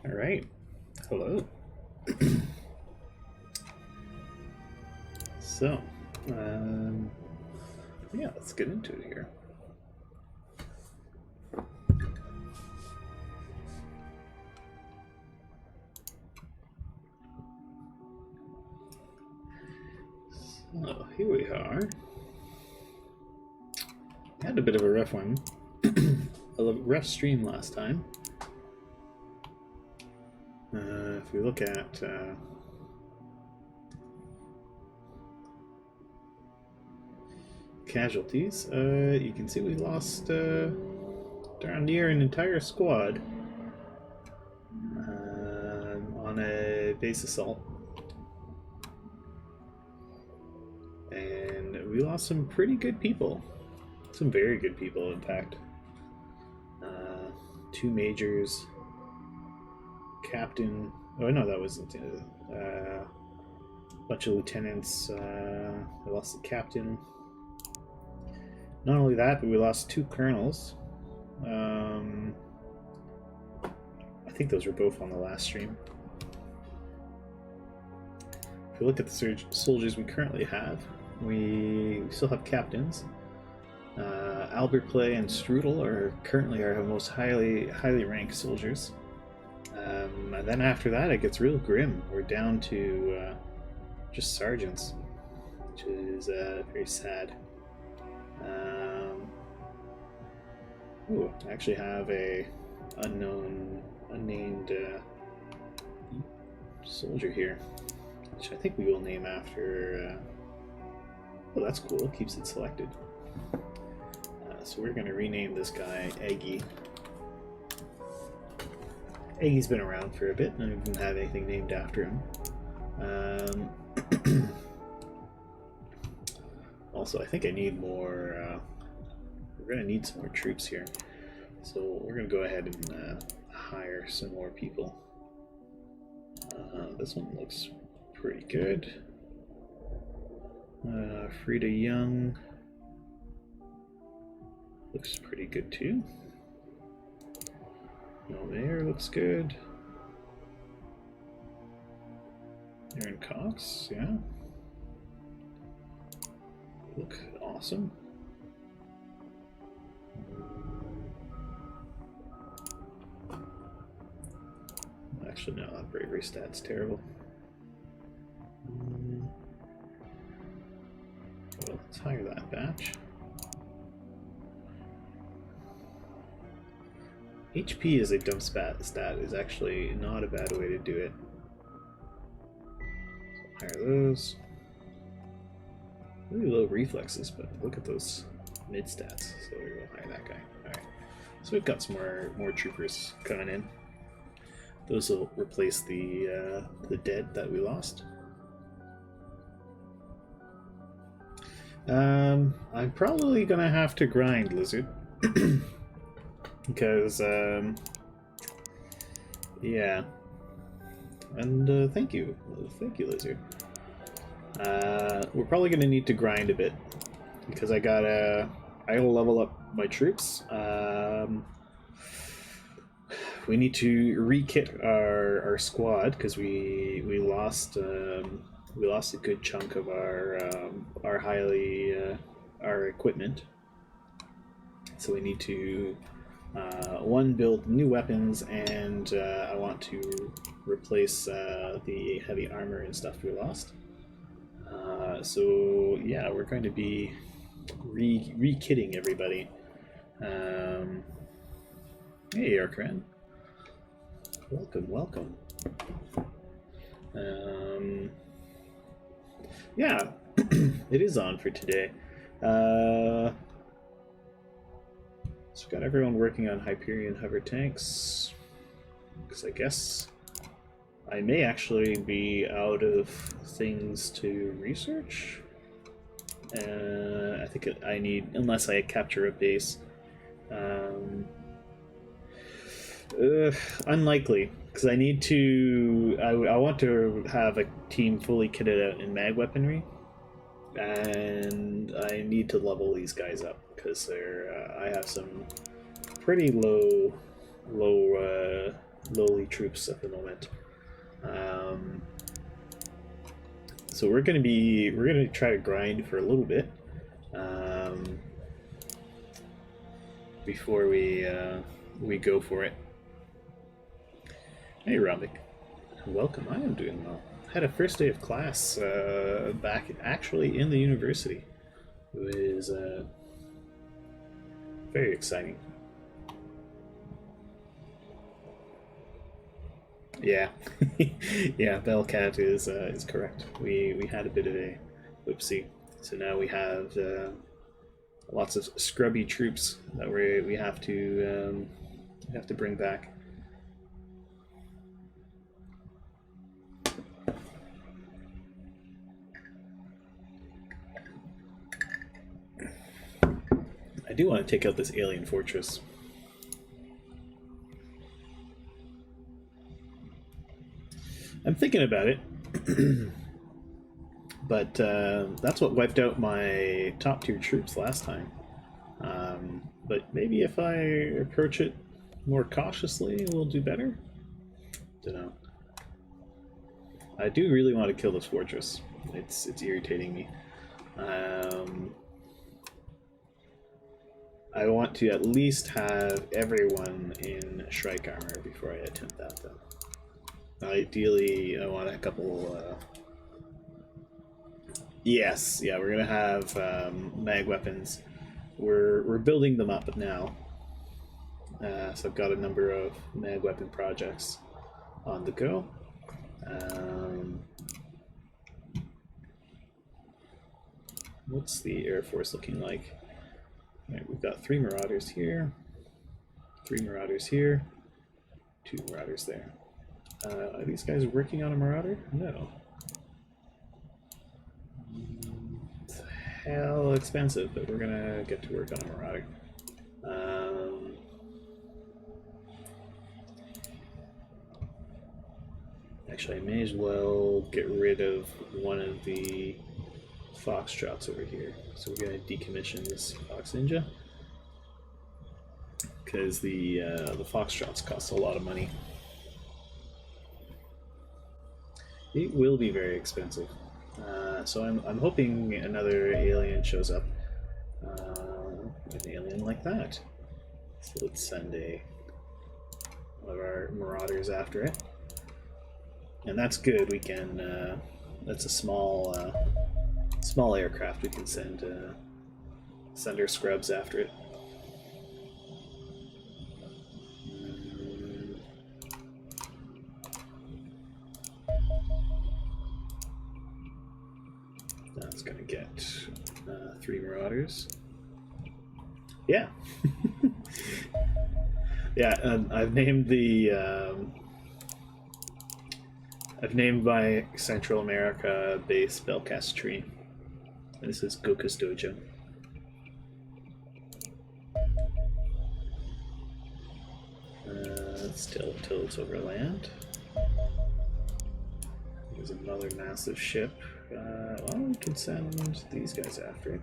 All right. Hello. So, yeah, let's get into it here. So, here we are. Had a bit of a rough one. A rough stream last time. If we look at casualties, you can see we lost darn near an entire squad on a base assault. And we lost some pretty good people. Some very good people, in fact. 2 majors, captain. Oh no, that wasn't. Bunch of lieutenants. We lost the captain. Not only that, but we lost 2 colonels. I think those were both on the last stream. If we look at the soldiers we currently have, we still have captains. Albert Clay and Strudel are currently our most highly ranked soldiers. And then after that, it gets real grim. We're down to just sergeants, which is very sad. Ooh, I actually have a unnamed soldier here, which I think we will name after. Oh, that's cool. Keeps it selected. So we're going to rename this guy Eggy. Eggy's been around for a bit, and I didn't have anything named after him. Also, I think I need more. We're going to need some more troops here, so we're going to go ahead and hire some more people. This one looks pretty good. Frida Young looks pretty good too. There looks good. Aaron Cox, yeah. Look awesome. Actually, no, that bravery stat's terrible. Well, let's hire that batch. HP as a dump stat is actually not a bad way to do it. So hire those. Really low reflexes, but look at those mid stats. So we will hire that guy. Alright. So we've got some more troopers coming in. Those will replace the dead that we lost. I'm probably gonna have to grind Lizard. Because, yeah. And thank you, Lizard. We're probably gonna need to grind a bit because I gotta level up my troops. We need to re-kit our squad because we lost a good chunk of our our equipment. So we need to build new weapons, and I want to replace the heavy armor and stuff we lost. So yeah, we're going to be re-kitting everybody. Hey, Arkran. Welcome. Yeah, it is on for today. So got everyone working on Hyperion hover tanks, because I guess I may actually be out of things to research. I think I need, unless I capture a base. Unlikely, because I need to. I want to have a team fully kitted out in mag weaponry, and I need to level these guys up because they're. I have some pretty lowly troops at the moment. So we're gonna try to grind for a little bit before we go for it. Hey, Robik. Welcome. I am doing well. Had a first day of class back actually in the university. It was very exciting. Yeah, yeah. Bellcat is correct. We had a bit of a whoopsie, so now we have lots of scrubby troops that we have to bring back. I do want to take out this alien fortress. I'm thinking about it, but that's what wiped out my top tier troops last time. But maybe if I approach it more cautiously, we'll do better. Dunno. I do really want to kill this fortress. It's irritating me. I want to at least have everyone in Shrike armor before I attempt that, though. Ideally, I want a couple. Yes, yeah, we're gonna have mag weapons. We're building them up now. So I've got a number of mag weapon projects on the go. What's the Air Force looking like? All right, we've got 3 Marauders here, 3 Marauders here, 2 Marauders there. Are these guys working on a Marauder? No. It's hell expensive, but we're gonna get to work on a Marauder. Actually, I may as well get rid of one of the Foxtrots over here. So we're gonna decommission this Fox Ninja because the Foxtrots cost a lot of money. It will be very expensive. So I'm hoping another alien shows up. An alien like that. So let's send one of our Marauders after it. And that's good. We can. That's a small aircraft. We can send our scrubs after it. That's gonna get 3 Marauders. Yeah. Yeah, I've named my Central America base Belcast Tree. And this is Goku's Dojo. Still till it's over land. There's another massive ship. Well, we can send these guys after it.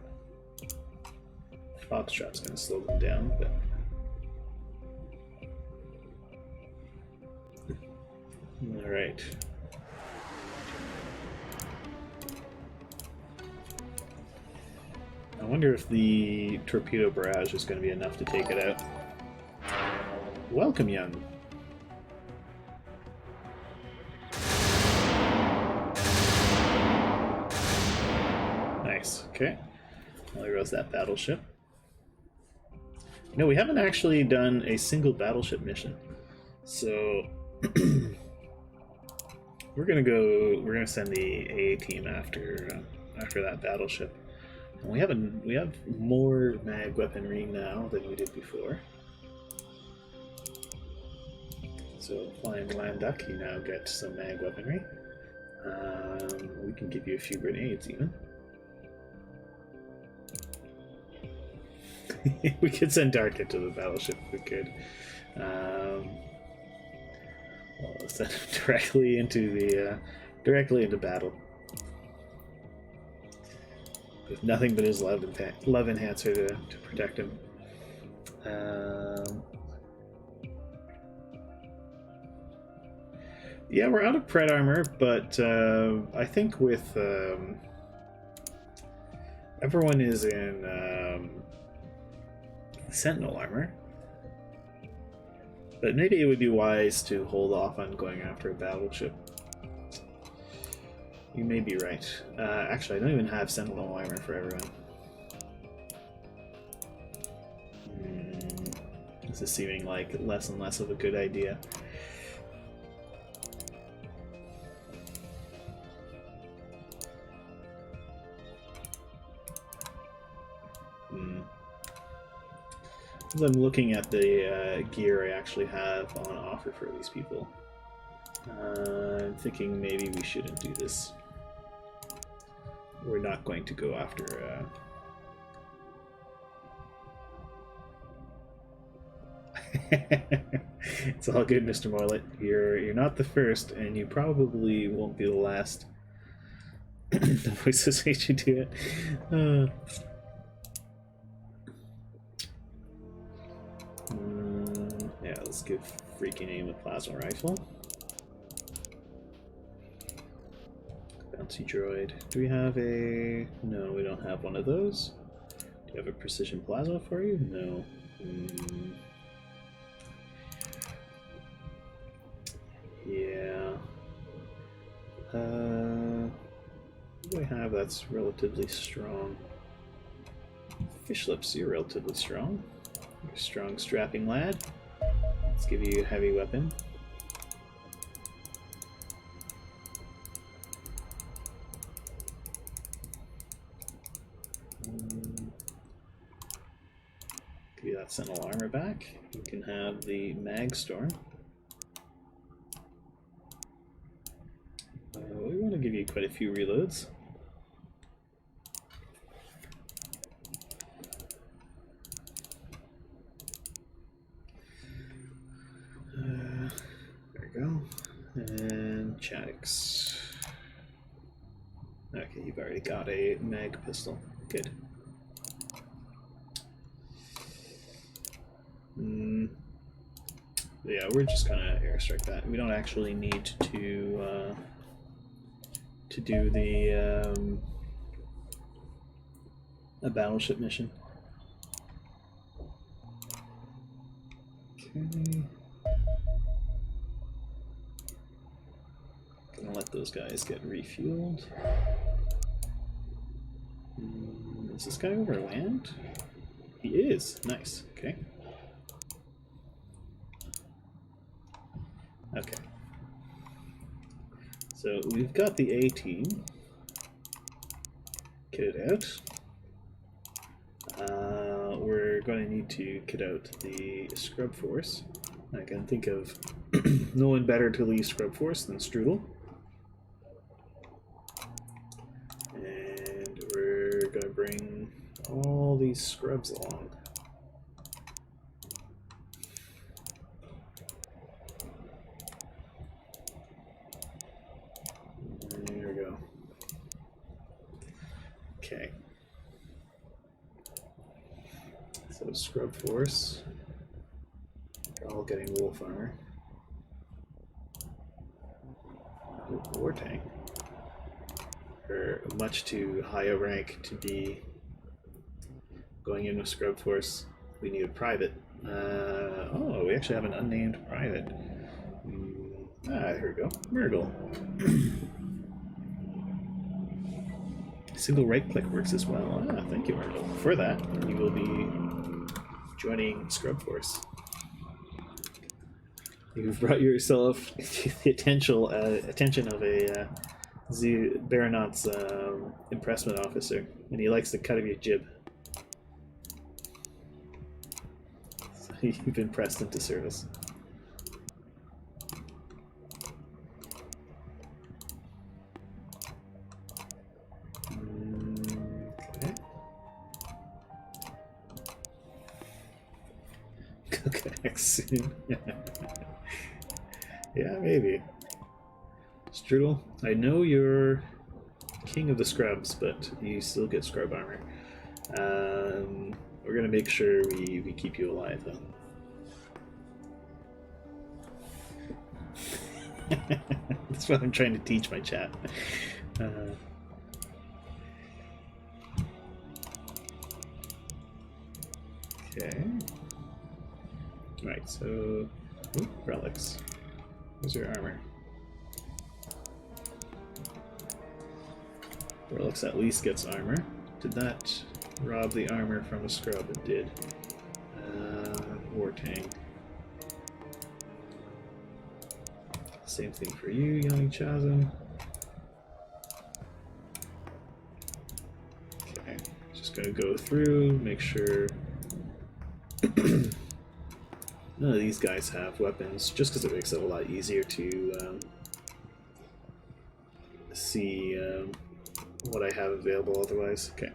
Foxtrot's going to slow them down, but... Alright. I wonder if the torpedo barrage is going to be enough to take it out. Welcome, young. Nice. Okay. Well, there goes that battleship. No, we haven't actually done a single battleship mission. So we're gonna send the A team after that battleship. And we have more mag weaponry now than we did before. So flying land duck, you now get some mag weaponry. We can give you a few grenades even. We could send Dark into the battleship if we could. Well, send him directly into battle. With nothing but his love enhancer to protect him. Yeah, we're out of Pred armor, but I think with everyone is in Sentinel armor. But maybe it would be wise to hold off on going after a battleship. You may be right. Actually, I don't even have Sentinel armor for everyone. This is seeming like less and less of a good idea. As I'm looking at the gear I actually have on offer for these people, I'm thinking maybe we shouldn't do this. We're not going to go after... It's all good, Mr. Morlet. You're not the first, and you probably won't be the last. The voices hate you do it. Yeah, let's give freaking aim a plasma rifle. Bouncy droid. Do we have a... No, we don't have one of those. Do you have a precision plasma for you? No. Yeah. What do I have that's relatively strong? Fish lips, you're relatively strong. You're a strong, strapping lad. Let's give you a heavy weapon. Give you that Sentinel armor back. You can have the Mag Storm. We want to give you quite a few reloads. There we go. And Chadix. Okay, you've already got a mag pistol. Good. Yeah, we're just gonna airstrike that. We don't actually need to do the a battleship mission. Okay. Gonna let those guys get refueled. Is this guy over land? He is. Nice. Okay. Okay. So we've got the A team. Kit it out. We're going to need to kit out the Scrub Force. I can think of no one better to lead Scrub Force than Strudel. And we're going to bring all these scrubs along. Okay. So Scrub Force. They're all getting wolf armor. War Tank. They're much too high a rank to be going in with Scrub Force. We need a private. Oh, we actually have an unnamed private. Here we go. Murgle. Single right click works as well. Thank you, Murgle. For that, you will be joining Scrub Force. You've brought yourself the attention of a Xenonauts impressment officer, and he likes the cut of your jib. So you've been pressed into service. Okay. Cook soon. Yeah, maybe. Strudel, I know you're king of the scrubs, but you still get scrub armor. We're gonna make sure we keep you alive, though. That's what I'm trying to teach my chat. Okay. Right, so... Ooh, relics. Where's your armor? Relics at least gets armor. Did that rob the armor from a scrub? It did. War Tank. Same thing for you, Yawning Chasm. Okay, just gonna go through, make sure none of these guys have weapons, just because it makes it a lot easier to see what I have available otherwise. Okay.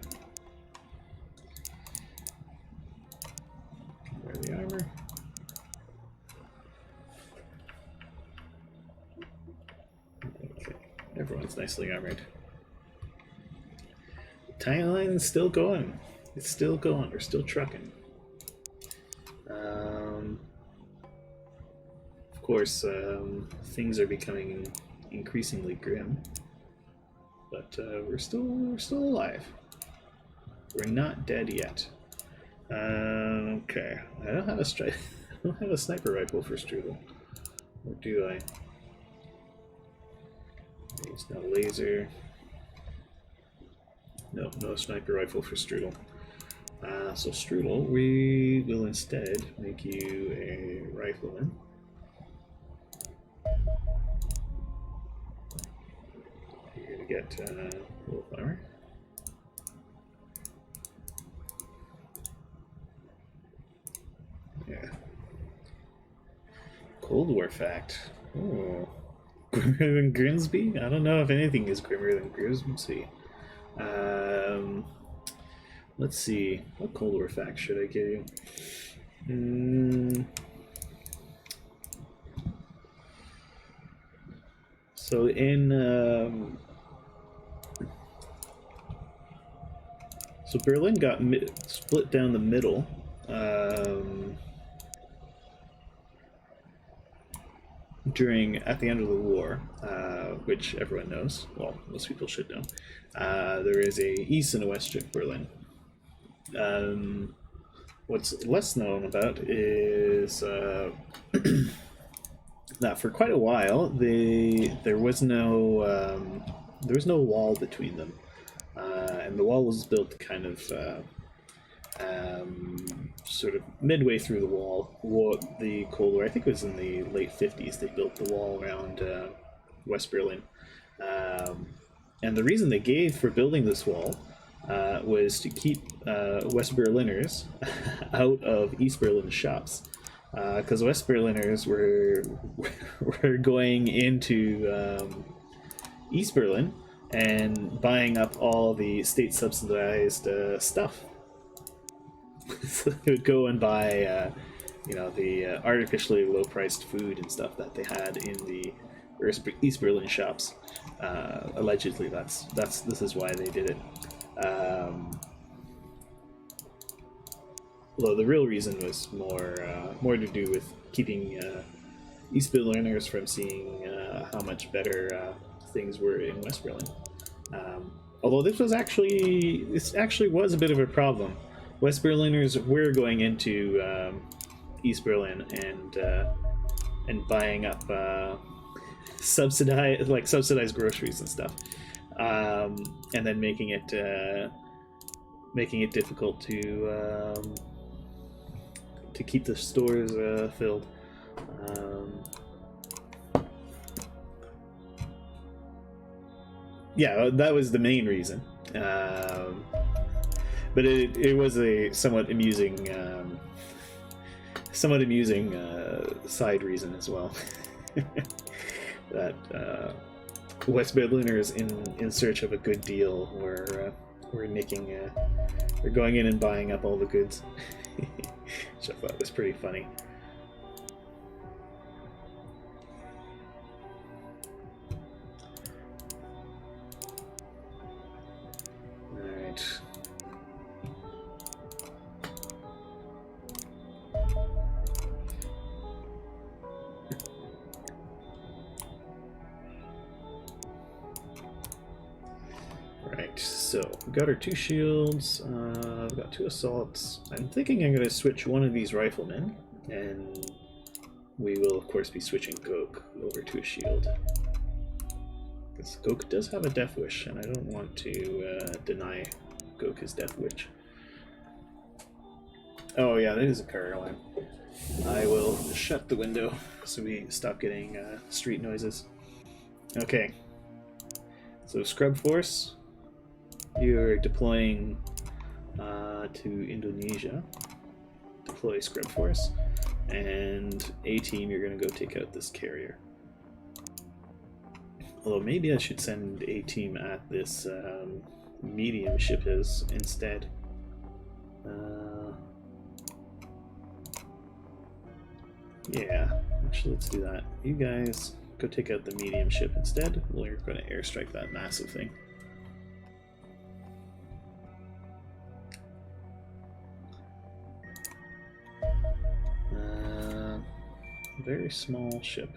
Wear the armor. Okay, everyone's nicely armored. Tiny line is still going. It's still going. We're still trucking. Of course, things are becoming increasingly grim, but we're still alive. We're not dead yet. Okay, I don't have a I don't have a sniper rifle for Strudel, or do I? There's no laser. No, no sniper rifle for Strudel. So Strudel, we will instead make you a rifleman. You're gonna get wolf armor. Yeah. Cold War fact. Oh, grimmer than Grimsby? I don't know if anything is grimmer than Grimsby. Let's see. What Cold War fact should I give you? So in so Berlin got split down the middle. At the end of the war, which everyone knows. Well, most people should know. There is a East and a West Berlin. What's less known about is that for quite a while there was no wall between them, and the wall was built kind of sort of midway through the the Cold War. I think it was in the late 50s they built the wall around West Berlin, and the reason they gave for building this wall was to keep West Berliners out of East Berlin shops, because West Berliners were going into East Berlin and buying up all the state subsidized stuff. So they would go and buy the artificially low priced food and stuff that they had in the East Berlin shops. Allegedly this is why they did it. Although the real reason was more to do with keeping East Berliners from seeing how much better things were in West Berlin. Although this actually was a bit of a problem. West Berliners were going into East Berlin and buying up subsidized groceries and stuff, and then making it difficult to keep the stores filled. Yeah, that was the main reason. But it was a somewhat amusing side reason as well. That West Berliners in search of a good deal were going in and buying up all the goods, which I thought was pretty funny. So, we've got our 2 shields, I've got 2 assaults. I'm thinking I'm going to switch one of these riflemen, and we will of course be switching Gok over to a shield. Because Gok does have a Death Wish, and I don't want to deny Gok his Death Wish. Oh yeah, that is a car alarm. I will shut the window so we stop getting street noises. Okay, so Scrub Force. You're deploying to Indonesia. Deploy Scrub Force. And A-Team, you're going to go take out this carrier. Although maybe I should send A-Team at this medium ship instead. Yeah, actually let's do that. You guys go take out the medium ship instead. We're going to airstrike that massive thing. Very small ship.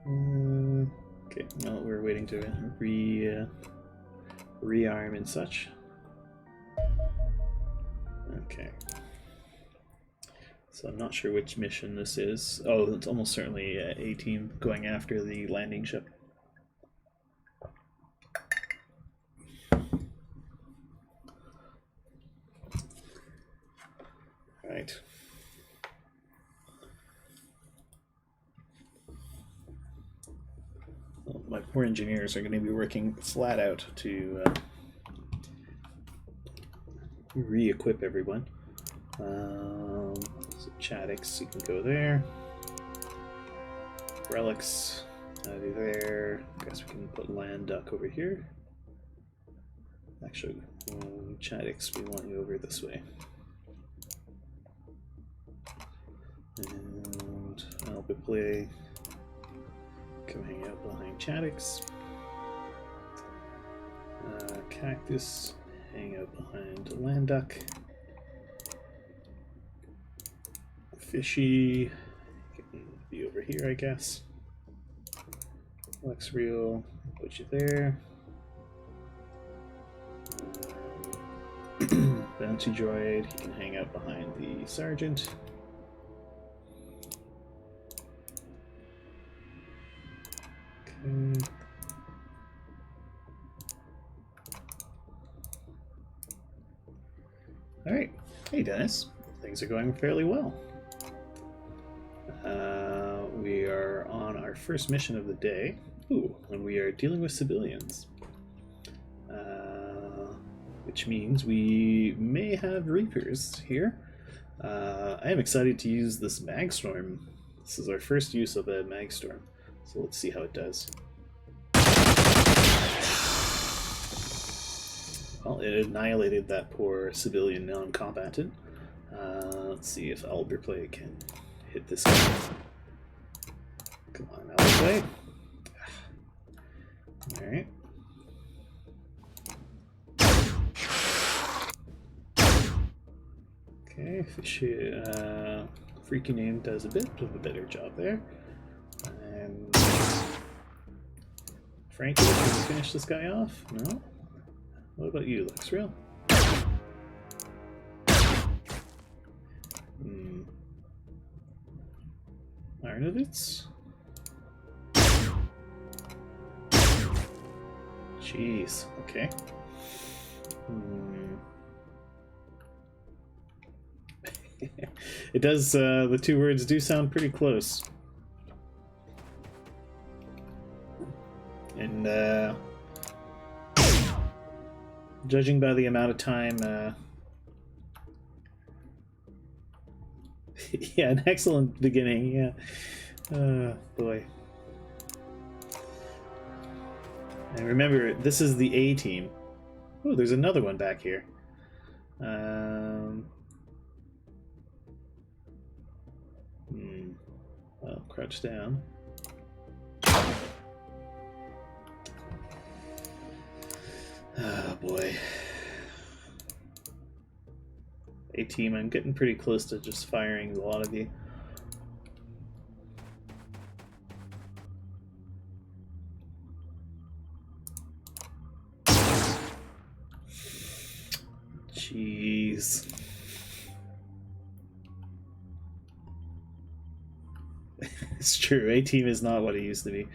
Okay, well, we're waiting to rearm and such. Okay. So I'm not sure which mission this is. Oh, it's almost certainly A-Team going after the landing ship. Right. Well, my poor engineers are going to be working flat out to re-equip everyone. So Chadix, you can go there. Relics, do there. I guess we can put Land Duck over here. Actually, Chadix, we want you over this way. And Albiplay, come hang out behind Chadix. Cactus, hang out behind Land Duck. Fishy, can be over here, I guess. Lex Real, put you there. Bounty Droid, he can hang out behind the Sergeant. Okay. Alright. Hey Dennis, things are going fairly well. We are on our first mission of the day. Ooh, and we are dealing with civilians. Which means we may have Reapers here. I am excited to use this Magstorm. This is our first use of a Magstorm, so let's see how it does. Well, it annihilated that poor civilian non-combatant. Let's see if Alberplay can hit this guy. Come on, Alberplay. Alright. Okay, Freaky Name does a bit of a better job there. And Frankie, can you finish this guy off? No? What about you, Luxreal? Ironauts? Jeez, okay. It does, the two words do sound pretty close. And, judging by the amount of time, yeah, an excellent beginning, yeah. Boy. And remember, this is the A team. Oh, there's another one back here. Well, crouch down. Oh boy. A team, I'm getting pretty close to just firing a lot of you. Jeez. It's true, A team is not what it used to be.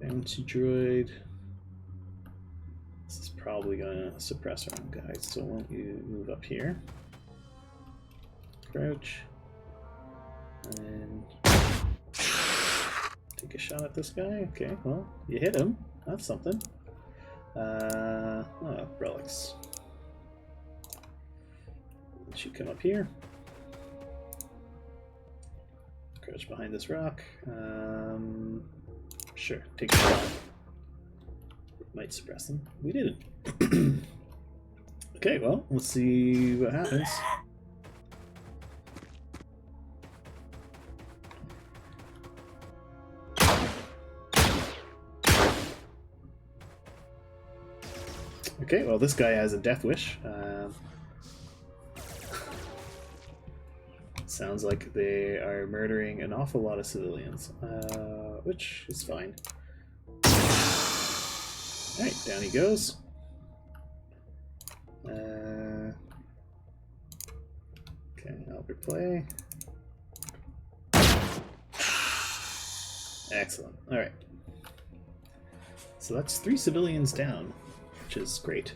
Bouncy droid. This is probably gonna suppress our own guys, so why don't you move up here? Crouch. And take a shot at this guy. Okay, well, you hit him. That's something. Oh, relics. Should come up here. Crouch behind this rock. Sure, take a shot. Might suppress them. We didn't. Okay, well, let's see what happens. Okay, well, this guy has a death wish. Sounds like they are murdering an awful lot of civilians, which is fine. Alright, down he goes. Okay, Albert play. Excellent. Alright. So that's 3 civilians down, which is great.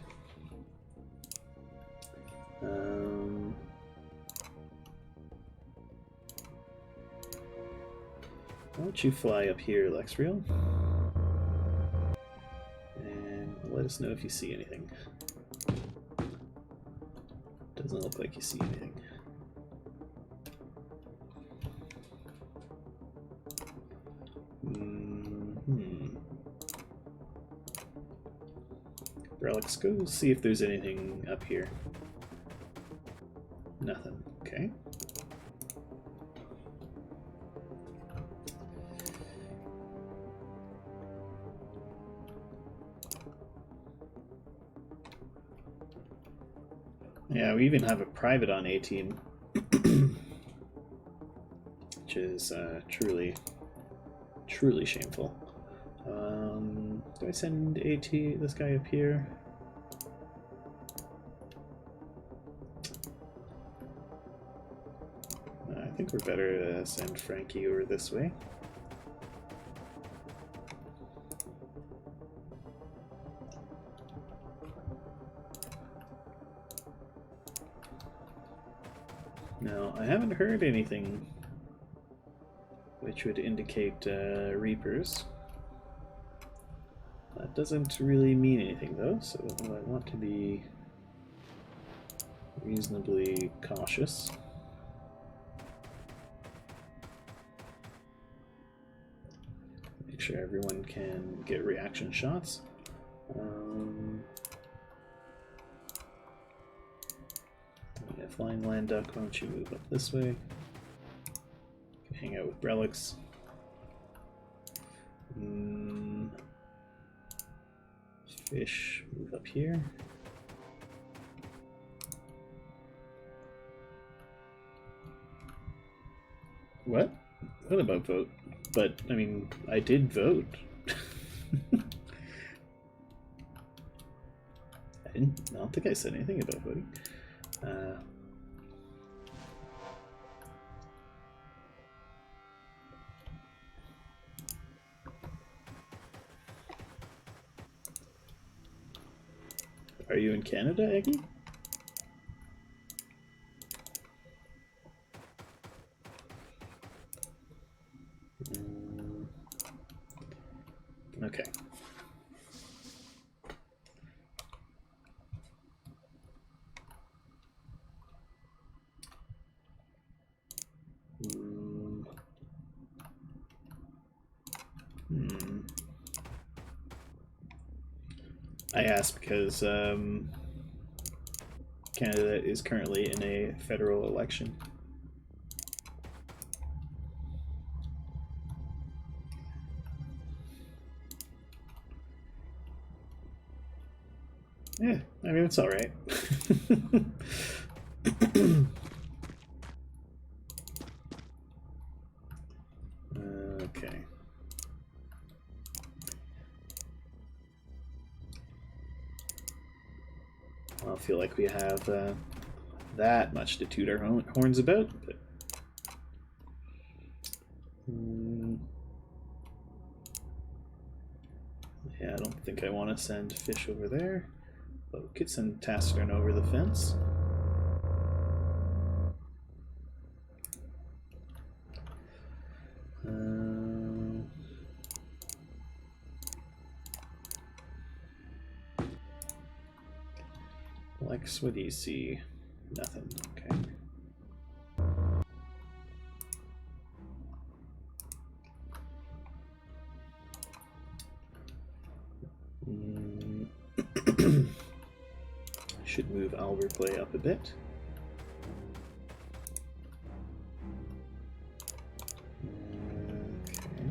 Why don't you fly up here, Lexreal? And let us know if you see anything. Doesn't look like you see anything. Relics, go see if there's anything up here. Nothing. Okay. Yeah, we even have a private on A team, which is truly shameful. Do I send AT this guy up here? I think we're better to send Frankie over this way. Now, I haven't heard anything which would indicate Reapers. That doesn't really mean anything though, so I want to be reasonably cautious. Make sure everyone can get reaction shots. Yeah, Flying Land Duck, why don't you move up this way? You can hang out with relics. Fish, move up here. What? What about vote? But, I mean, I did vote. I don't think I said anything about voting. Are you in Canada, Eggy? Okay. I asked because Canada is currently in a federal election. Yeah, I mean, it's all right. Okay. I don't feel like we have that much to toot our horns about, but yeah, I don't think I want to send fish over there, but we could send Tastern over the fence. Lex, what do you see? Nothing. Okay. Should move Albert play up a bit. Okay.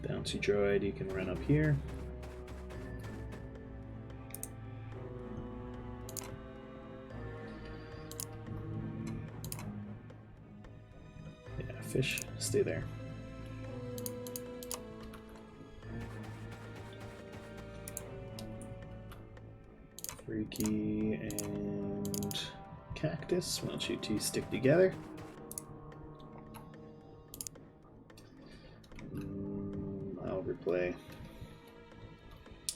Bouncy droid, you can run up here. Yeah, fish, stay there. Freaky and Cactus, why don't you two stick together? I'll replay.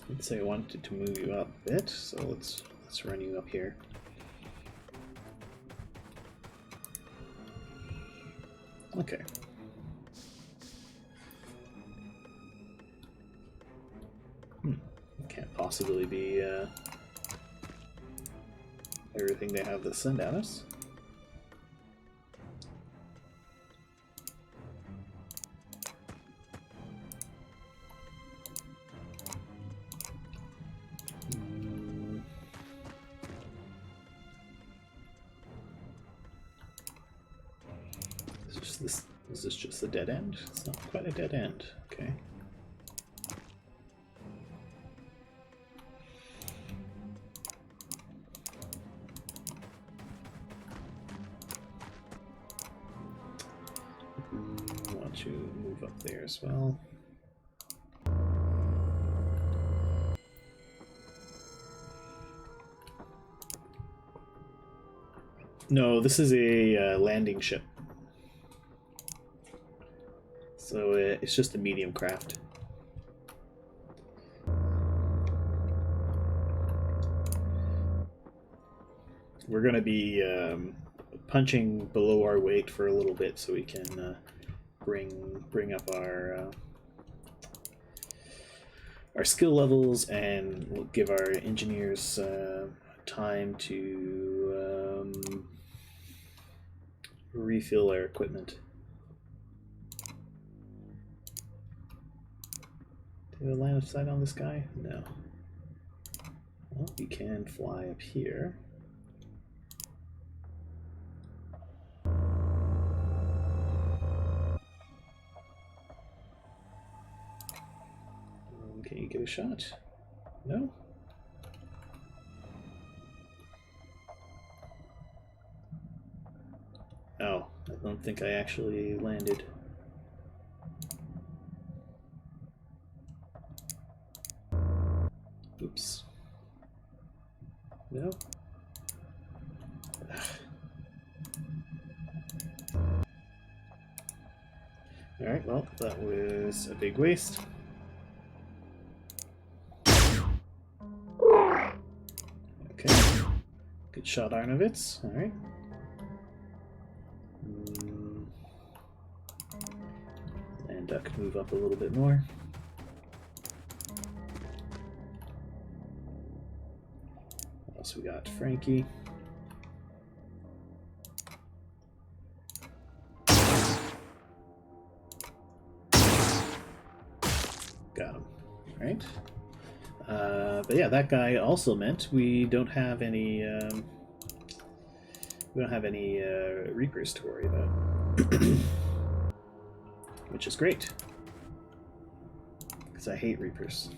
Let's say I wanted to move you up a bit, so let's run you up here. Okay. Can't possibly be everything they have to send at us. Is this just a dead end? It's not quite a dead end. Okay. Why don't you move up there as well? No, this is a landing ship. So it's just a medium craft. We're going to be punching below our weight for a little bit so we can bring up our skill levels and give our engineers time to refill their equipment. Do you have a line of sight on this guy? No. Well, you can fly up here. Can you get a shot? No? Oh, I don't think I actually landed. Oops. No? Alright, well, that was a big waste. Okay. Good shot, Arnovitz. Alright. And Duck move up a little bit more. What else we got? Frankie. Got him. Alright. But yeah, that guy also meant we don't have any Reapers to worry about. Which is great. Because I hate Reapers.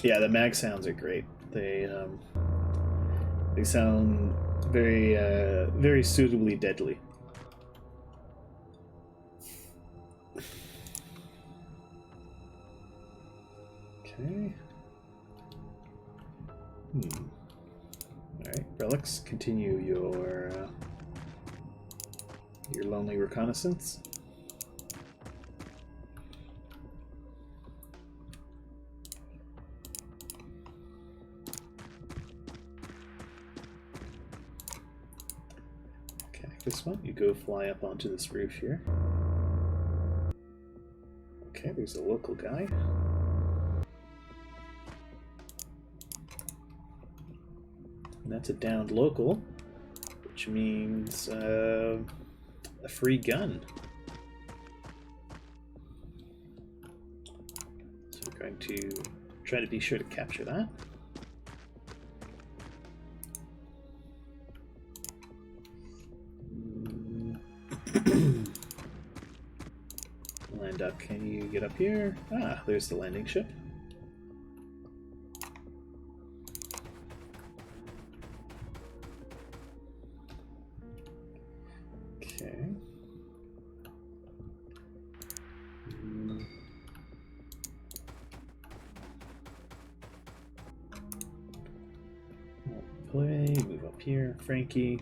Yeah, the mag sounds are great. They sound very very suitably deadly. Okay. Alright, Relics, continue your lonely reconnaissance. Okay, this one, you go fly up onto this roof here. Okay, there's a local guy. And that's a downed local, which means a free gun. So we're going to try to be sure to capture that. Land up, can you get up here? Ah, there's the landing ship. Okay. Play, move up here, Frankie.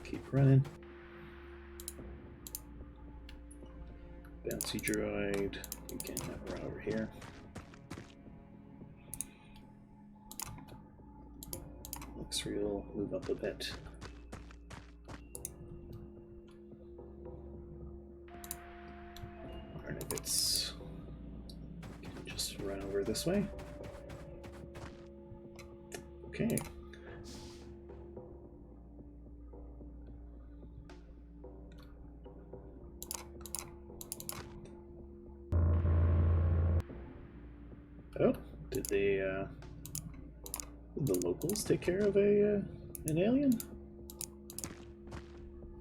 Keep running. Bouncy droid, you can run over here. Looks real, move up a bit. Arnovitz can just run over this way. Okay. Oh, did the locals take care of an alien?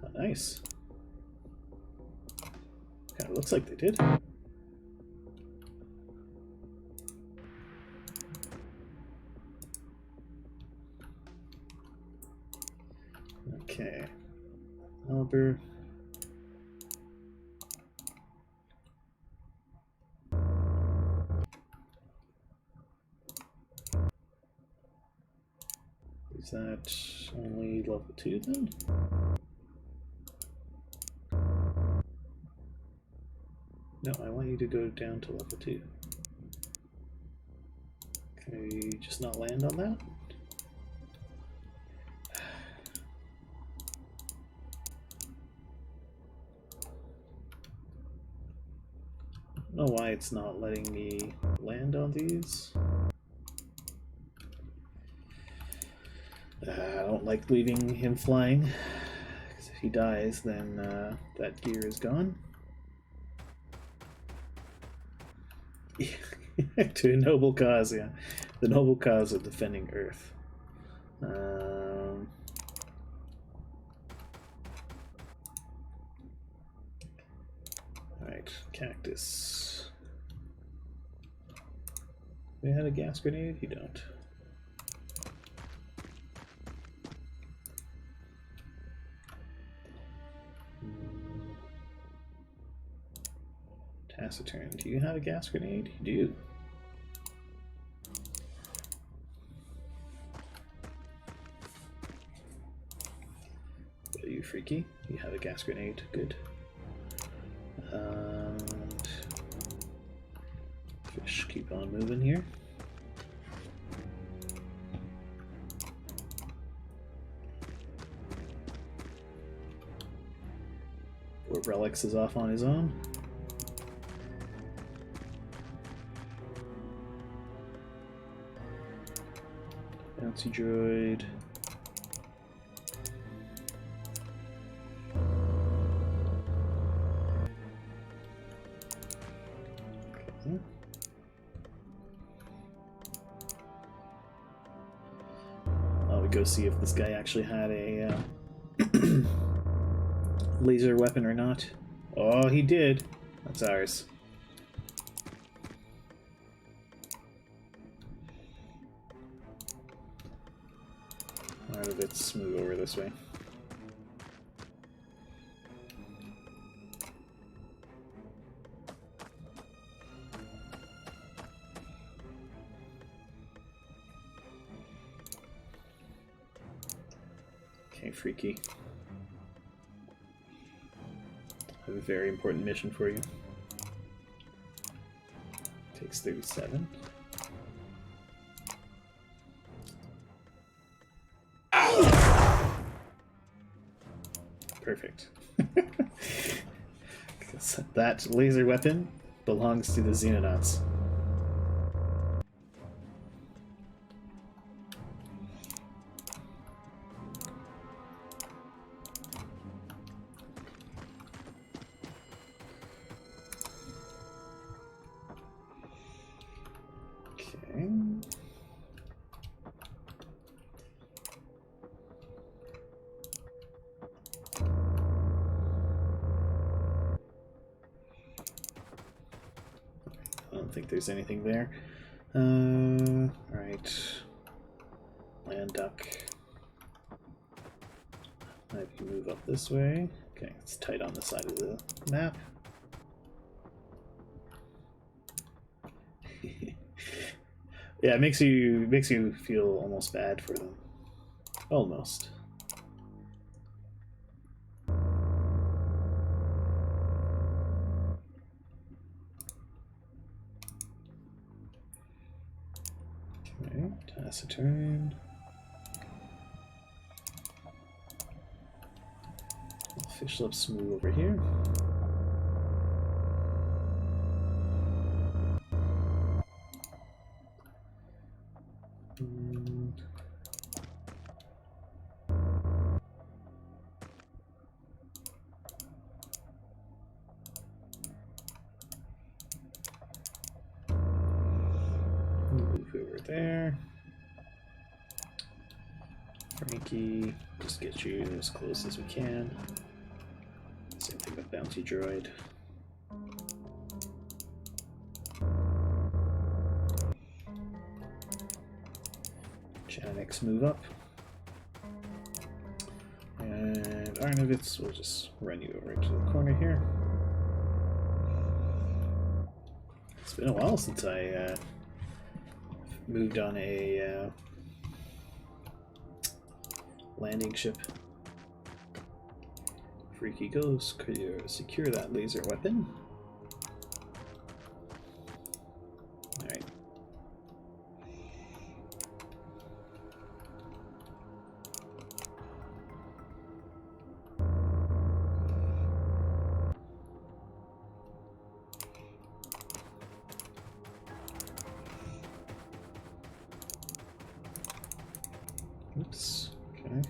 Oh, nice. Kind of looks like they did. Okay. Albert. Is that only level 2 then? No, I want you to go down to level 2. Can we just not land on that? I don't know why it's not letting me land on these. I don't like leaving him flying, because if he dies, then that gear is gone. To a noble cause, yeah. The noble cause of defending Earth. Alright, cactus. We had a gas grenade? You don't. Taciturn, do you have a gas grenade? You do. Are you freaky? You have a gas grenade. Good. Fish keep on moving here. Or Relics is off on his own. Bouncy droid. Okay. I'll go see if this guy actually had a laser weapon or not. Oh, he did. That's ours. Alright, let's move over this way. Okay, freaky. I have a very important mission for you. Takes 37. Perfect. That laser weapon belongs to the Xenonauts. Okay. I don't think there's anything there. Alright. Land duck. I can move up this way. Okay, it's tight on the side of the map. Yeah, it makes you feel almost bad for them. Almost. Okay, taciturn. Fish lips move over here. Move over there. Frankie, just get you as close as we can. Same thing with Bounty Droid. Janix move up. And Arnovitz will just run you over to the corner here. It's been a while since I moved on a landing ship. Freaky Ghost, could you secure that laser weapon? Alright. Oops, okay.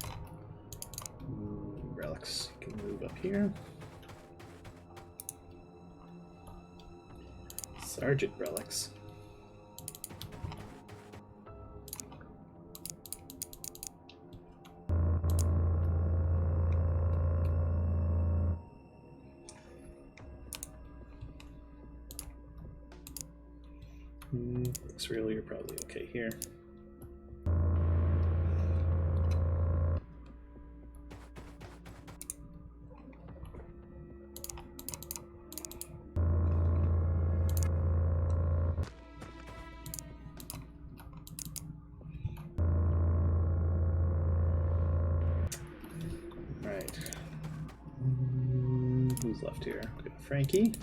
Relics can move up here. Sergeant Relics. Looks real, you're probably okay here. Right. Who's left here? We got Frankie.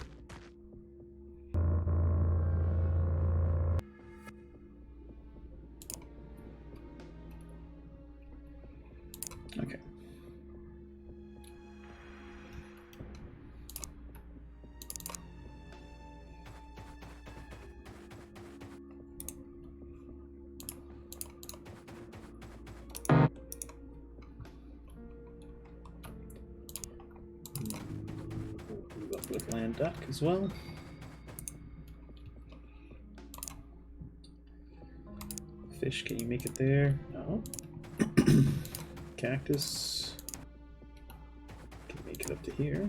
Okay. We'll move up with land duck as well. Fish, can you make it there? No. Cactus can make it up to here.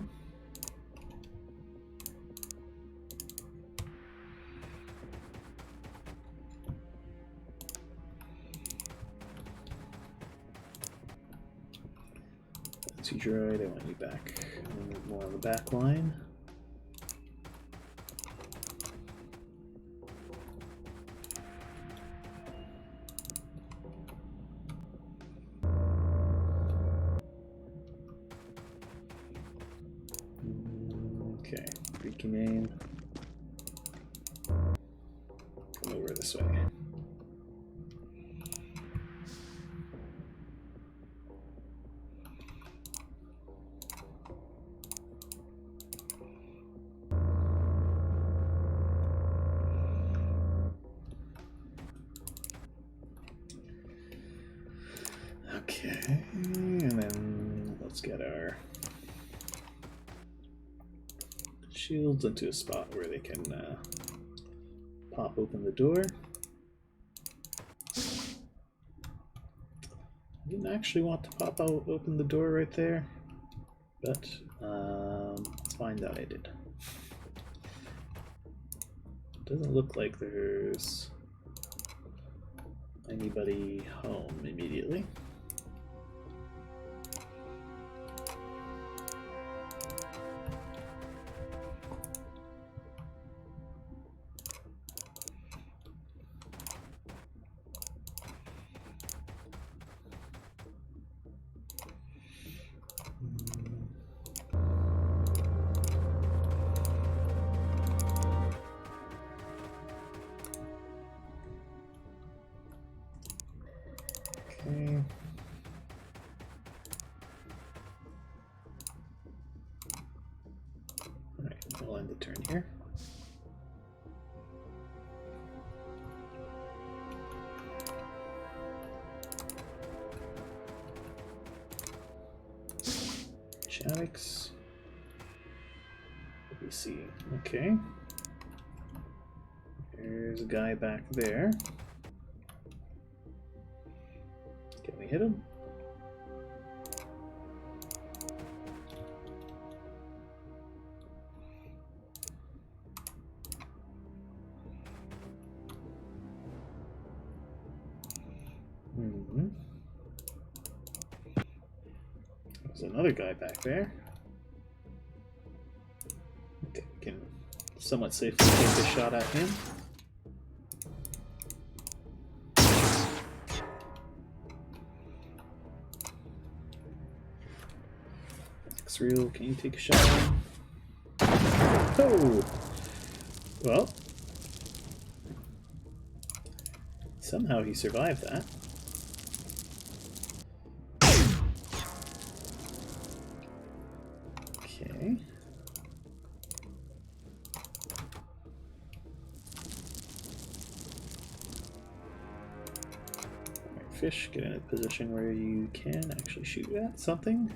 Sea droid, I want you back. More on the back line. Okay, Greek name. Come over this way. Okay, and then let's get our shields into a spot where they can pop open the door. I didn't actually want to pop out open the door right there, but let's find out I did. Doesn't look like there's anybody home immediately. Okay. Alright, we'll end the turn here. Shavix. Let me see. Okay. There's a guy back there. Can we hit him? There's another guy back there. Okay, we can somewhat safely take a shot at him. X-Real, can you take a shot at him? Oh! Well, somehow he survived that. Okay. Alright, fish, get in a position where you can actually shoot at something.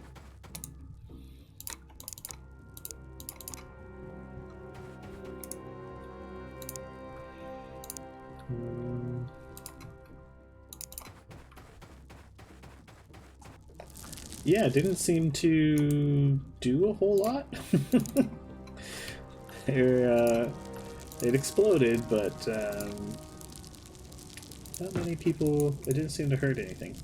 Yeah, it didn't seem to do a whole lot. They're It exploded, but not many people. It didn't seem to hurt anything.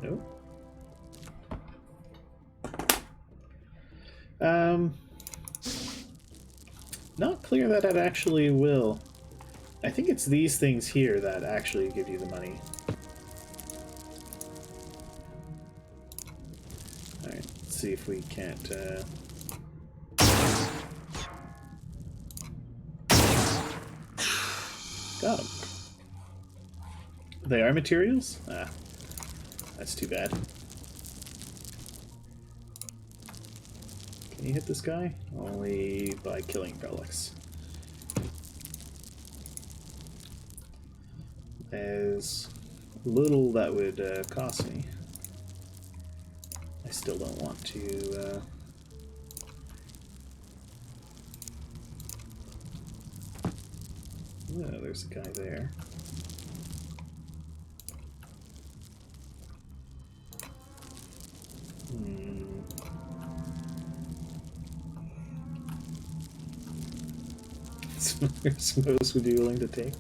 Nope. Not clear that it actually will. I think it's these things here that actually give you the money. Alright, let's see if we can't... Got them. They are materials? Ah, that's too bad. Can you hit this guy? Only by killing relics. There's little that would cost me. I still don't want to... Oh, there's a guy there. Suppose would be willing to take?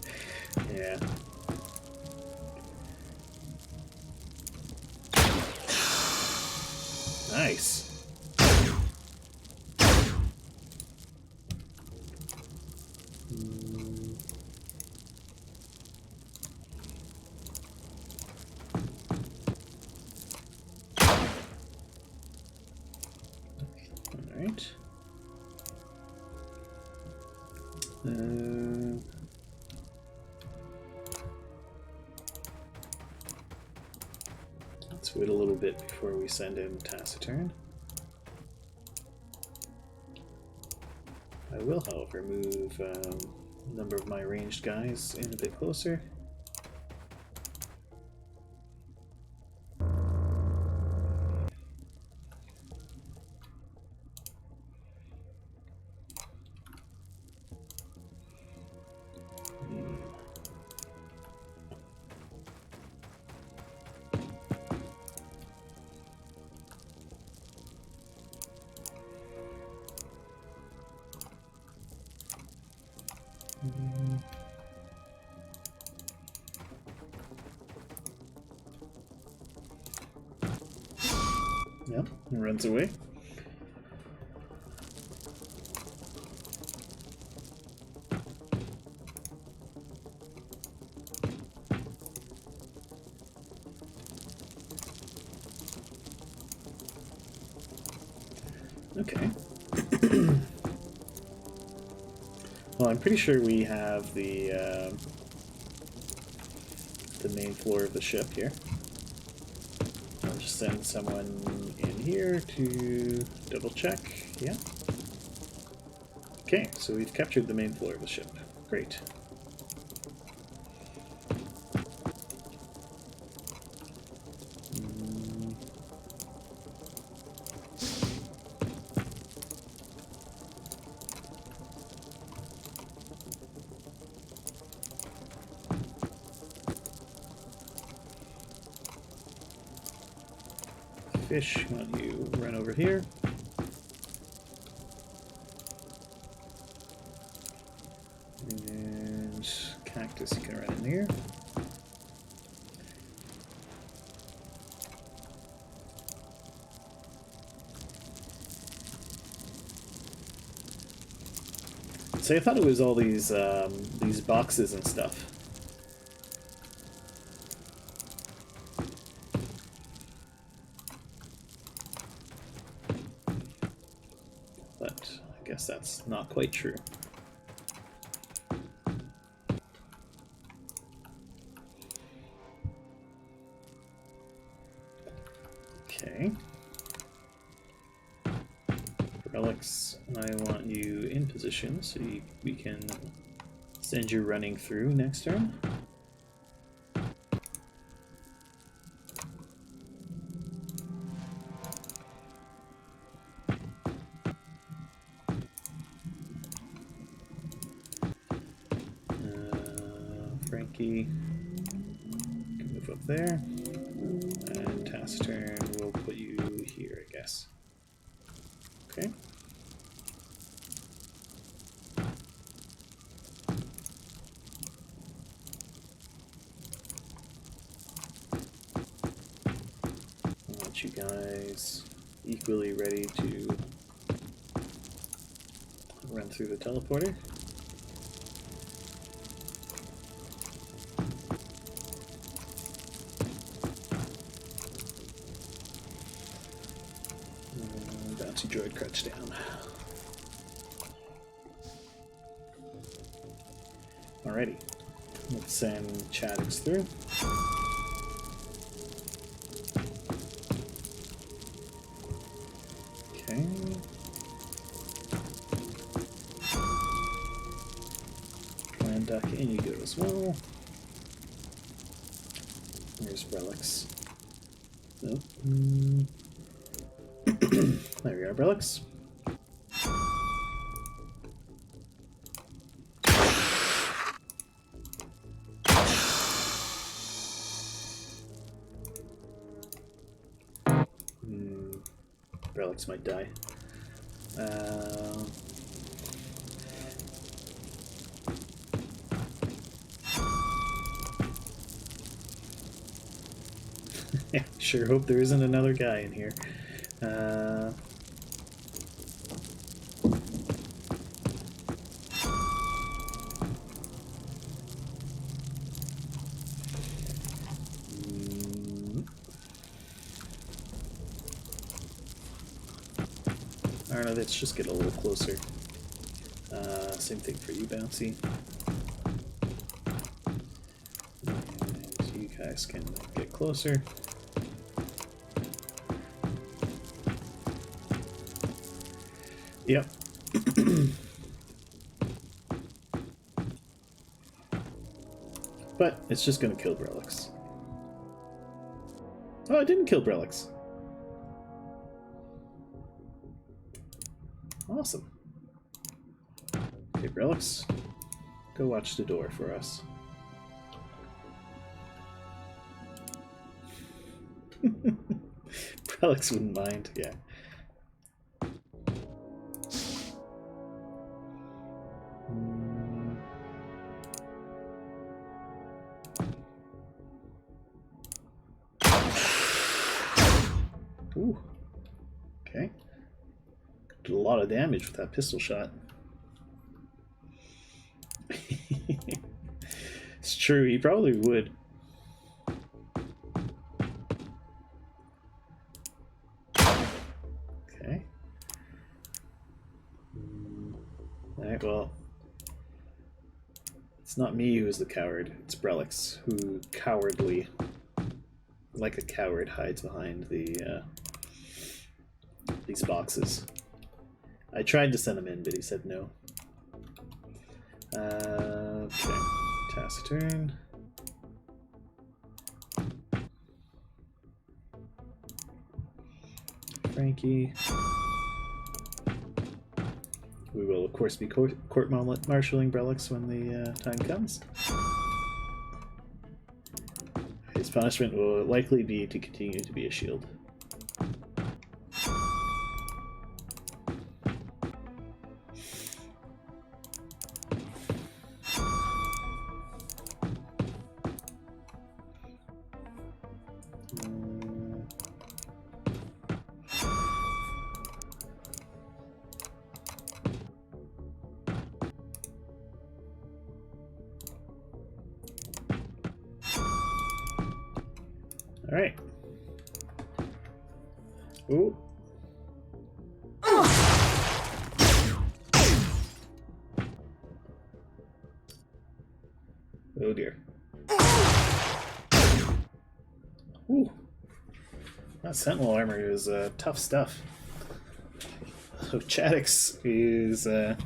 Yeah. Nice. Alright. Let's wait a little bit before we send in Taciturn. I will, however, move a number of my ranged guys in a bit closer. Yep, he runs away. Okay. Well, I'm pretty sure we have the main floor of the ship here. I'll just send someone in here to double check. Yeah. Okay, so we've captured the main floor of the ship. Great. Fish, why don't you run over here? And Cactus, you can run in here. So I thought it was all these boxes and stuff. That's not quite true. Okay. Relics, I want you in position so we can send you running through next turn. Frankie can move up there. Taciturn, we'll put you here, I guess. Okay. I want you guys equally ready to run through the teleporter. Bouncy droid crouch down. Alrighty, let's send Chaddix through. Okay. Land duck, in you go as well. There's relics. Nope. There we are, relics. Relics might die. Yeah, sure hope there isn't another guy in here. I don't know, let's just get a little closer. Same thing for you, Bouncy. And you guys can get closer. Yep. But it's just gonna kill relics. Oh, it didn't kill relics. Awesome. Okay, relics, go watch the door for us. Relics wouldn't mind, yeah. Ooh. Okay. Did a lot of damage with that pistol shot. It's true, he probably would. Okay. Alright, well. It's not me who's the coward, it's Brelix, who cowardly, like a coward, hides behind the these boxes. I tried to send him in, but he said no. Okay, Taciturn. Frankie. We will, of course, be court-martialing Brelix when the time comes. His punishment will likely be to continue to be a shield. All right. Ooh. Oh dear. Ooh. That Sentinel armor is tough stuff. So Chaddix is it's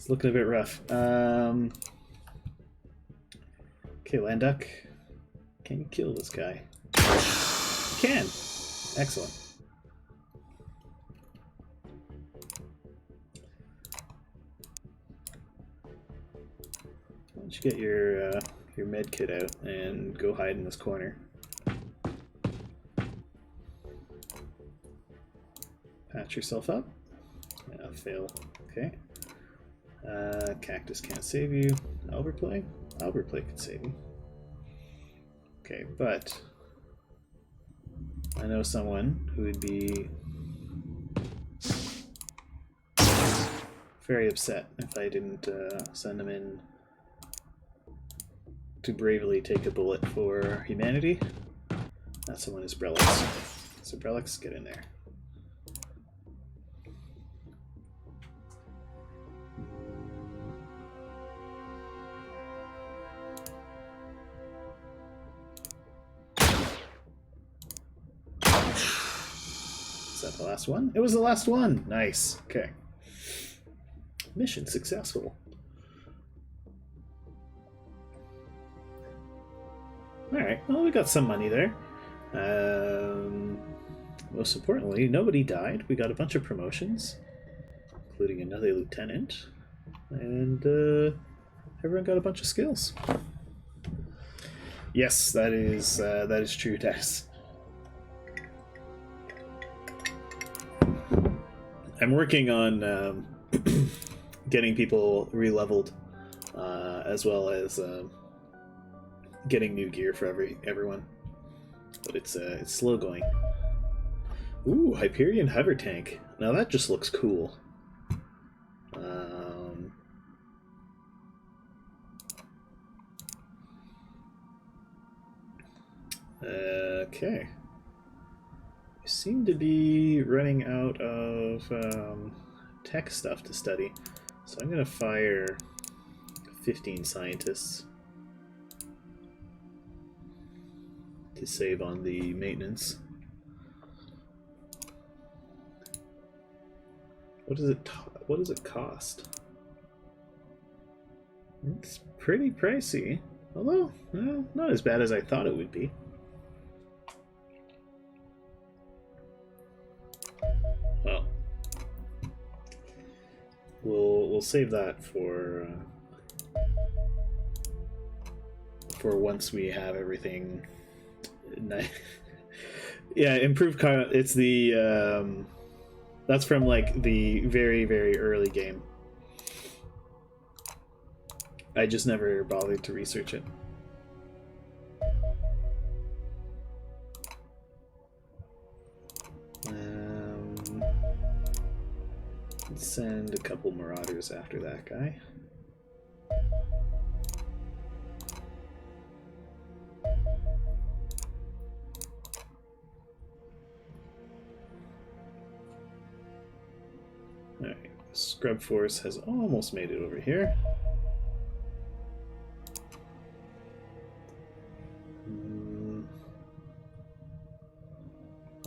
looking a bit rough. Okay, Landuck. Can you kill this guy? You can! Excellent. Why don't you get your med kit out and go hide in this corner? Patch yourself up. Yeah, fail. Okay. Cactus can't save you. Albert play? Albert play can save you. Okay, but I know someone who would be very upset if I didn't send them in to bravely take a bullet for humanity. That someone is Brelix. So Brelix, get in there. Is that the last one? It was the last one! Nice. Okay. Mission successful. Alright, well, we got some money there. Most importantly, nobody died. We got a bunch of promotions, including another lieutenant. And everyone got a bunch of skills. Yes, that is true, Tess. I'm working on getting people re-leveled, as well as getting new gear for everyone. But it's slow going. Ooh, Hyperion hover tank. Now that just looks cool. Okay. We seem to be running out of tech stuff to study, so I'm going to fire 15 scientists to save on the maintenance. What does it cost? It's pretty pricey, although not as bad as I thought it would be. Well, we'll save that for once we have everything. Yeah, improved car. It's the that's from like the very, very early game. I just never bothered to research it. Let's send a couple marauders after that guy. Alright, Scrub Force has almost made it over here.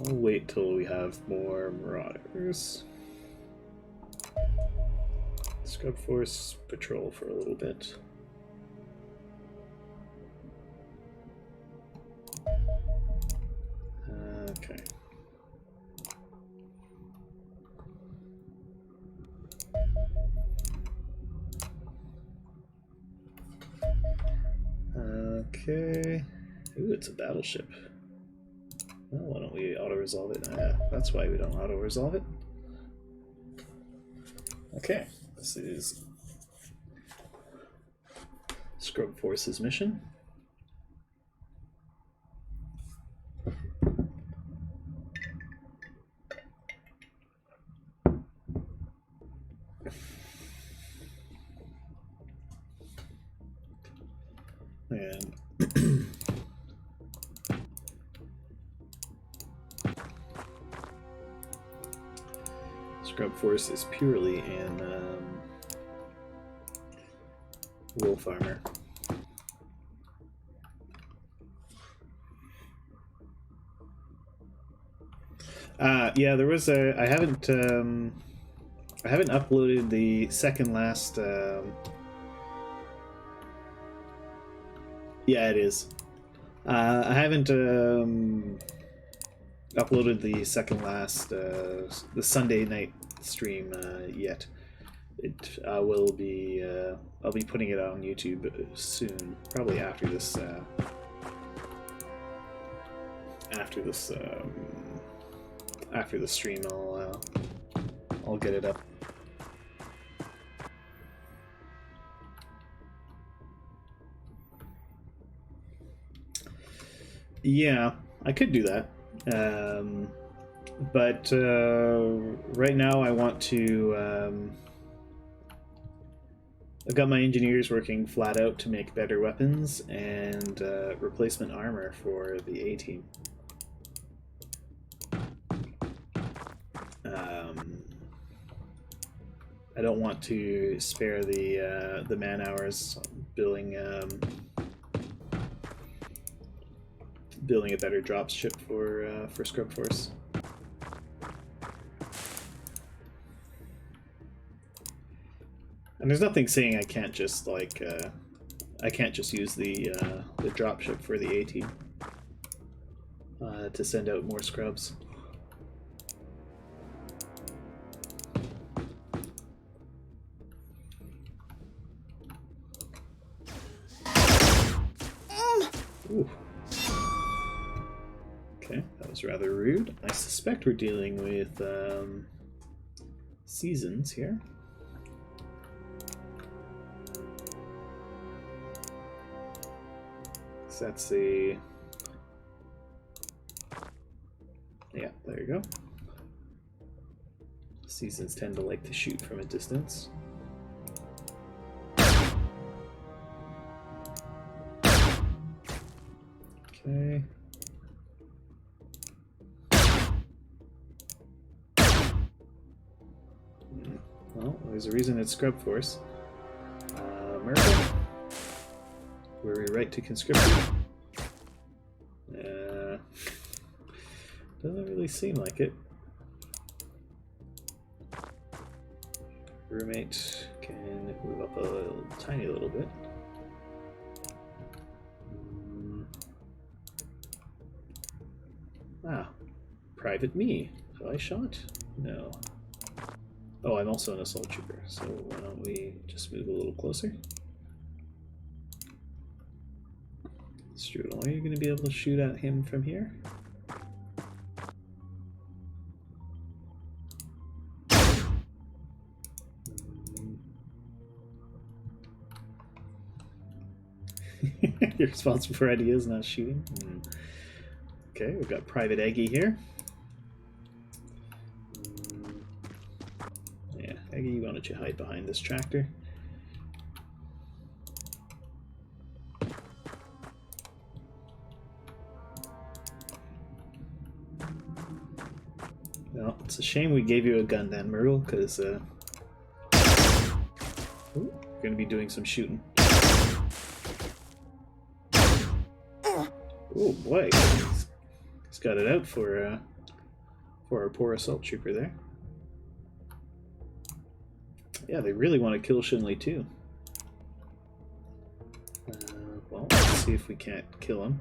I'll wait till we have more marauders. Scrub Force patrol for a little bit. Okay. Okay. Ooh, it's a battleship. Well, why don't we auto-resolve it? That's why we don't auto-resolve it. Okay, this is Scrub Force's mission. And Scrub Force is purely in Wolf Armor. Yeah, there was a. I haven't uploaded the second last. Yeah, it is. I haven't uploaded the second last the Sunday night stream yet. It will be. I'll be putting it on YouTube soon, probably after this. after the stream, I'll get it up. Yeah, I could do that. But right now I want to... I've got my engineers working flat out to make better weapons and replacement armor for the A-team. I don't want to spare the man hours building a better dropship for Scrub Force. And there's nothing saying I can't just like I can't just use the dropship for the A-team to send out more scrubs. Ooh. Okay, that was rather rude. I suspect we're dealing with seasons here. So that's the... Yeah, there you go. Seasons tend to like to shoot from a distance. Okay. Well, there's a reason it's Scrub Force. Miracle? Were we right to conscript you? Doesn't really seem like it. Roommate can move up a tiny little bit. Ah, Private Me. Have I shot? No. Oh, I'm also an assault trooper, so why don't we just move a little closer? Strudel, are you going to be able to shoot at him from here? You're responsible for ideas, not shooting. Okay, we've got Private Eggy here. Yeah, Eggy, why don't you hide behind this tractor? Well, it's a shame we gave you a gun then, Myrtle, because we're going to be doing some shooting. Oh boy, he's got it out for our poor assault trooper there. Yeah, they really want to kill Shinley too. Well, let's see if we can't kill him.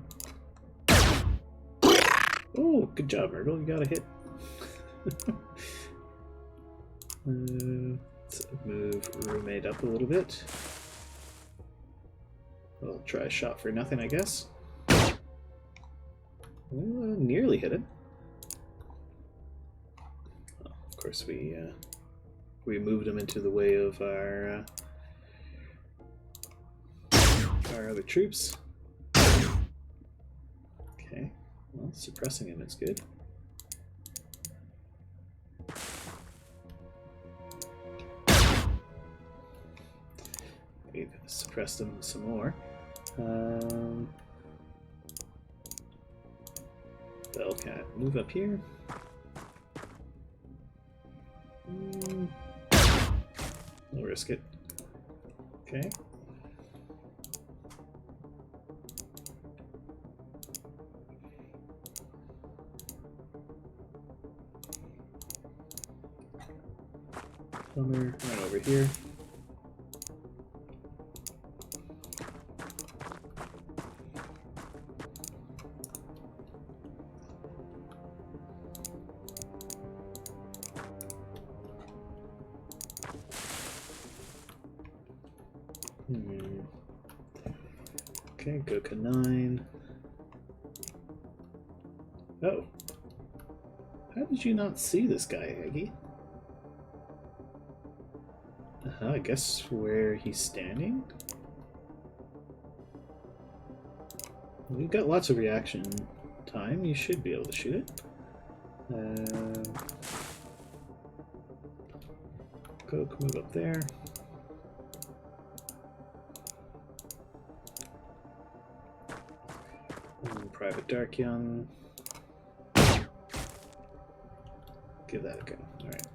Oh, good job, Myrtle. You got a hit. Let's move roommate up a little bit. We'll try a shot for nothing, I guess. Nearly hit it. Oh, of course, we moved him into the way of our other troops. Okay, well, suppressing him is good. We've suppressed him some more. Bellcat, move up here. We'll risk it. Okay. Plumber, right over here. Okay, Goka 9. Oh. How did you not see this guy, Aggie? I guess where he's standing? We've got lots of reaction time. You should be able to shoot it. Coke, move up there. And Private Dark Young. Give that a go. Alright.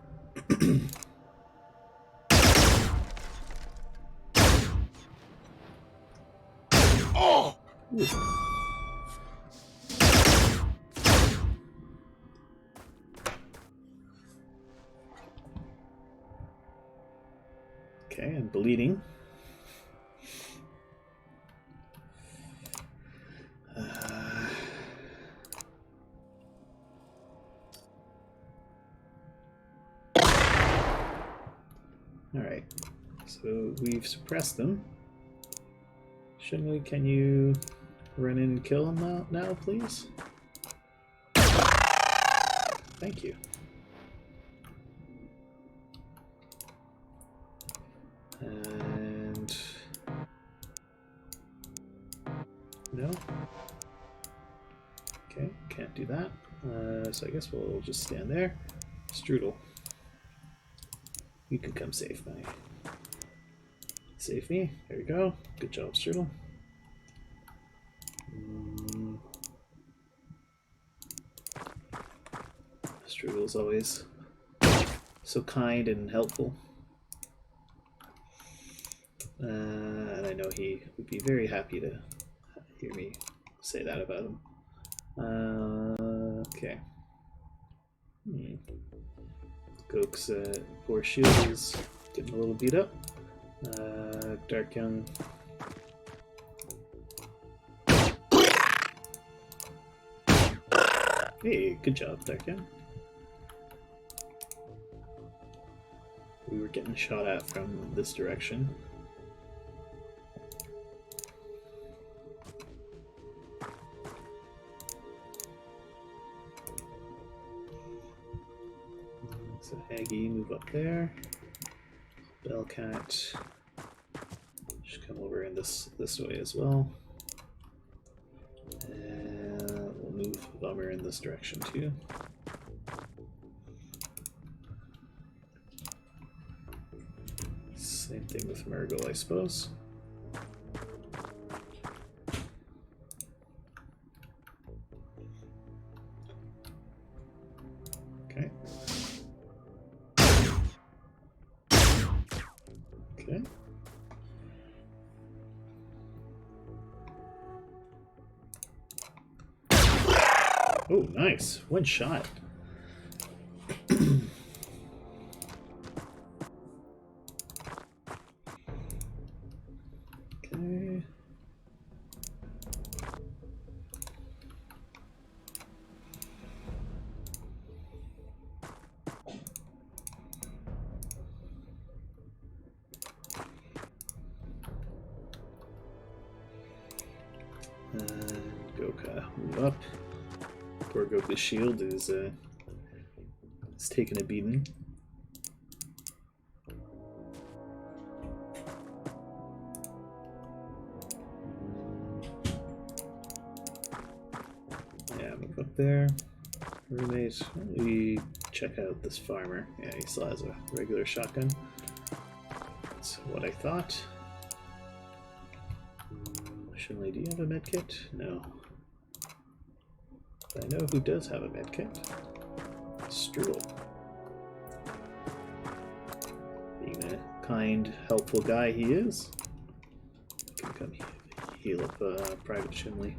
Oh! Ooh. Okay, I'm bleeding. Alright, so we've suppressed them. Shinley, can you run in and kill him now, please? Thank you. And... no? Okay, can't do that. So I guess we'll just stand there. Strudel. You can come save me. Save me. There you go. Good job, Strudel. Strudel's always so kind and helpful. And I know he would be very happy to hear me say that about him. Okay. Goke's poor shield is getting a little beat up. Dark Young. Hey, good job, Dark Young. We were getting shot at from this direction. So Aggie, move up there. Bellcat should come over in this way as well. And we'll move Bummer in this direction too. Same thing with Murgle, I suppose. Okay. Okay. Oh, nice. One shot. Okay. Goka, move up. Poor Goka's shield is taking a beating. Yeah, move up there. Roommate, we check out this farmer. Yeah, he still has a regular shotgun. That's what I thought. Shinley, do you have a medkit? No. I know who does have a medkit. Strudel. Being a kind, helpful guy he is. Can come heal up Private Shinley.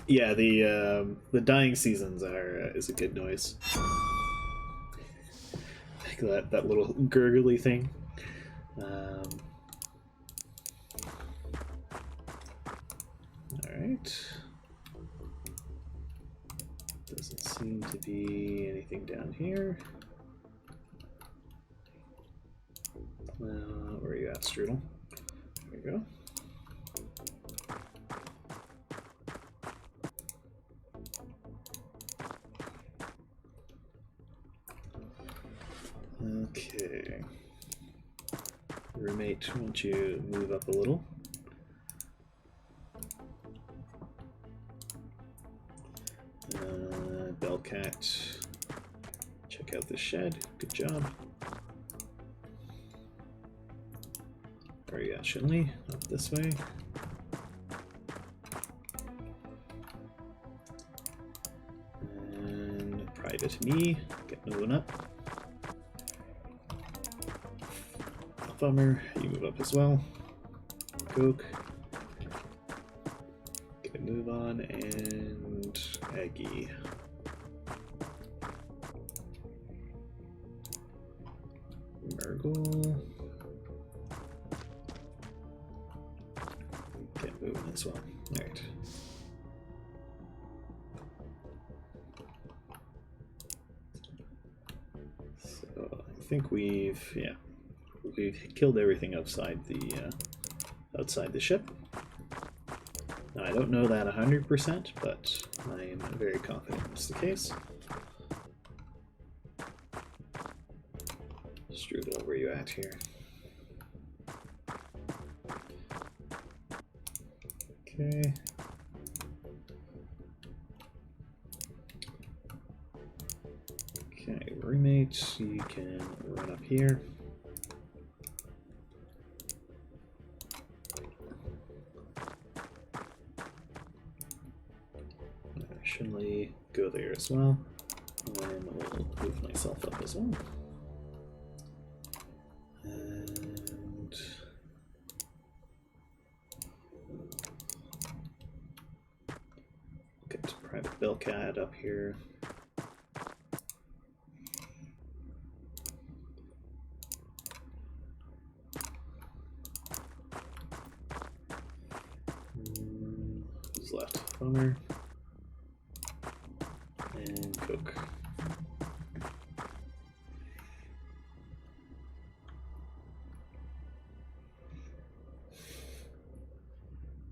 Yeah, the dying seasons is a good noise. Like that little gurgly thing. Alright. Doesn't seem to be anything down here. Where are you at, Strudel? There you go. Okay. Roommate, why don't you move up a little? Bellcat, check out the shed. Good job. Where are you at, Shinley? Up this way. And Prida to me. Get moving up. Bummer, you move up as well. Coke. Get a move on, and Aggie. Murgle. Get moving as well. Alright. So I think we've killed everything outside the ship. Now, I don't know that 100%, but I am very confident it's the case. Strudel, where you at here? Okay. Okay, roommates, you can run up here. Shinley, go there as well. And then we'll move myself up as well. And get private Bellcat up here. Who's left? Bummer. And Coke.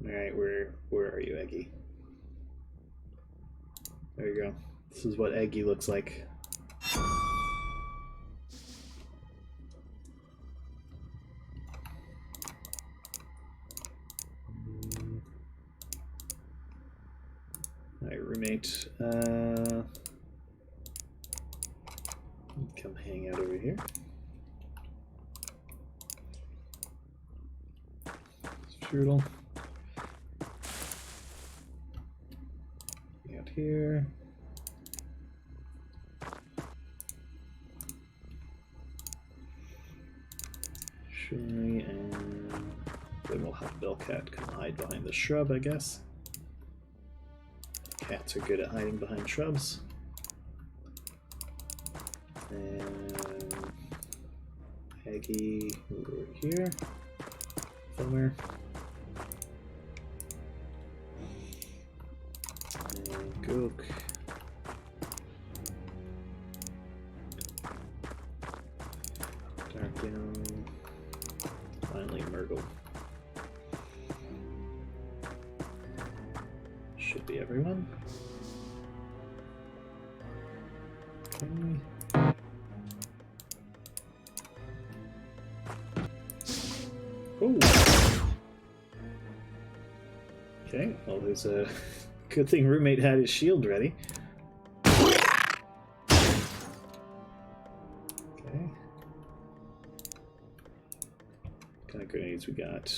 Alright, where are you, Eggy? There you go. This is what Eggy looks like. Alright, roommate. Come hang out over here. Strudel. Hang out here. Shinley, and then we'll have Bellcat come hide behind the shrub, I guess. Cats are good at hiding behind shrubs. And Aggie over here somewhere. And Gook. Dark down. Finally Murgle. Should be everyone. Okay. Oh. Okay, well there's a good thing roommate had his shield ready. Okay. What kind of grenades we got?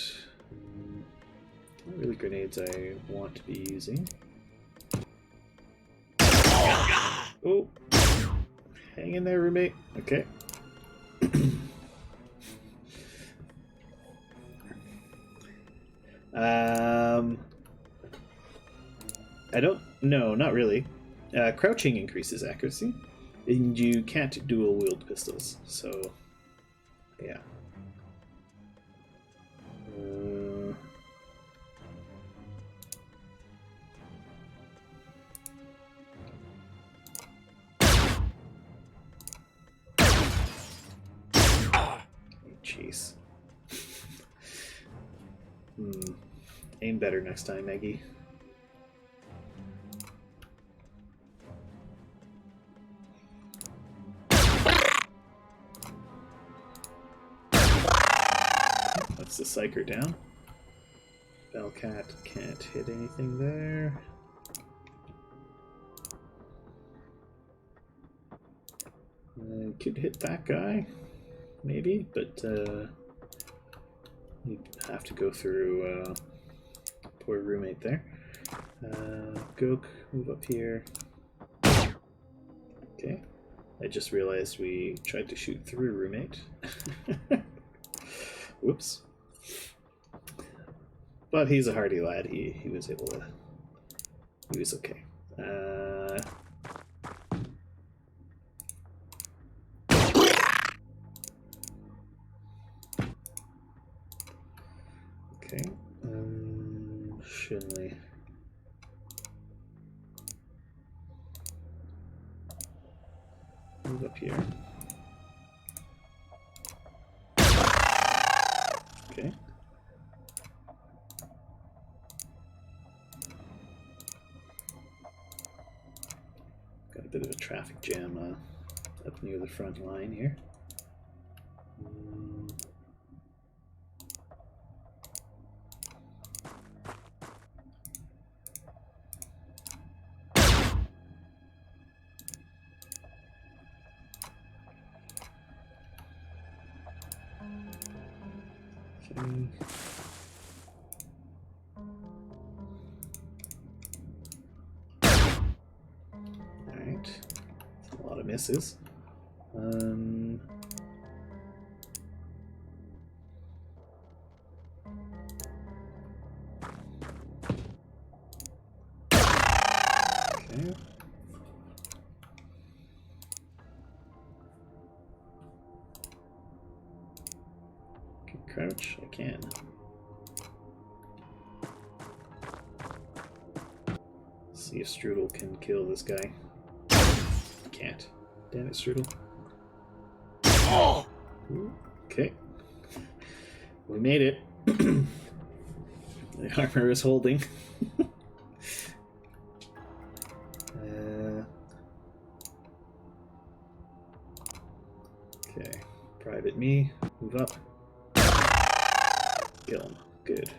Not really grenades I want to be using. Oh. Hang in there, roommate. Okay. I don't know, not really. Crouching increases accuracy, and you can't dual wield pistols, so yeah. Jeez. Aim better next time, Maggie. Takes the Psyker down. Bellcat can't hit anything there. Could hit that guy, maybe, but you have to go through poor roommate there. Gook, move up here. Okay. I just realized we tried to shoot through roommate. Whoops. But he's a hardy lad. He was able to. He was okay. Okay. Shinley. Move up here. Okay. Got a bit of a traffic jam up near the front line here. Okay. Alright. A lot of misses. Okay. Can crouch? I can. See if Strudel can kill this guy. Can't. Damn it, Strudel. Oh! Okay. We made it. The armor is holding. Okay. Private me. Move up. Kill him. Good.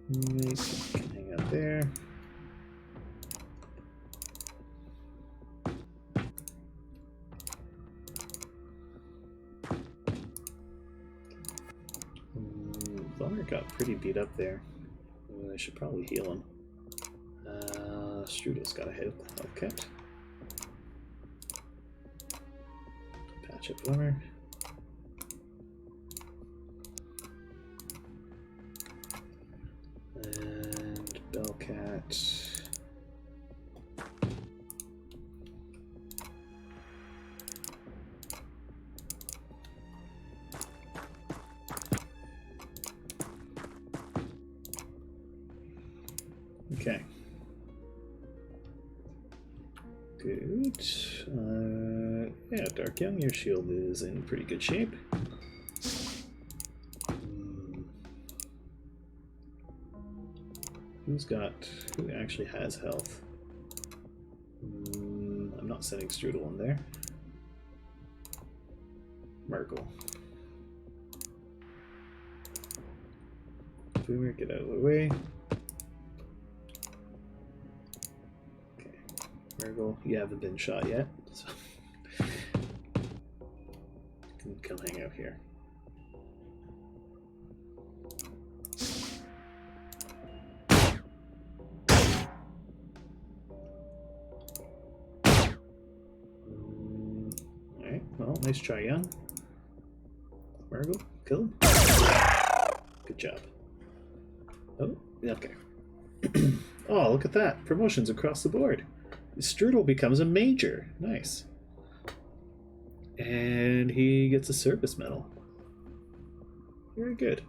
Nice. Can hang out there. Bummer got pretty beat up there. I should probably heal him. Strudel's got a head cut. Patch up Bummer. And Bellcat. Okay. Good. Yeah, Dark Young, your shield is in pretty good shape. Who actually has health? I'm not sending Strudel in there. Merkel. Boomer, get out of the way. Okay. Merkel, you haven't been shot yet, so you can come hang out here. Well, nice try, Young. Margot, kill him. Good job. Oh, okay. Oh, look at that. Promotions across the board. Strudel becomes a major. Nice. And he gets a service medal. Very good.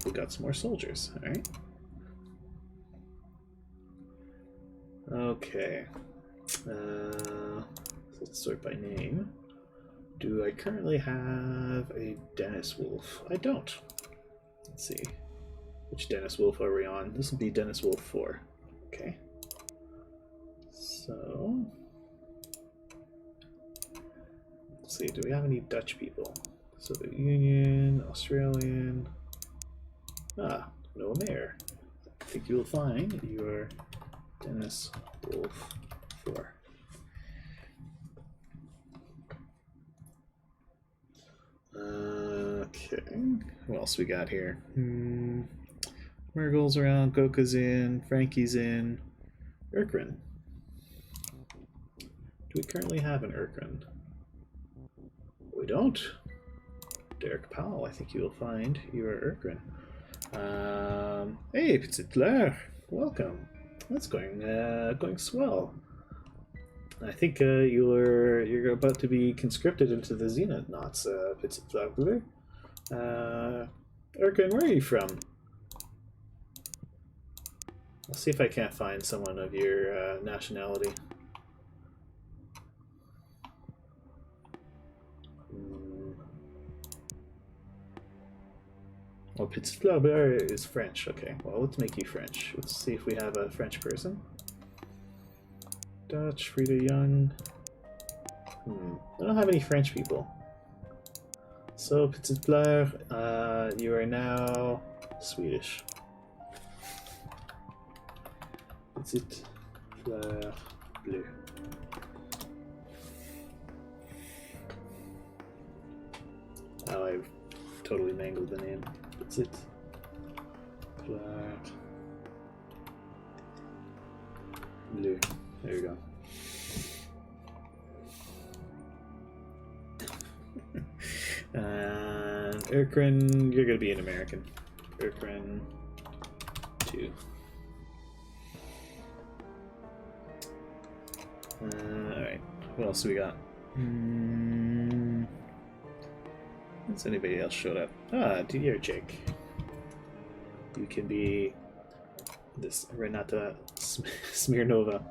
we got some more soldiers. All right. Okay. Let's sort by name. Do I currently have a Dennis Wolf? I don't. Let's see. Which Dennis Wolf are we on? This will be Dennis Wolf 4. Okay. So... let's see, do we have any Dutch people? Soviet Union, Australian... ah, no mayor. I think you will find your Dennis Wolf 4. Okay, what else we got here? Murgle's around, Goka's in, Frankie's in, Urkrin. Do we currently have an Urkrin? We don't. Derek Powell, I think you will find your Urkrin. Hey, Petit Claire, welcome. That's going swell. I think you're about to be conscripted into the Xenonauts, Petit Claire. Urkrin, where are you from? I'll see if I can't find someone of your nationality. Oh, Petit Claire is French. Okay, well, let's make you French. Let's see if we have a French person. Dutch, Frida Young. I don't have any French people. So, Petit Claire, you are now Swedish. Petit Claire Bleu. Oh, I've totally mangled the name. Petit Claire Bleu. There you go. And Urkrin, you're gonna be an American. Urkrin 2. Alright, what else do we got? Has anybody else showed up? Ah, DDR Jake. You can be this Renata Smirnova.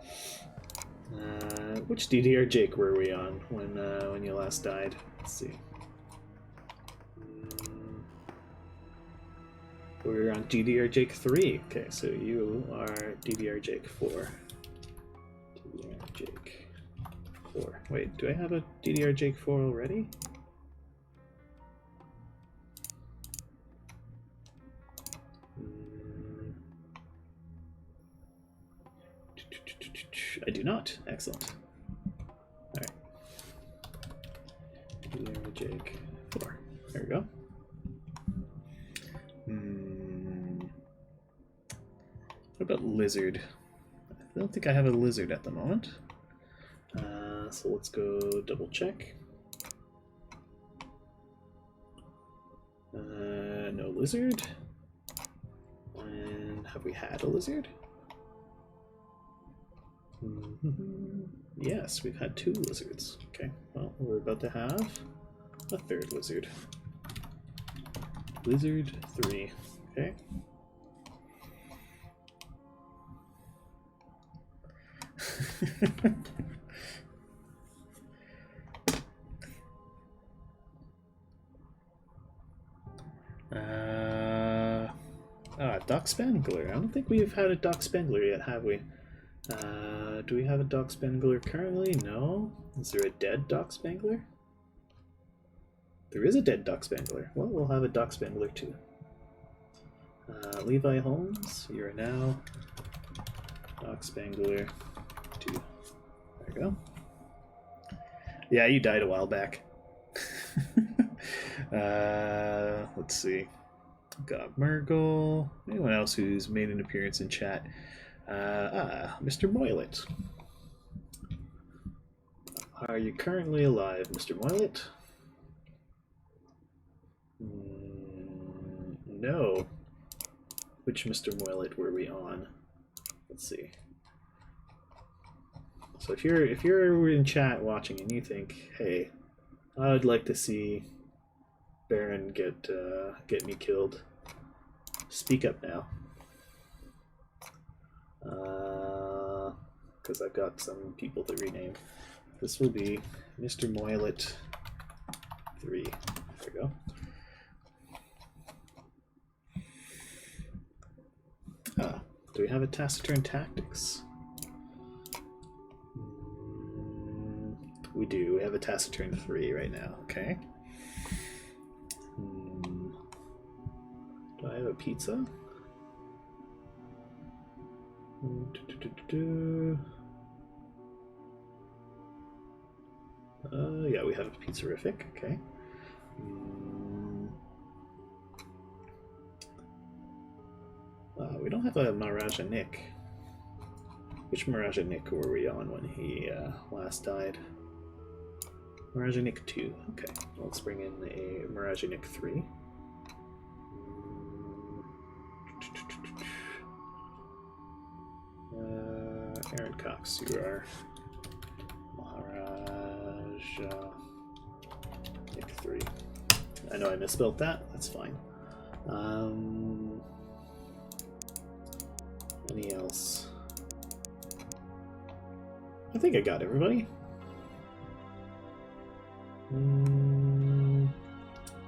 Which DDR Jake were we on when you last died? Let's see. We were on DDR Jake 3. Okay, so you are DDR Jake 4. DDR Jake 4. Wait, do I have a DDR Jake 4 already? I do not. Excellent. Alright. DDR Jake 4. There we go. What about lizard? I don't think I have a lizard at the moment. So let's go double check. No lizard. And have we had a lizard? Yes, we've had 2 lizards. Okay, well, we're about to have a 3rd lizard. Lizard 3. Okay. Doc Spangler. I don't think we've had a Doc Spangler yet, have we? Do we have a Doc Spangler currently? No. Is there a dead Doc Spangler? There is a dead Doc Spangler. Well, we'll have a Doc Spangler too. Levi Holmes, you are now Doc Spangler 2. There you go. Yeah, you died a while back. Let's see. Got Murgle. Anyone else who's made an appearance in chat? Mr. Moylet. Are you currently alive, Mr. Moylet? No. Which Mr. Moylet were we on? Let's see. So if you're in chat watching and you think, hey, I'd like to see Baron get me killed, Speak up now. Because I've got some people to rename. This will be Mr. Moylet 3. There we go. Do we have a taciturn tactics? We do. We have a taciturn 3 right now. Okay. Do I have a pizza? Yeah, we have a pizzerific. Okay. We don't have a Maharaja Nick. Which Maharaja Nick were we on when he last died? Maharaja Nick 2. Okay, let's bring in a Maharaja Nick 3. Aaron Cox, you are Maharaja Nick 3. I know I misspelled that, that's fine. Any else? I think I got everybody.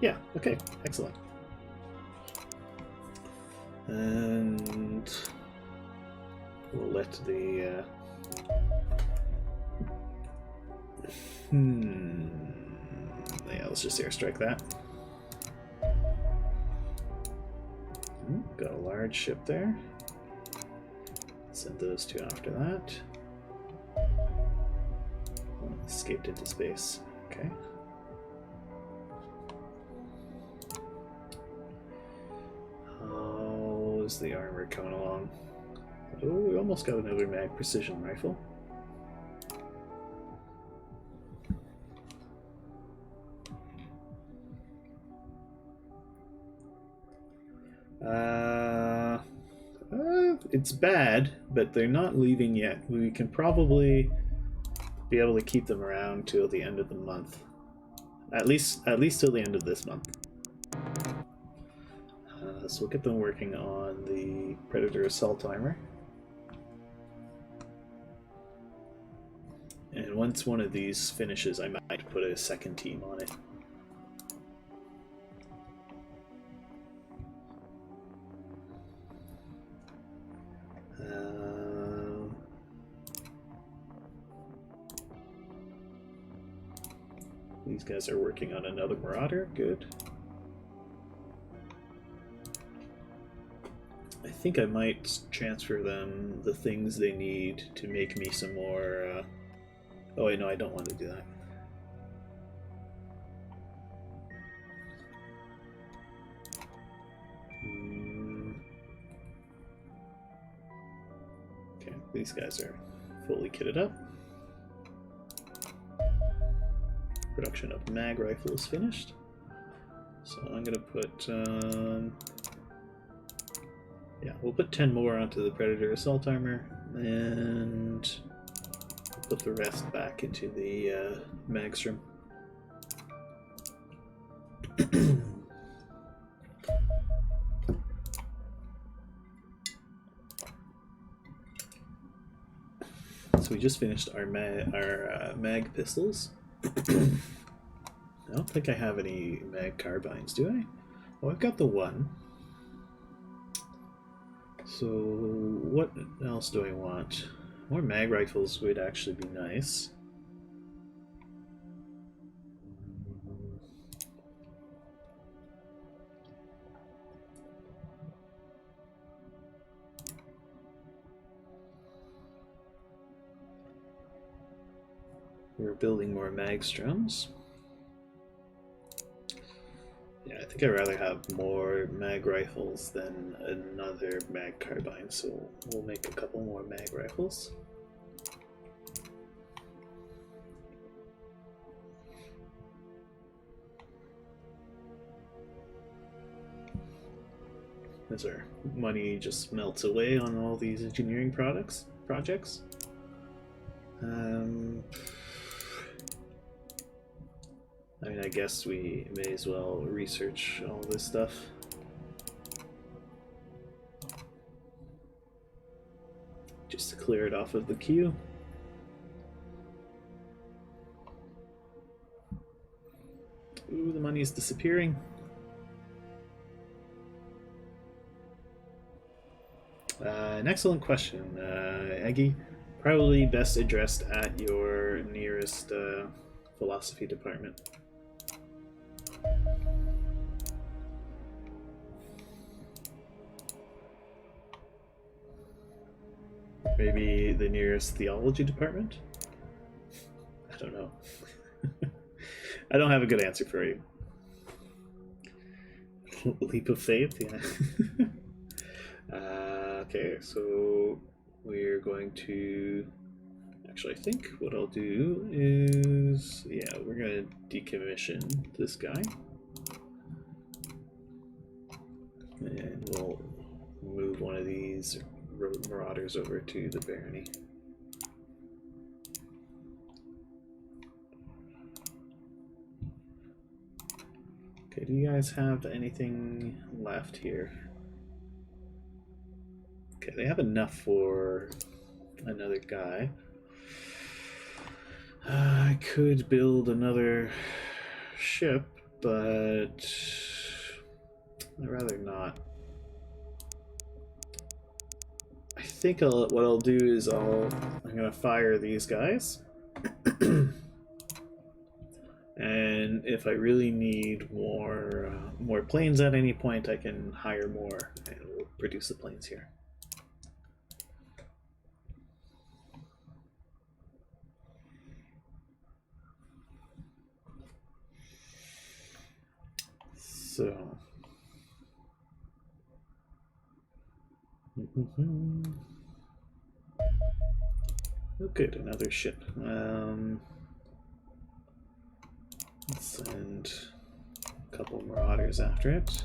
Yeah, okay, excellent. And we'll let the yeah, let's just airstrike that. Got a large ship there. Send those two after that. Escaped into space. Okay. How's the armor coming along? Oh, we almost got another mag precision rifle. It's bad, but they're not leaving yet. We can probably be able to keep them around till the end of the month. At least till the end of this month. So we'll get them working on the Predator Assault Armor. And once one of these finishes, I might put a second team on it. These guys are working on another Marauder. Good. I think I might transfer them the things they need to make me some more... Oh wait, no, I don't want to do that. Okay, these guys are fully kitted up. Production of mag rifles finished. So I'm gonna put yeah, we'll put 10 more onto the Predator Assault Armor, and put the rest back into the Magstrom. So we just finished our mag pistols. I don't think I have any mag carbines, do I? Oh, I've got the one. So what else do I want? More mag rifles would actually be nice. We're building more Magstroms. Yeah, I think I'd rather have more mag rifles than another mag carbine, so we'll make a couple more mag rifles. As our money just melts away on all these engineering projects. I mean, I guess we may as well research all this stuff. just to clear it off of the queue. Ooh, the money is disappearing. An excellent question, Aggie. Probably best addressed at your nearest philosophy department. Maybe the nearest theology department? I don't know. I don't have a good answer for you. Leap of faith, yeah. Okay, so we're going to... Actually, I think what I'll do is... Yeah, we're going to decommission this guy. And we'll move one of these road marauders over to the barony. Okay, do you guys have anything left here? Okay, they have enough for another guy. I could build another ship, but I'd rather not. I think what I'll do is I'm gonna fire these guys. And if I really need more planes at any point, I can hire more and we'll produce the planes here. So, oh, good, another ship. Let's send a couple marauders after it.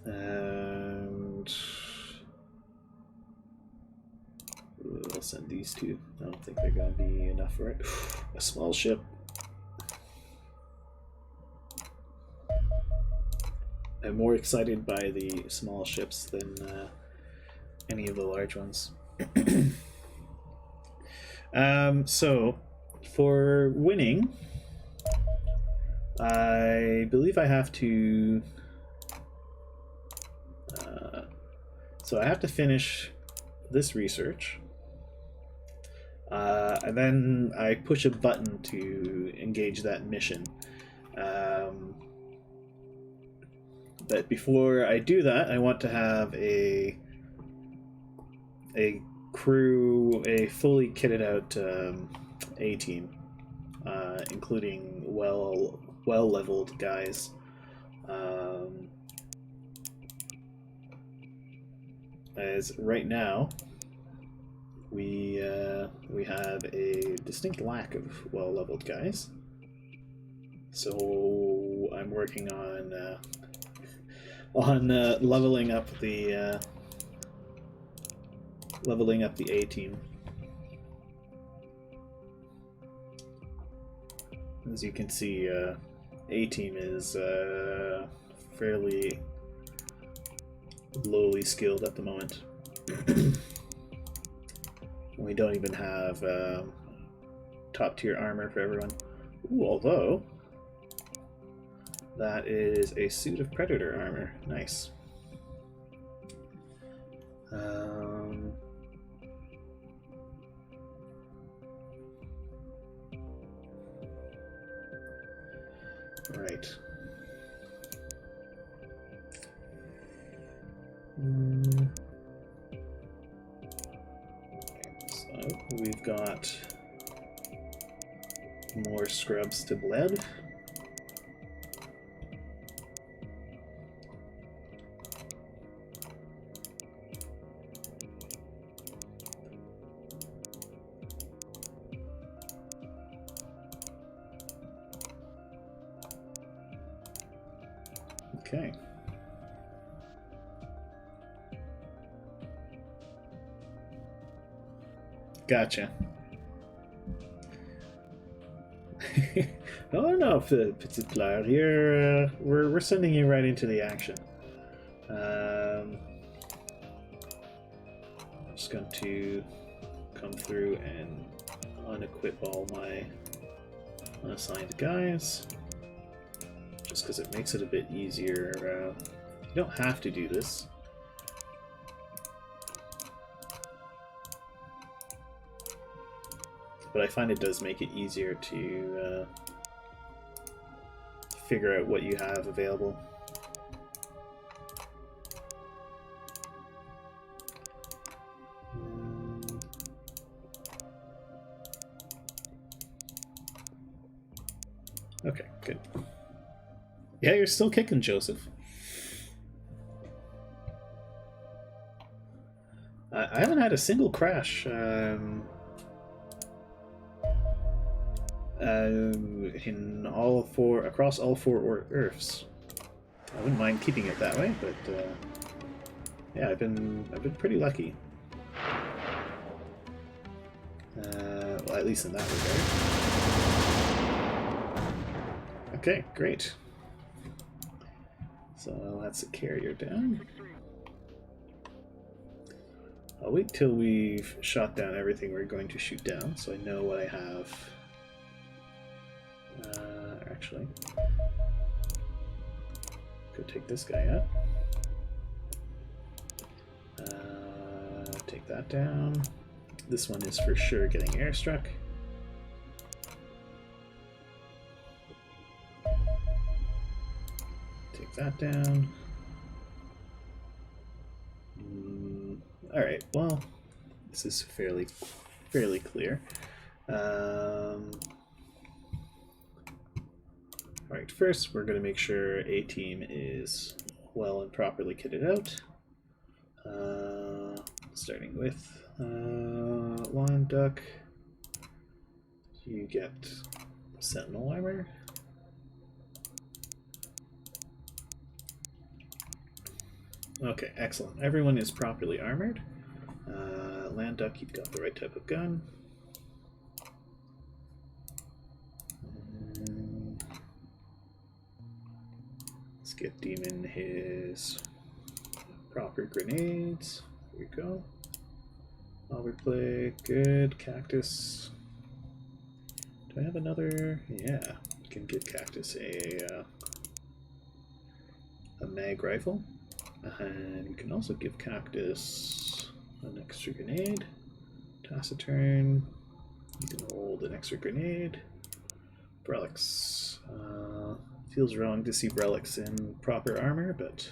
And I'll send these two. I don't think they're going to be enough for it. A small ship. I'm more excited by the small ships than any of the large ones. So, for winning, I believe I have to... so I have to finish this research. And then I push a button to engage that mission. But before I do that, I want to have a crew, a fully kitted out A team, including well leveled guys. As right now, we have a distinct lack of well leveled guys. So I'm working on leveling up the A team. As you can see, A team is fairly lowly skilled at the moment. We don't even have top tier armor for everyone. Ooh, although that is a suit of predator armor. Nice. Right. So we've got more scrubs to bled. Okay. Gotcha. Oh no, Petit Player, you're we're sending you right into the action. just going to come through and unequip all my unassigned guys, just because it makes it a bit easier. You don't have to do this. But I find it does make it easier to figure out what you have available. Okay, good. Yeah, you're still kicking, Joseph. I haven't had a single crash in across all four Earths. I wouldn't mind keeping it that way, but yeah, I've been pretty lucky. Well, at least in that regard. Okay, great. So that's a carrier down. I'll wait till we've shot down everything we're going to shoot down, so I know what I have. Actually, go take this guy out. Take that down. This one is for sure getting airstruck. Take that down. Alright, well, this is fairly clear. Alright, first we're going to make sure A team is well and properly kitted out. Starting with Lion Duck. You get Sentinel armor. Okay, excellent. Everyone is properly armored. Land Duck, you've got the right type of gun. Let's get Demon his proper grenades. Here we go. Overplay, good. Cactus. Do I have another? Yeah, we can give Cactus a mag rifle. And you can also give Cactus an extra grenade. Taciturn. You can hold an extra grenade. Relics. Feels wrong to see relics in proper armor, but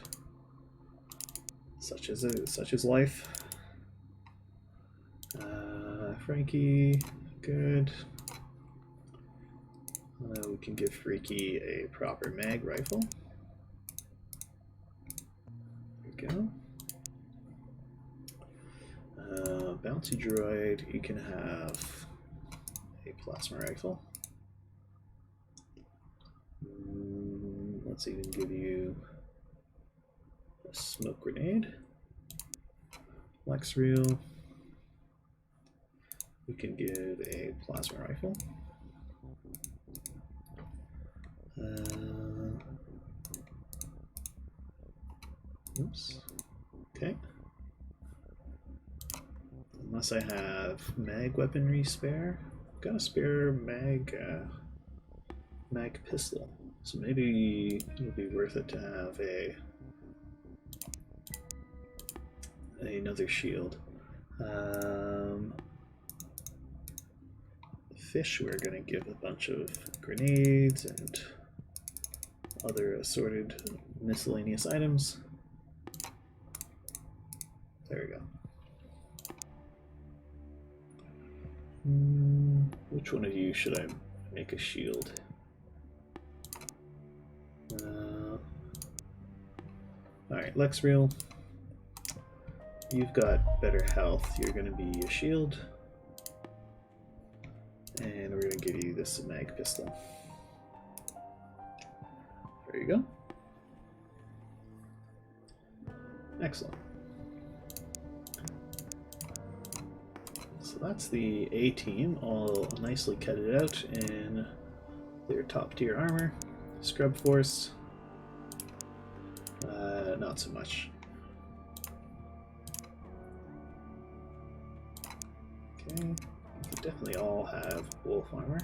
such is life. Frankie, good. We can give Freaky a proper mag rifle. Go. Bouncy droid, you can have a plasma rifle. Let's even give you a smoke grenade. Lex Reel, we can give a plasma rifle. Oops. Okay. Unless I have mag weaponry spare. Got a spare mag pistol. So maybe it'll be worth it to have another shield. Fish, we're gonna give a bunch of grenades and other assorted miscellaneous items. There we go. Which one of you should I make a shield? Alright, Lex Reel. You've got better health. You're going to be a shield. And we're going to give you this mag pistol. There you go. Excellent. So that's the A team, all nicely kitted out in their top tier armor. Scrub Force, not so much. Okay, we definitely all have wolf armor.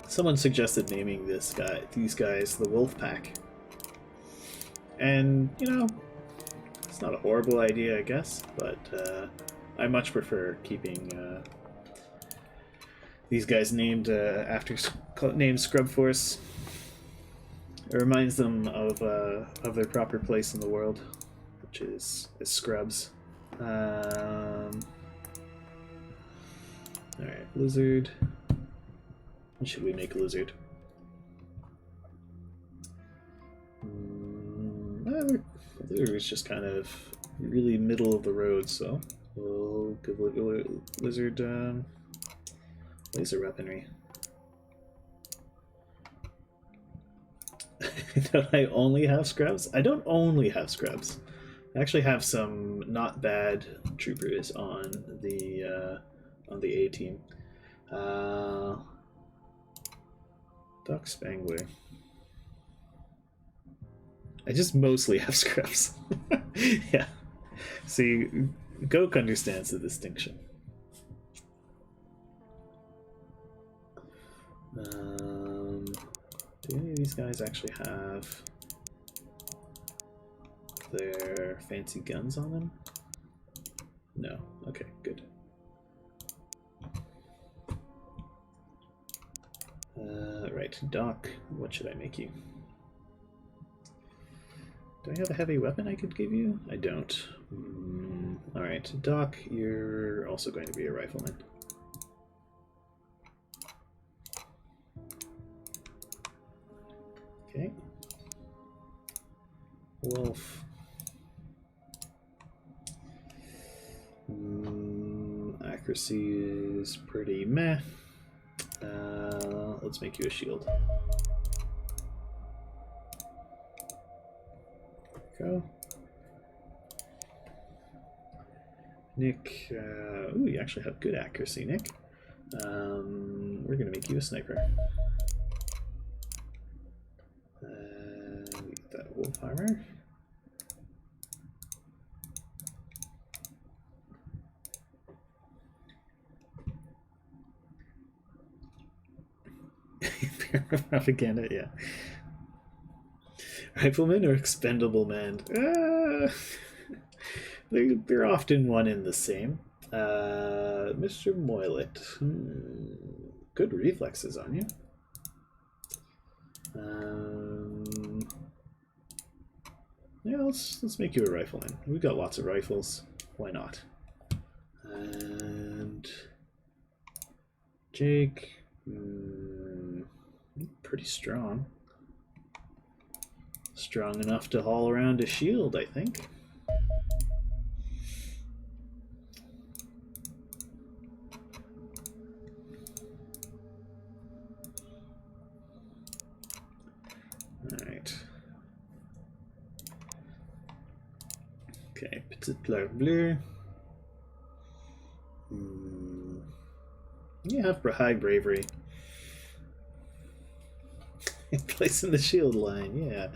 Someone suggested naming these guys the Wolf Pack. And, you know, it's not a horrible idea, I guess, but I much prefer keeping these guys named named Scrub Force. It reminds them of their proper place in the world, which is scrubs. Alright, lizard. What should we make a lizard? Lizard is just kind of really middle of the road, so we'll give lizard laser weaponry. Don't I only have scrubs? I don't only have scrubs. I actually have some not bad troopers on the A team. Doc Spangler. I just mostly have scrubs. Yeah. See, Goke understands the distinction. Do any of these guys actually have their fancy guns on them? No. Okay, good. Right, Doc, what should I make you? Do I have a heavy weapon I could give you? I don't. Alright, Doc, you're also going to be a rifleman. Okay. Wolf. Accuracy is pretty meh. Let's make you a shield. Go. Nick, ooh, you actually have good accuracy, Nick. We're gonna make you a sniper. Get that wolf armor. Propaganda, yeah. Rifleman or expendable man? They're often one and the same. Mr. Moylet. Good reflexes on you. Yeah, let's make you a rifleman. We've got lots of rifles. Why not? And Jake. Pretty strong. Strong enough to haul around a shield, I think. Alright. Okay, Petit Bleu Bleu. You have high bravery. Place in the shield line, yeah.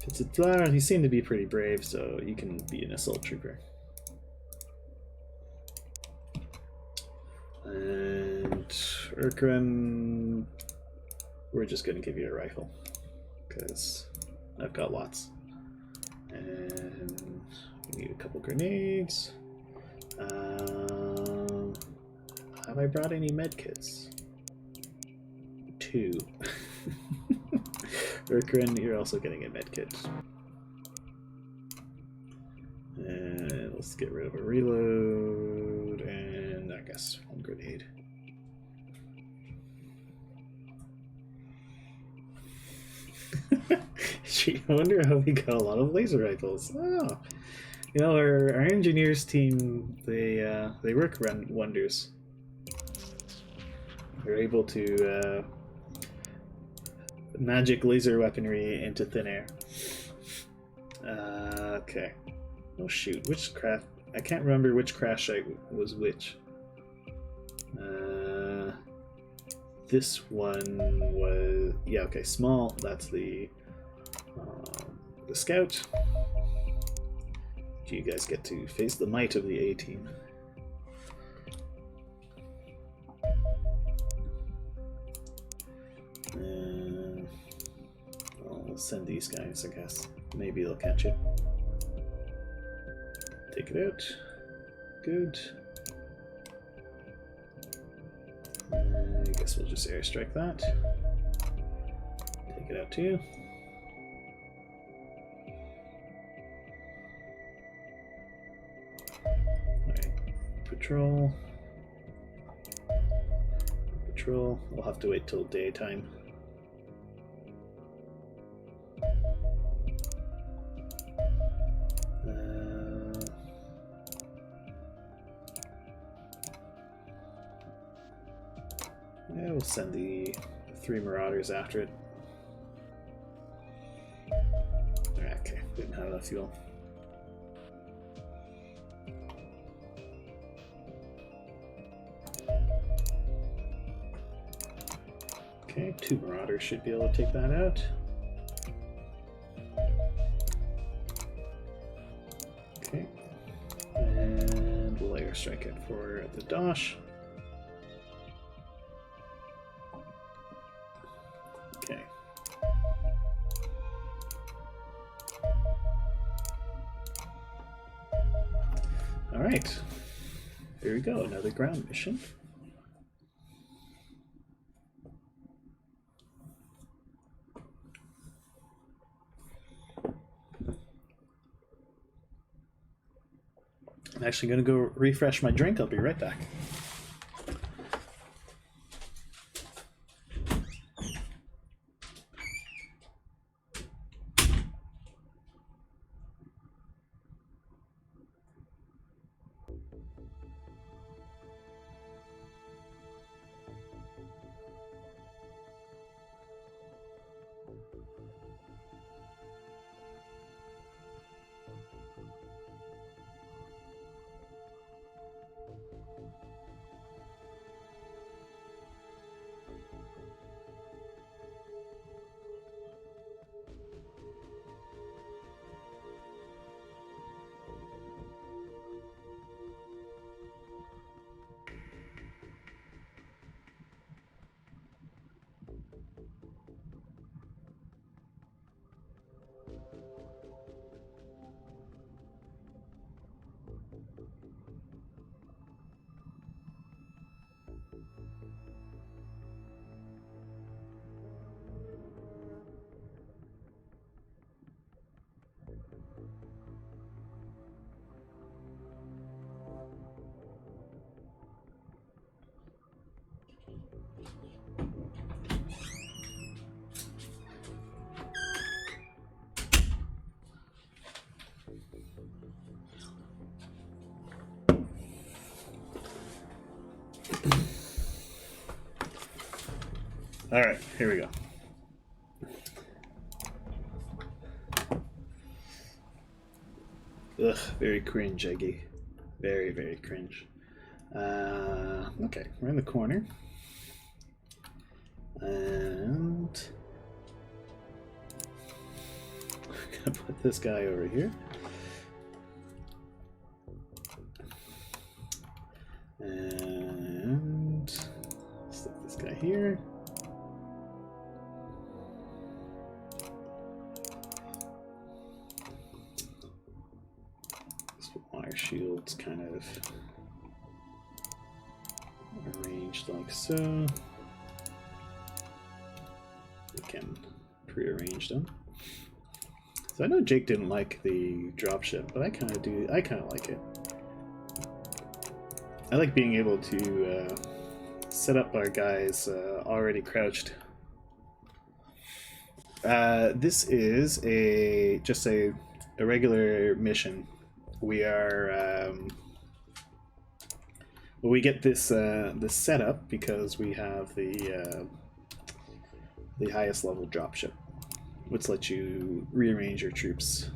Petit Bleu, you seem to be pretty brave, so you can be an assault trooper. And Urkrim, we're just going to give you a rifle, because I've got lots. And we need a couple grenades. Have I brought any medkits? 2. Urkrin, you're also getting a medkit. And let's get rid of a reload, and I guess 1 grenade. Gee, I wonder how we got a lot of laser rifles. Oh, you know, our engineers team, they work wonders. They're able to magic laser weaponry into thin air. Okay. Oh shoot, which craft? I can't remember which crash site was which. This one was, yeah, okay, small. That's the the scout. You guys get to face the might of the A team. I'll send these guys, I guess. Maybe they'll catch it. Take it out. Good. I guess we'll just airstrike that. Take it out too. Alright. Patrol. Patrol. We'll have to wait till daytime. Yeah, we'll send the 3 Marauders after it. Okay, didn't have enough fuel. Okay, 2 Marauders should be able to take that out. Okay, and we'll airstrike it for the Dosh. Okay. All right. Here we go. Another ground mission. I'm actually going to go refresh my drink. I'll be right back. All right, here we go. Ugh, very cringe, Eggy. Very, very cringe. Okay, we're in the corner. And we're gonna put this guy over here. And stick this guy here. Our shields kind of arranged like so. We can pre-arrange them. So I know Jake didn't like the dropship, but I kind of do. I kind of like it. I like being able to set up our guys already crouched. This is just a regular mission. We are we get this this setup because we have the highest level dropship, which lets you rearrange your troops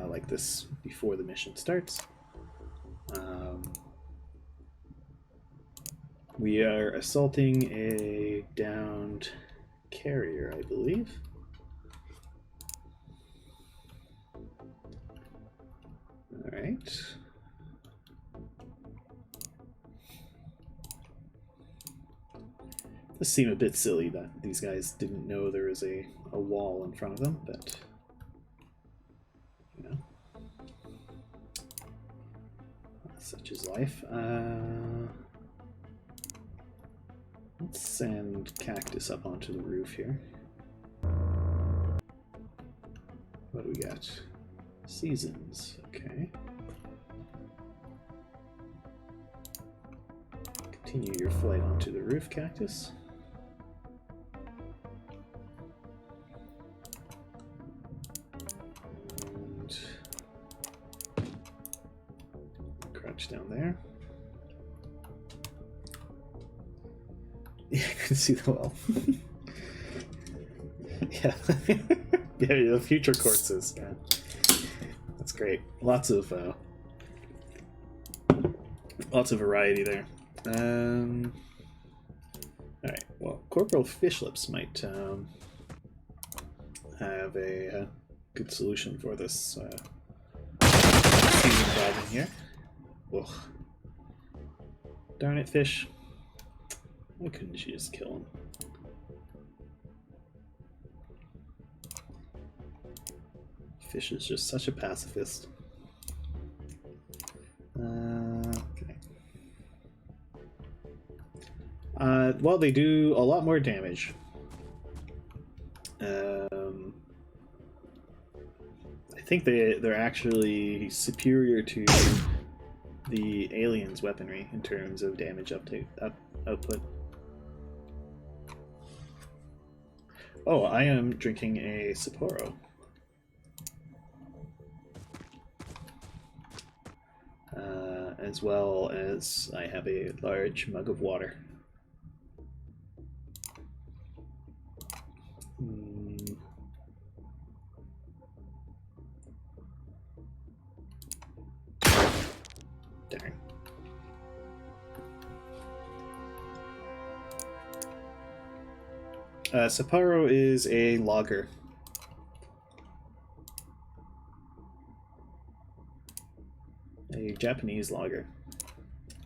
like this before the mission starts. We are assaulting a downed carrier, I believe. Alright. This seemed a bit silly that these guys didn't know there was a wall in front of them, but you know, such is life. Let's send Cactus up onto the roof here. What do we got? Seasons, okay. Continue your flight onto the roof, Cactus. And crouch down there. Yeah, I can see the well. Yeah. Yeah, the future courses. Yeah. That's great. Lots of variety there. Alright, well, Corporal Fishlips might have a good solution for this season problem here. Ugh. Darn it, Fish. Why couldn't you just kill him? Fish is just such a pacifist. Okay. Well, they do a lot more damage. I think they're actually superior to the aliens' weaponry in terms of damage output. Oh, I am drinking a Sapporo. As well as I have a large mug of water. Darn. Sapporo is a lager. A Japanese lager.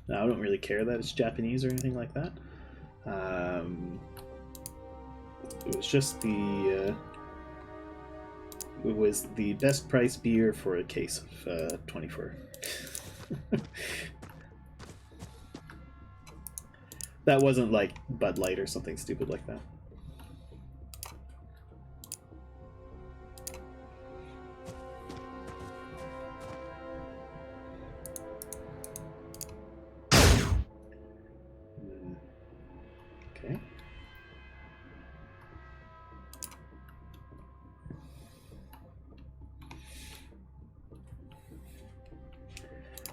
Now, I don't really care that it's Japanese or anything like that. It was just it was the best price beer for a case of 24. That wasn't like Bud Light or something stupid like that. Okay.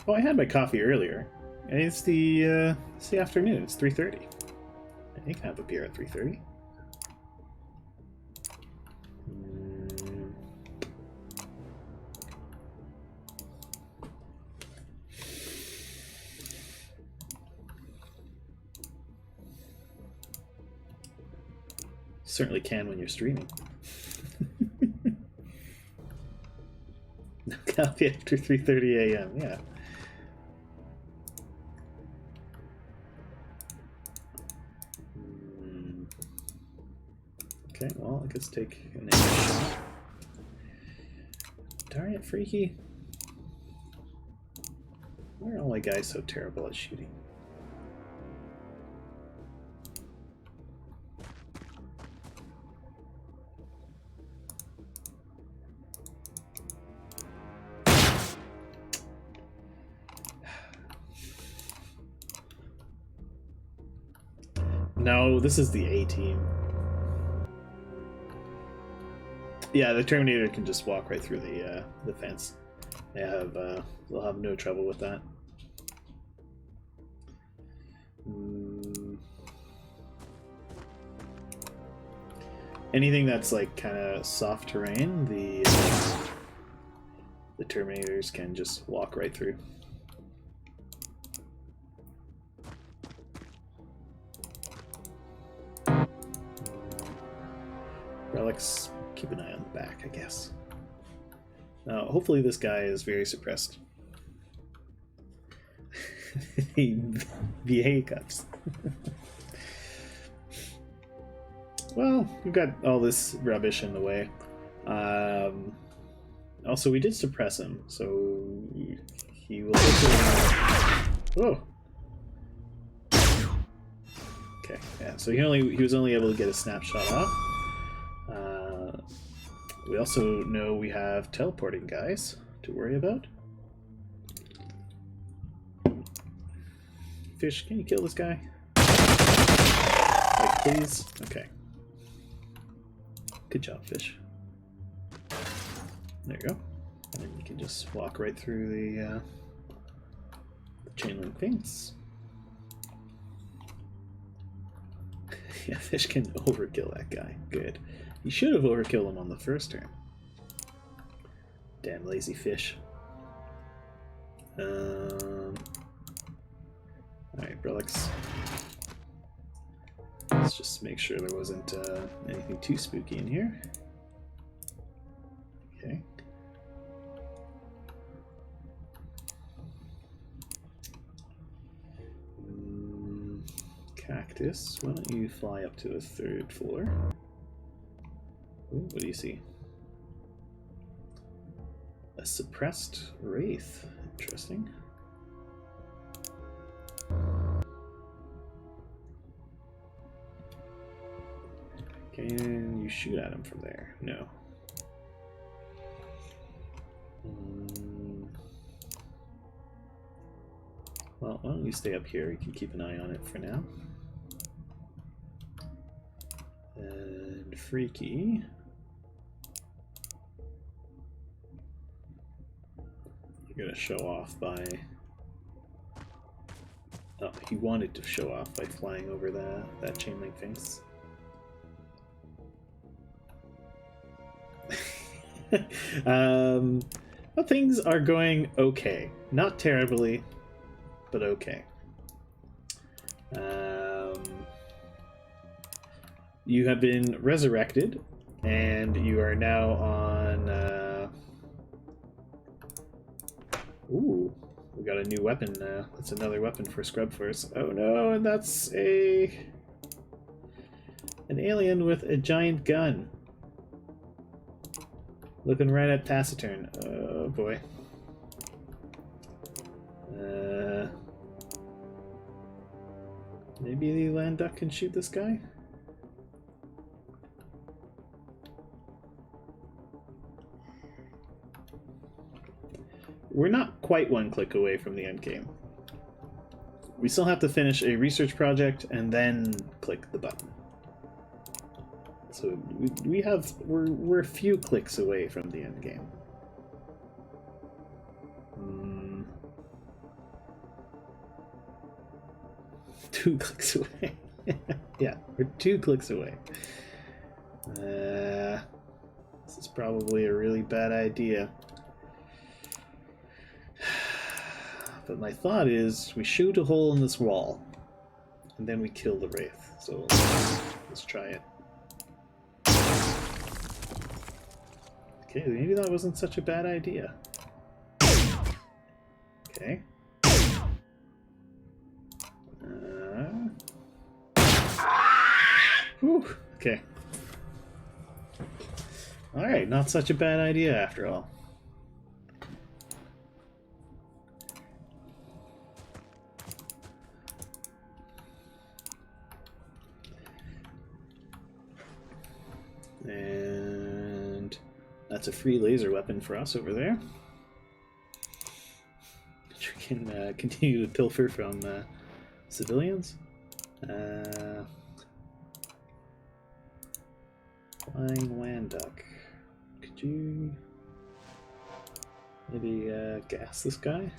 Oh, I had my coffee earlier. It's the afternoon. It's 3:30. I can have a beer at 3:30. Certainly can when you're streaming. No coffee after 3:30 a.m. Yeah. Okay, well, I guess take an shot. Darn it, Freaky. Why are all my guys so terrible at shooting? No, this is the A team. Yeah, the Terminator can just walk right through the fence. They'll have no trouble with that. Anything that's like kind of soft terrain, the Terminators can just walk right through. Relics, keep an eye on the back, I guess. Now, hopefully this guy is very suppressed. VA cups. Well, we've got all this rubbish in the way. Also, we did suppress him, so he will. Whoa. Okay, yeah. So he was only able to get a snapshot off. We also know we have teleporting guys to worry about. Fish, can you kill this guy? Like, please? Okay. Good job, Fish. There you go. And then you can just walk right through the chain link fence. Yeah, Fish can overkill that guy. Good. You should have overkilled him on the first turn. Damn lazy Fish. Alright, Brelix. Let's just make sure there wasn't anything too spooky in here. Okay. Cactus, why don't you fly up to the 3rd floor? Ooh, what do you see? A suppressed wraith. Interesting. Can you shoot at him from there? No. Well, why don't you stay up here? You can keep an eye on it for now. And Freaky. You're gonna show off by... Oh, he wanted to show off by flying over that chain link fence. Well, things are going okay. Not terribly, but okay. You have been resurrected, and you are now on... Ooh, we got a new weapon now. That's another weapon for Scrub Force. Oh no, and that's an alien with a giant gun. Looking right at Taciturn. Oh boy. Maybe the land duck can shoot this guy? We're not quite one click away from the end game. We still have to finish a research project and then click the button. So we're a few clicks away from the end game. 2 clicks away. Yeah, we're 2 clicks away. This is probably a really bad idea. But my thought is we shoot a hole in this wall and then we kill the Wraith. So let's try it. Okay, maybe that wasn't such a bad idea. Okay. Whew, okay. Alright, not such a bad idea after all. And that's a free laser weapon for us over there. We can continue to pilfer from civilians. Flying land duck. Could you maybe gas this guy?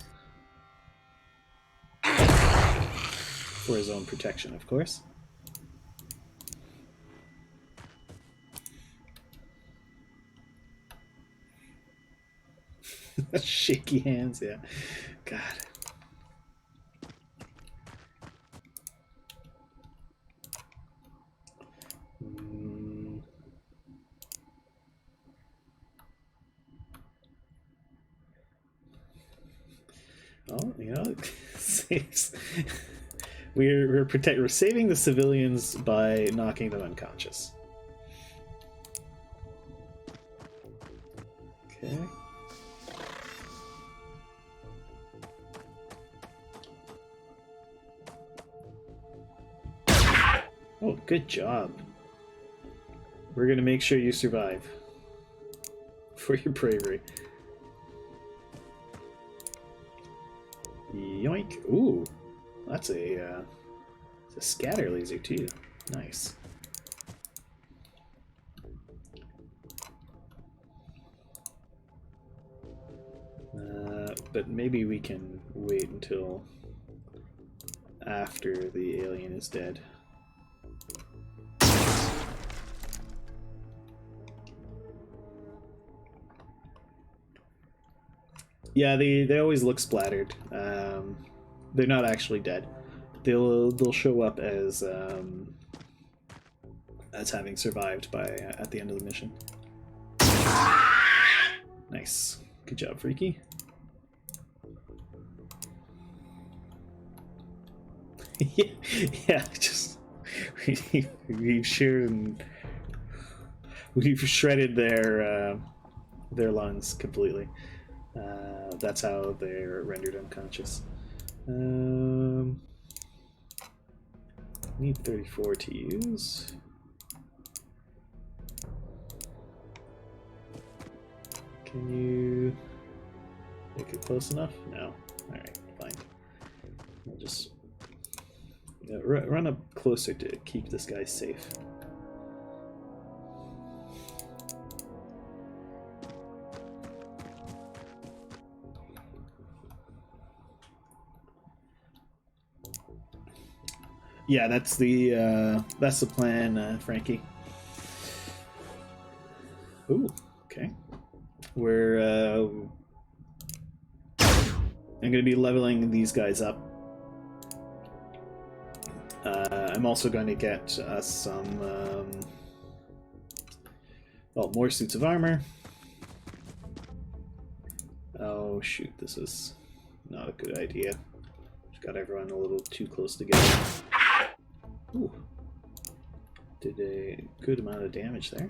For his own protection, of course. Shaky hands, yeah. God. Oh, you know, saves. We're saving the civilians by knocking them unconscious. Okay. Oh, good job. We're gonna make sure you survive for your bravery. Yoink! Ooh, that's it's a scatter laser too. Nice. But maybe we can wait until after the alien is dead. Yeah, they always look splattered. They're not actually dead. They'll show up as having survived by at the end of the mission. Nice, good job, Freaky. Yeah, just we've shared and we've shredded their lungs completely. That's how they're rendered unconscious. Need 34 to use. Can you make it close enough? No. Alright, fine. I'll just run up closer to keep this guy safe. Yeah, that's the plan, Frankie. Ooh, okay. I'm going to be leveling these guys up. I'm also going to get us some more suits of armor. Oh shoot, this is not a good idea. Just got everyone a little too close together. Ooh. Did a good amount of damage there.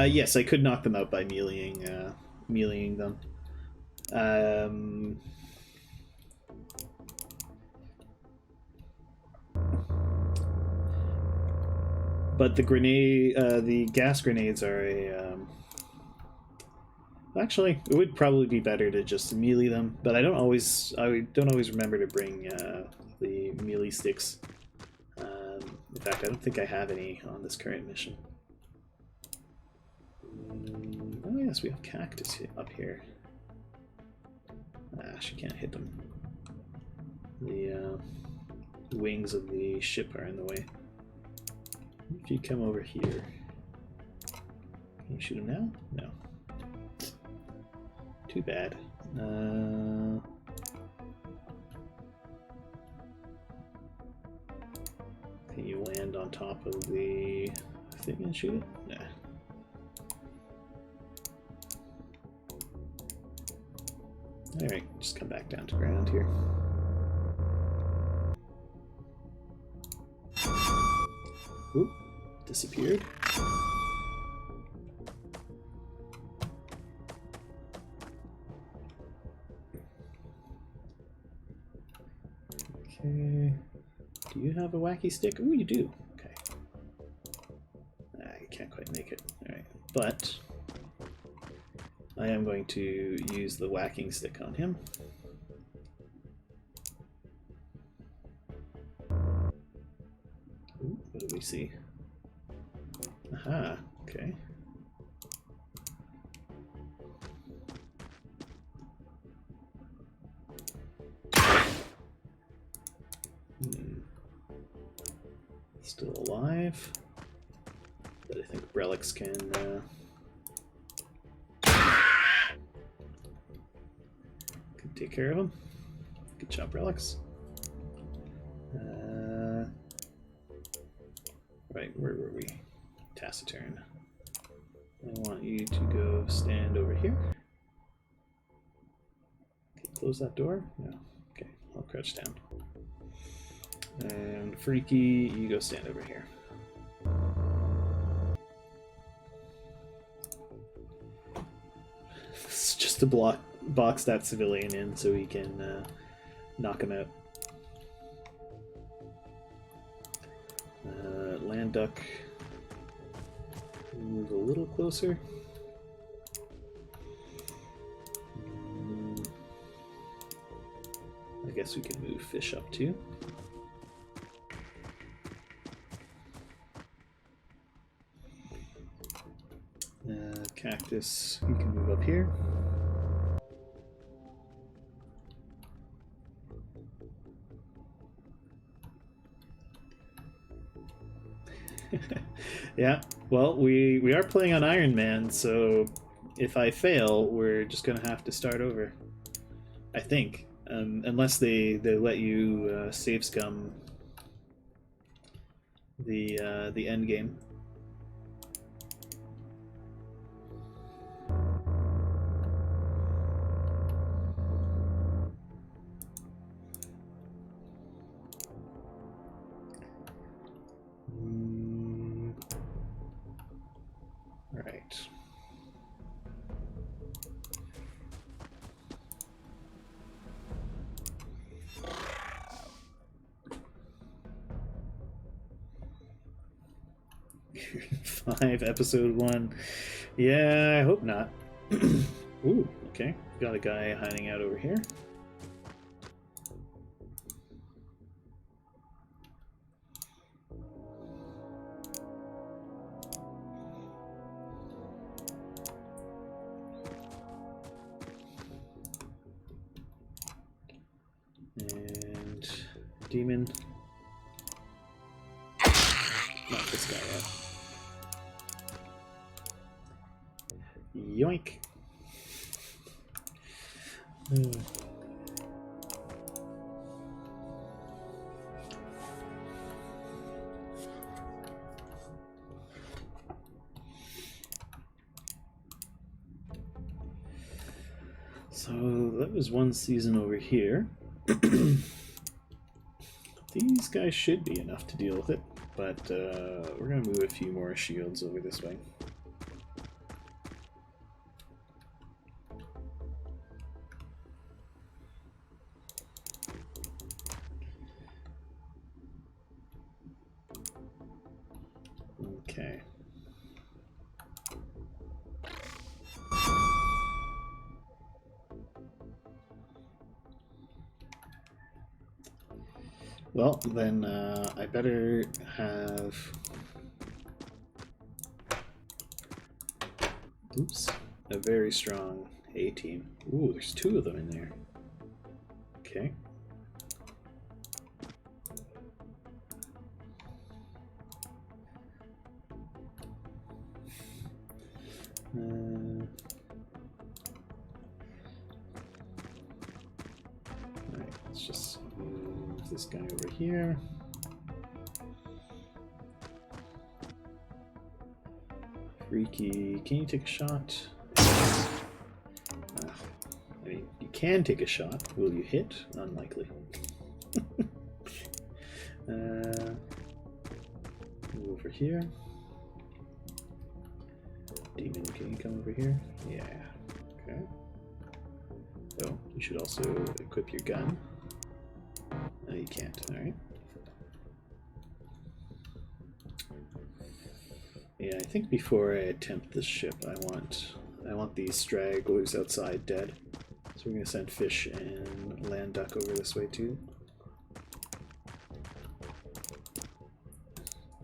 Yes, I could knock them out by meleeing them. But the gas grenades are a. Actually, it would probably be better to just melee them, but I don't always remember to bring the melee sticks. In fact, I don't think I have any on this current mission. Oh yes, we have cactus up here. Ah, she can't hit them. The wings of the ship are in the way. If you come over here, can you shoot him now? No. Too bad. Can you land on top of the thing and shoot it? Nah. Alright, just come back down to ground here. Oop, disappeared. Okay. Do you have a wacky stick? Oh, you do. Okay. I can't quite make it. Alright. But I am going to use the whacking stick on him. Ooh, what do we see? Aha, okay. Still alive. But I think relics can take care of him. Good job, relics. Right, where were we? Taciturn. I want you to go stand over here. Okay, close that door. No. Okay, I'll crouch down. And Freaky, you go stand over here. It's just to box that civilian in so he can knock him out. Land duck, move a little closer. I guess we can move fish up too. Cactus, you can move up here. Yeah, well, we are playing on Ironman, so if I fail, we're just gonna have to start over. I think, unless they let you save scum the end game. Right. Five, episode 1. Yeah, I hope not. Ooh, okay. Got a guy hiding out over here. And demon. Knock this guy out. Yoink. So that was one season over here. These guys should be enough to deal with it, but we're going to move a few more shields over this way. Okay. Well, then I better have... Oops. A very strong A-team. Ooh, there's 2 of them in there. Okay. Alright, let's just move this guy over here. Freaky, can you take a shot? I mean, you can take a shot. Will you hit? Unlikely. Move over here. Demon, can you come over here? Yeah. Okay. Oh, you should also equip your gun. No, you can't. Alright. Yeah, I think before I attempt this ship, I want these stragglers outside dead. So we're gonna send fish and land duck over this way too.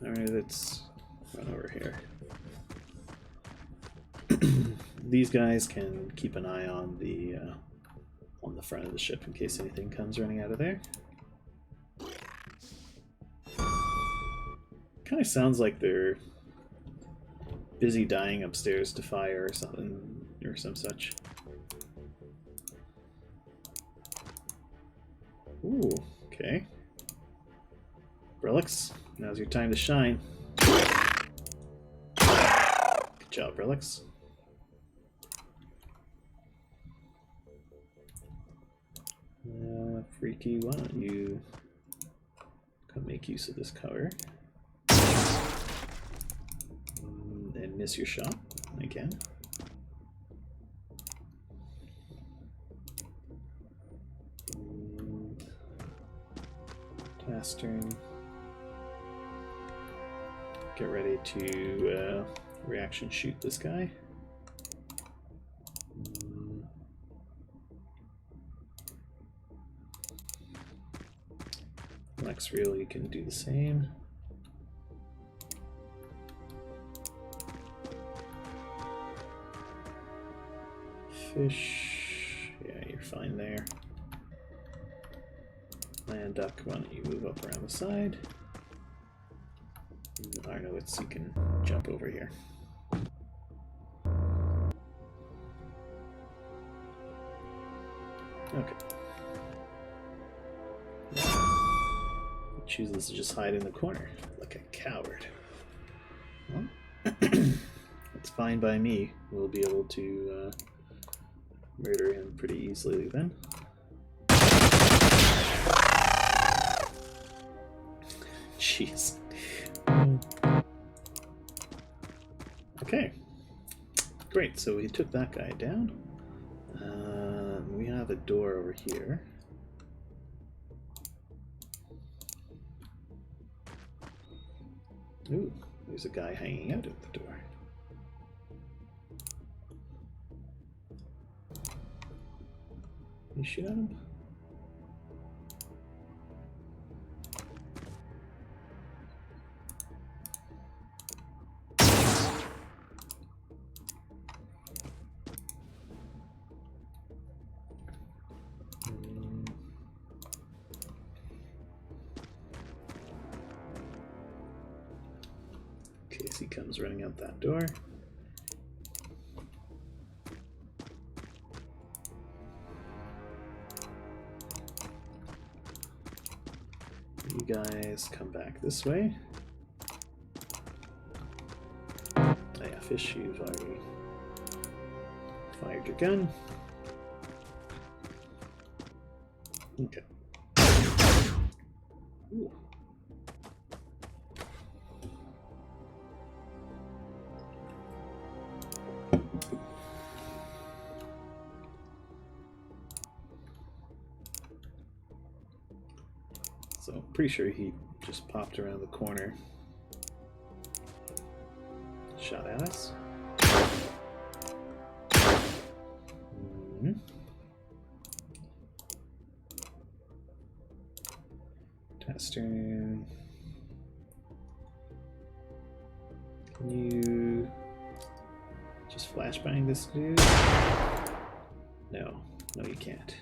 Alright, let's run over here. These guys can keep an eye on the front of the ship in case anything comes running out of there. Kind of sounds like they're busy dying upstairs to fire or something, or some such. Ooh, okay. Relics, now's your time to shine. Good job, relics. Freaky, why don't you come make use of this cover and miss your shot again. Tastern, get ready to reaction shoot this guy. Lex Real, you can do the same. Fish, yeah, you're fine there. Land Duck, why don't you move up around the side? Ironauts, you can jump over here. Okay. Chooses to just hide in the corner like a coward. Well, it's fine by me. We'll be able to murder him pretty easily then. Jeez. Okay. Great, so we took that guy down. We have a door over here. Ooh, there's a guy hanging out at the door. Can you shoot at him? He comes running out that door. You guys come back this way. Oh yeah, Fish, you've already fired your gun. Okay. Ooh. So I'm pretty sure he just popped around the corner, shot at us. Tastern, can you just flashbang this dude? No, no you can't.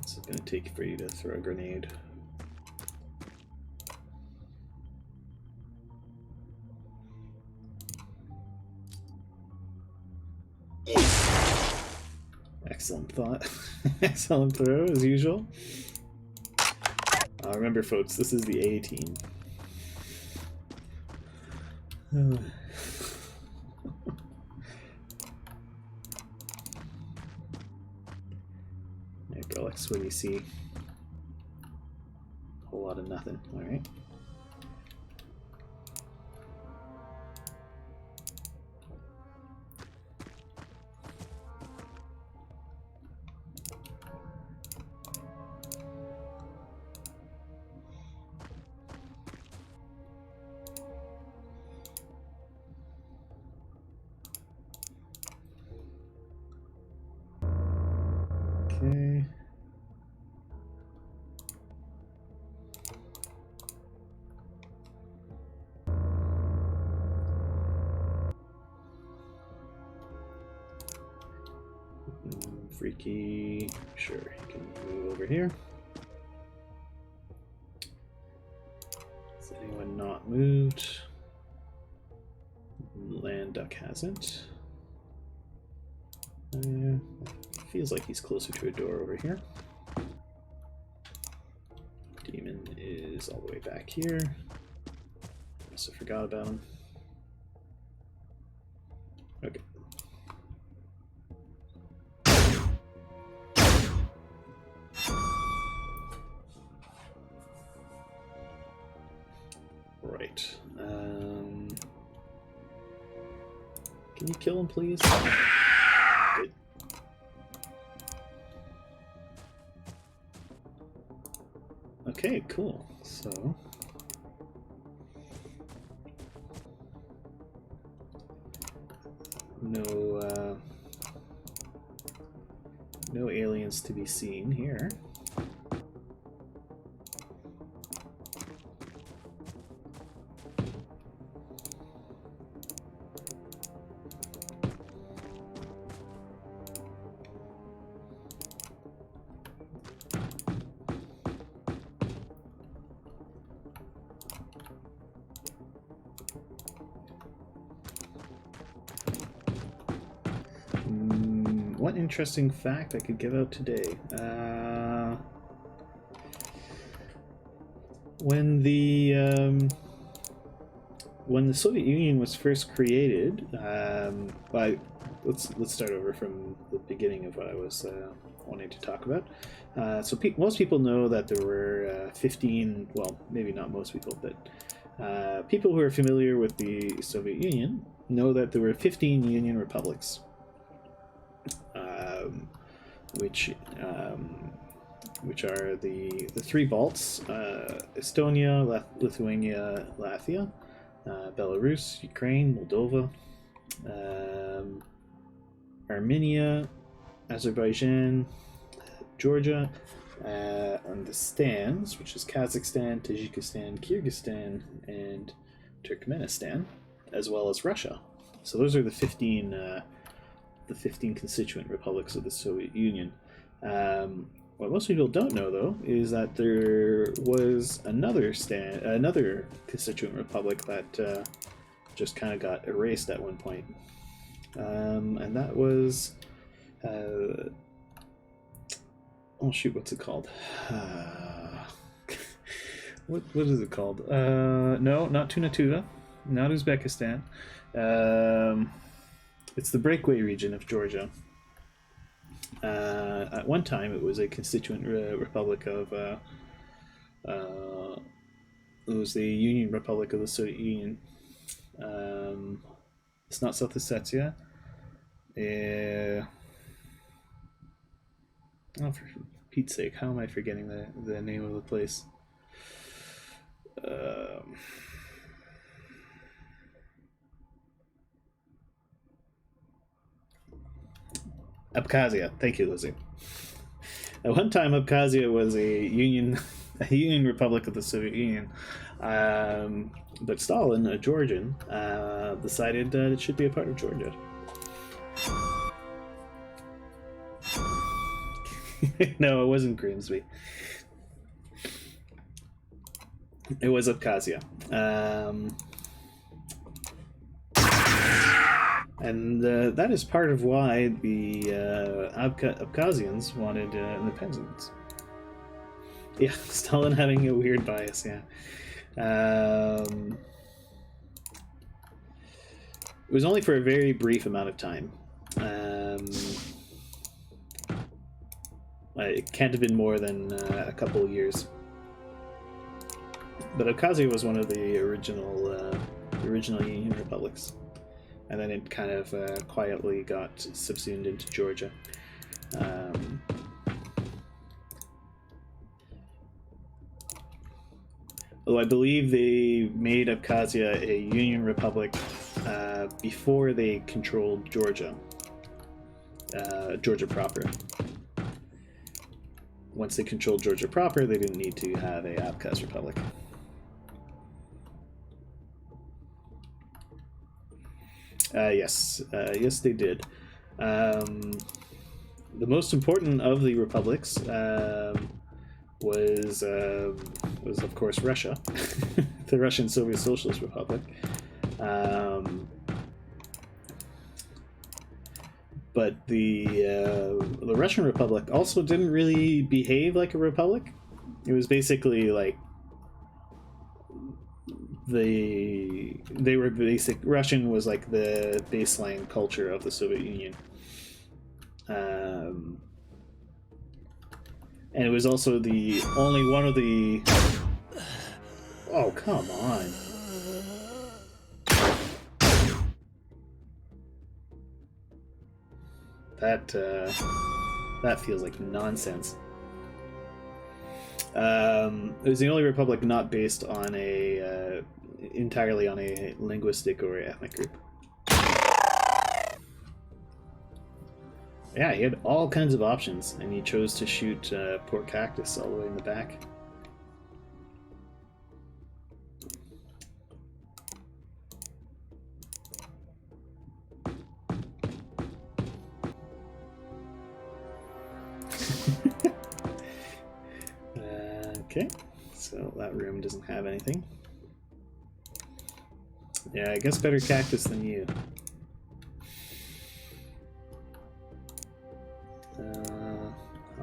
This is going to take for you to throw a grenade. Excellent thought. Excellent throw, as usual. Remember, folks, this is the A team. Alex, what do you see? A whole lot of nothing. All right. Okay. Freaky, sure, you can move over here. Has anyone not moved? Land Duck hasn't. Feels like he's closer to a door over here. is all the way back here. Also forgot about him. Okay. Right. Can you kill him, please? Good. Okay, cool. So no aliens to be seen here. What interesting fact I could give out today? When the Soviet Union was first created, let's start over from the beginning of what I was wanting to talk about. So most people know that there were 15. Well, maybe not most people, but people who are familiar with the Soviet Union know that there were 15 Union republics. Which are the three Balts: Estonia, Lithuania, Latvia, Belarus, Ukraine, Moldova, Armenia, Azerbaijan, Georgia, and the Stans, which is Kazakhstan, Tajikistan, Kyrgyzstan, and Turkmenistan, as well as Russia. So those are the 15 constituent republics of the Soviet Union. What most people don't know, though, is that there was another constituent republic that just kind of got erased at one point, and that was oh shoot, what's it called? What is it called? No, not Tunatuva, not Uzbekistan. It's the breakaway region of Georgia. At one time, it was a constituent republic of. It was the Union Republic of the Soviet Union. It's not South Ossetia. Oh, for Pete's sake, how am I forgetting the name of the place? Abkhazia. Thank you, Lizzie. At one time, Abkhazia was a union republic of the Soviet Union, but Stalin, a Georgian, decided that it should be a part of Georgia. No, it wasn't Grimsby. It was Abkhazia. And that is part of why the Abkhazians wanted independence. Yeah, Stalin having a weird bias, yeah. It was only for a very brief amount of time. It can't have been more than a couple of years. But Abkhazia was one of the original Union republics. And then it kind of quietly got subsumed into Georgia. Although I believe they made Abkhazia a Union Republic before they controlled Georgia. Georgia proper. Once they controlled Georgia proper, they didn't need to have a Abkhaz Republic. Yes, they did. The most important of the republics was of course Russia, the Russian Soviet Socialist Republic. But the Russian Republic also didn't really behave like a republic. It was basically like they were basic. Russian was like the baseline culture of the Soviet Union, and it was also the only one of the. Oh, come on. That feels like nonsense. It was the only republic not based on a entirely on a linguistic or ethnic group. Yeah, he had all kinds of options, and he chose to shoot Port Cactus all the way in the back. Okay, so that room doesn't have anything. Yeah, I guess better cactus than you.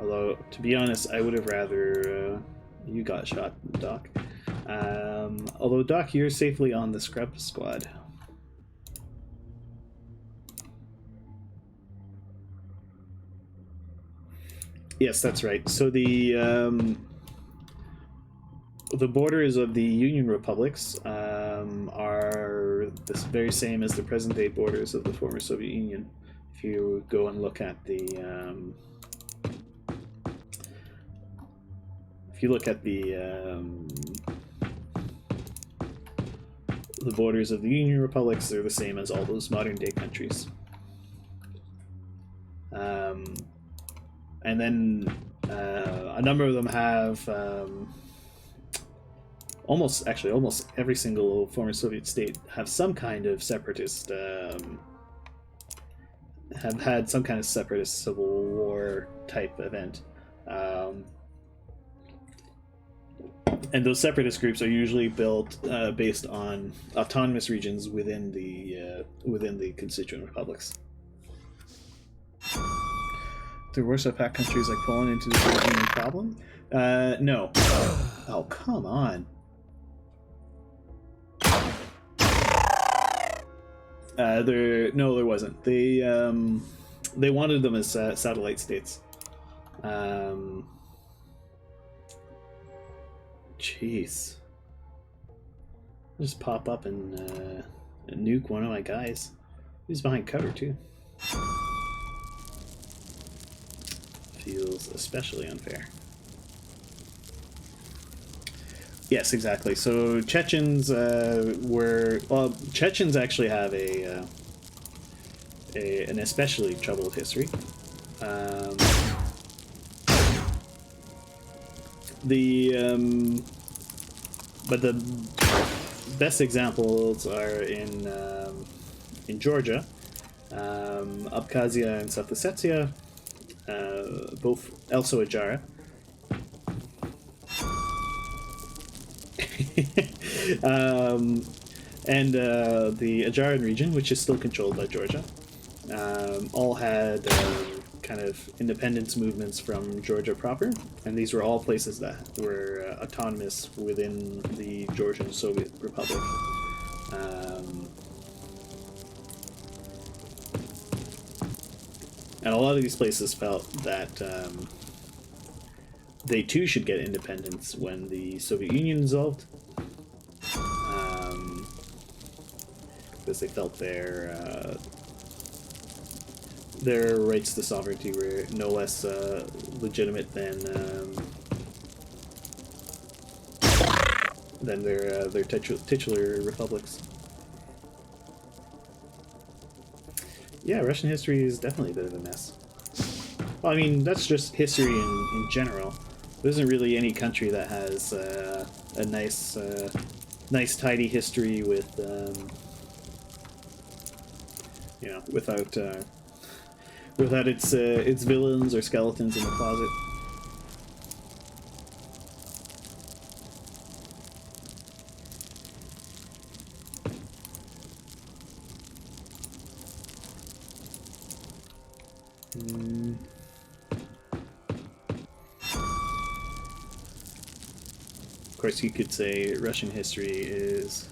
Although, to be honest, I would have rather you got shot, Doc. Although, Doc, you're safely on the scrub squad. Yes, that's right. So the borders of the Union republics are the very same as the present-day borders of the former Soviet Union. If you go and look at the the borders of the Union republics, they're the same as all those modern-day countries. And then a number of them have almost every single former Soviet state have some kind of separatist have had some kind of separatist civil war type event, and those separatist groups are usually built based on autonomous regions within the constituent republics. The Warsaw Pact countries like Poland into the Soviet Union problem? No. Oh, come on. There wasn't. They wanted them as satellite states. Jeez. Just pop up and nuke one of my guys. He's behind cover too. Feels especially unfair. Yes, exactly. So Chechens Chechens actually have an especially troubled history. But the best examples are in Georgia, Abkhazia and South Ossetia, both also Ajara. And the Ajaran region, which is still controlled by Georgia, all had kind of independence movements from Georgia proper, and these were all places that were autonomous within the Georgian Soviet Republic. And a lot of these places felt that they too should get independence when the Soviet Union dissolved, because they felt their rights to sovereignty were no less legitimate than their titular republics. Yeah, Russian history is definitely a bit of a mess. Well, I mean, that's just history in general. There isn't really any country that has a nice, tidy history with, without its villains or skeletons in the closet. course, you could say Russian history is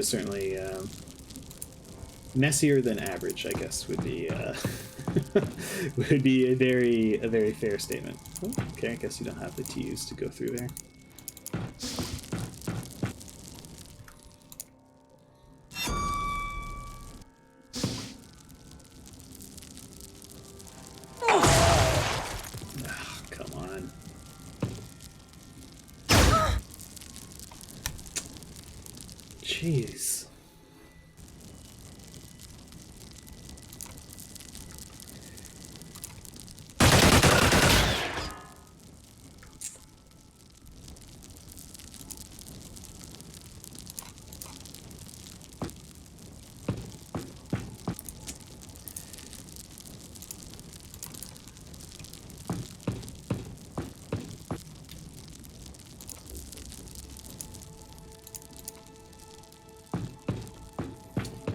certainly messier than average, I guess, would be would be a very fair statement. Oh, okay, I guess you don't have the T's to go through there. Oh, come on. Jeez.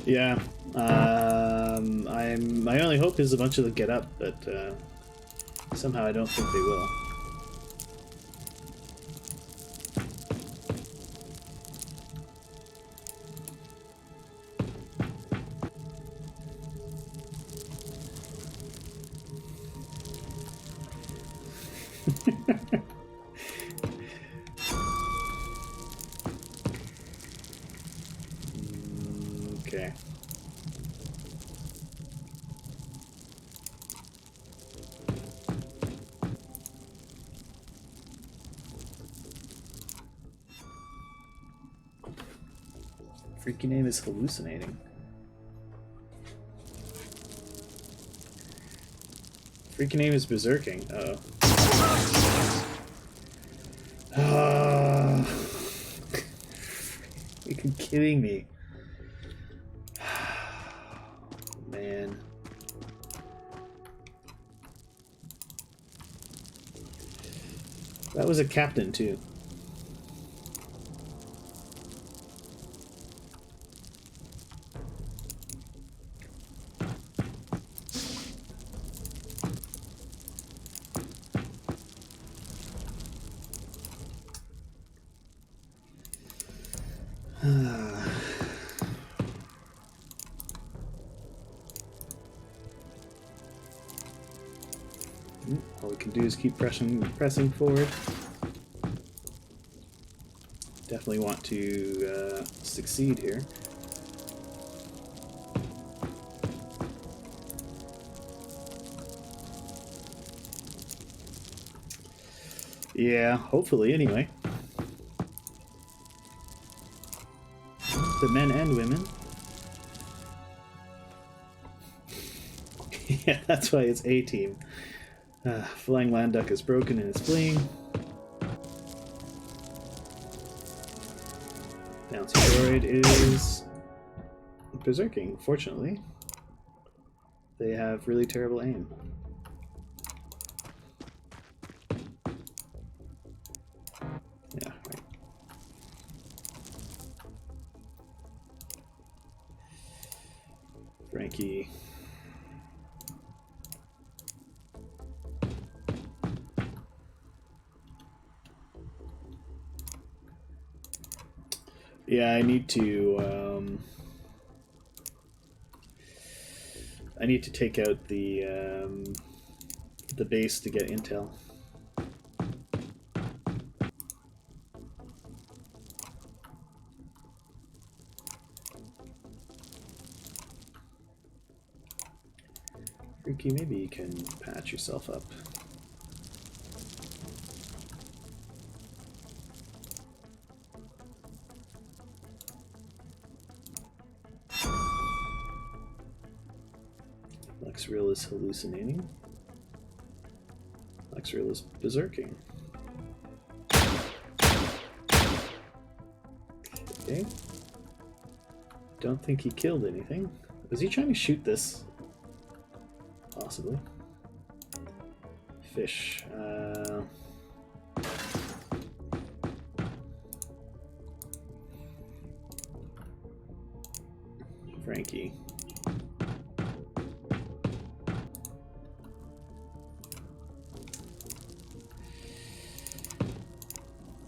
Yeah, my only hope is a bunch of them get up, but somehow I don't think they will. Okay. Freaking name is hallucinating. Freaking name is berserking. Uh-oh. You're kidding me. Man. That was a captain, too. All we can do is keep pressing forward. Definitely want to succeed here. Yeah, hopefully, anyway. The men and women. Yeah, that's why it's A team. Flying land duck is broken and it's fleeing. Bouncy droid is berserking. Fortunately, they have really terrible aim. Yeah, right. Frankie. Yeah, I need to take out the base to get intel. Ricky, maybe you can patch yourself up. Lexreal is hallucinating. Lexreal is berserking. Okay. Don't think he killed anything. Was he trying to shoot this? Possibly. Fish. Frankie.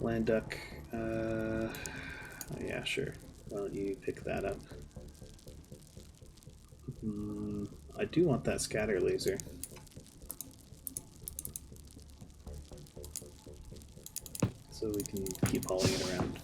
land duck. Oh yeah, sure. Why don't you pick that up? I do want that scatter laser. So we can keep hauling it around.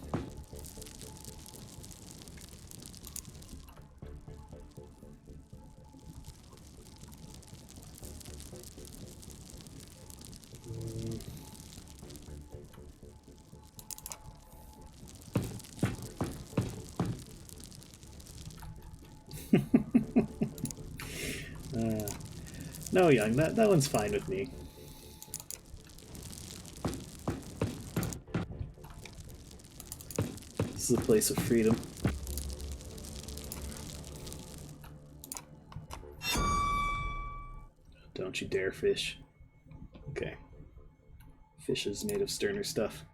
No, Young, that one's fine with me. This is a place of freedom. Don't you dare, fish. Okay. Fish is made of sterner stuff.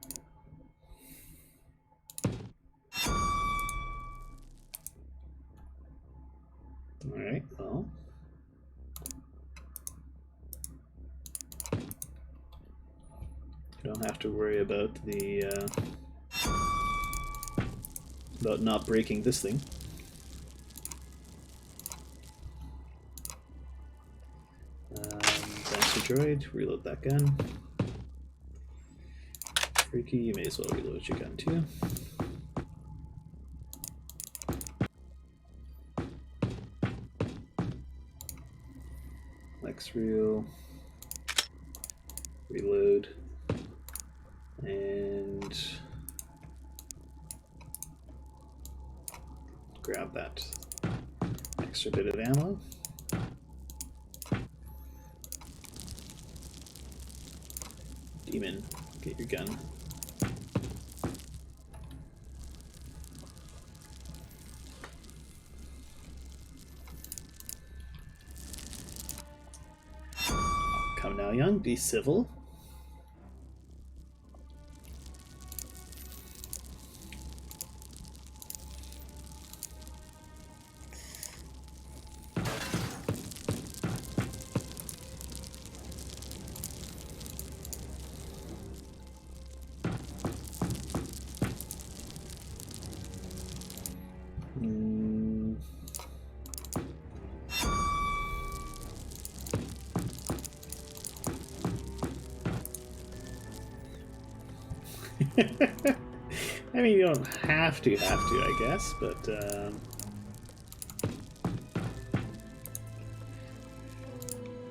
Alright, well. You don't have to worry about the about not breaking this thing. Bouncer droid, reload that gun. Freaky, you may as well reload your gun too. Lex reel, reload, and grab that extra bit of ammo. Demon, get your gun. Come now, Young, be civil. I mean, you don't have to, I guess, but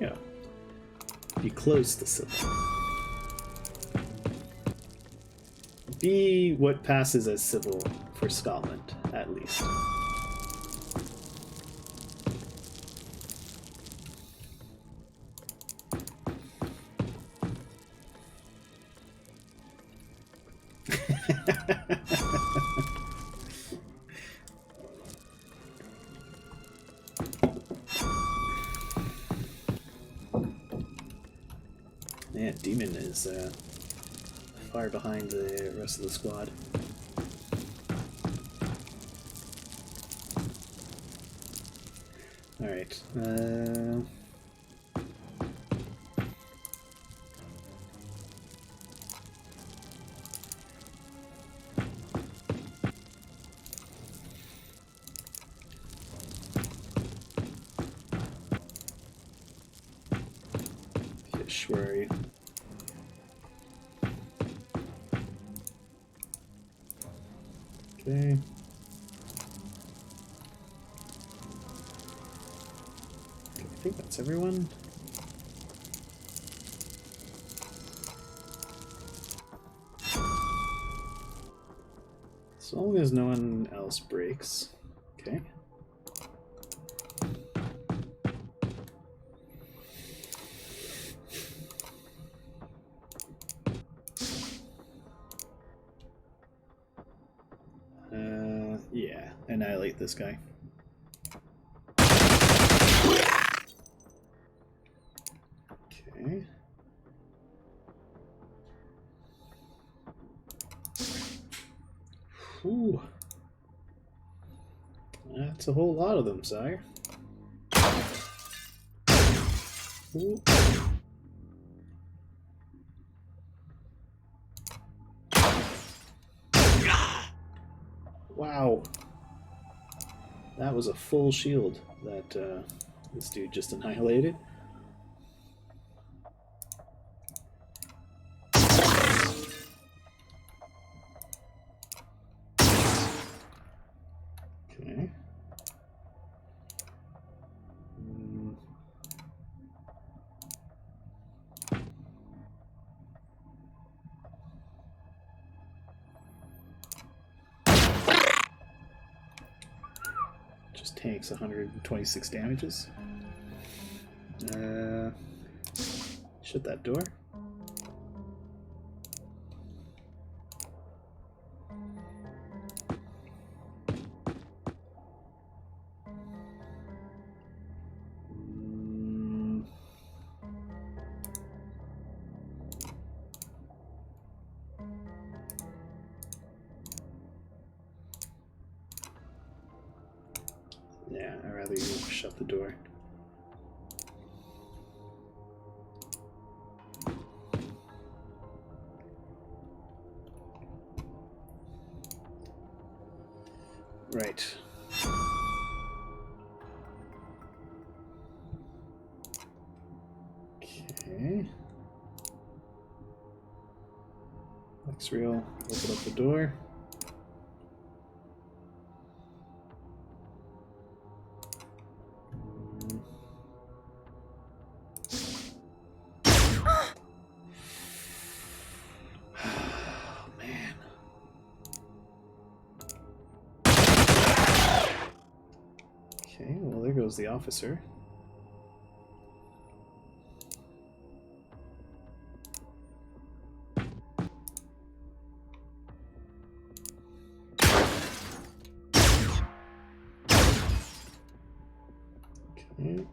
yeah, be close to civil. Be what passes as civil for Scotland, at least. Yeah, Demon is far behind the rest of the squad. Alright, Fish, where are you? Okay. I think that's everyone. As long as no one else breaks. Okay. Yeah, annihilate this guy. Okay. Whew. That's a whole lot of them, sire. Ooh. Wow. That was a full shield that this dude just annihilated. Okay. Just takes 126 damages. Shut that door. Yeah, I'd rather you shut the door. Right. Okay. X-Real, open up the door. Oh, man. Okay, well, there goes the officer. Okay. Man.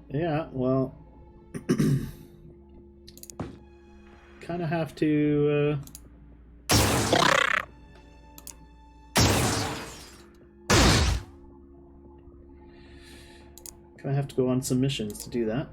Yeah, well, kind of have to go on some missions to do that.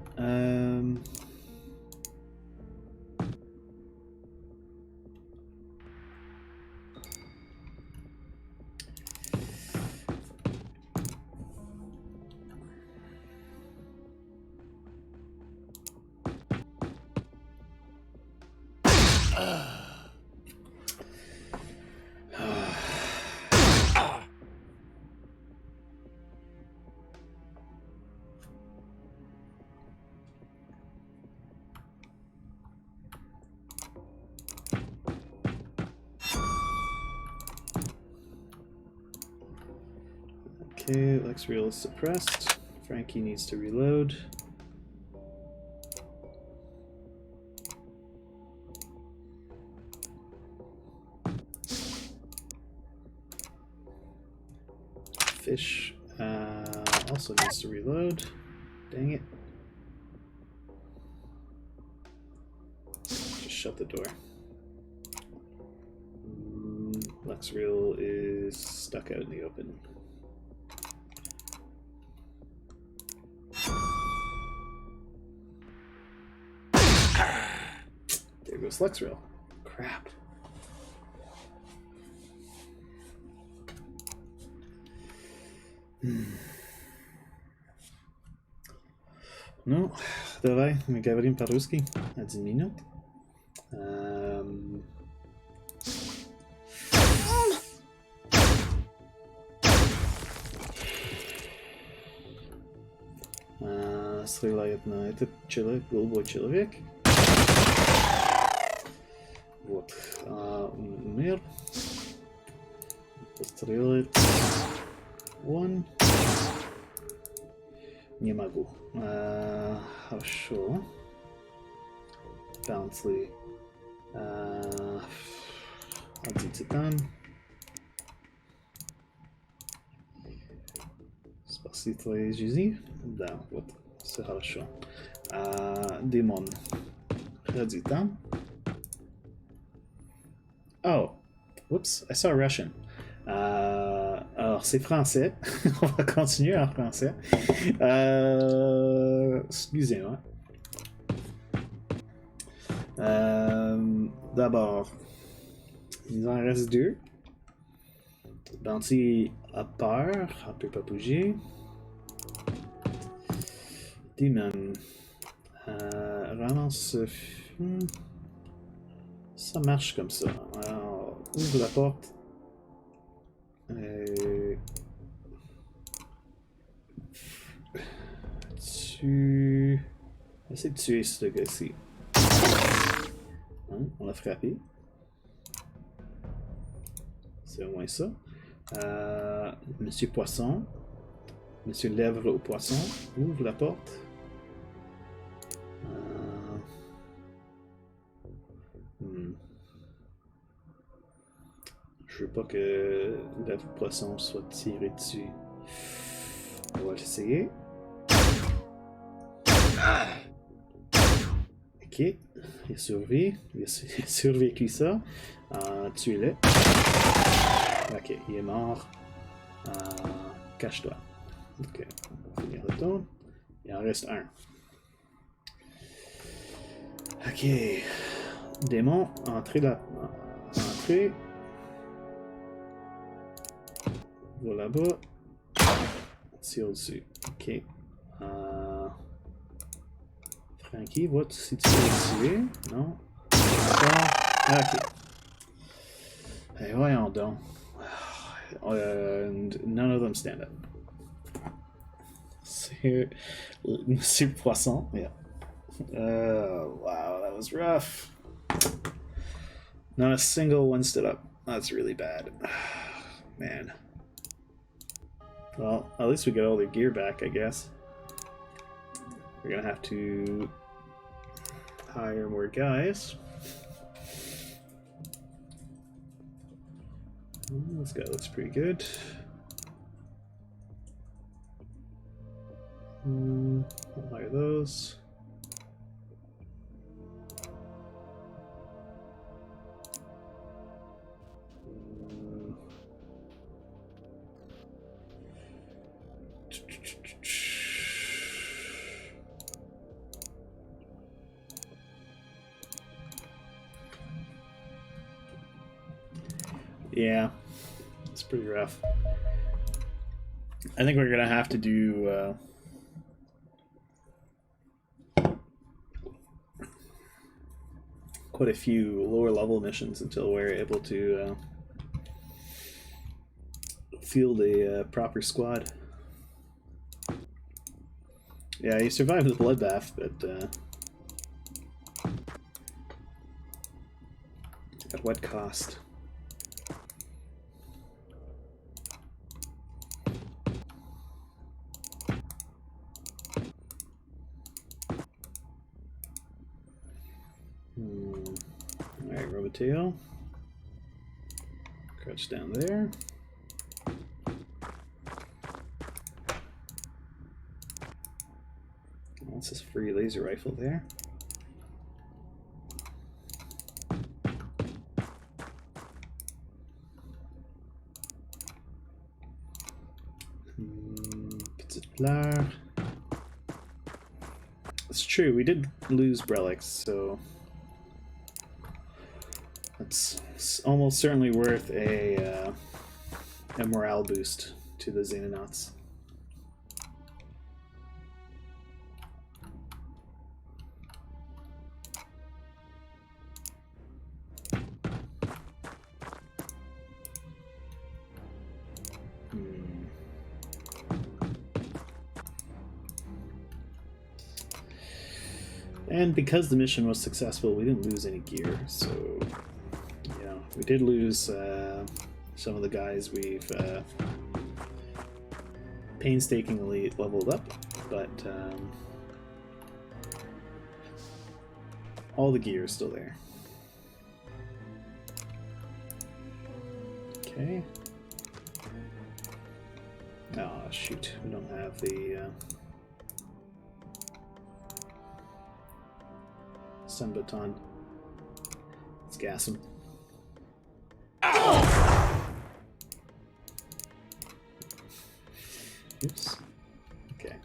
Okay, Lex-Real is suppressed. Frankie needs to reload. Fish also needs to reload. Dang it. Just shut the door. Lex-Real is stuck out in the open. There goes Lex-Real. Crap. Ну, давай, мы говорим по-русски. 1 минут. Стреляет на этот человек, голубой человек. Вот. Умер. Постреляет. Он. Не могу. Хорошо. Bouncy. Один титан. стратегии. Да, вот, все хорошо. Демон. Ради там. Oh, whoops, I saw Russian. Alors, c'est français. On va continuer en français. Excusez-moi. D'abord, il en reste deux. Banty a peur, elle peut pas bouger. Demon. Ramasse. Ça marche comme ça. Alors, ouvre la porte. Tu. Essaye de tuer ce gars-ci. Hein? On l'a frappé. C'est au moins ça. Monsieur Poisson. Monsieur Lèvre au Poisson. Ouvre la porte. Je veux pas que Lèvre au Poisson soit tiré dessus. On va l'essayer. Ok, il a survécu. Il a survécu ça. Tuez-le. Ok, il est mort. Cache-toi. Ok, on va finir le tour. Il en reste un. Ok. Démon, entrez là. Entrez. Va là-bas. Tire au-dessus. Ok. Frankie, vois si tu peux le tuer. Non. Ok. Hey, voyons donc. None of them stand up. C'est Monsieur Poisson. Yeah. Wow, that was rough. Not a single one stood up. That's really bad. Man. Well, at least we get all their gear back, I guess. We're gonna have to hire more guys. This guy looks pretty good. I'll hire those. Yeah, it's pretty rough. I think we're gonna have to do quite a few lower level missions until we're able to field a proper squad. Yeah, you survived the bloodbath, but at what cost? Alright, Roboteo. Crouch down there. What's this free laser rifle there? Petite fleur. It's true, we did lose Brelix, so it's almost certainly worth a morale boost to the Xenonauts. And because the mission was successful, we didn't lose any gear, so yeah, we did lose some of the guys we've painstakingly leveled up, but all the gear is still there. Okay. Oh, shoot. We don't have the stun baton. Let's gas him. Oops. Okay.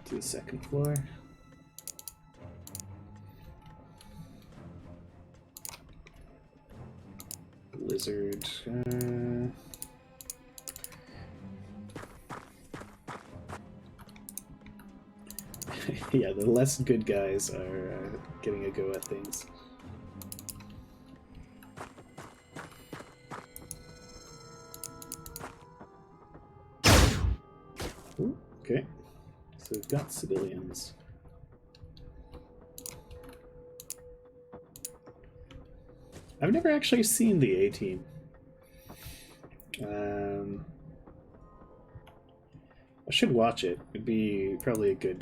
To the second floor. Lizard. Yeah, the less good guys are getting a go at things. Ooh, okay. So we've got civilians. I've never actually seen the A-Team. I should watch it. It'd be probably a good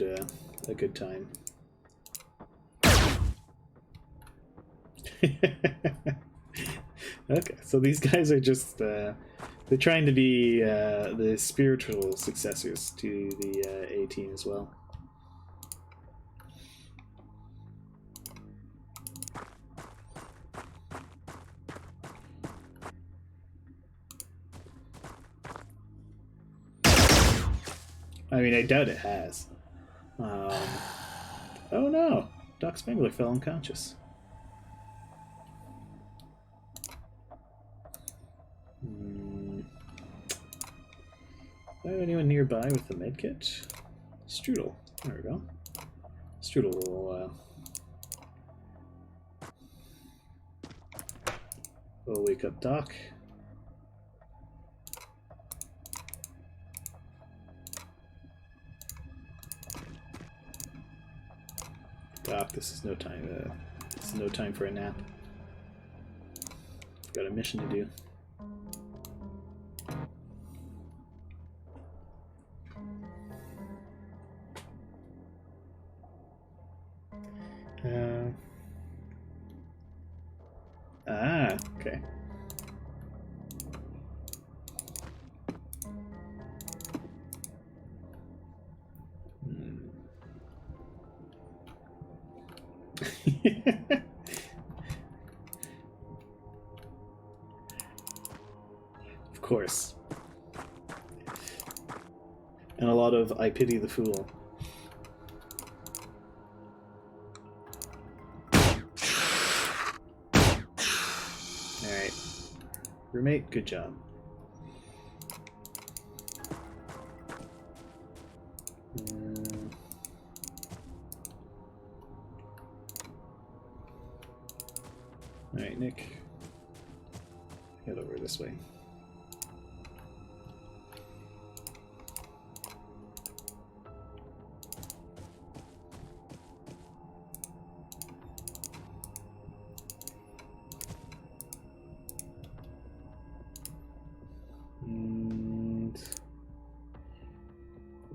time. Okay, so these guys are just they're trying to be the spiritual successors to the A-Team as well. I mean, I doubt it has. Oh no! Doc Spangler fell unconscious. Anyone nearby with the medkit? Strudel. There we go. Strudel will wake up Doc. Doc, this is no time. This is no time for a nap. Got a mission to do. Okay. Of course. And a lot of I pity the fool. Alright. Roommate, good job. Alright, Nick. Head over this way. And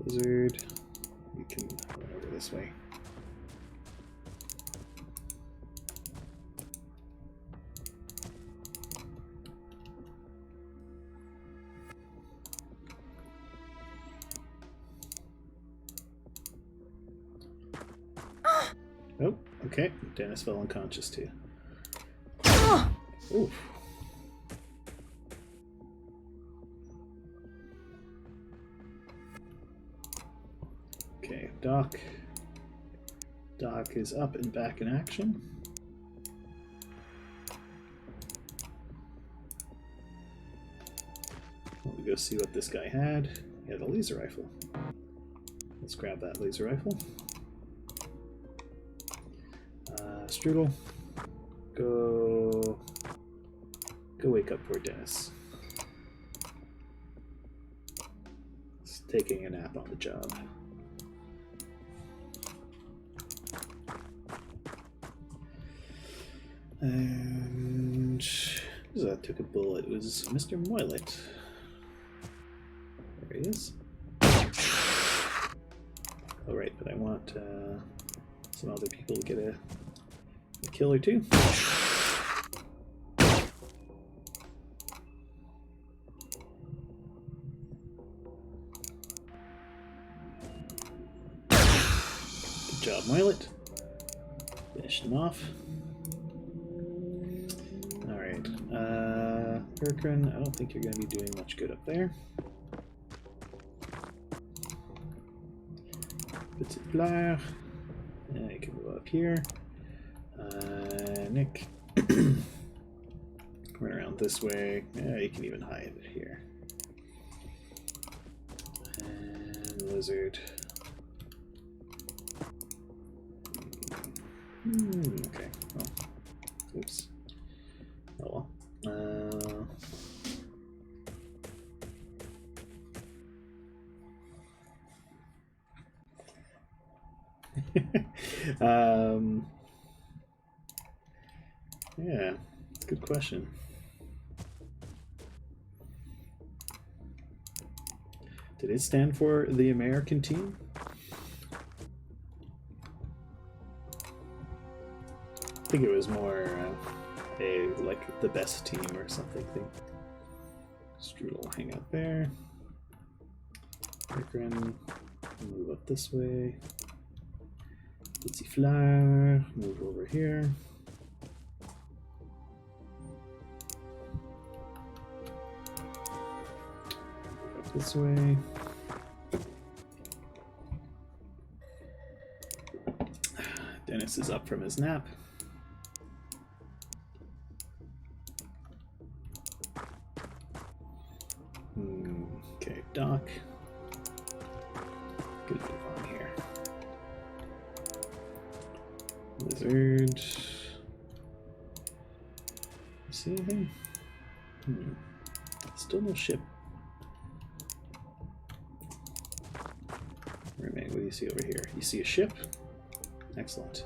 Lizard, we can run over this way. Oh, okay. Dennis fell unconscious too. Oof. Okay, Doc. Doc is up and back in action. Let me go see what this guy had. He had a laser rifle. Let's grab that laser rifle. Strudel, go wake up poor Dennis. taking a nap on the job. And that took a bullet. It was Mr. Moylet. There he is. Oh, right, but I want some other people to get a kill or two. Good job, Moylet. Finished him off. Alright. Urkrin, I don't think you're going to be doing much good up there. Petit Blair. Yeah, you can move up here. Nick. Run around this way. Yeah, you can even hide it here. And Lizard. Okay. Oh. Oops. Oh well. Yeah, good question. Did it stand for the American team? I think it was more like the best team or something. Strudel hang out there. Urkrin, move up this way. Petit Flower, move over here. Move up this way. Dennis is up from his nap. Okay, Doc. Good move on here. Lizard. See anything? Still no ship. Roommate, what do you see over here? You see a ship? Excellent.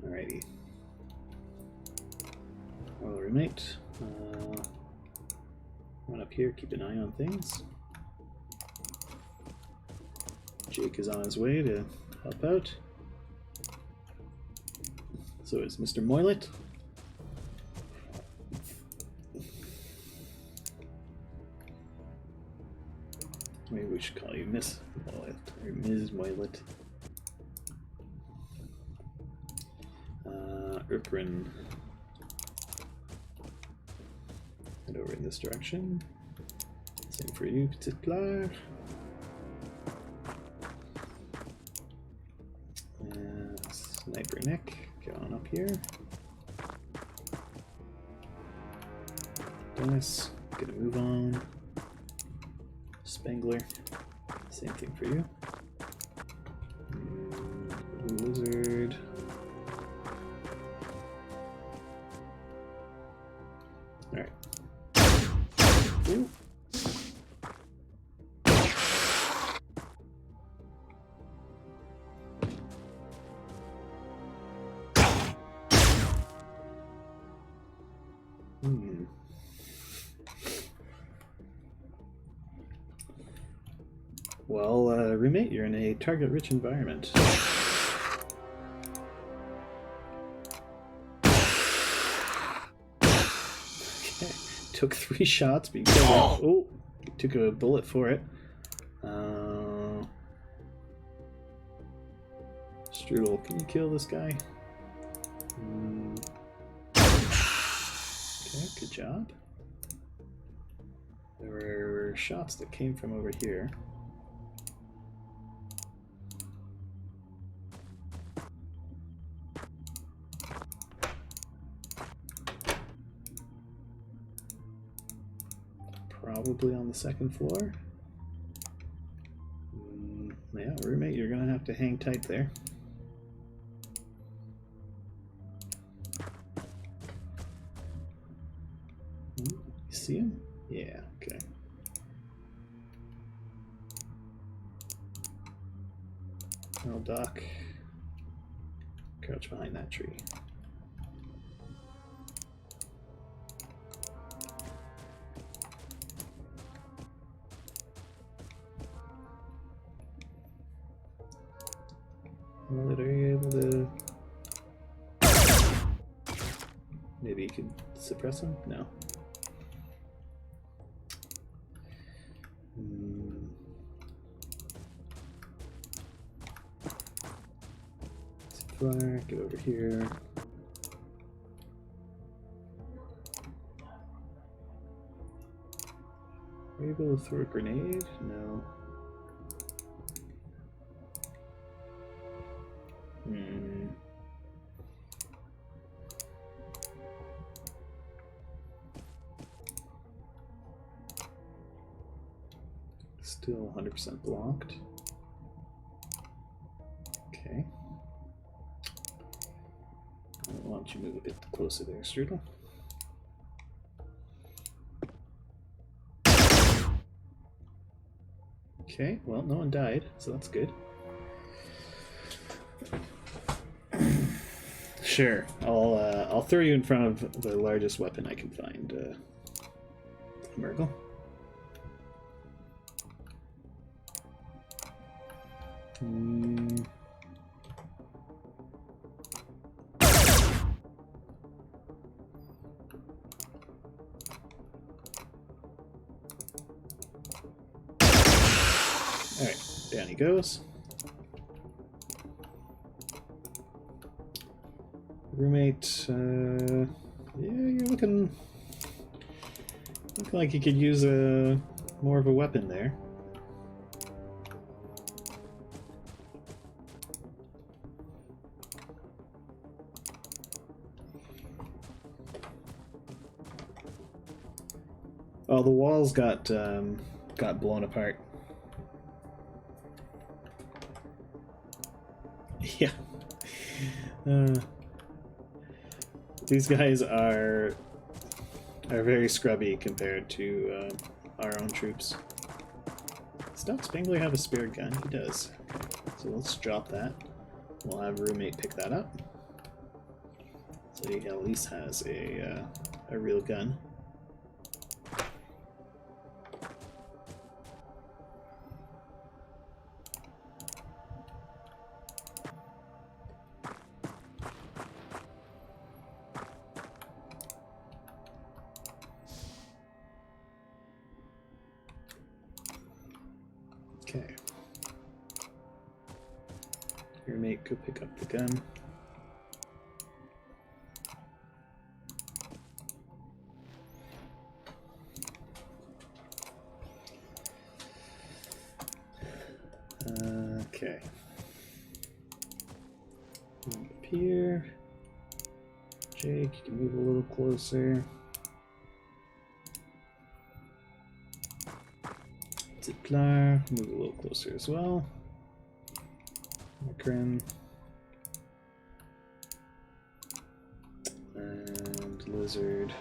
Alrighty. Well, roommate. Run up here, keep an eye on things. Jake is on his way to help out. So is Mr. Moylet. Maybe we should call you Miss Moylet or Ms. Moylet. Urkrin. Head over in this direction. Same for you, Petit Blair. Sniper Nick, get on up here. Dennis, gonna move on. Spangler, same thing for you. Lizard. Alright. Ooh. Well, roommate, you're in a target-rich environment. Okay, took 3 shots, but you killed him. Oh, you took a bullet for it. Strudel, can you kill this guy? Okay, good job. There were shots that came from over here. Probably on the 2nd floor. Yeah, roommate, you're gonna have to hang tight there. see him? Yeah, okay. Well, Doc, crouch behind that tree. Well, are you able to... Maybe you could suppress him? No. Flyer, get over here. Are you able to throw a grenade? No. Still 100% blocked. Okay. Why don't you move a bit closer there, Strudel? Okay, well, no one died, so that's good. Sure, I'll throw you in front of the largest weapon I can find, Murgle. Alright, down he goes. Roommate, yeah, you're looking like you could use more of a weapon there. Oh, the walls got blown apart. Yeah. These guys are very scrubby compared to our own troops. Does Doc Spangler have a spare gun? He does. So let's drop that. We'll have roommate pick that up. So he at least has a real gun. Okay. Your mate, go pick up the gun. Okay. Move up here. Jake, you can move a little closer. Ziplar, move a little closer as well. Macron. And Lizard.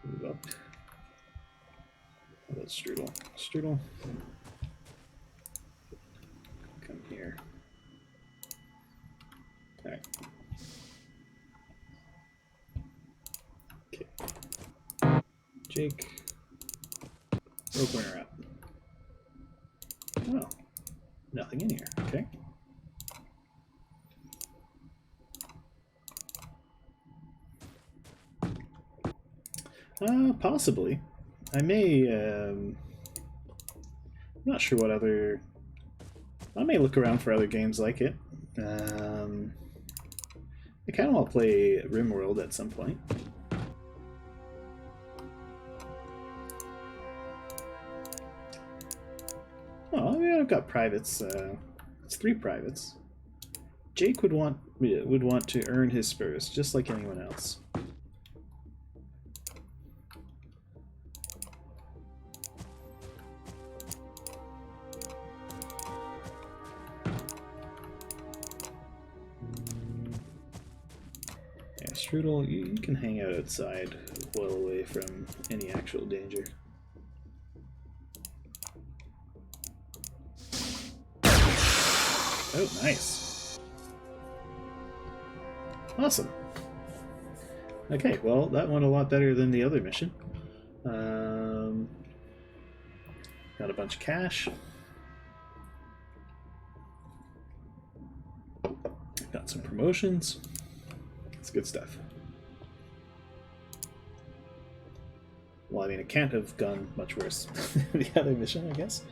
Move up. How about Strudel? Strudel. Come here. Alright. Okay. Jake. Open her up. Oh, nothing in here. Okay. Possibly. I may, I'm not sure what other... I may look around for other games like it. I kind of want to play RimWorld at some point. Oh, I mean, I've got privates. It's 3 privates. Jake would want to earn his spurs, just like anyone else. Yeah, Strudel, you can hang out outside, well away from any actual danger. Oh, nice. Awesome. Okay, well, that went a lot better than the other mission. Got a bunch of cash. Got some promotions. It's good stuff. Well, I mean, it can't have gone much worse than the other mission, I guess.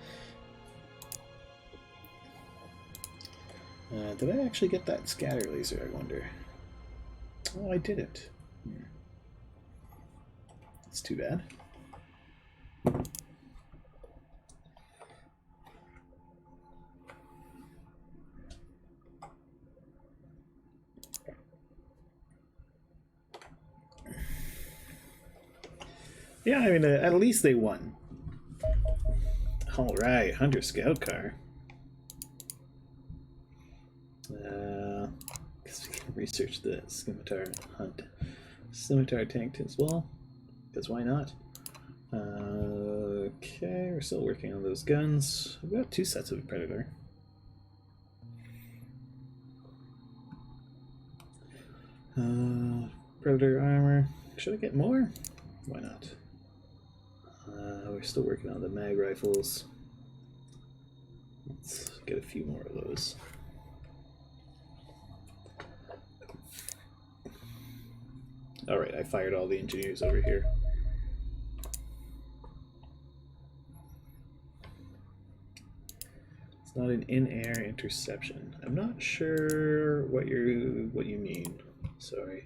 Did I actually get that scatter laser, I wonder? Oh, I didn't. That's too bad. Yeah, I mean, at least they won. Alright, Hunter Scout car. Guess we can research the scimitar hunt. Scimitar tanked as well, because why not? Okay, we're still working on those guns. We've got 2 sets of Predator. Predator armor. Should I get more? Why not? We're still working on the mag rifles. Let's get a few more of those. Alright, I fired all the engineers over here. It's not an in-air interception. I'm not sure what you mean. Sorry.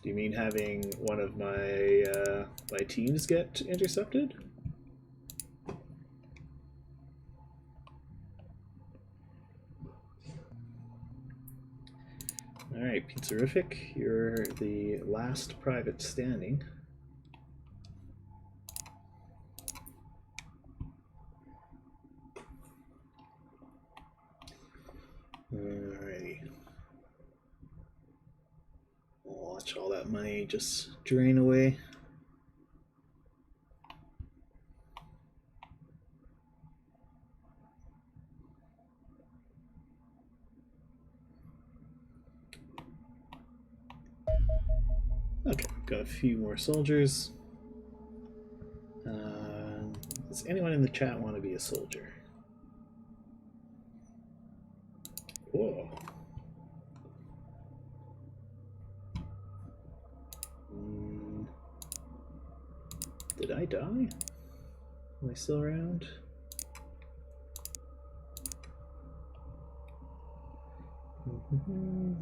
Do you mean having one of my my teams get intercepted? Alright, Pizzerific, you're the last private standing. Alrighty. Watch all that money just drain away. Okay, got a few more soldiers. Does anyone in the chat want to be a soldier? Whoa. Did I die? Am I still around?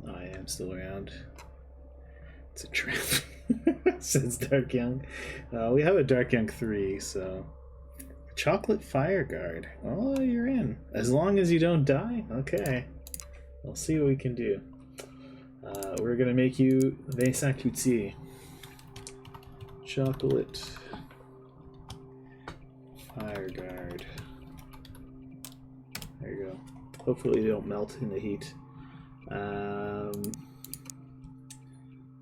I am still around. It's a trap. Says Dark Young. We have a Dark Young 3, so. Chocolate Fire Guard. Oh, you're in. As long as you don't die? Okay. We'll see what we can do. We're gonna make you Vincent Coutier. Chocolate Fire Guard. There you go. Hopefully they don't melt in the heat.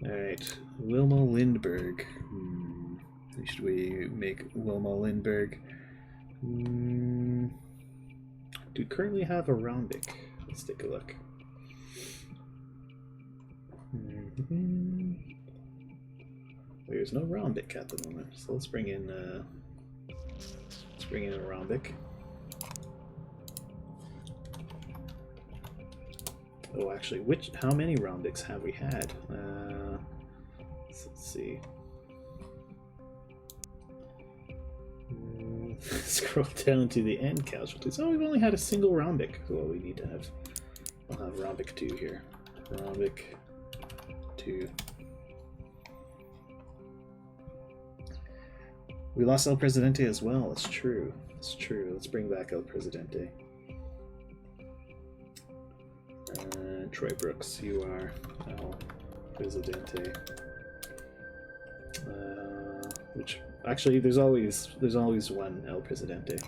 Alright, Wilma Lindbergh. Who should we make Wilma Lindbergh? Do we currently have a Rhombic? Let's take a look. There's no Rhombic at the moment, so let's bring in a Rhombic. Oh, actually, how many Rhombics have we had? Let's see. Scroll down to the end casualties. Oh, we've only had a single Rhombic. Well, we need to have. We'll have Rhombic 2 here. Rhombic 2. We lost El Presidente as well. That's true. That's true. Let's bring back El Presidente. Troy Brooks, you are El Presidente. Which actually, there's always one El Presidente.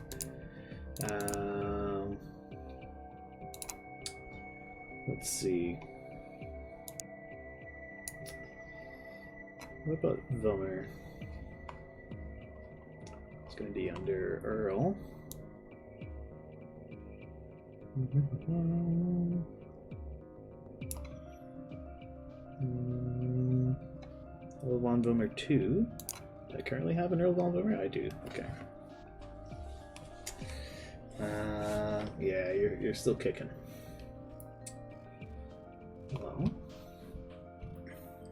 Let's see. What about Vilmer? It's going to be under Earl. Earl von Vilmer 2. Do I currently have an Earl von Vilmer? I do. Okay. Yeah, you're still kicking. Well,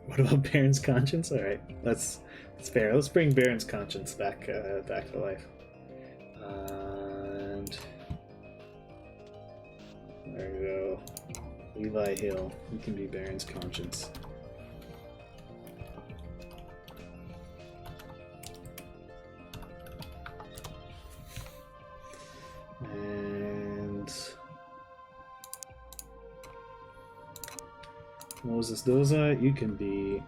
what about Baron's Conscience? All right, that's fair. Let's bring Baron's Conscience back back to life. And there we go. Levi Hill. You can be Baron's Conscience. And Moses Doza, you can be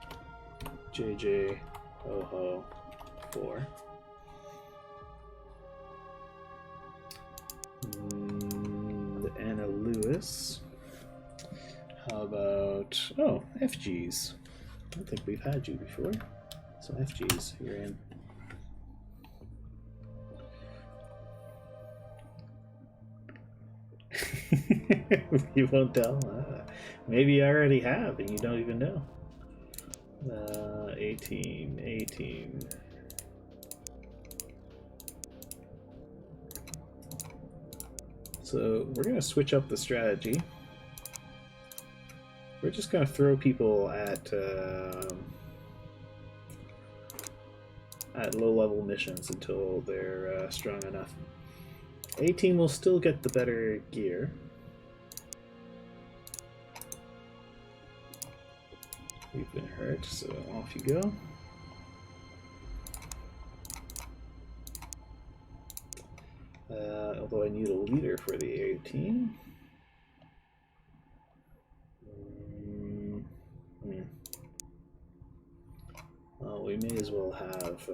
JJ Oho 4. Anna Lewis. How about FGs? I don't think we've had you before. So FGs, you're in. You won't tell? Maybe you already have and you don't even know. 18. So we're going to switch up the strategy. We're just going to throw people at low-level missions until they're strong enough. A-Team will still get the better gear. We've been hurt, so off you go. Although I need a leader for the A-Team. Well, we may as well have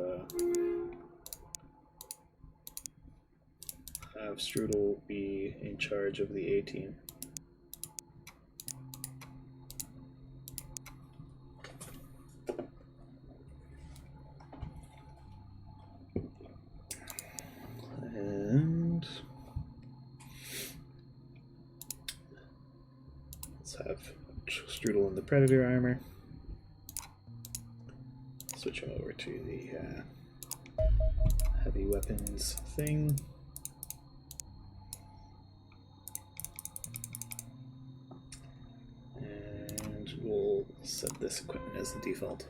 Strudel be in charge of the A-Team. And let's have Strudel in the Predator armor. Switch him over to the heavy weapons thing. And we'll set this equipment as the default.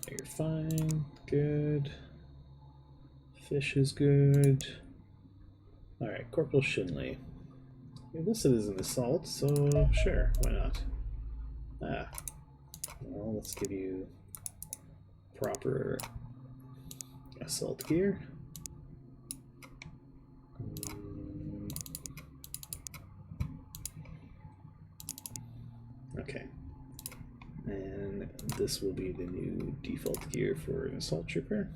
You're fine. Good. Fish is good. Alright, Corporal Shinley. You're listed as an assault, so sure, why not? Well, let's give you proper assault gear. Okay. And this will be the new default gear for an assault trooper.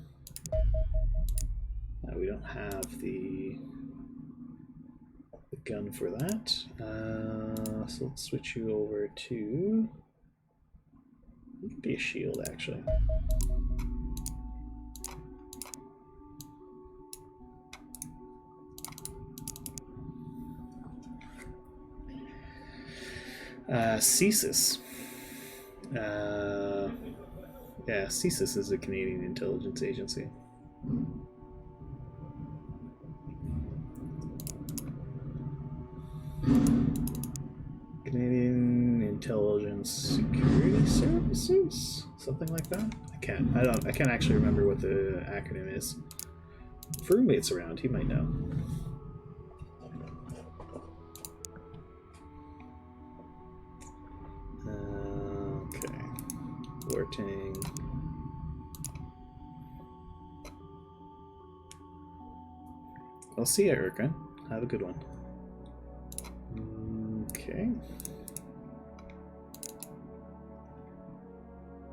We don't have the gun for that. So let's switch you over to... You could be a shield, actually. CSIS. Yeah, CSIS is a Canadian intelligence agency. Canadian Intelligence Security Services, something like that. I can't actually remember what the acronym is. If roommate's around, he might know. Okay, Warting. I'll see you, Erica. Have a good one. Okay.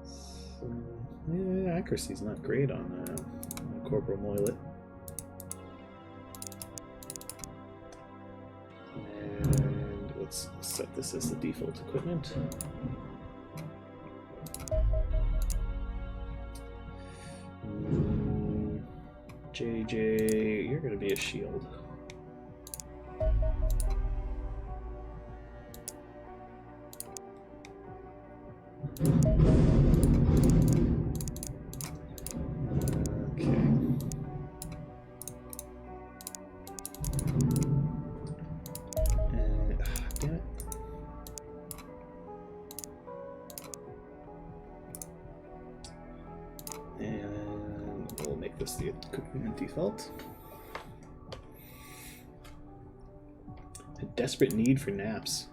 So, yeah, accuracy's not great on Corporal Moylet. And let's set this as the default equipment. JJ, you're gonna be a shield. The equipment default. A desperate need for naps.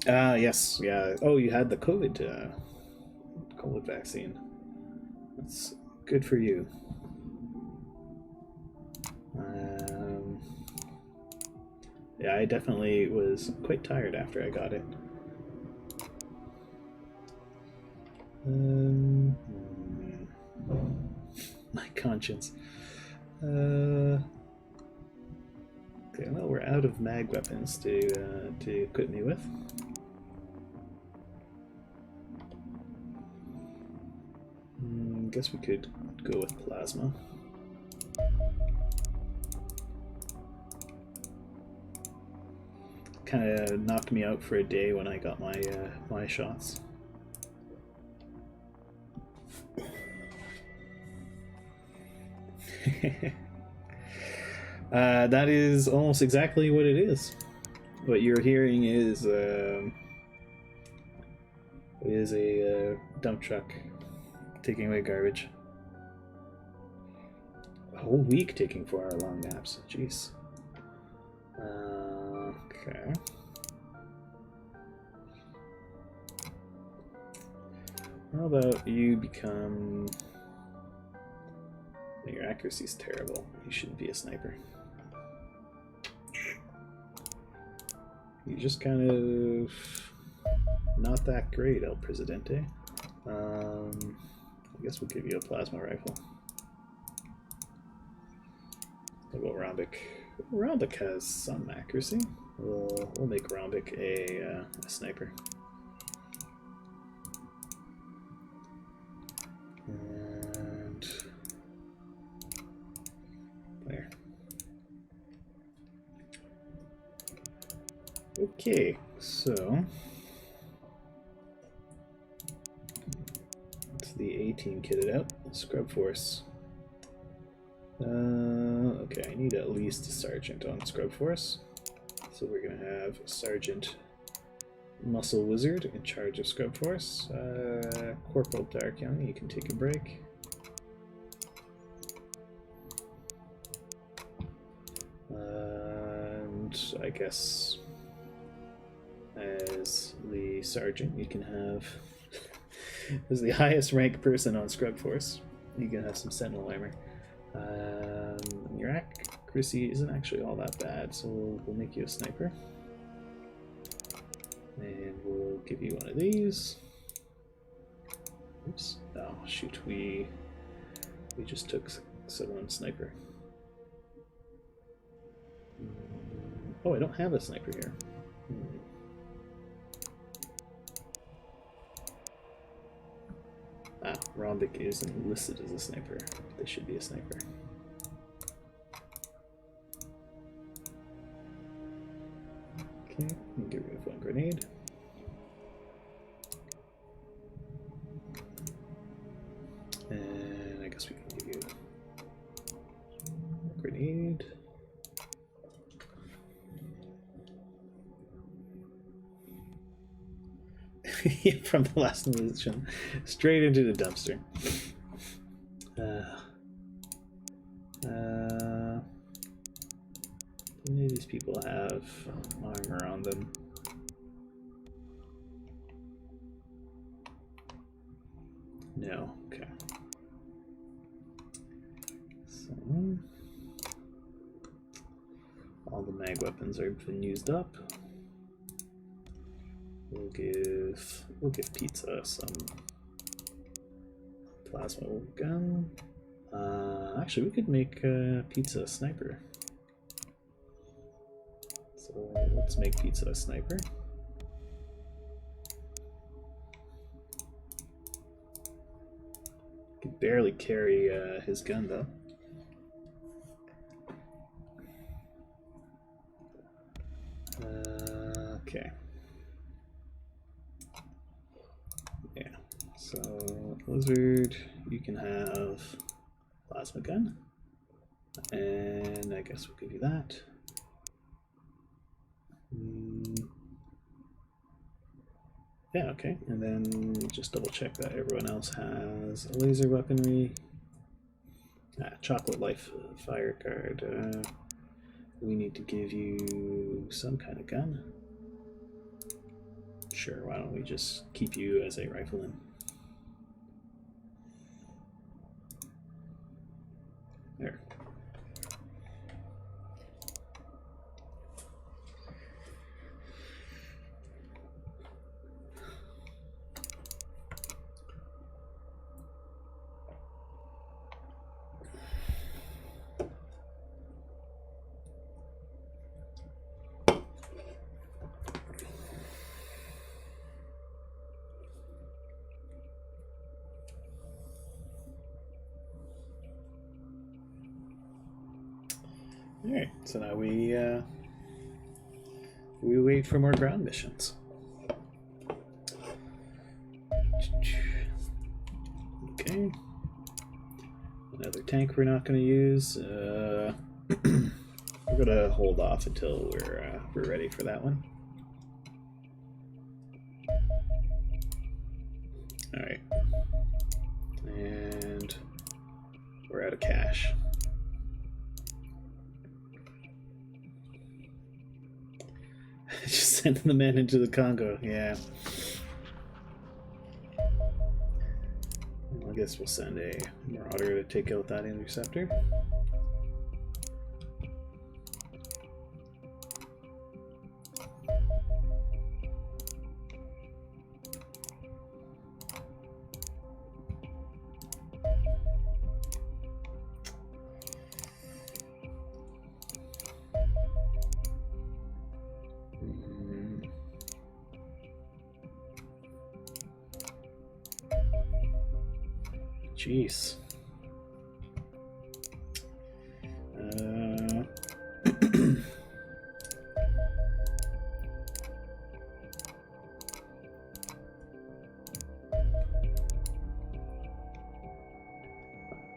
Yes, yeah. Oh, you had the COVID vaccine. That's good for you. Yeah, I definitely was quite tired after I got it. My conscience. Okay, well, we're out of mag weapons to equip me with. Guess we could go with plasma. Kind of knocked me out for a day when I got my my shots. That is almost exactly what it is. What you're hearing is a dump truck taking away garbage. A whole week taking 4-hour-long naps. Jeez. Okay. How about you become... Your accuracy's terrible. You shouldn't be a sniper. You're just kind of not that great, El Presidente. I guess we'll give you a plasma rifle. What about Rombic? Rombic has some accuracy. We'll make Rombic a sniper. And there. Okay, so it's the A team kitted out. Scrub Force. Okay, I need at least a sergeant on Scrub Force. So we're gonna have Sergeant Muscle Wizard in charge of Scrub Force. Corporal Dark Young, you can take a break. And I guess as the sergeant, you can have as the highest rank person on Scrub Force, you can have some Sentinel armor. Your accuracy isn't actually all that bad, so we'll make you a sniper. And we'll give you one of these. Oops. Oh, shoot. We just took someone's sniper. Oh, I don't have a sniper here. Ah, Rombic isn't listed as a sniper. They should be a sniper. Okay, I'll get rid of one grenade. And I guess we can give you a grenade. From the last mission, straight into the dumpster. Do any of these people have armor on them? No. Okay. So all the mag weapons have been used up. We'll give Pizza some plasma gun. Actually, we could make Pizza a sniper. So So let's make Pizza a sniper. Can barely carry his gun though. Okay. Yeah. So Lizard, you can have plasma gun, and I guess we'll give you that. Yeah, okay. And then just double check that everyone else has a laser weaponry. Chocolate life fire card. We need to give you some kind of gun. Sure, why don't we just keep you as a rifleman? There. Alright, so now we wait for more ground missions. Okay. Another tank we're not going to use. We're going to hold off until we're ready for that one. Alright. And we're out of cash. Just sending the men into the Congo, yeah. Well, I guess we'll send a marauder to take out that interceptor. Jeez.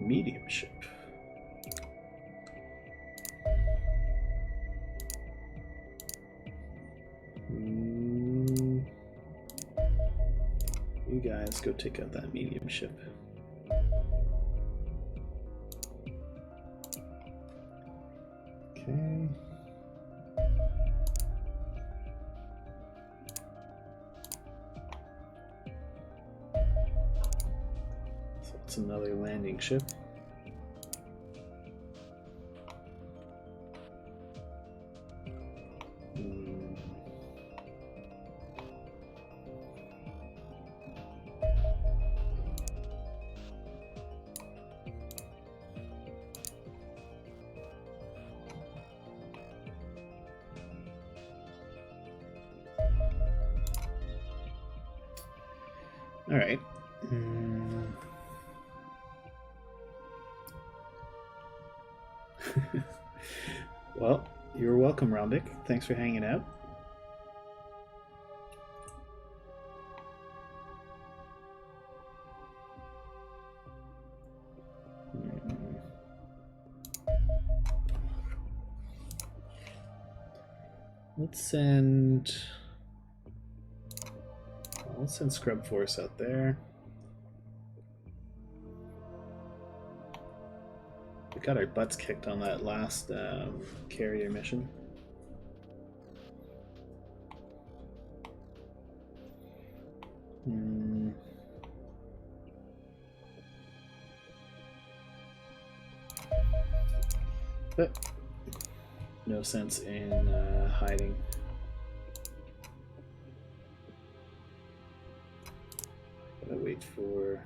Medium ship. You guys go take out that medium ship. Okay. So it's another landing ship. All right. Well, you're welcome, Rombic. Thanks for hanging out. Let's send Scrub Force out there. We got our butts kicked on that last carrier mission. But no sense in hiding. Gotta wait for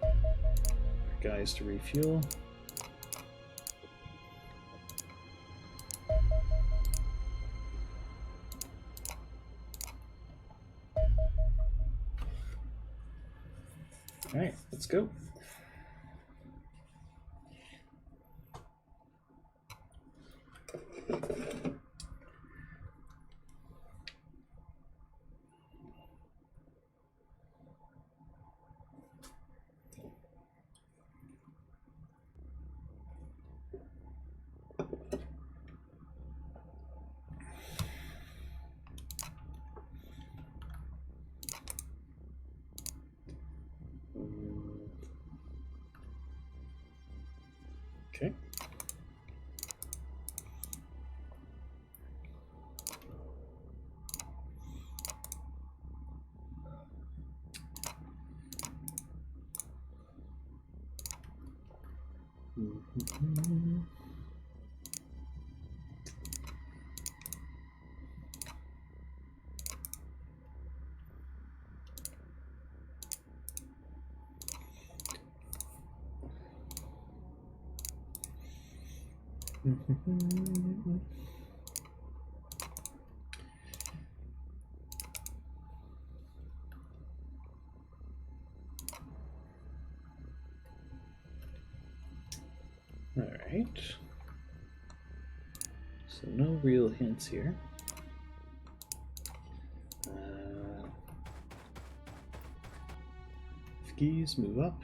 our guys to refuel. Alright, let's go. Okay. All right. So no real hints here. Skis move up.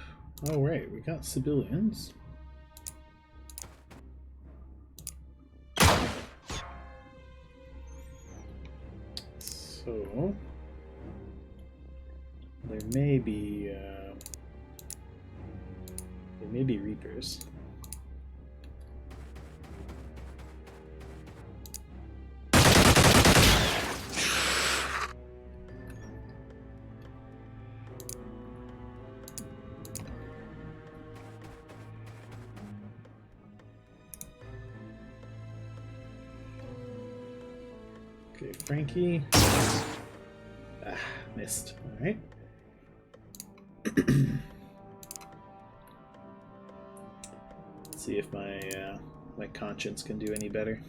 All right, we got civilians. So there may be reapers. Okay, Frankie. Missed. All right. Let's see if my conscience can do any better.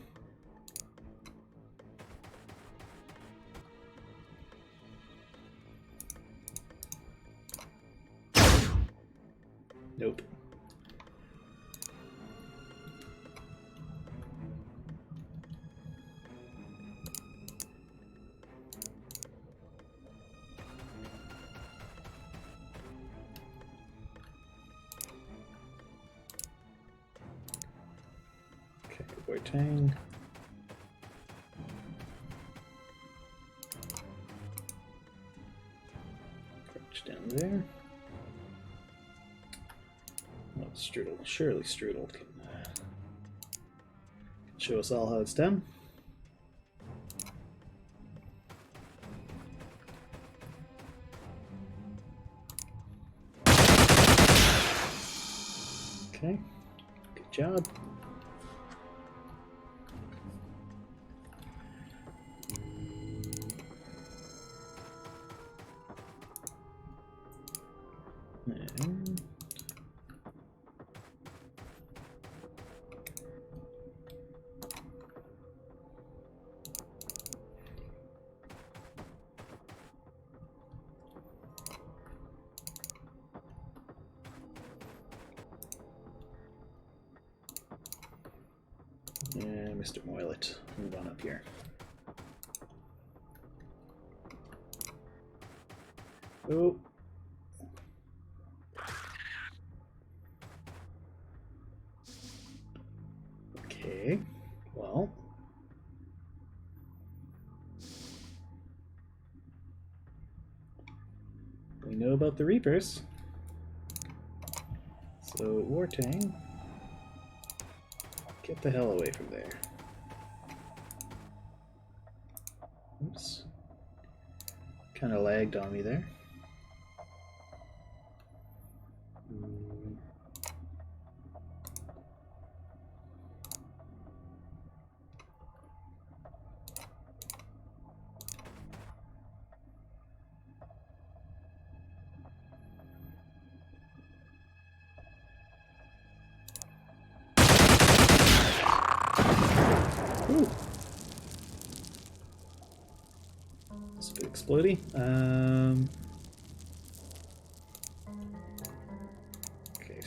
Nope. Tang. Crouch down there. Oh, Strudel. Surely Strudel can show us all how it's done. Okay. Good job. And Mr. Moylet, move on up here. Oh. Okay, well. We know about the Reapers. So, Wartang, get the hell away from there. Oops. Kind of lagged on me there. Ooh. It's a bit explodey.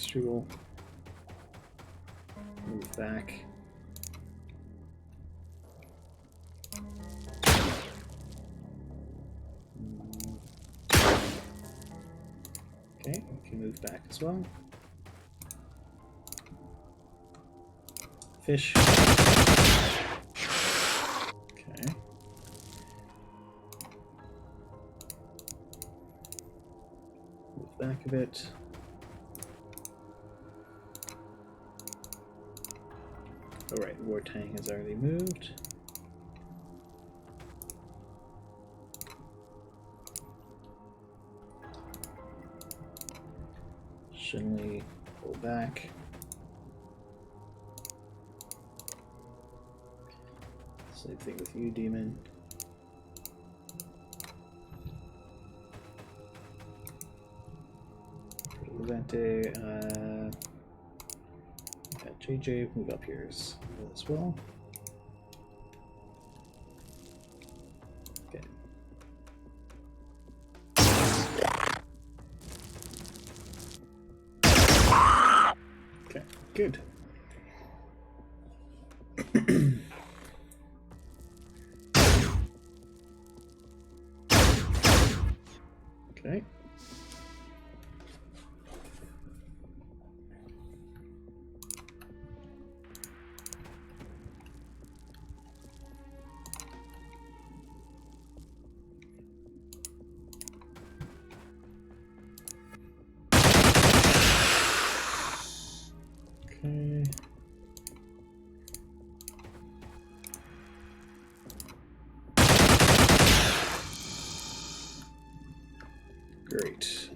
Strudel. Move back. Okay, we can move back as well. Fish. Okay. Move back a bit. Alright, Wartang has already moved. Shinley, pull back. Same thing with you, Demon. Levante, JJ, move up here as well. Okay. Okay, good. Okay. Okay. Great.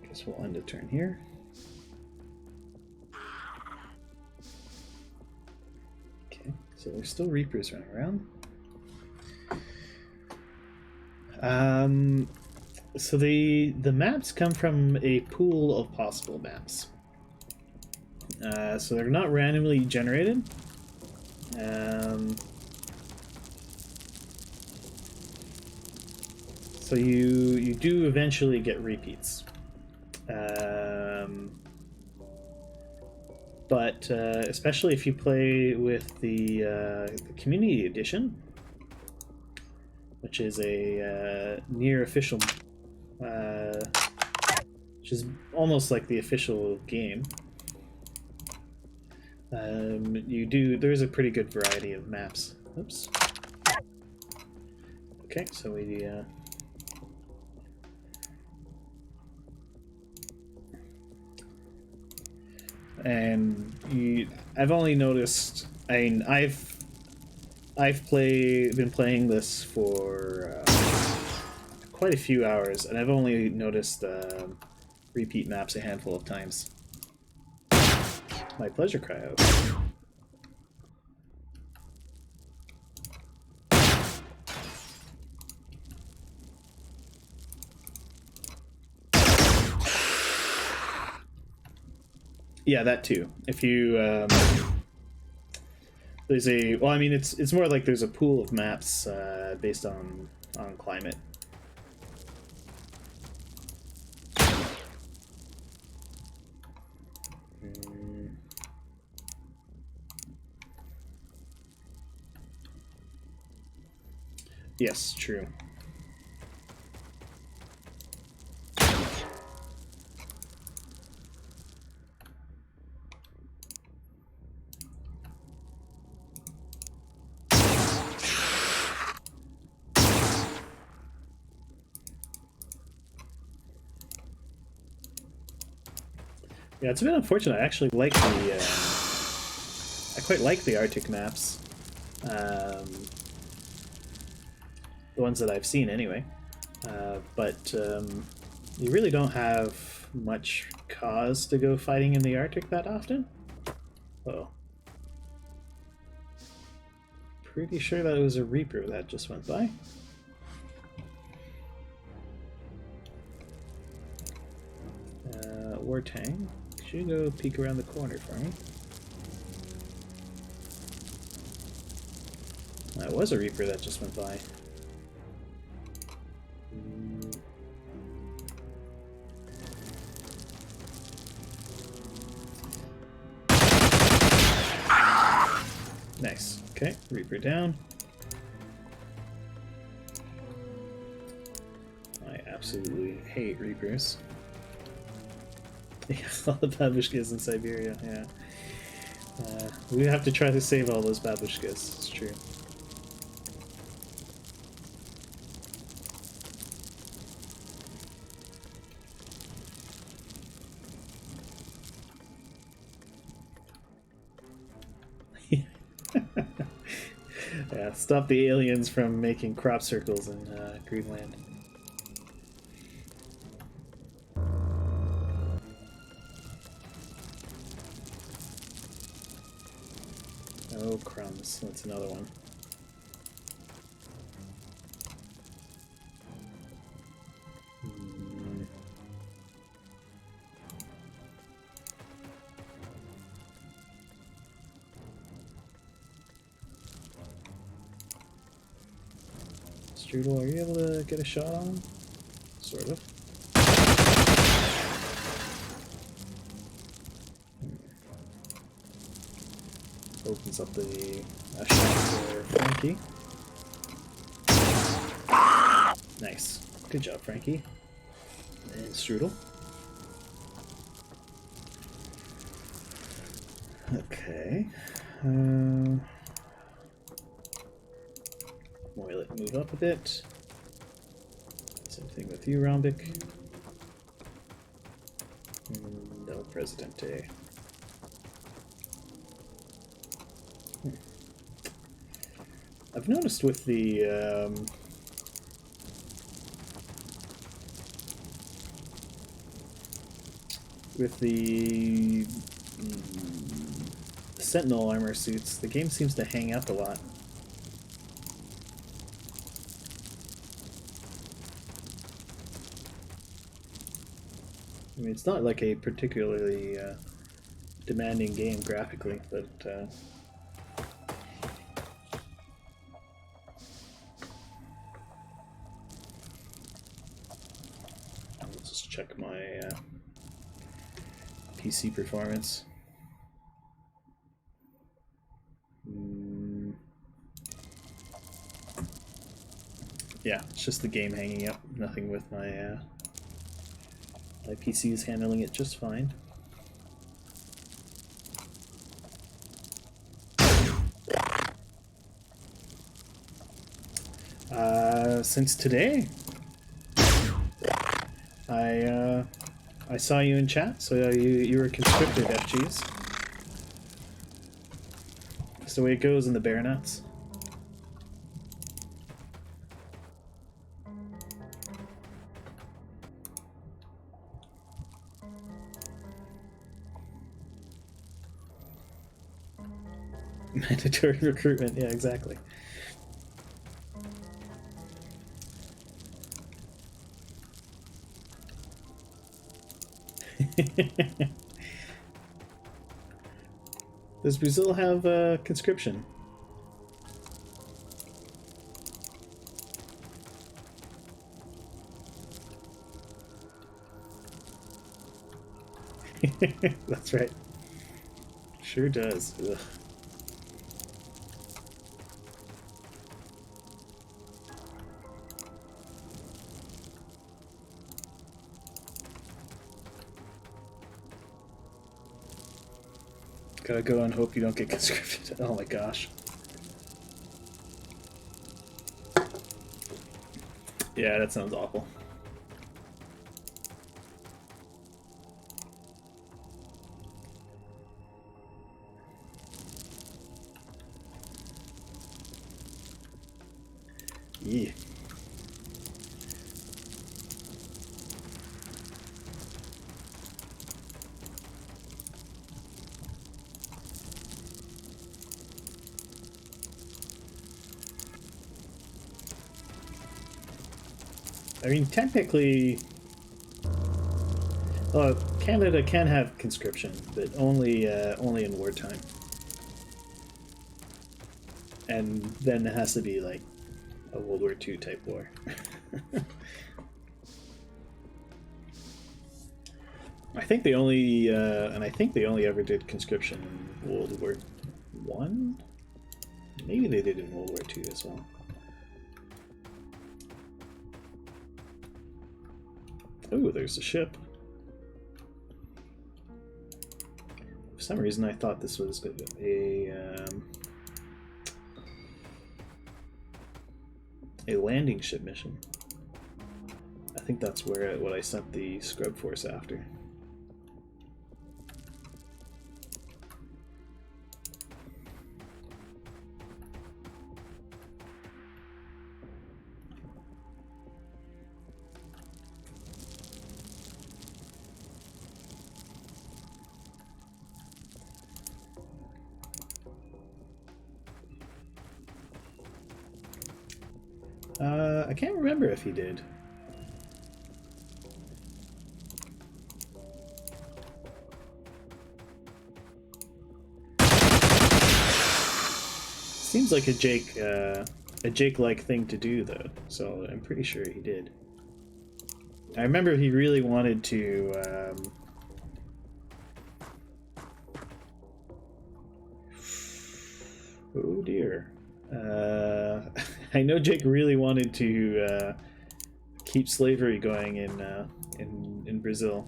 Guess we'll end a turn here. Okay, so there's still Reapers running around. So the maps come from a pool of possible maps. So they're not randomly generated. So you do eventually get repeats. But especially if you play with the Community Edition, which is a near official, which is almost like the official game. There's a pretty good variety of maps. Oops. Okay, so we I've only noticed. I mean, I've been playing this for quite a few hours, and I've only noticed repeat maps a handful of times. My pleasure, Cryo. Yeah, that too. If you there's a well, I mean, it's more like there's a pool of maps based on climate. Yes, true. Yeah, it's a bit unfortunate. I actually like the I quite like the Arctic maps. The ones that I've seen anyway. But you really don't have much cause to go fighting in the Arctic that often. Oh. Pretty sure that was a Reaper that just went by. Tang. Should go peek around the corner for me. That was a Reaper that just went by. Nice. Okay, Reaper down. I absolutely hate Reapers. Yeah, all the babushkas in Siberia, yeah. We have to try to save all those babushkas, it's true. Yeah, stop the aliens from making crop circles in Greenland. Oh, crumbs. That's another one. Strudel, are you able to get a shot on him? Sort of. Opens up the shot for Frankie. Nice. Good job, Frankie. And Strudel. Okay. Moilet, move up a bit. Same thing with you, Rombik. No Presidente. I've noticed with the Sentinel armor suits, the game seems to hang up a lot. I mean, it's not like a particularly demanding game graphically, but let's just check my PC performance. Yeah, it's just the game hanging up, nothing with my my PC is handling it just fine. Since today, I saw you in chat, so you were conscripted, FGs. That's the way it goes in the Baronets. Mandatory recruitment, yeah, exactly. Does Brazil have conscription? That's right. Sure does. Ugh. Gotta go and hope you don't get conscripted. Oh my gosh. Yeah, that sounds awful. Yeah. I mean, technically, Canada can have conscription, but only in wartime. And then it has to be like a World War II type war. I think they only ever did conscription in World War One. Maybe they did in World War II as well. Oh, there's a ship. For some reason, I thought this was a landing ship mission. I think that's what I sent the scrub force after. I can't remember if he did. Seems like a Jake-like thing to do, though. So I'm pretty sure he did. I remember he really wanted to. Oh dear. I know Jake really wanted to keep slavery going in Brazil.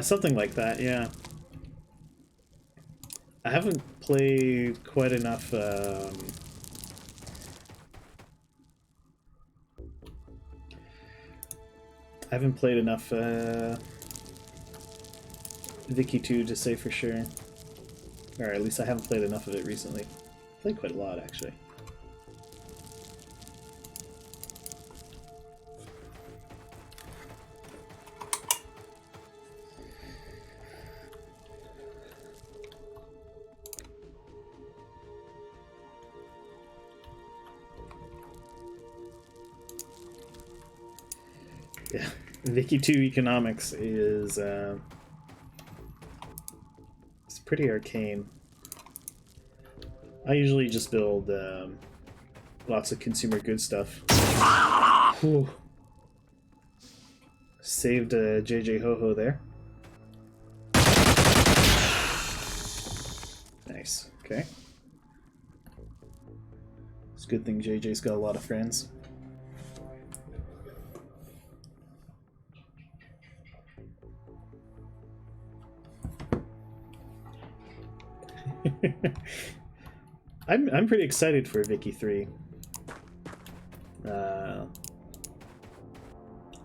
Something like that, yeah. I haven't played quite enough. I haven't played enough Vicky 2 to say for sure. Or at least I haven't played enough of it recently. Played quite a lot, actually. Yeah, Vicky 2 economics is it's pretty arcane. I usually just build lots of consumer goods stuff. Whew. Saved JJ Ho-Ho there. Nice, okay. It's a good thing JJ's got a lot of friends. I'm pretty excited for Vicky 3.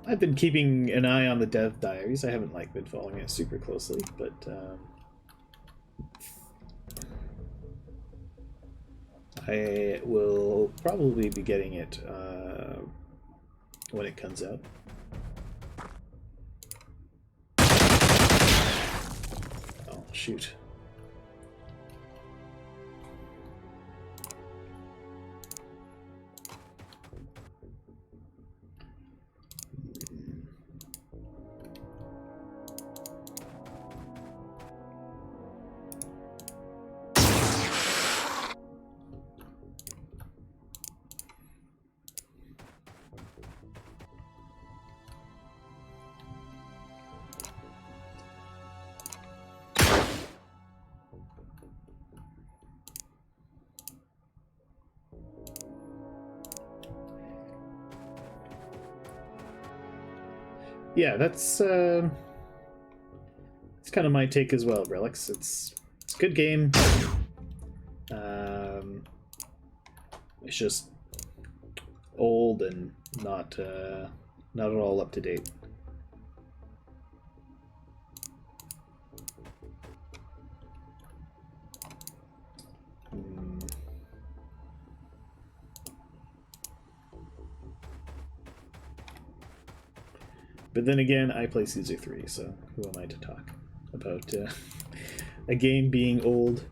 I've been keeping an eye on the dev diaries. I haven't been following it super closely, but I will probably be getting it when it comes out. Oh shoot. Yeah, that's kind of my take as well, Relics. It's a good game. It's just old and not at all up to date. But then again, I play Caesar 3, so who am I to talk about a game being old?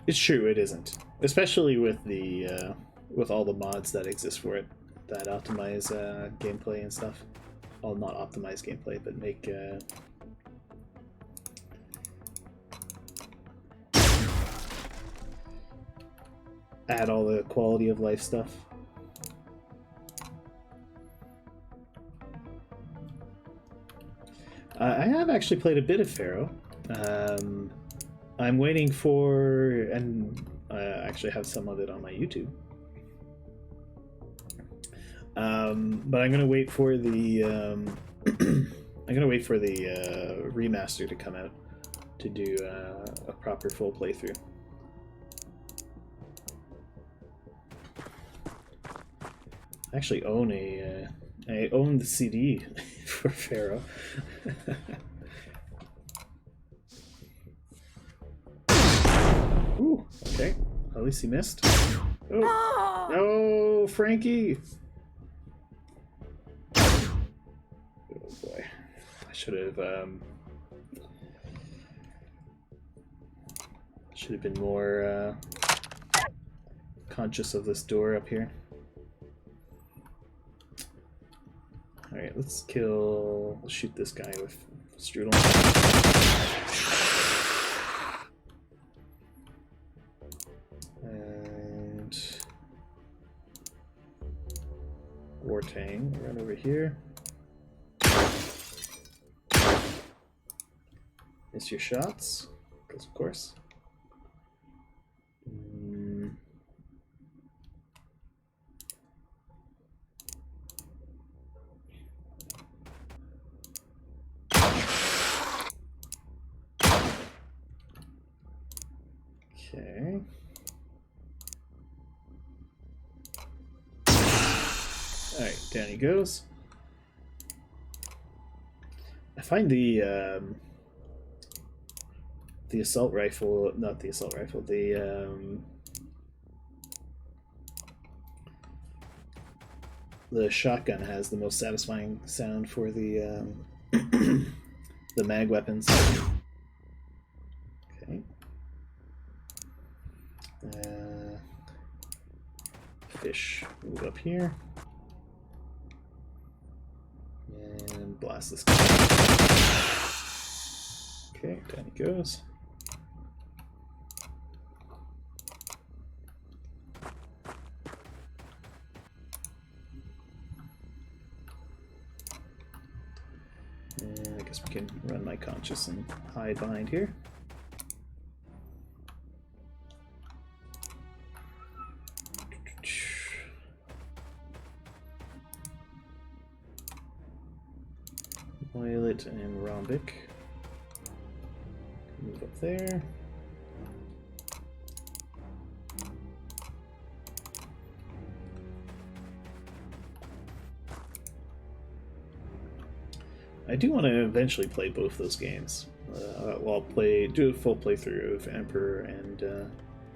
It's true, it isn't. Especially with the with all the mods that exist for it that optimize gameplay and stuff. Well, not optimize gameplay, but make add all the quality of life stuff. I have actually played a bit of Pharaoh. I'm waiting for, and I actually have some of it on my YouTube. But I'm gonna wait for the remaster to come out to do a proper full playthrough. I actually own I own the CD for Pharaoh. Ooh, okay. At least he missed. Oh, no, Frankie! Oh boy. I should have been more conscious of this door up here. Alright, let's shoot this guy with Strudel. And Wartang right over here. Miss your shots, because of course. Okay. Alright, down he goes. I find the assault rifle, not the assault rifle, the shotgun has the most satisfying sound for the the mag weapons. Okay. Fish, move up here. And blast this guy. Okay, down he goes. And I guess we can run my conscious and hide behind here. Violet and Rhombic. Move up there. I do want to eventually play both those games. Well, do a full playthrough of Emperor and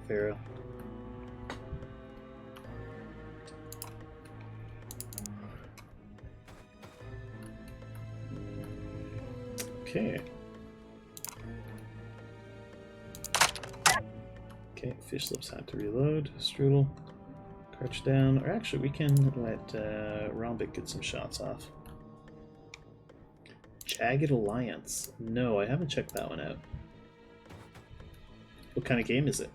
Pharaoh. Okay. Okay, fish lips had to reload. Strudel, crouch down. Or actually, we can let Rhombic get some shots off. Jagged Alliance. No, I haven't checked that one out. What kind of game is it?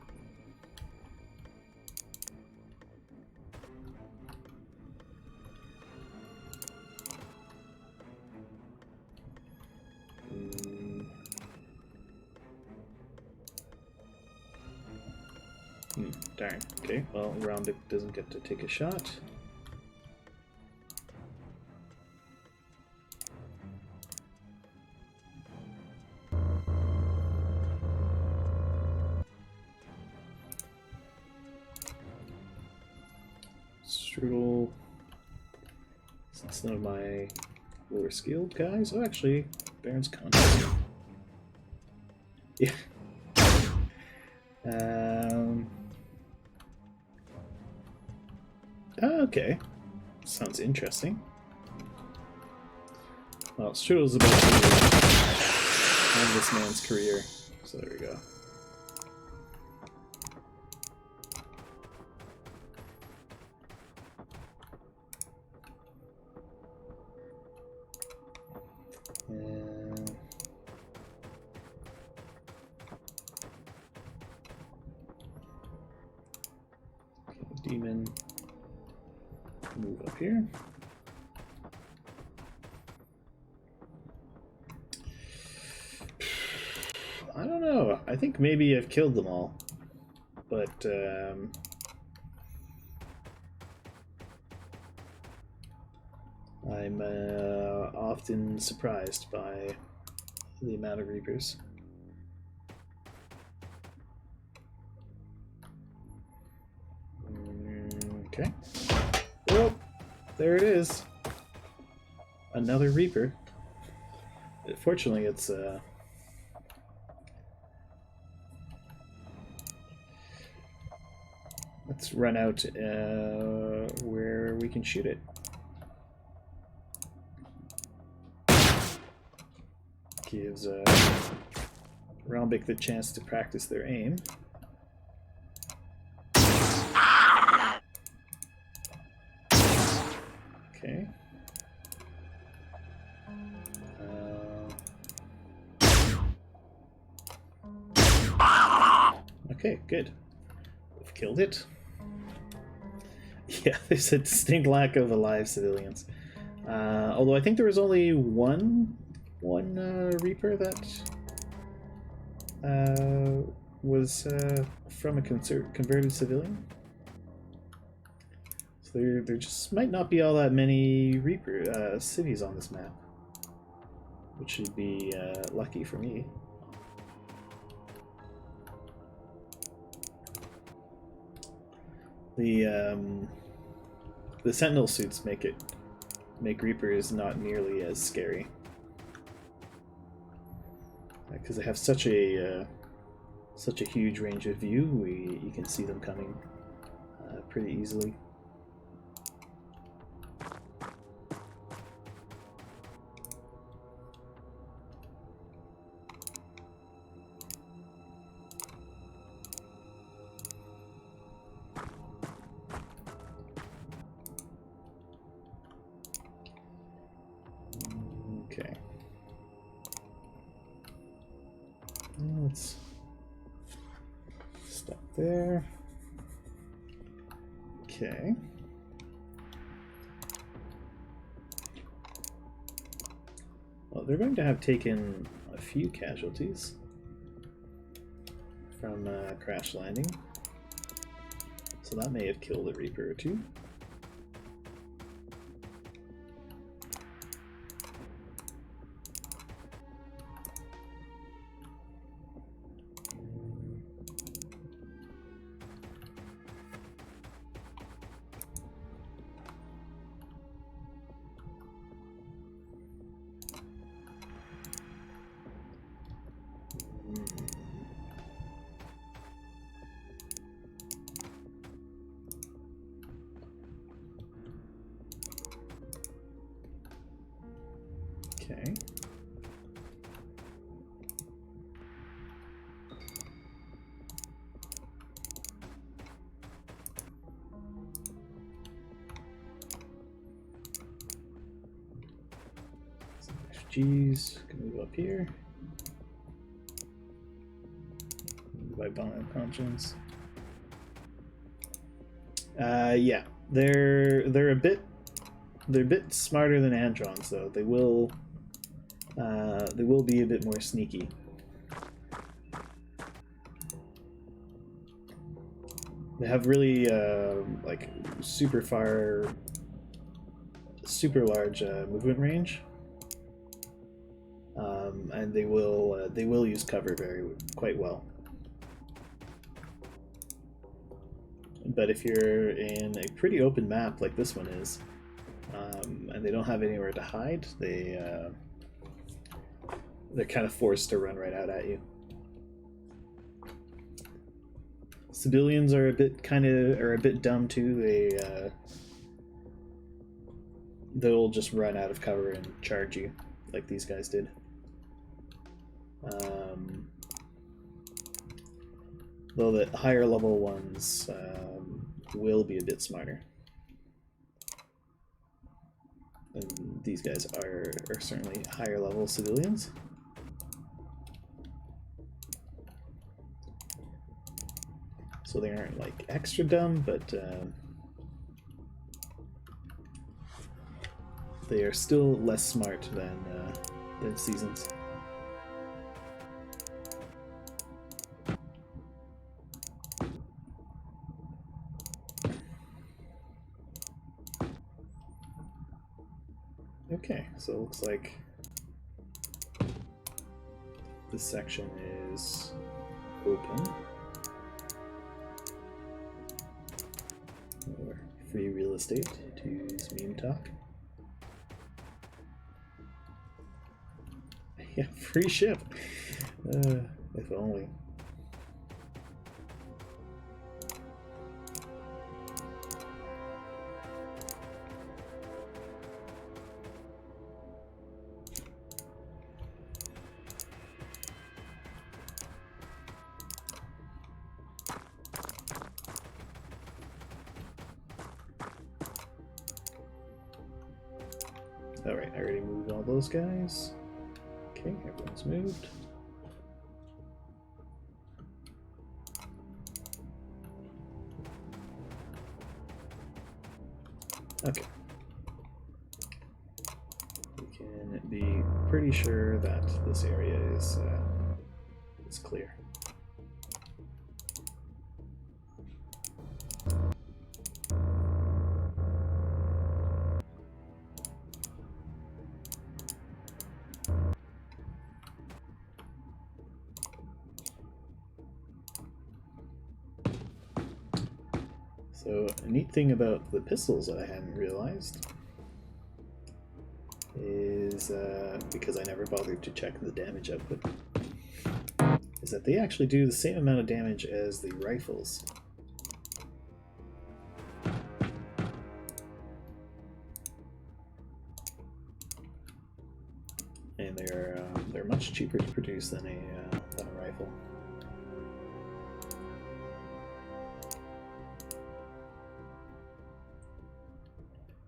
Darn. Okay, well, Rhombic doesn't get to take a shot. Strudel. Since none of my lower skilled guys. Oh, actually, Baron's Contest. Yeah. Okay. Sounds interesting. Well, Strudel's about to end this man's career. So there we go. Demon. Move up here. I don't know. I think maybe I've killed them all. But, I'm often surprised by the amount of Reapers. Okay. Oh, there it is. Another Reaper. Fortunately, it's let's run out where we can shoot it. Gives Rombic the chance to practice their aim. Okay. Okay, good. We've killed it. Yeah, there's a distinct lack of alive civilians. Although I think there was only one Reaper that was from a converted civilian. So there just might not be all that many Reaper cities on this map, which would be lucky for me. The Sentinel suits make Reapers not nearly as scary because they have such a huge range of view. You can see them coming pretty easily. Okay. Let's stop there. Okay. Well, they're going to have taken a few casualties from crash landing, so that may have killed a Reaper or two. Okay. Some refugees can move up here. By violent conscience. Yeah, they're a bit smarter than Androns, though. They will be a bit more sneaky. They have really like super large movement range, and they will use cover quite well. But if you're in a pretty open map like this one is, and they don't have anywhere to hide, they're kind of forced to run right out at you. Civilians are a bit dumb too. They'll just run out of cover and charge you, like these guys did. Though the higher level ones will be a bit smarter. And these guys are certainly higher level civilians. So they aren't like extra dumb, but they are still less smart than seasons. Okay, so it looks like this section is open. Or free real estate, to use meme talk. Yeah, free ship. If only. Alright, I already moved all those guys. Okay, everyone's moved. Okay. We can be pretty sure that this area is clear. So, a neat thing about the pistols that I hadn't realized is, because I never bothered to check the damage output, is that they actually do the same amount of damage as the rifles. And they're much cheaper to produce than a rifle.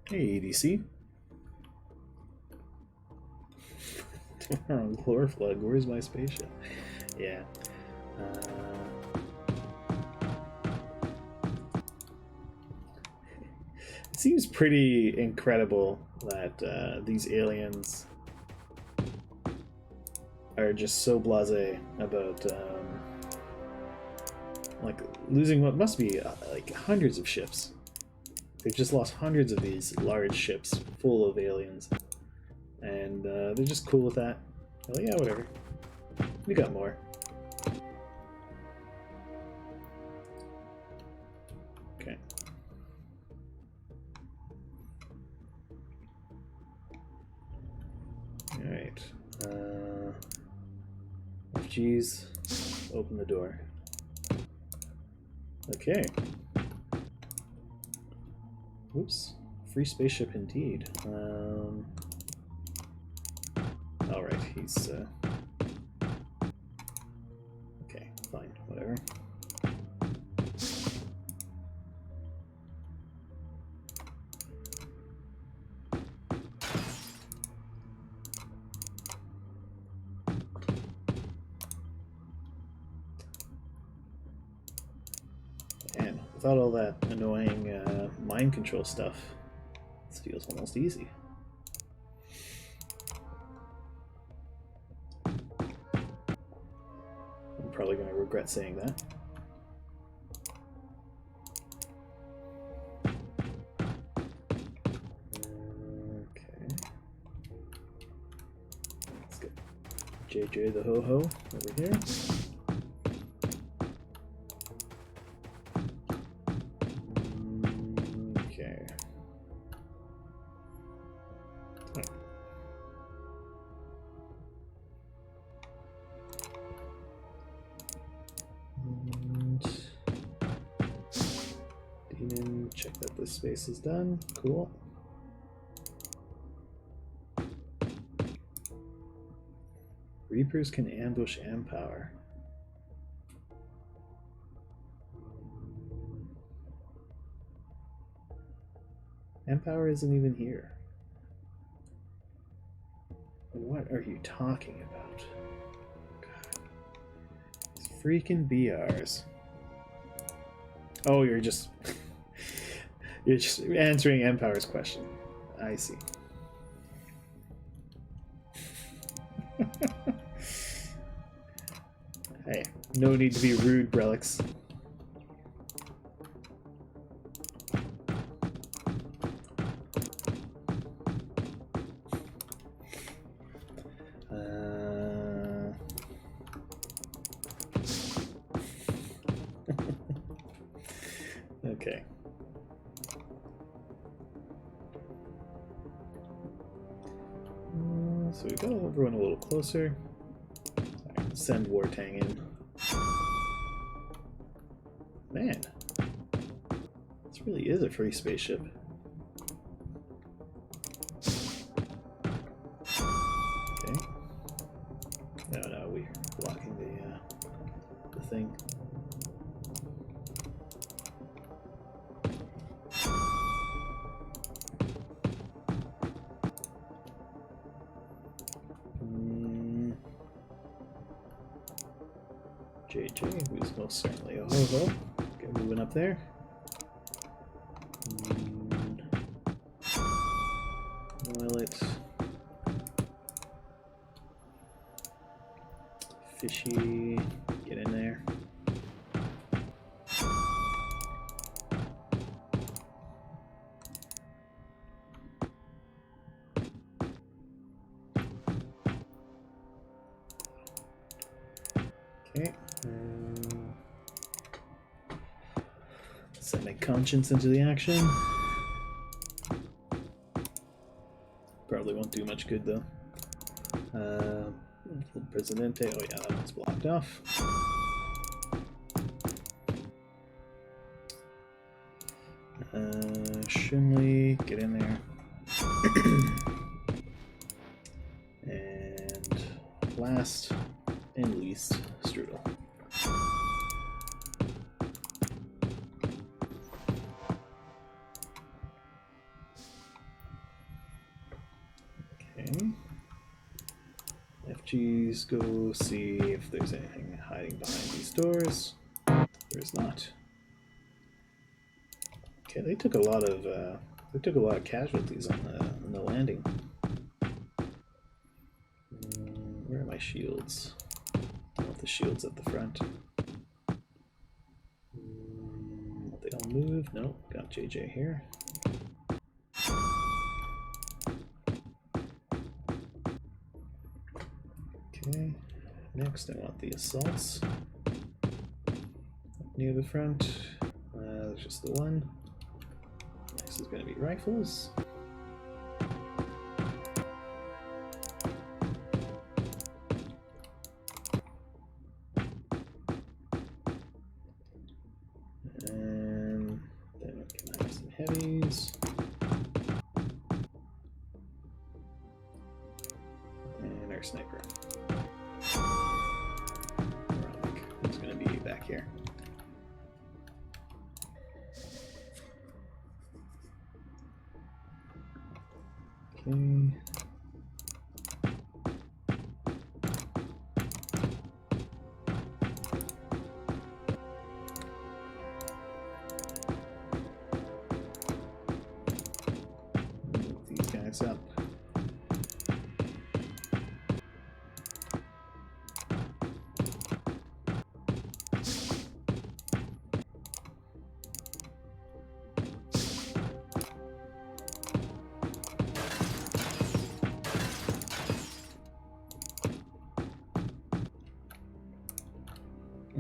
Hey, EDC. Tomorrow, Lore Flood, where's my spaceship? Yeah. It seems pretty incredible that these aliens are just so blasé about like losing what must be like hundreds of ships. They've just lost hundreds of these large ships full of aliens, and they're just cool with that. They're like, yeah, whatever. We got more. Okay. All right. Geez, open the door. Okay. Whoops. Free spaceship indeed. Alright, he's okay, fine, whatever. And without all that annoying mind control stuff, this feels almost easy. I'm probably going to regret saying that. Okay. Let's get JJ the Ho-Ho over here. Okay. Demon, check that this space is done. Cool. Reapers can ambush Empower. Empower isn't even here. What are you talking about? God. These freaking BRs. Oh, you're just you're just answering Empower's question. I see. Hey, no need to be rude, Brelix. Okay. So we got everyone a little closer. Right, send Wartang in. Man, this really is a free spaceship. Okay. No, we're blocking the thing. JJ, who's most certainly a hobo. Get moving up there. Violet. Fishy. Get in there. Okay. Send my conscience into the action. Probably won't do much good though. Presidente. Oh yeah, that one's blocked off. Shinley, get in there. And last and least, Strudel. Okay. FG's go see if there's anything hiding behind these doors. There's not. Okay, they took a lot of casualties on the landing. Where are my shields? I want the shields at the front. They don't move. No, got JJ here. Okay, next I want the assaults near the front. There's just the one. Next is going to be rifles. And then we can have some heavies. And our sniper. It's going to be back here. Okay. Move these guys up.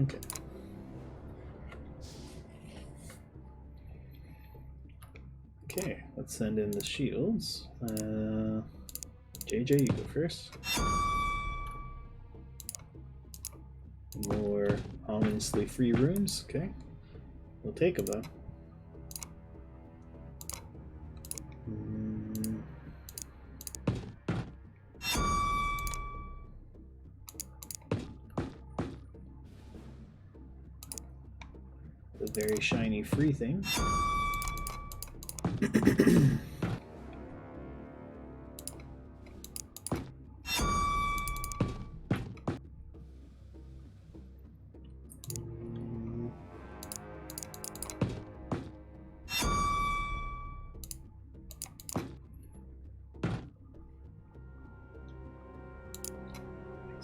Okay. Okay, let's send in the shields. JJ, you go first. More ominously free rooms. Okay, we'll take them though. The very shiny free thing.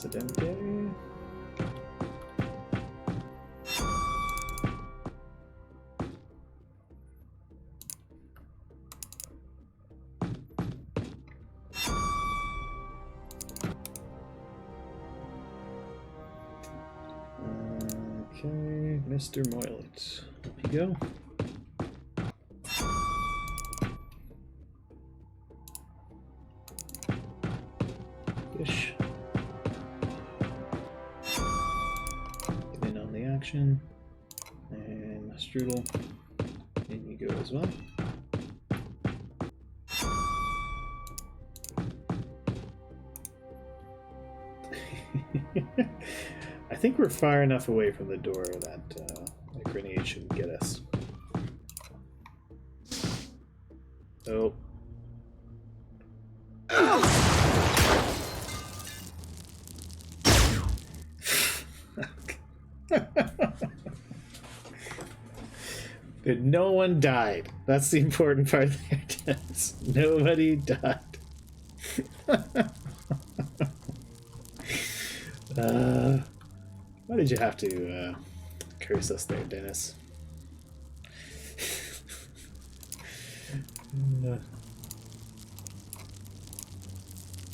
Presidente. Okay, Mr. Moylet. Up you go. Fish. Get in on the action. And Strudel. In you go as well. I think we're far enough away from the door that a grenade shouldn't get us. Oh. But no one died. That's the important part there, Dennis. Nobody died. Why did you have to curse us there, Dennis?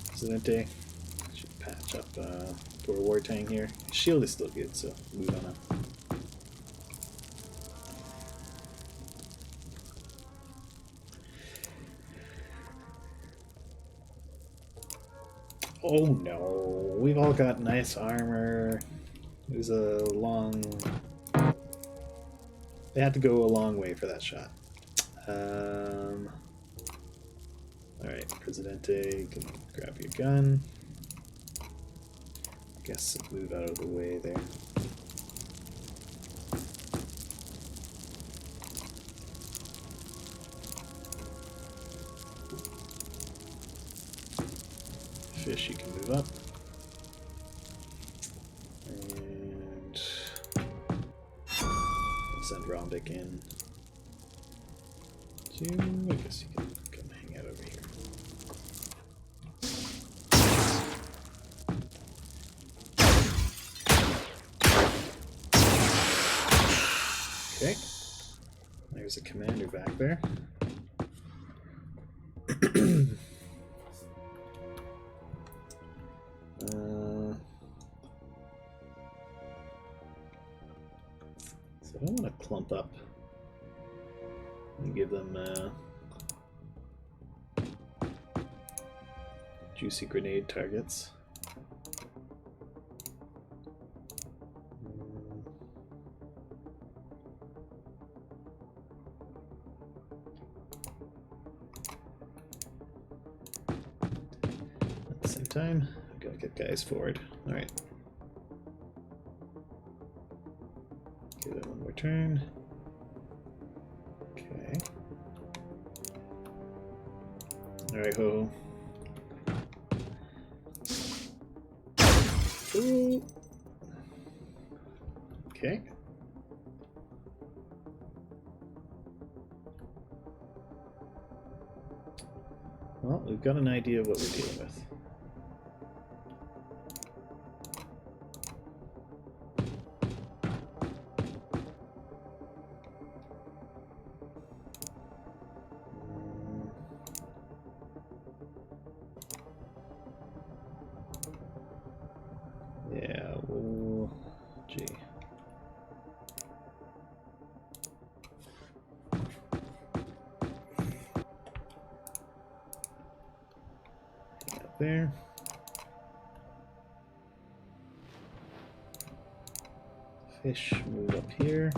Presidente should patch up for a wartime here. Shield is still good, so move on up. Oh no, we've all got nice armor. It was a long... They had to go a long way for that shot. Alright, Presidente, you can grab your gun. Guess move out of the way there. Fish, you can move up. And send Rombic in. I guess you can come hang out over here. Okay. There's a commander back there. So I don't want to clump up and give them juicy grenade targets. At the same time, I've got to get guys forward. All right. Give it one more turn. Okay. Alright, ho. Ooh. Okay. Well, we've got an idea of what we're dealing with. Yeah, well, gee. Up there. Fish, move up here.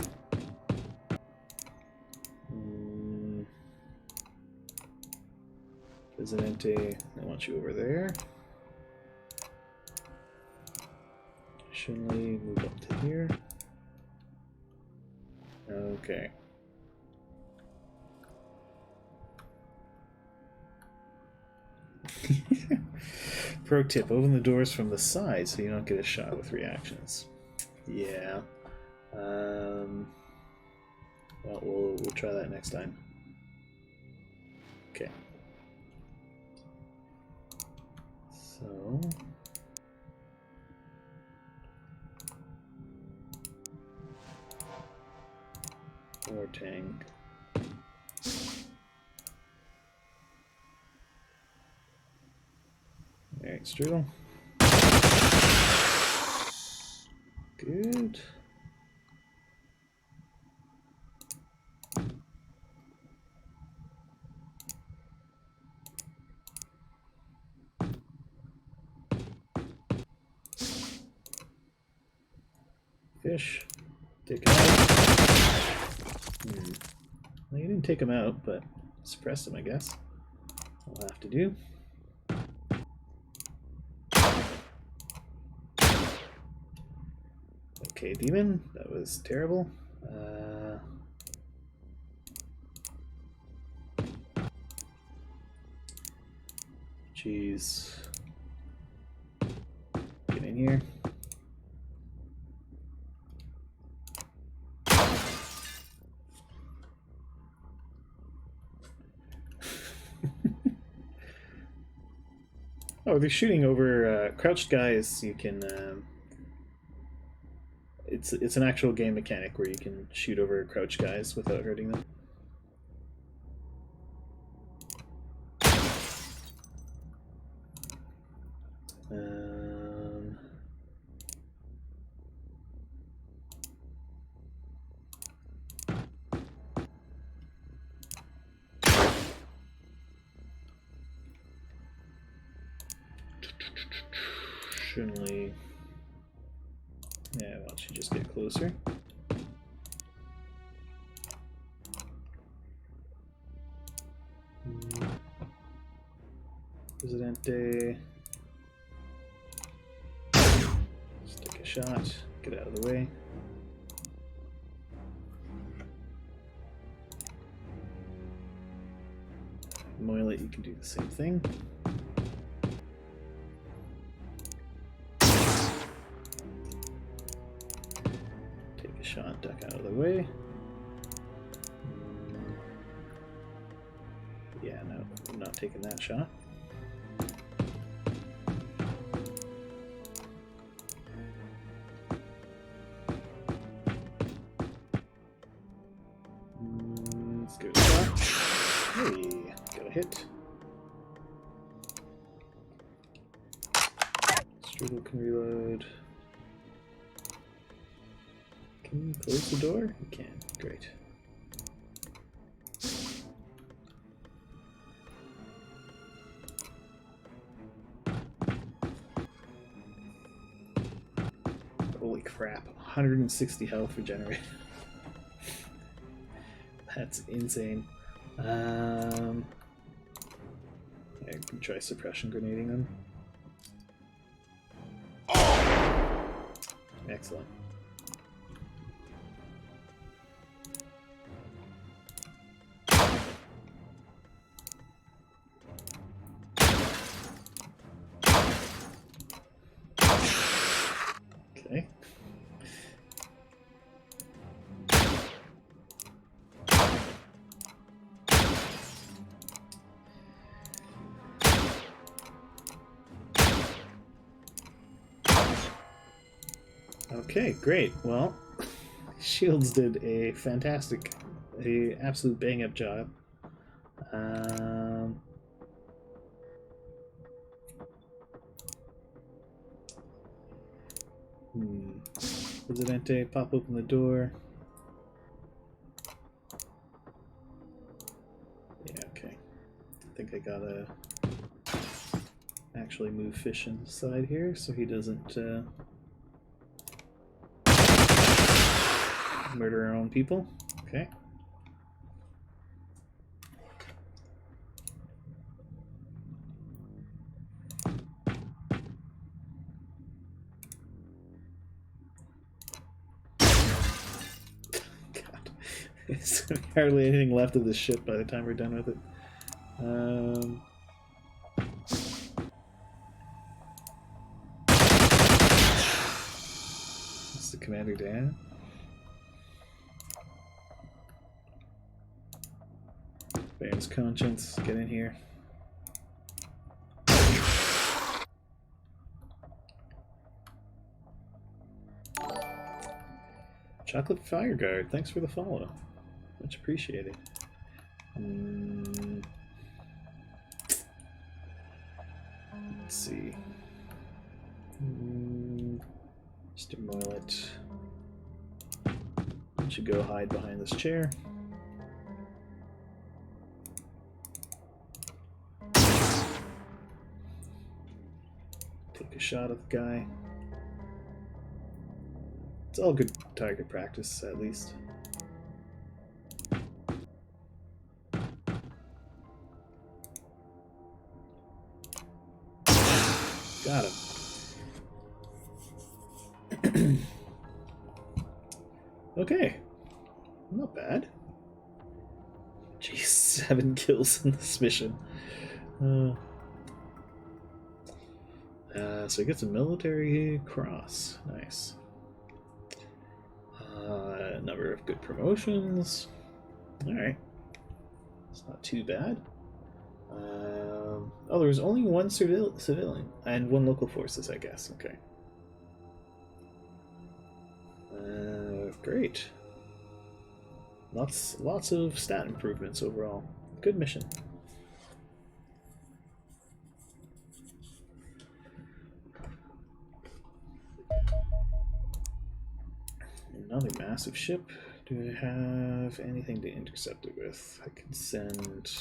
Presidente, I want you over there. Shinley, move up to here. Okay. Pro tip, open the doors from the side so you don't get a shot with reactions. Yeah. Well, we'll try that next time. Okay. So Or Tang. Alright, Strudel. Good. Fish. Take him out. Well, you didn't take him out, but suppress him, I guess. We'll have to do. Okay, demon. That was terrible. Jeez. Get in here. Oh, if you're shooting over crouched guys, you can. It's an actual game mechanic where you can shoot over crouched guys without hurting them. Shouldn't we? Yeah, why don't you just get closer? Presidente. Just take a shot, get out of the way. Moilet, you can do the same thing. Shot, duck out of the way. Yeah, no, I'm not taking that shot. Let's give it a shot. Hey, got a hit. Strudel can reload. Can you close the door? You can. Great. Holy crap. 160 health regenerated. That's insane. I can try suppression grenading them. Excellent. Okay. Okay, great. Well, Shields did a absolute bang-up job. Presidente, pop open the door. Yeah, okay. I think I gotta actually move Fish inside here so he doesn't murder our own people. Okay. God. There's hardly anything left of this ship by the time we're done with it. What's the commander Dan? Baron's conscience, get in here. Chocolate Fireguard, thanks for the follow. Much appreciated. Let's see. Mr. Moylet. I should go hide behind this chair. Take a shot at the guy. It's all good target practice, at least. Got him. Okay. Not bad. Jeez, 7 kills in this mission. So he gets a military cross. Nice. A number of good promotions. Alright. It's not too bad. Oh, there was only one civilian and 1 local forces, I guess. Okay. Great. Lots of stat improvements overall. Good mission. Another massive ship. Do I have anything to intercept it with? I could send...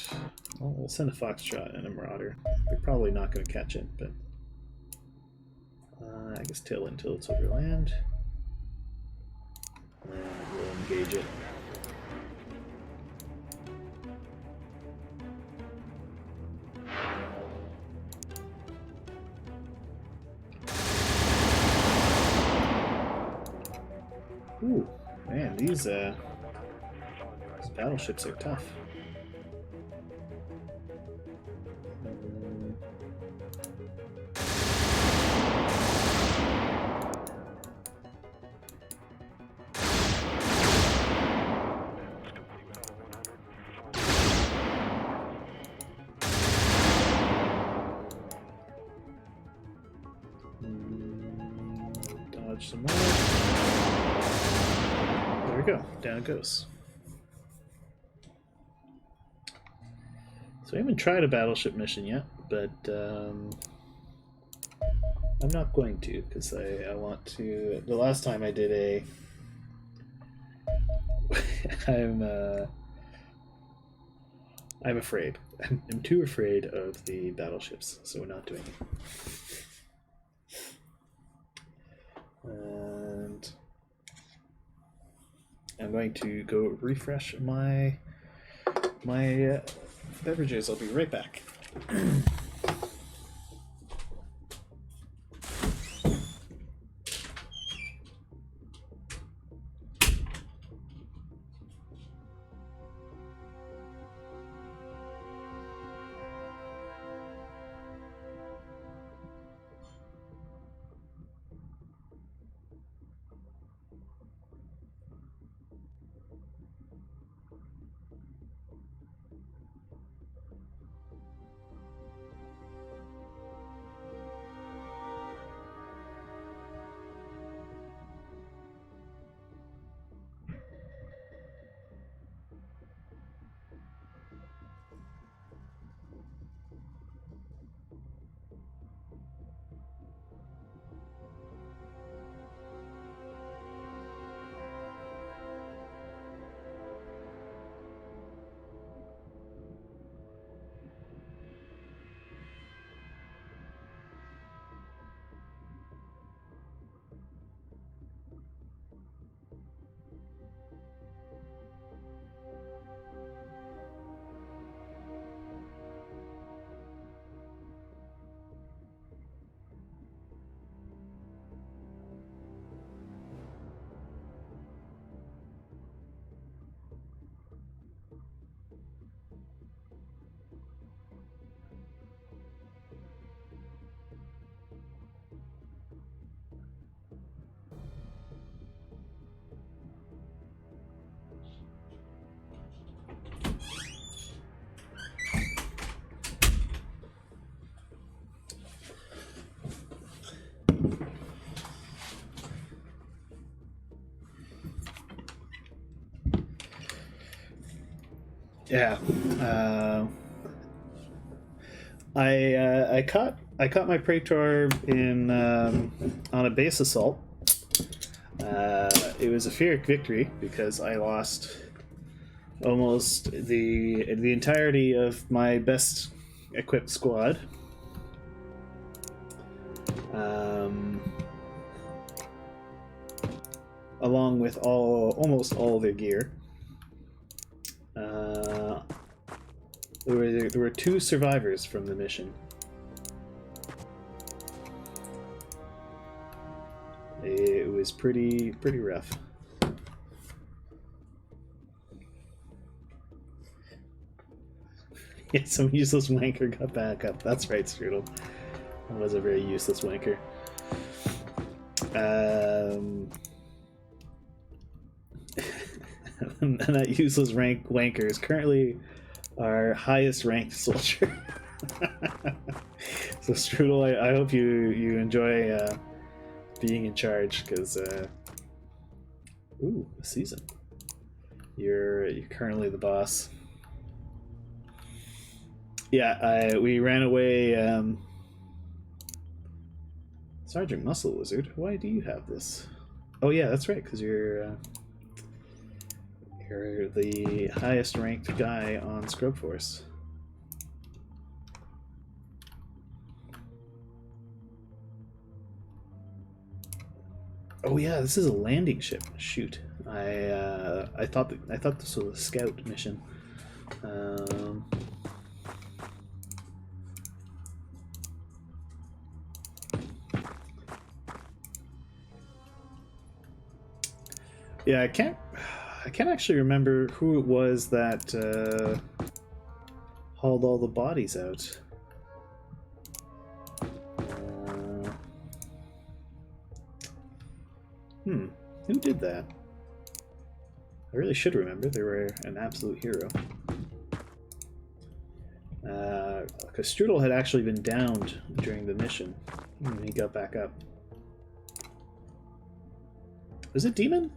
Well, we'll send a Foxtrot and a Marauder. They're probably not going to catch it, but... I guess tail it until it's over land. And we'll engage it. Ooh, man, these battleships are tough. Dodge some more. There we go. Down it goes. So I haven't tried a battleship mission yet, but I'm not going to because I want to. The last time I did a, I'm afraid. I'm too afraid of the battleships, so we're not doing it. And I'm going to go refresh my beverages. I'll be right back. Yeah. I caught my Praetor in on a base assault. It was a Pyrrhic victory because I lost almost the entirety of my best equipped squad. Along with almost all their gear. There were 2 survivors from the mission. It was pretty rough. Yeah, some useless wanker got back up. That's right, Strudel. That was a very useless wanker. And that useless wanker is currently our highest ranked soldier. So Strudel, I hope you enjoy being in charge, because ooh, a season. You're currently the boss. Yeah, we ran away. Sergeant Muscle Wizard, why do you have this? Oh yeah, that's right, because you're the highest ranked guy on Scrub Force. Oh yeah, this is a landing ship. Shoot, I thought this was a scout mission. Yeah, I can't actually remember who it was that hauled all the bodies out. Who did that? I really should remember. They were an absolute hero. Because Strudel had actually been downed during the mission. He got back up. Was it Demon?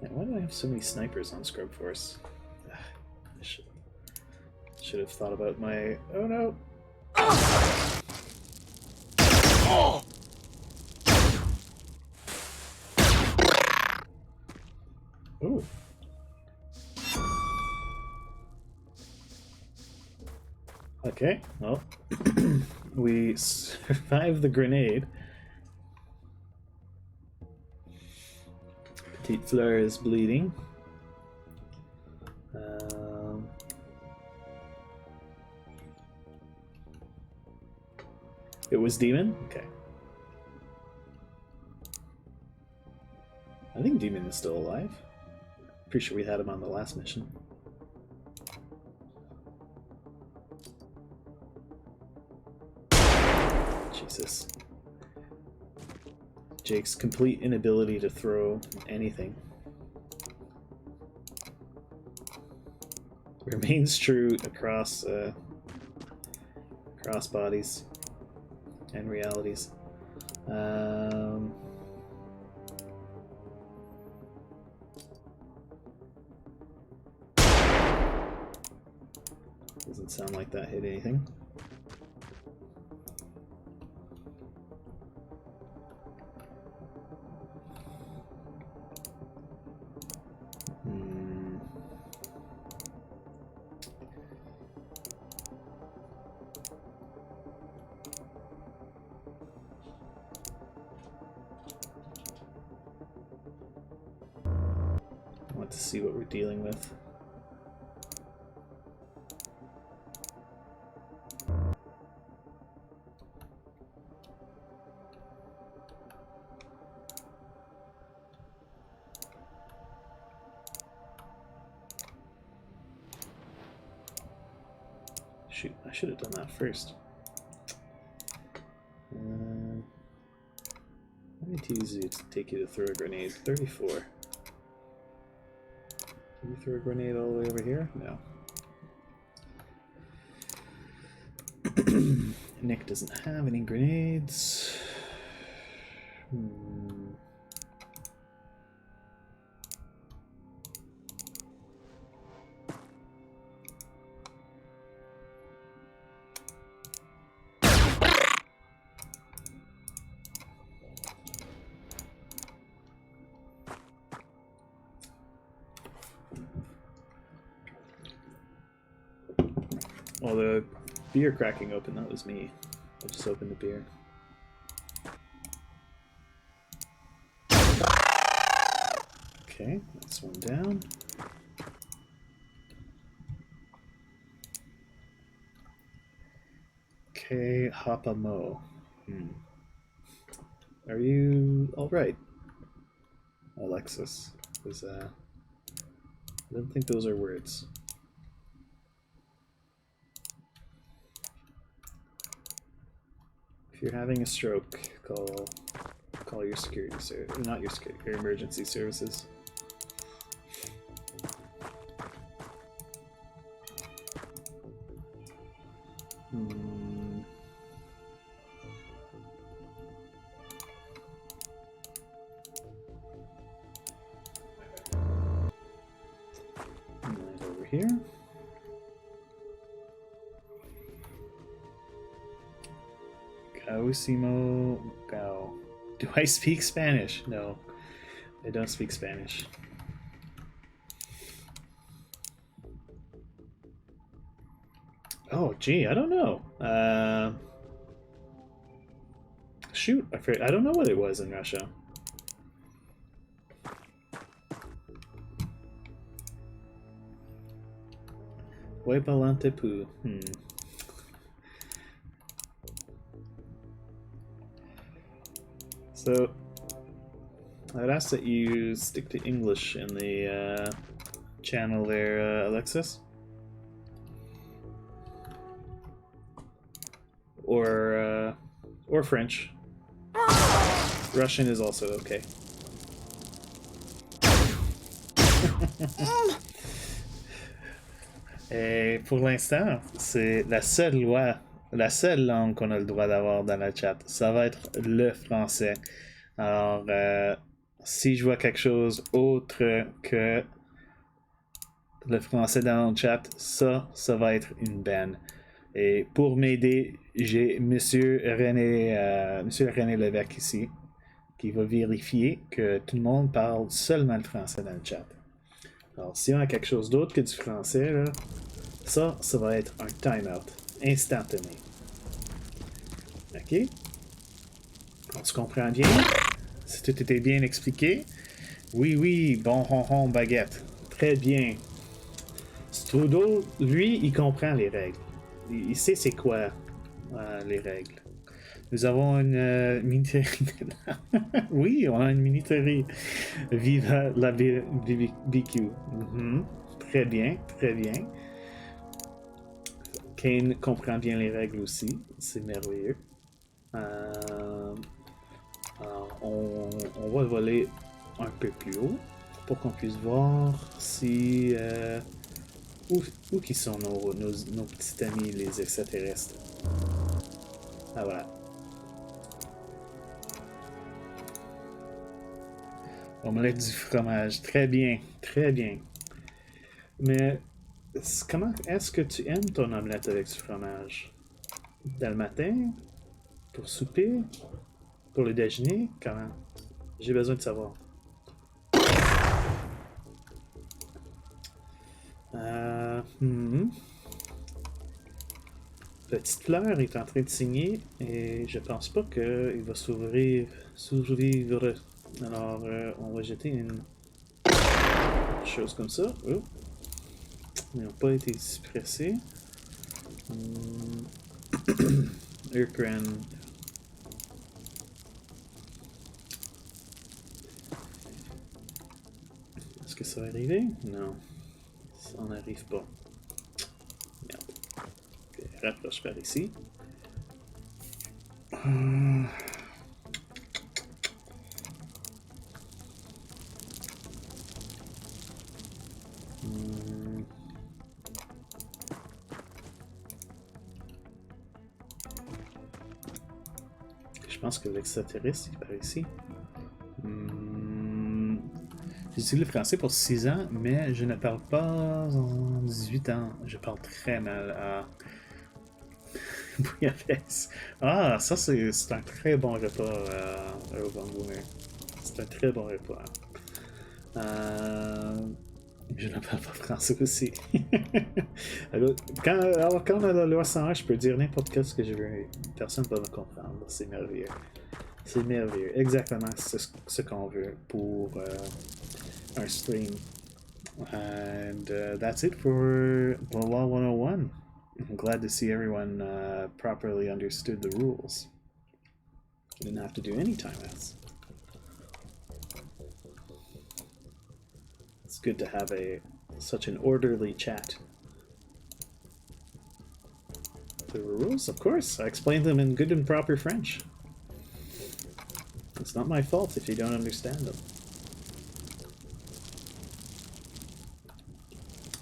Yeah, why do I have so many snipers on Scrub Force? I should have thought about my... Oh no! Oh! Ooh. Okay, well, we survived the grenade. Petite Fleur is bleeding. It was Demon? Okay. I think Demon is still alive. Pretty sure we had him on the last mission. Jesus. Jake's complete inability to throw anything remains true across across bodies and realities. Doesn't sound like that hit anything. I want to see what we're dealing with. Shoot, I should have done that first. How many T's does it take you to throw a grenade? 34. Can you throw a grenade all the way over here? No. Nick doesn't have any grenades. Oh, the beer cracking open, that was me. I just opened the beer. Okay, that's one down. Okay, Hapamo. Are you alright, Alexis? Because I don't think those are words. If you're having a stroke, call your security service, not your security, your emergency services. And over here. Gausimo Gao. Do I speak Spanish? No, I don't speak Spanish. Oh, gee, I don't know. Shoot, I don't know what it was in Russia. Huepalantepu. So, I'd ask that you stick to English in the channel there, Alexis. Or French. Russian is also okay. Et pour l'instant, c'est la seule loi, la seule langue qu'on a le droit d'avoir dans le chat. Ça va être le français. Alors, si je vois quelque chose autre que le français dans le chat, ça va être une ban. Et pour m'aider, j'ai Monsieur René Lévesque ici, qui va vérifier que tout le monde parle seulement le français dans le chat. Alors, si on a quelque chose d'autre que du français, là, ça va être un time-out instantané. Ok? On se comprend bien? Si tout était bien expliqué? Oui, bon baguette. Très bien. Strudo, lui, il comprend les règles. Il sait c'est quoi les règles. Nous avons une mini-série. Oui, on a une mini-série. Viva la BQ. Très bien, très bien. Kane comprend bien les règles aussi. C'est merveilleux. Alors, on va voler un peu plus haut pour qu'on puisse voir si... où qui sont nos petits amis, les extraterrestres. Ah, voilà. Omelette du fromage. Très bien, très bien. Mais comment est-ce que tu aimes ton omelette avec du fromage? Dans le matin? Pour souper? Pour le déjeuner? Comment? J'ai besoin de savoir. Petite fleur est en train de signer et je pense pas qu'il va survivre. Alors, on va jeter une chose comme ça. Oh. Ils n'ont pas été suppressés. Urkran. Est-ce que ça va arriver? Non. Ça n'arrive pas. Merde. Okay, rapproche par ici. Je pense que l'extraterrestre est par ici. J'utilise le français pour 6 ans, mais je ne parle pas en 18 ans. Je parle très mal à Bouillabaisse. Ah, ça c'est un très bon repas au Bangoumer. C'est un très bon repas. Je ne parle pas français aussi. Alors, quand on a la loi 101, je peux dire n'importe quel ce que je veux. Personne ne va me comprendre. C'est merveilleux. C'est merveilleux. Exactement ce qu'on veut pour un stream. And that's it for the Law 101. I'm glad to see everyone properly understood the rules. I didn't have to do any timeouts. It's good to have such an orderly chat. There were rules, of course. I explained them in good and proper French. It's not my fault if you don't understand them.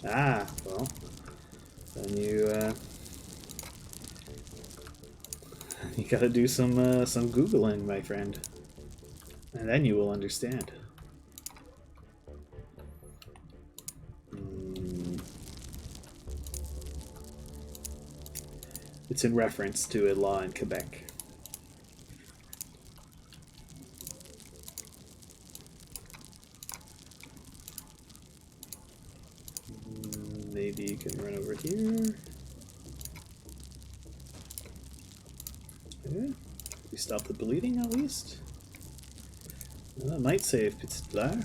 Ah, well, then you gotta do some Googling, my friend, and then you will understand. It's in reference to a law in Quebec. Maybe you can run over here. Okay. We stop the bleeding at least. Well, that might save Petite Blair.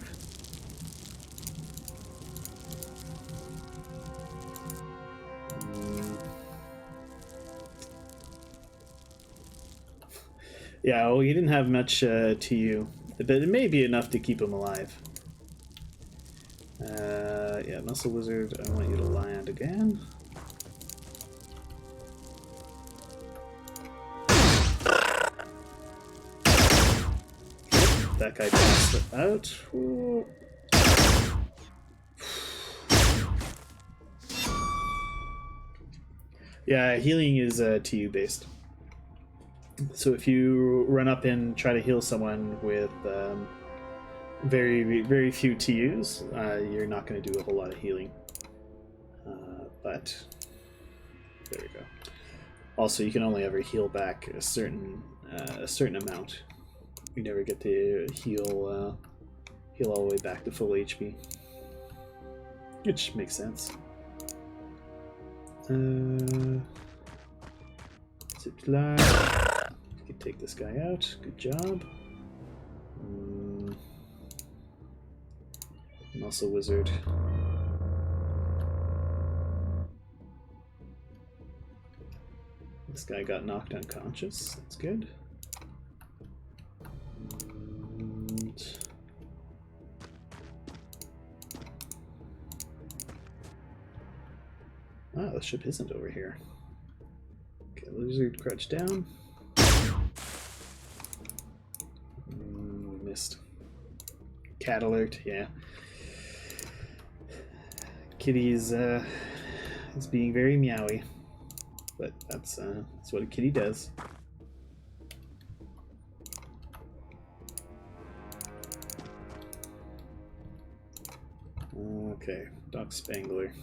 Yeah, well, you didn't have much to you, but it may be enough to keep him alive. Yeah, Muscle Wizard, I want you to land again. That guy passed it out. Ooh. Yeah, healing is TU based. So if you run up and try to heal someone with very few TUs, you're not going to do a whole lot of healing. But there we go. Also, you can only ever heal back a certain amount. You never get to heal all the way back to full HP, which makes sense. Zip line. You can take this guy out. Good job. Muscle Wizard. This guy got knocked unconscious. That's good. Ah, the ship isn't over here. Okay, lizard crouch down. We missed. Cat alert, yeah. Kitty is being very meowy, but that's what a kitty does. Okay, Doc Spangler.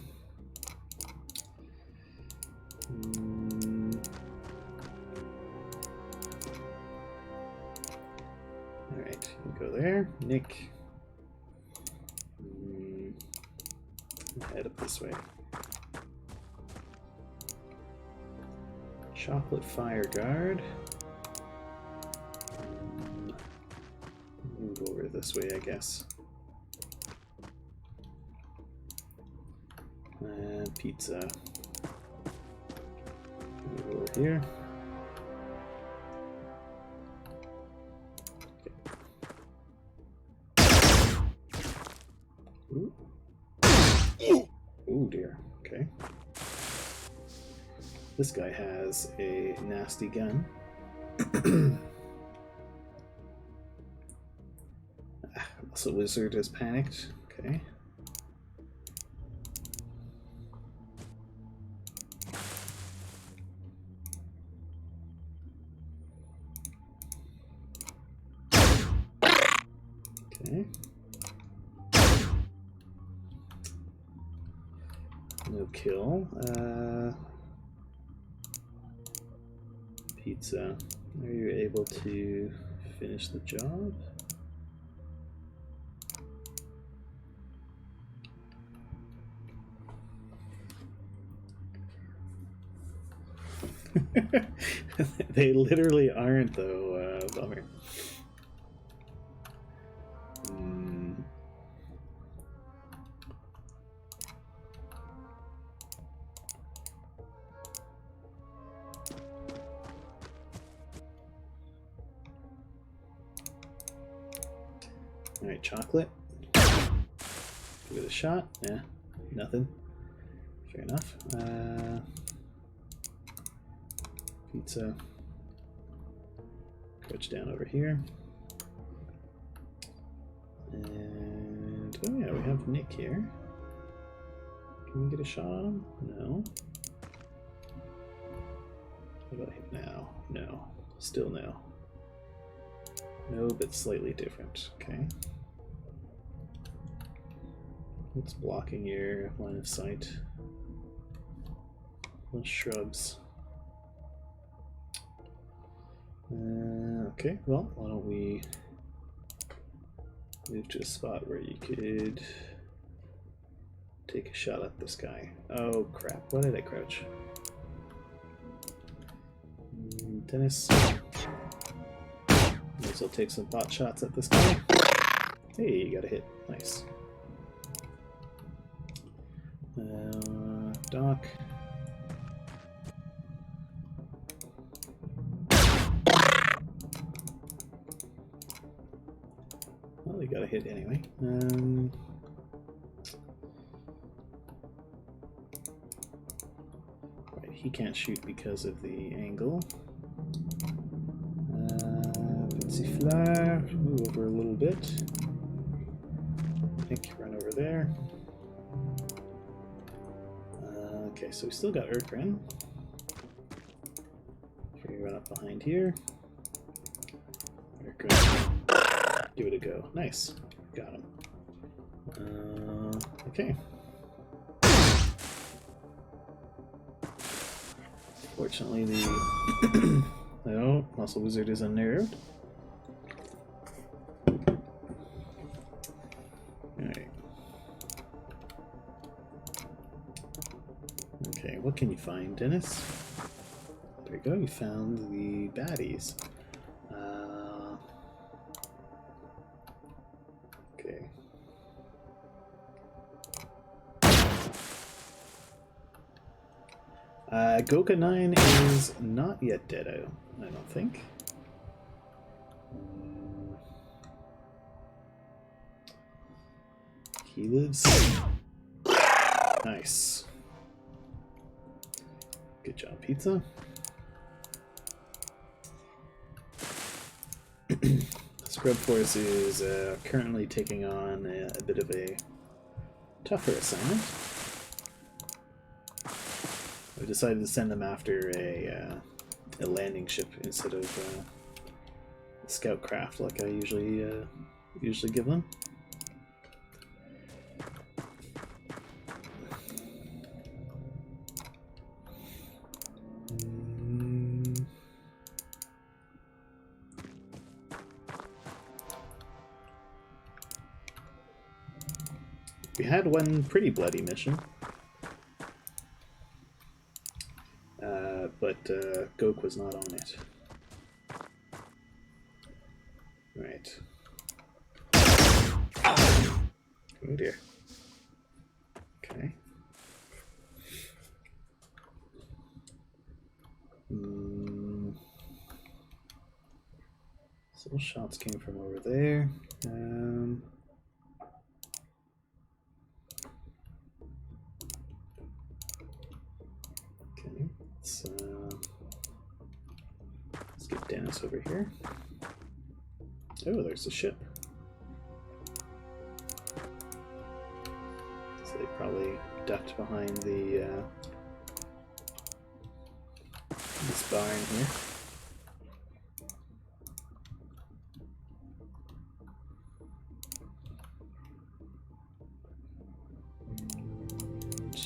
Alright, you go there. Nick. Head up this way. Chocolate Fire Guard. Move over this way, I guess. Pizza. Move over here. Ooh. Ooh dear. Okay. This guy has a nasty gun. Muscle Wizard has panicked. Okay. Okay. No kill. Pizza. Are you able to finish the job? They literally aren't, though. Bummer. Alright, chocolate. Give it a shot. Yeah, nothing. Fair enough. Pizza. Crouch down over here. And oh yeah, we have Nick here. Can we get a shot on him? No. What about him now? No. Still no. No, but slightly different. Okay. What's blocking your line of sight? Those shrubs. Okay, well, why don't we move to a spot where you could take a shot at this guy. Oh crap, why did I crouch? Dennis. May as well take some pot shots at this guy. Hey, you got a hit. Nice. Doc. Well, he got a hit anyway. Right, he can't shoot because of the angle. Fancy flare. Move over a little bit. Nick, run over there. Okay, so we still got Urkran. We run up behind here. Urkran. Give it a go. Nice. Got him. Okay. Fortunately, the no, Muscle Wizard is unnerved. Alright. Okay, what can you find, Dennis? There you go, you found the baddies. Okay. Goka 9 is not yet dead, I don't think. He lives. Nice. Good job, pizza. Scrub Force is currently taking on a bit of a tougher assignment. I decided to send them after a landing ship instead of a scout craft like I usually give them. We had one pretty bloody mission. But Gok was not on it. Right. Oh dear. Okay. So those shots came from over there. Okay. Let's get Dennis over here. Oh, there's the ship. So they probably ducked behind the this barn here. And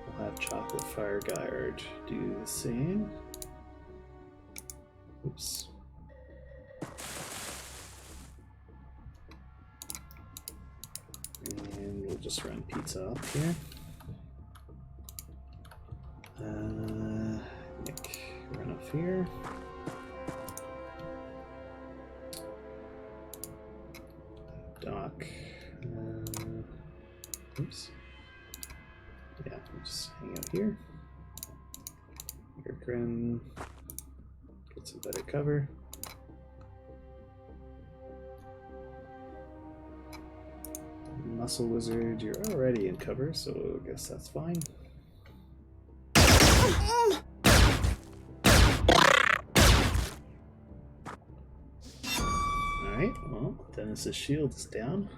we'll have Chocolate Fire Guard do the same. Oops. And we'll just run pizza up here. here. Doc. Oops. Yeah, we'll just hang out here. Grin. Get some better cover. Muscle Wizard, you're already in cover, so I guess that's fine. Alright, well, Dennis's shield is down.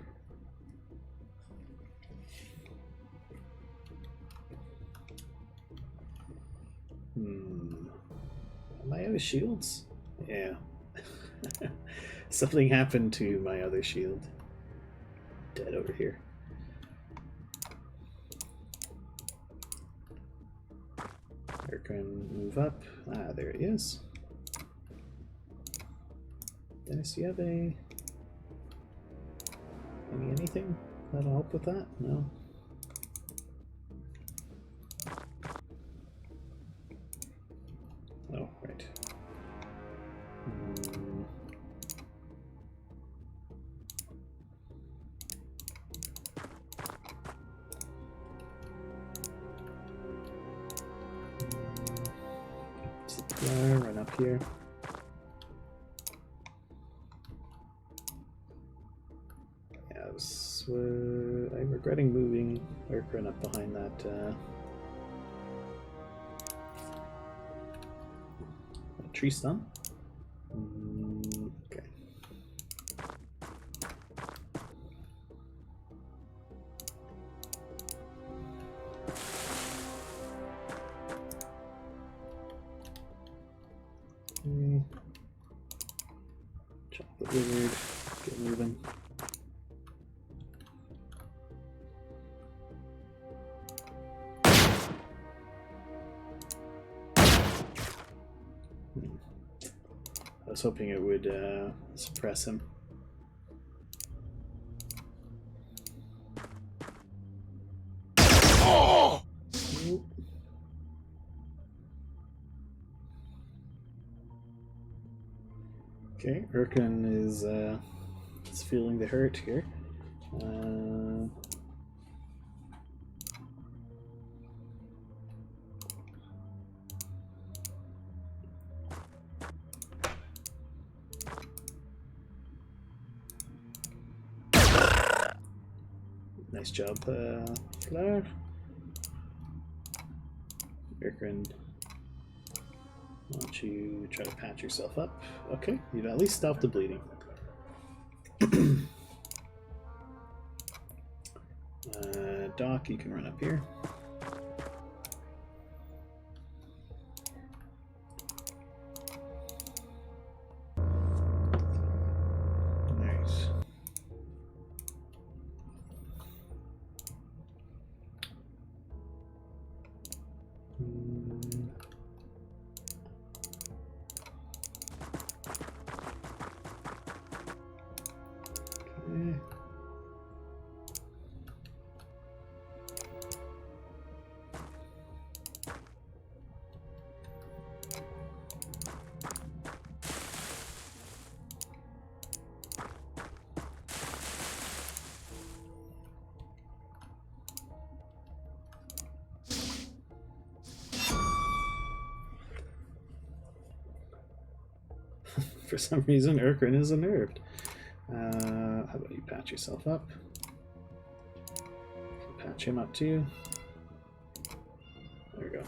Am I out of shields? Yeah. Something happened to my other shield. Dead over here. Can move up. Ah, there he is. Dennis, do you have anything that'll help with that? No. Oh, right. Run up here. Yeah, I'm regretting moving Urkrin up behind that tree stump. Okay. Chocolate Wizard, get moving. I was hoping it would suppress him. Oh! Okay, Urkin is feeling the hurt here. Nice job, Flower. Urkin, why don't you try to patch yourself up? Okay, you've at least stopped the bleeding. Doc, you can run up here. Nice. Okay. For some reason, Urkrin is unnerved. How about you patch yourself up? Patch him up too. There we go.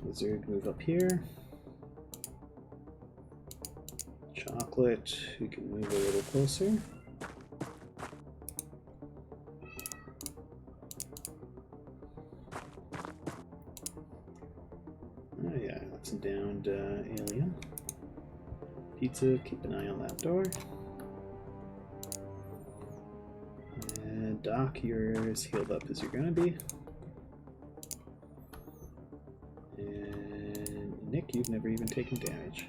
Wizard, move up here. Chocolate, you can move a little closer. Oh yeah, that's a downed alien. Pizza, keep an eye on that door. And Doc, you're as healed up as you're gonna be. And like you've never even taken damage.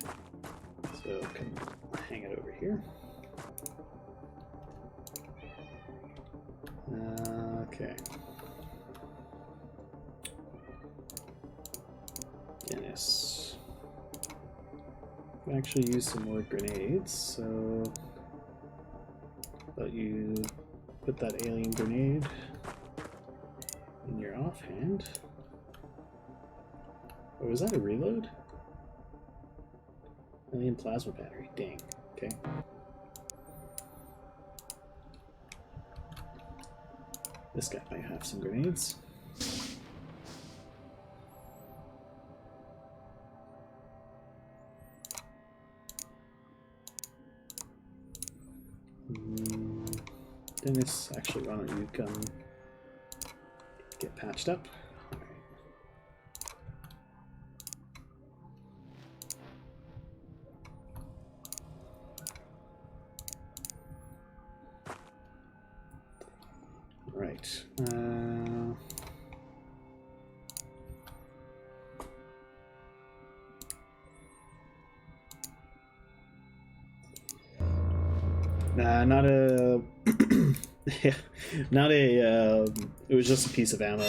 So can hang it over here. Okay. Dennis. Actually use some more grenades, so but you put that alien grenade in your offhand. Oh, was that a reload? Alien plasma battery. Dang. Okay. This guy might have some grenades. Dennis, actually, why don't you come get patched up? Right. Not a. Yeah, not a. It was just a piece of ammo.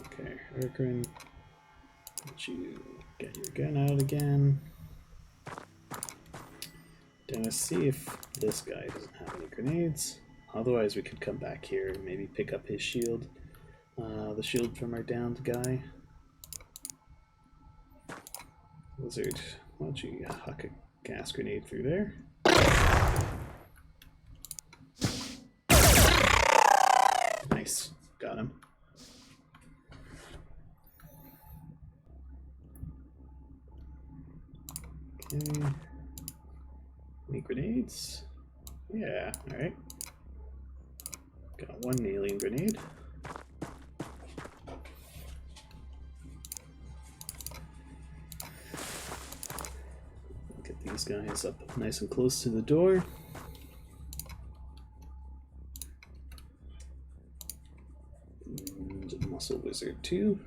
Okay, Urkrin, let you get your gun out again. Dennis, see if this guy doesn't have any grenades. Otherwise, we could come back here and maybe pick up his shield. The shield from our downed guy. Lizard, why don't you huck a gas grenade through there? Nice, got him. Okay. Any grenades? Yeah, alright. Got one alien grenade. Get these guys up nice and close to the door. And a muscle wizard too.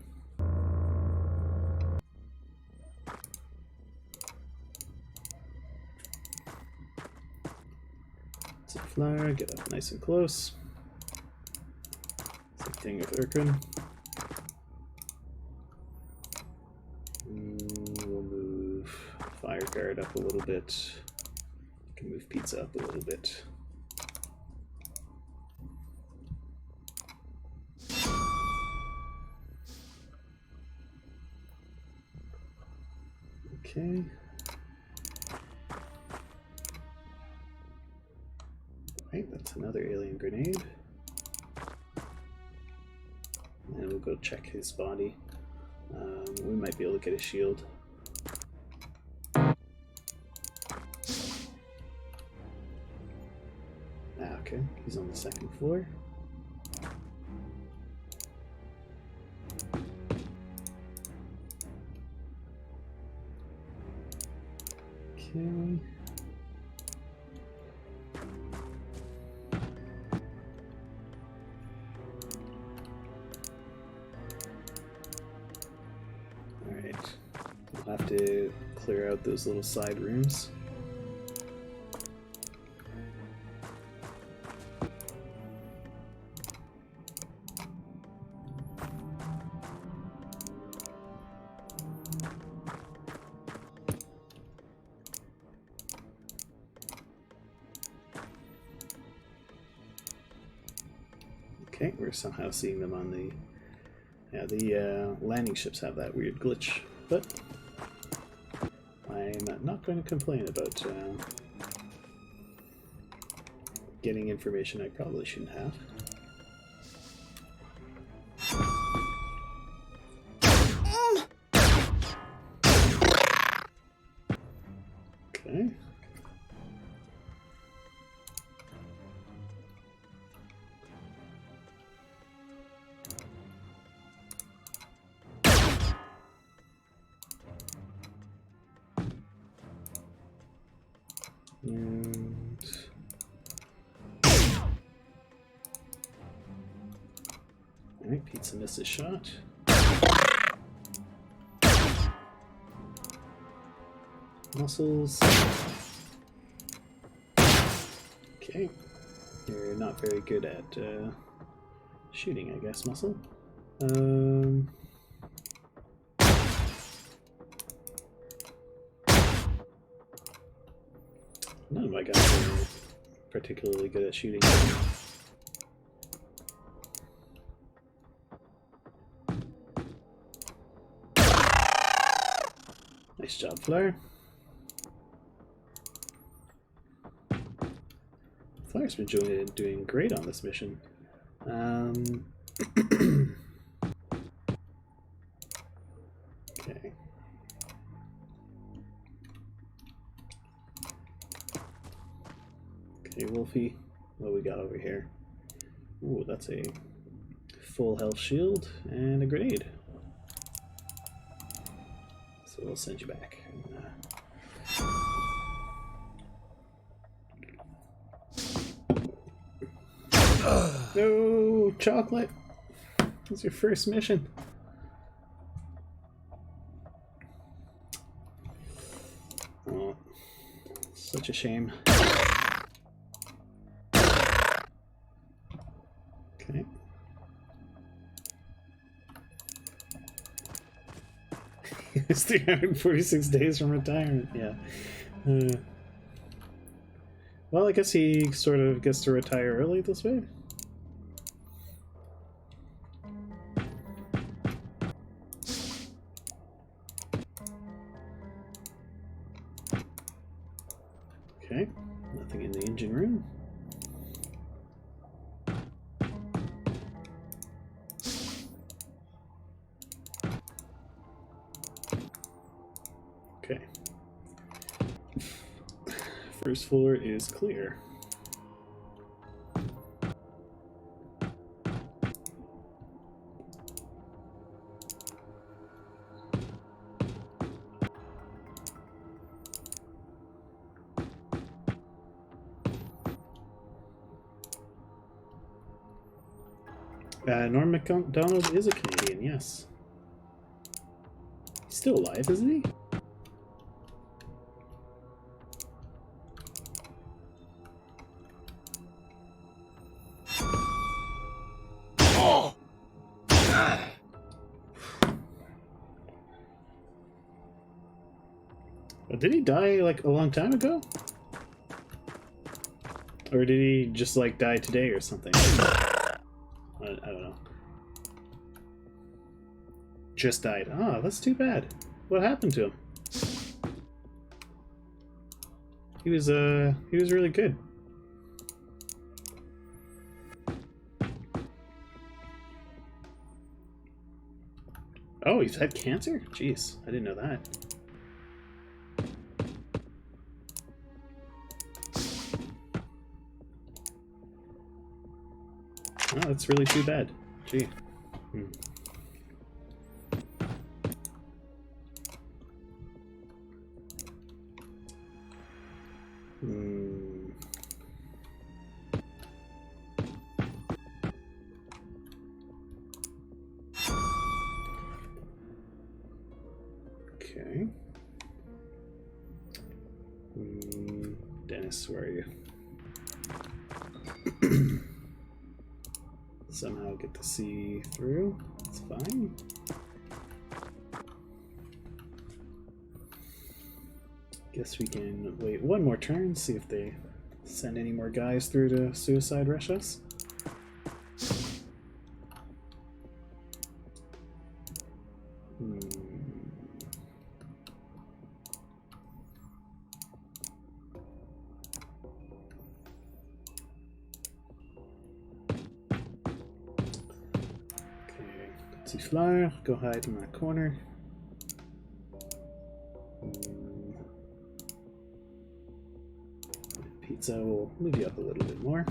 Flower, get up nice and close. Same thing with Urkrin. We'll move Fire Guard up a little bit. Can move Pizza up a little bit. Okay. Right, that's another alien grenade. And we'll go check his body. We might be able to get a shield. Okay, he's on the second floor. Okay. We'll have to clear out those little side rooms. Okay, we're somehow seeing them on the... Yeah, the landing ships have that weird glitch, but I'm not going to complain about getting information I probably shouldn't have. Okay. And Pizza misses shot. Muscles. Okay. You're not very good at shooting, I guess, Muscle. None of my guys are particularly good at shooting. Nice job, Flare. Flare's been doing great on this mission. Okay. Okay, Wolfie, what we got over here? Ooh, that's a full health shield and a grenade. So we'll send you back. No, chocolate. It's your first mission. Oh, such a shame. Okay. It's 346 days from retirement. Yeah. Well, I guess he sort of gets to retire early this way. Okay, nothing in the engine room. Okay. First floor is clear. Norm MacDonald is a Canadian, yes. He's still alive, isn't he? Oh! Did he die like a long time ago? Or did he just like die today or something? I don't know. Just died. Ah, that's too bad. What happened to him? He was really good. Oh, he's had cancer? Jeez, I didn't know that. Oh, that's really too bad. Gee. Okay. Dennis, where are you? Somehow get to see through. It's fine. Guess we can wait one more turn, see if they send any more guys through to suicide rush us. See Flyer, go hide in that corner. Pizza will move you up a little bit more.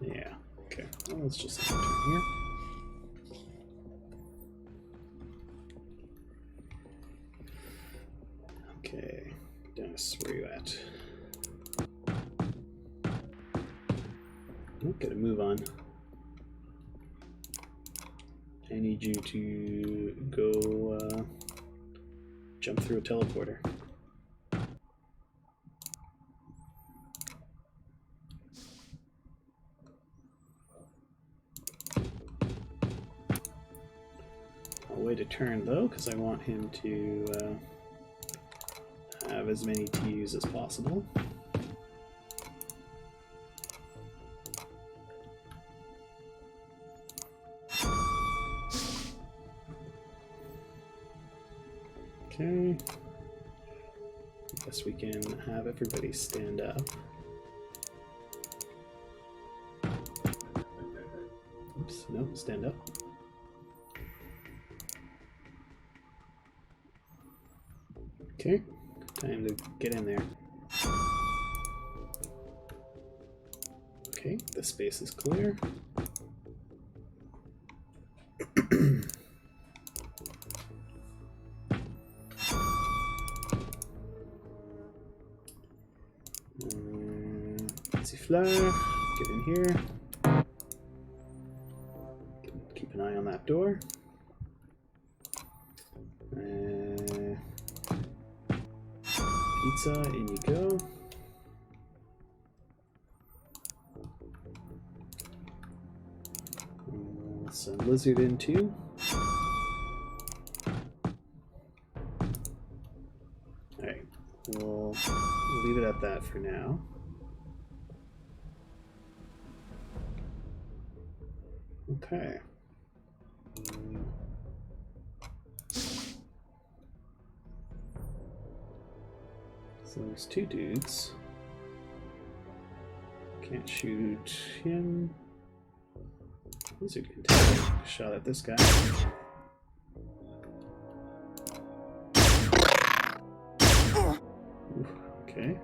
Yeah, okay. Well, let's just turn here. Okay. Gotta move on. I need you to go jump through a teleporter. I'll wait a turn though, because I want him to have as many TUs as possible. Okay. I guess we can have everybody stand up. Oops, no, stand up. Okay, time to get in there. Okay, the space is clear. Fleur, get in here. Keep an eye on that door. Pizza, in you go. Some lizard in too. Alright, we'll leave it at that for now. Okay. So there's two dudes. Can't shoot him. Lizard can take a shot at this guy. Ooh, okay.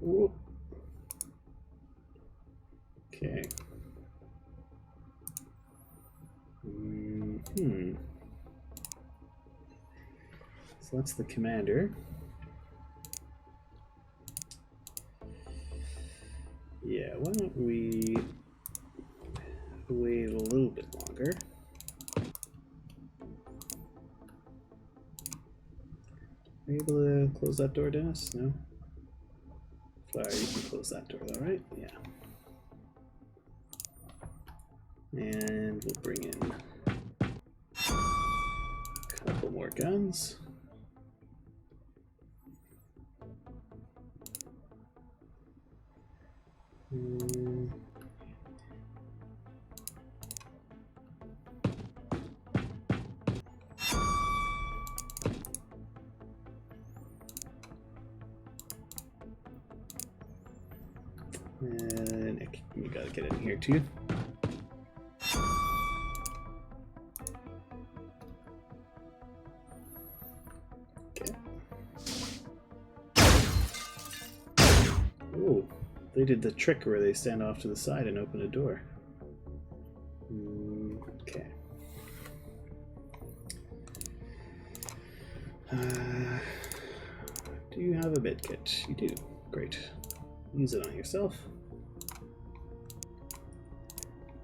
Ooh. Okay. So that's the commander. Yeah, why don't we wait a little bit longer? Are you able to close that door, Dennis? No? Flower, you can close that door though, right? Yeah. And we'll bring in a couple more guns. And Nick, you gotta get in here too. Okay. Oh, they did the trick where they stand off to the side and open a door. Okay. Do you have a med kit? You do. Great. Use it on yourself.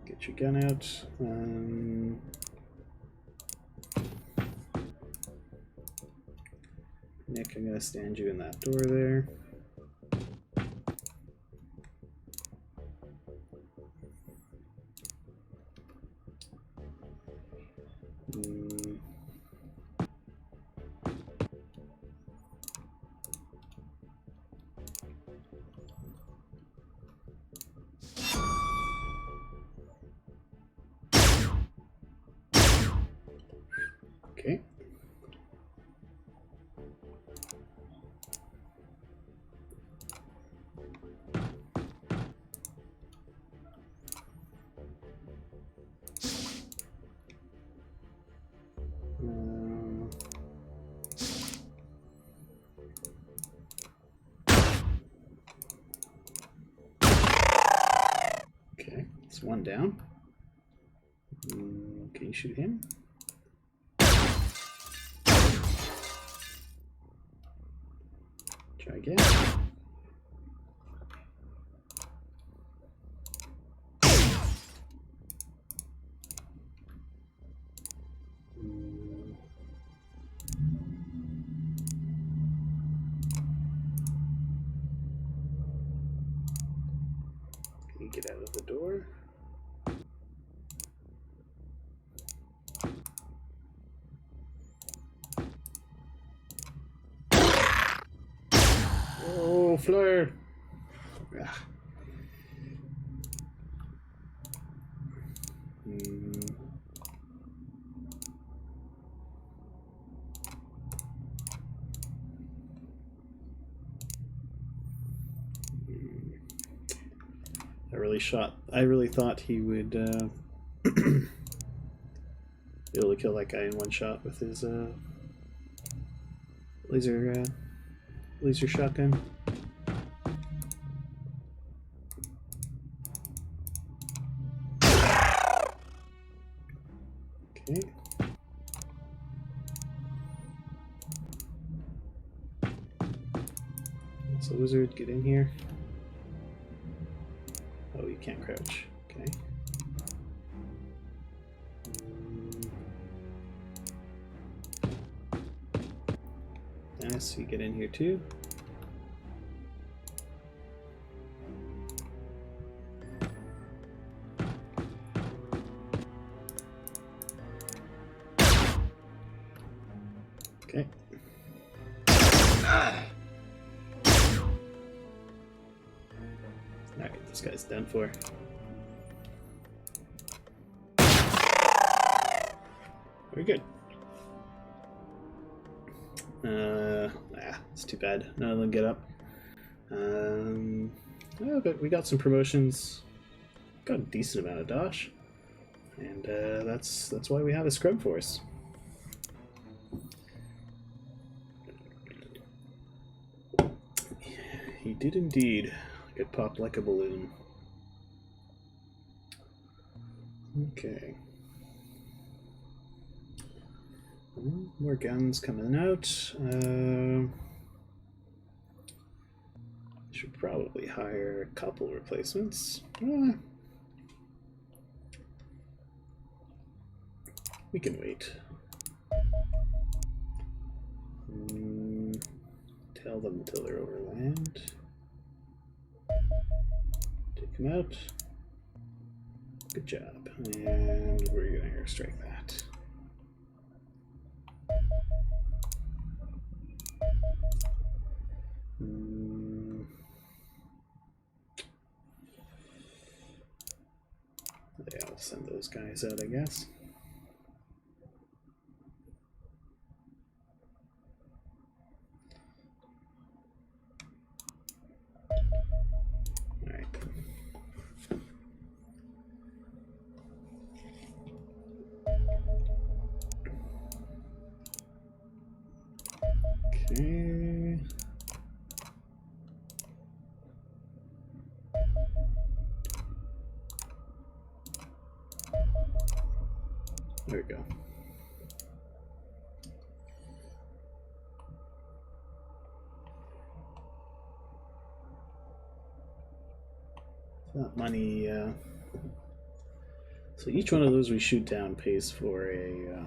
Get your gun out. Nick, I'm going to stand you in that door there. Okay. It's one down. Can you shoot him? Try again. Can you get out of the door? Oh, flare! Ah. I really thought he would be able to kill that guy in one shot with his laser shotgun. Okay. So wizard, get in here. Oh, you can't crouch. Okay. Nice, you get in here too. Okay. Alright, this guy's done for. Very good. It's too bad. None of them get up. Oh, but we got some promotions. Got a decent amount of dosh, and that's why we have a scrub force. He did indeed get popped like a balloon. Okay. More guns coming out. Should probably hire a couple replacements. We can wait. Tell them until they're over land. Take them out. Good job. And we're gonna airstrike that. Yeah, I'll send those guys out, I guess. All right. Okay. There we go. That money, so each one of those we shoot down pays for a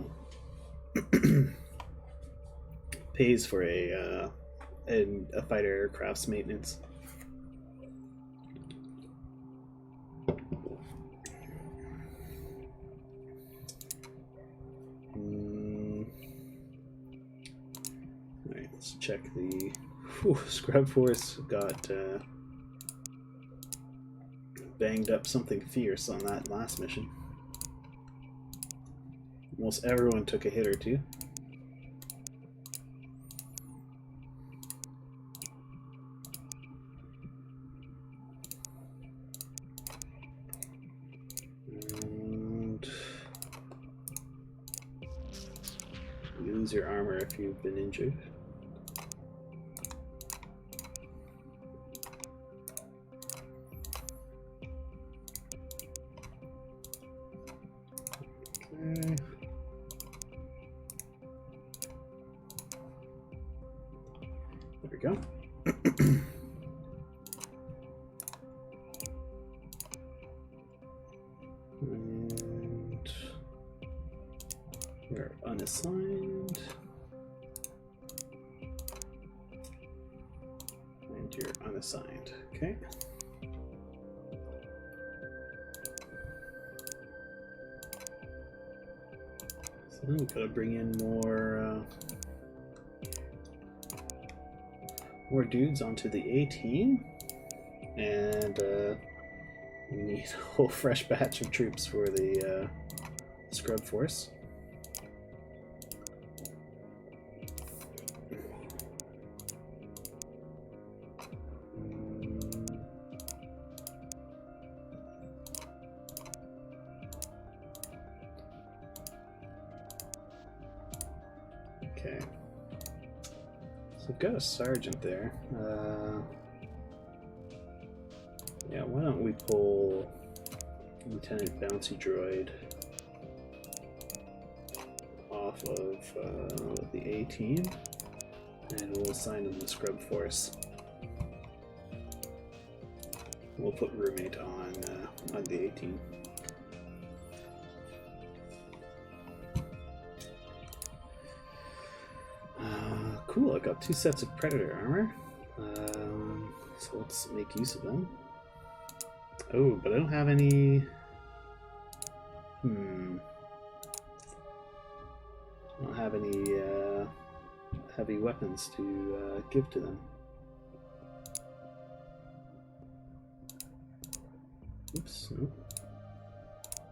a fighter aircraft's maintenance. Alright, let's check the Scrub Force got banged up something fierce on that last mission. Almost everyone took a hit or two. And you lose your armor if you've been injured. go. And you're unassigned. And you're unassigned. Okay. So now we've got to bring in more dudes onto the A team, and we need a whole fresh batch of troops for the scrub force. Okay. So we've got a sergeant there. Yeah, why don't we pull Lieutenant Bouncy Droid off of the A team, and we'll assign him the scrub force. We'll put roommate on the A team. Cool, I got 2 sets of Predator armor, so let's make use of them. Oh, but I don't have any... I don't have any heavy weapons to give to them. Oops, no.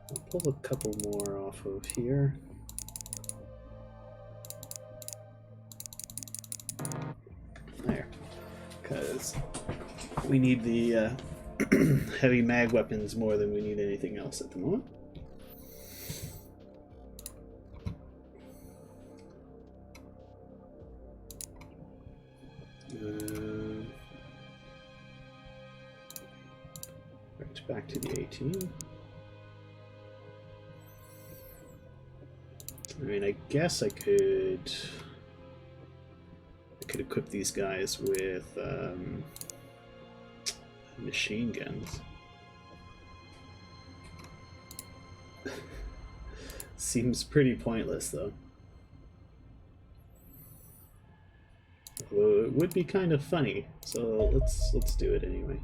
I'll pull a couple more off of here. There, because we need the heavy mag weapons more than we need anything else at the moment. Right, back to the 18. I mean, I guess I could equip these guys with machine guns. Seems pretty pointless, though. Although it would be kind of funny, so let's do it anyway.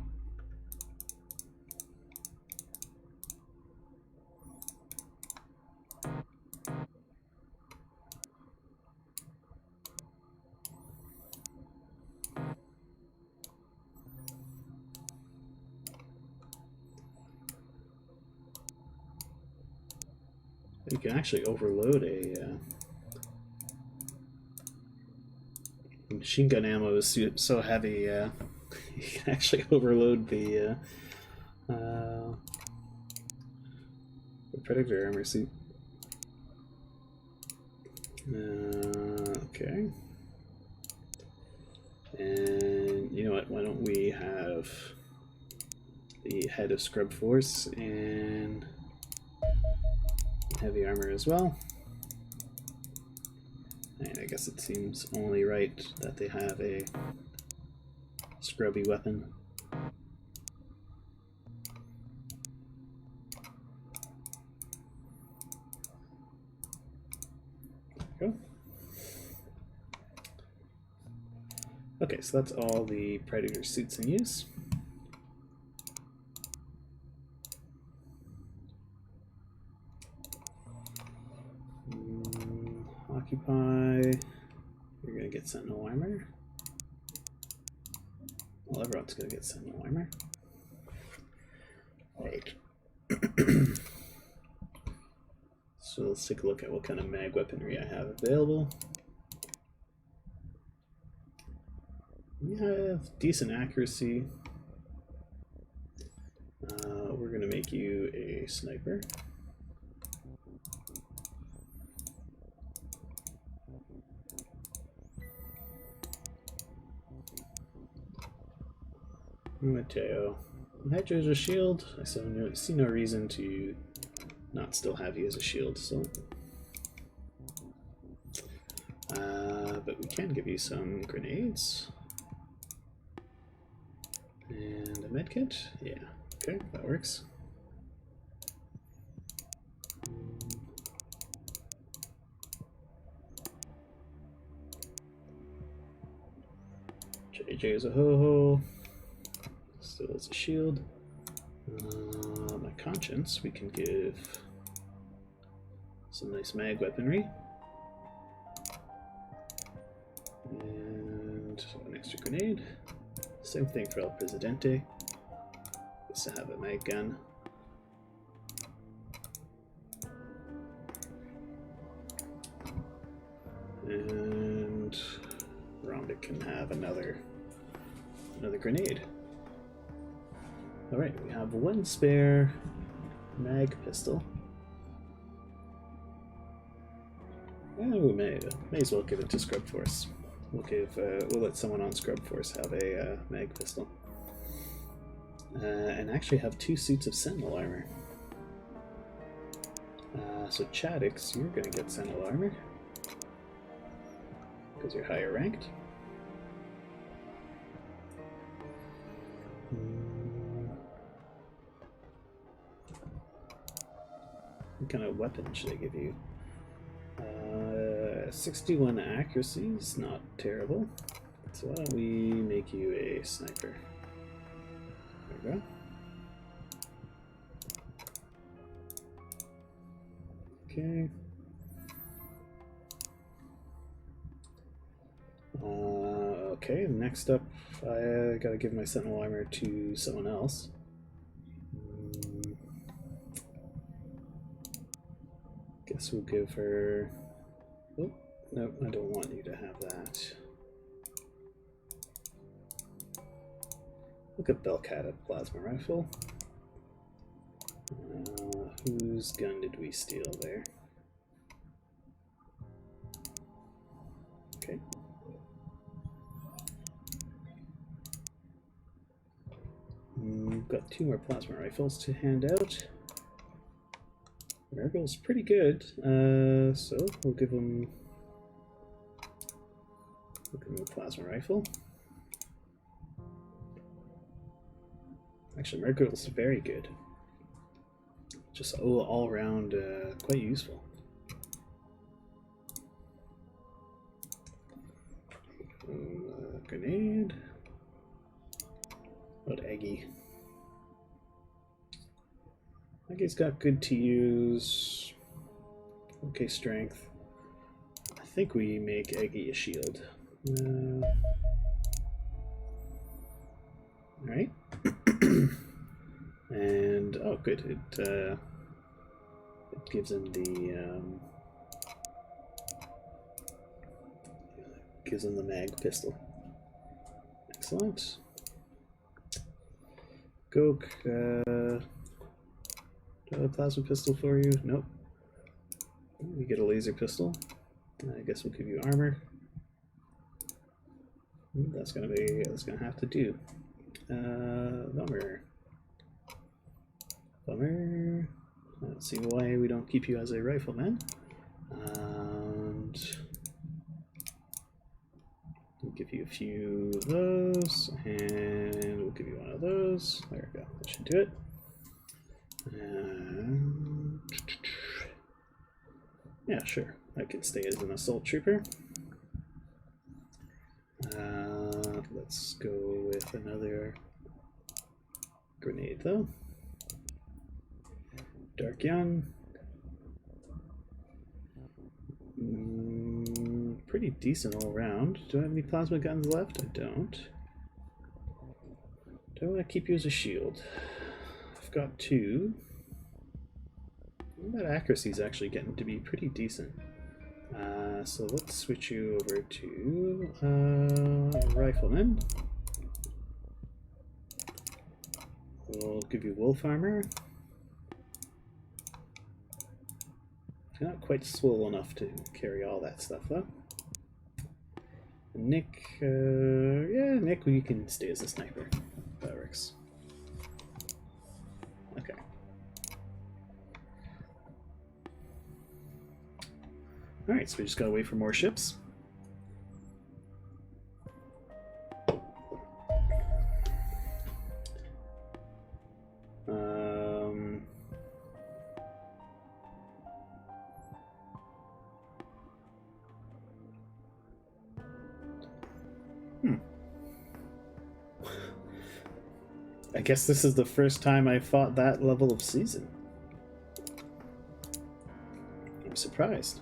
You can actually overload a machine gun ammo is so heavy. You can actually overload the Predator armor suit. Okay. And you know what? Why don't we have the head of Scrub Force and heavy armor as well. And I guess it seems only right that they have a scrubby weapon. There we go. Okay, so that's all the Predator suits in use. Occupy. You're gonna get Sentinel armor. Well, everyone's gonna get Sentinel armor. Right. So let's take a look at what kind of mag weaponry I have available. We have decent accuracy. We're gonna make you a sniper. Mateo. Hydra as a shield. I see no reason to not still have you as a shield, so. But we can give you some grenades. And a medkit? Yeah. Okay, that works. JJ is a ho-ho. Still as a shield. My conscience, we can give some nice mag weaponry. And an extra grenade. Same thing for El Presidente. Just to have a mag gun. And Rhombic can have another grenade. Alright, we have one spare mag pistol. And we may as well give it to Scrub Force. We'll let someone on Scrub Force have a mag pistol. And actually have 2 suits of Sentinel armor. So Chadix, you're gonna get Sentinel armor. Because you're higher ranked. What kind of weapon should I give you? 61 accuracy is not terrible. So why don't we make you a sniper? There we go. Okay. Okay, next up, I gotta give my Sentinel armor to someone else. Guess we'll give her... Oh, no, I don't want you to have that. Look at Belcat at plasma rifle. Whose gun did we steal there? Okay. We've got 2 more plasma rifles to hand out. Miracle's pretty good, so we'll give him a plasma rifle. Actually, Miracle's very good. Just all around quite useful. Grenade. What Eggy? Eggy's got good to use. Okay, strength. I think we make Eggy a shield. Alright. And oh, good. It gives him the mag pistol. Excellent. Gok, do I have a plasma pistol for you? Nope. You get a laser pistol. I guess we'll give you armor. That's gonna have to do. Bummer. I don't see why we don't keep you as a rifleman. And we'll give you a few of those, and we'll give you one of those. There we go. That should do it. Yeah, sure. I can stay as an assault trooper. Let's go with another grenade, though. Dark Young. Pretty decent all around. Do I have any plasma guns left? I don't. Do I want to keep you as a shield? I've got 2. That accuracy is actually getting to be pretty decent. So let's switch you over to Rifleman. We'll give you Wolf Armor. You're not quite swole enough to carry all that stuff, though. Nick, yeah, Nick, you can stay as a sniper. That works. Okay. Alright, so we just gotta wait for more ships. I guess this is the first time I fought that level of season. I'm surprised.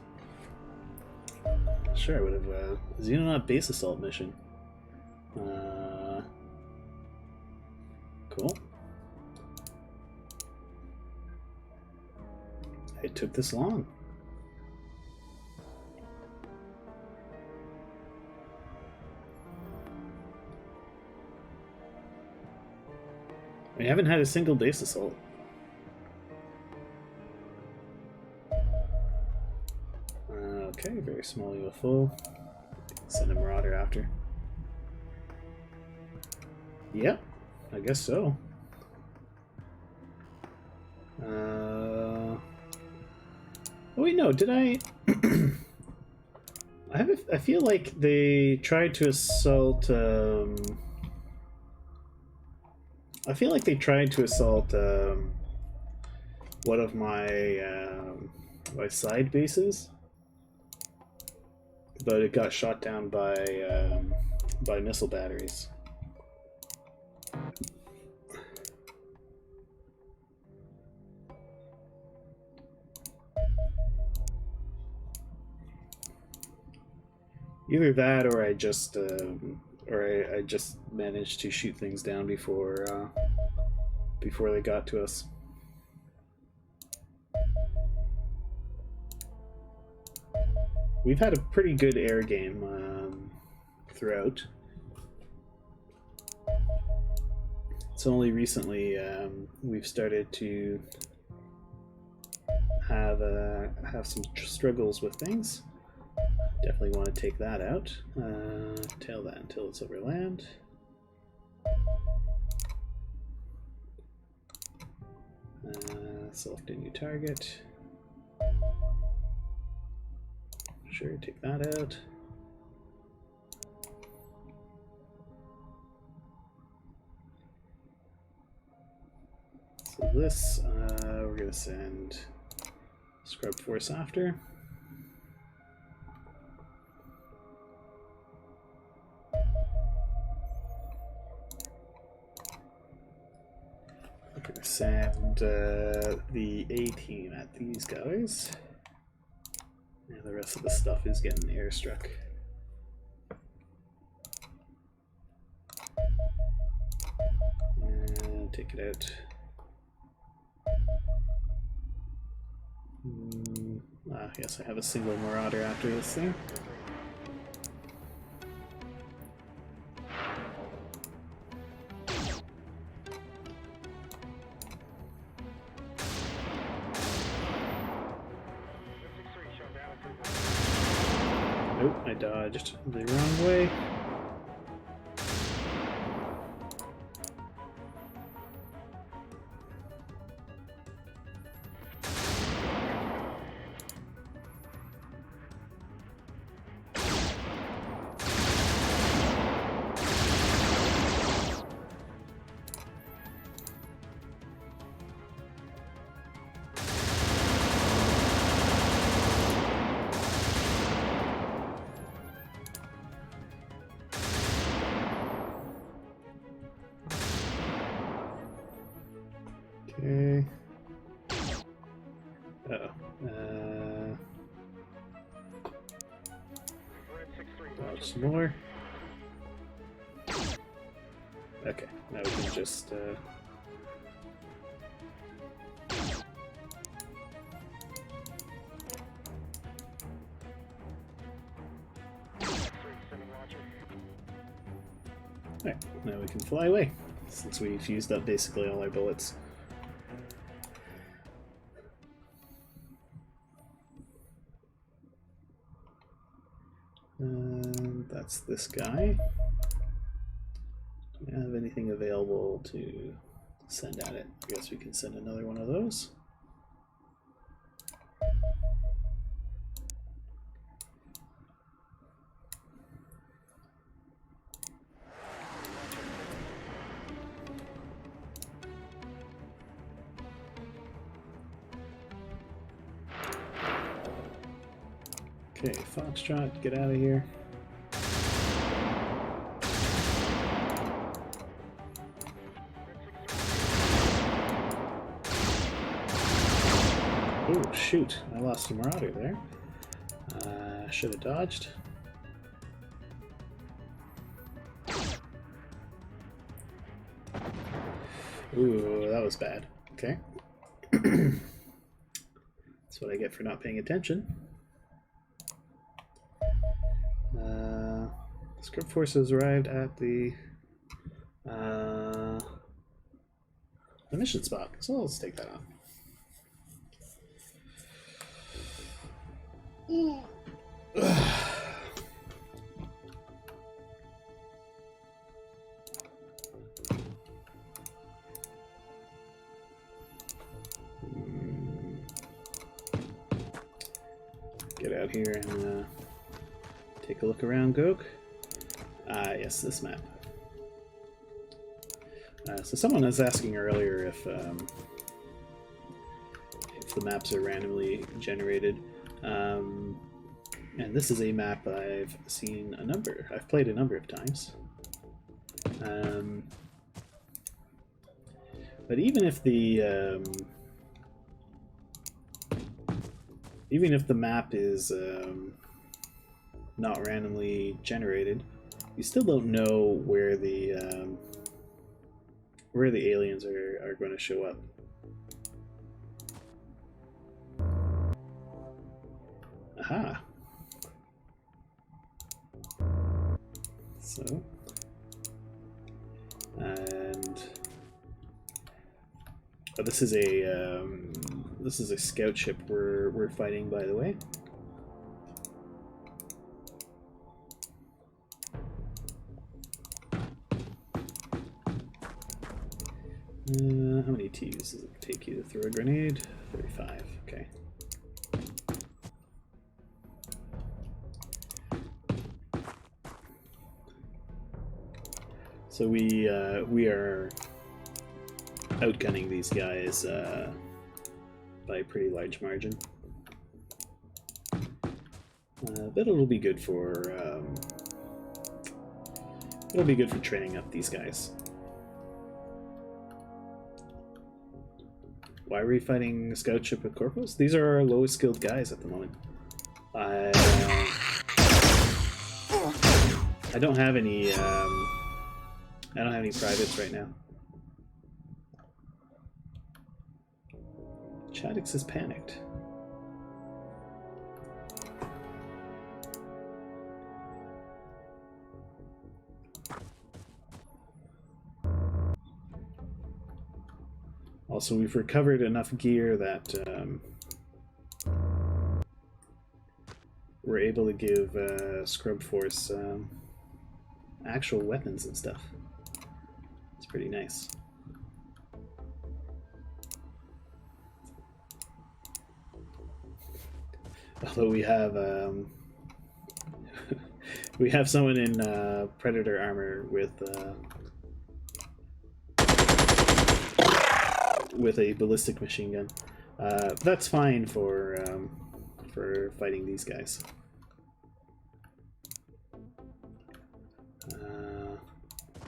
Sure, I would have Xenonaut base assault mission. Cool. It took this long. We haven't had a single base assault. Okay, very small UFO. Send a Marauder after. Yep, I guess so. Oh wait, no, did I... I feel like they tried to assault... I feel like they tried to assault one of my my side bases, but it got shot down by missile batteries. Either that, or I just managed to shoot things down before they got to us. We've had a pretty good air game throughout. It's only recently we've started to have some struggles with things. Definitely want to take that out. Tail that until it's over land. Select a new target. Sure, take that out. So this, we're going to send Scrub Force after. We're going to send the A-team at these guys. And the rest of the stuff is getting airstruck. And take it out. Yes, I have a single Marauder after this thing. Nope, I dodged the wrong way. Okay. Dodge some more. Okay, now we can just Alright, now we can fly away, since we've used up basically all our bullets. That's this guy. Do we have anything available to send at it? I guess we can send another one of those. Okay, Foxtrot, get out of here. Oh, shoot. I lost a Marauder there. Should have dodged. Ooh, that was bad. Okay. That's what I get for not paying attention. Script forces arrived at the mission spot, so let's take that on. Get out here and take a look around, Gok. Ah, yes, this map. So someone was asking earlier if the maps are randomly generated, and this is a map I've played a number of times. But even if the map is not randomly generated, you still don't know where the aliens are going to show up. Aha. So, and this is a scout ship we're fighting, by the way. How many T's does it take you to throw a grenade? 35. Okay. So we are outgunning these guys by a pretty large margin, but it'll be good for training up these guys. Why are we fighting scout ship with corporals? These are our lowest skilled guys at the moment. I don't have any. I don't have any privates right now. Chadix is panicked. Also, we've recovered enough gear that we're able to give Scrub Force actual weapons and stuff. It's pretty nice. Although we have we have someone in Predator armor with a ballistic machine gun. That's fine for fighting these guys.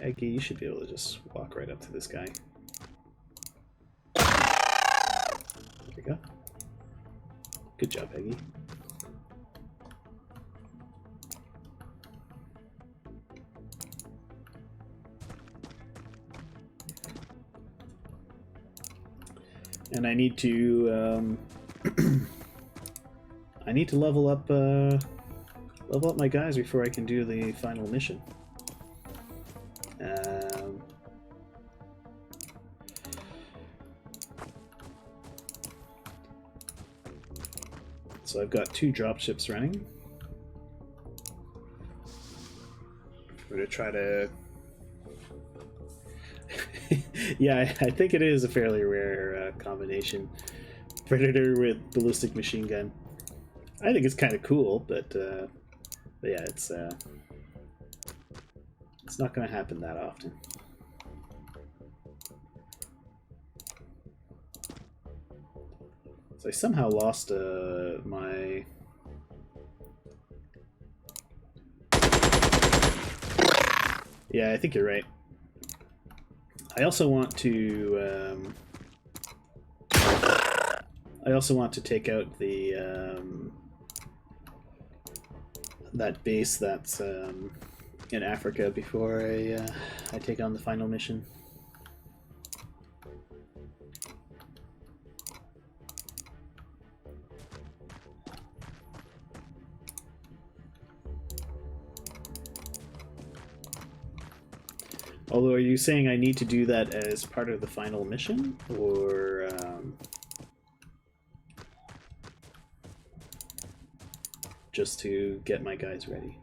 Eggy, you should be able to just walk right up to this guy. There we go. Good job, Eggy. And I need to I need to level up my guys before I can do the final mission. So I've got 2 dropships running. We're gonna try to. Yeah, I think it is a fairly rare combination. Predator with ballistic machine gun. I think it's kind of cool, but yeah, it's not going to happen that often. So I somehow lost my. Yeah, I think you're right. I also want to I also want to take out the that base that's in Africa before I take on the final mission. Although, are you saying I need to do that as part of the final mission, or just to get my guys ready?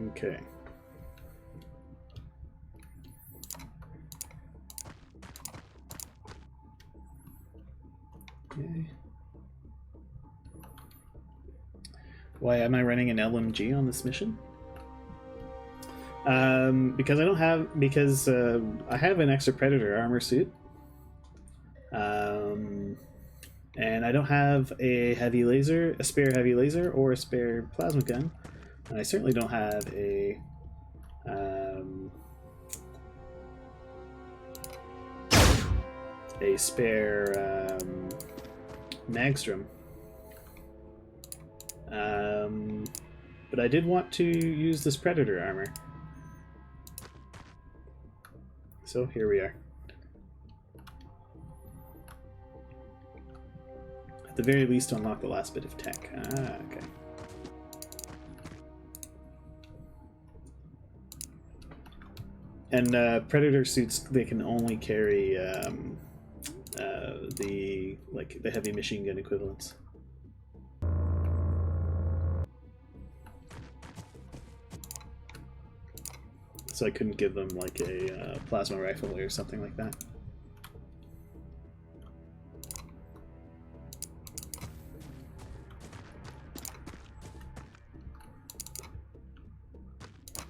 Okay. Okay. Why am I running an LMG on this mission? Because I don't have, because I have an extra Predator armor suit, and I don't have a heavy laser, a spare heavy laser, or a spare plasma gun, and I certainly don't have a spare Magstrom. But I did want to use this Predator armor. So here we are. At the very least, unlock the last bit of tech. Ah, okay. And Predator suits, they can only carry the heavy machine gun equivalents. So I couldn't give them like a plasma rifle or something like that.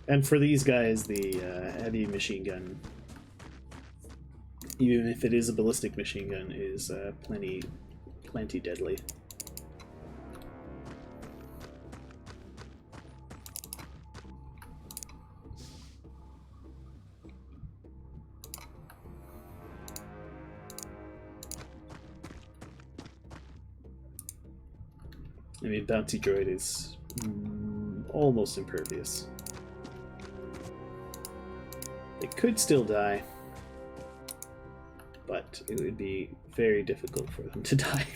And for these guys, the heavy machine gun, even if it is a ballistic machine gun, is plenty deadly. I mean, Bounty Droid is almost impervious. They could still die, but it would be very difficult for them to die.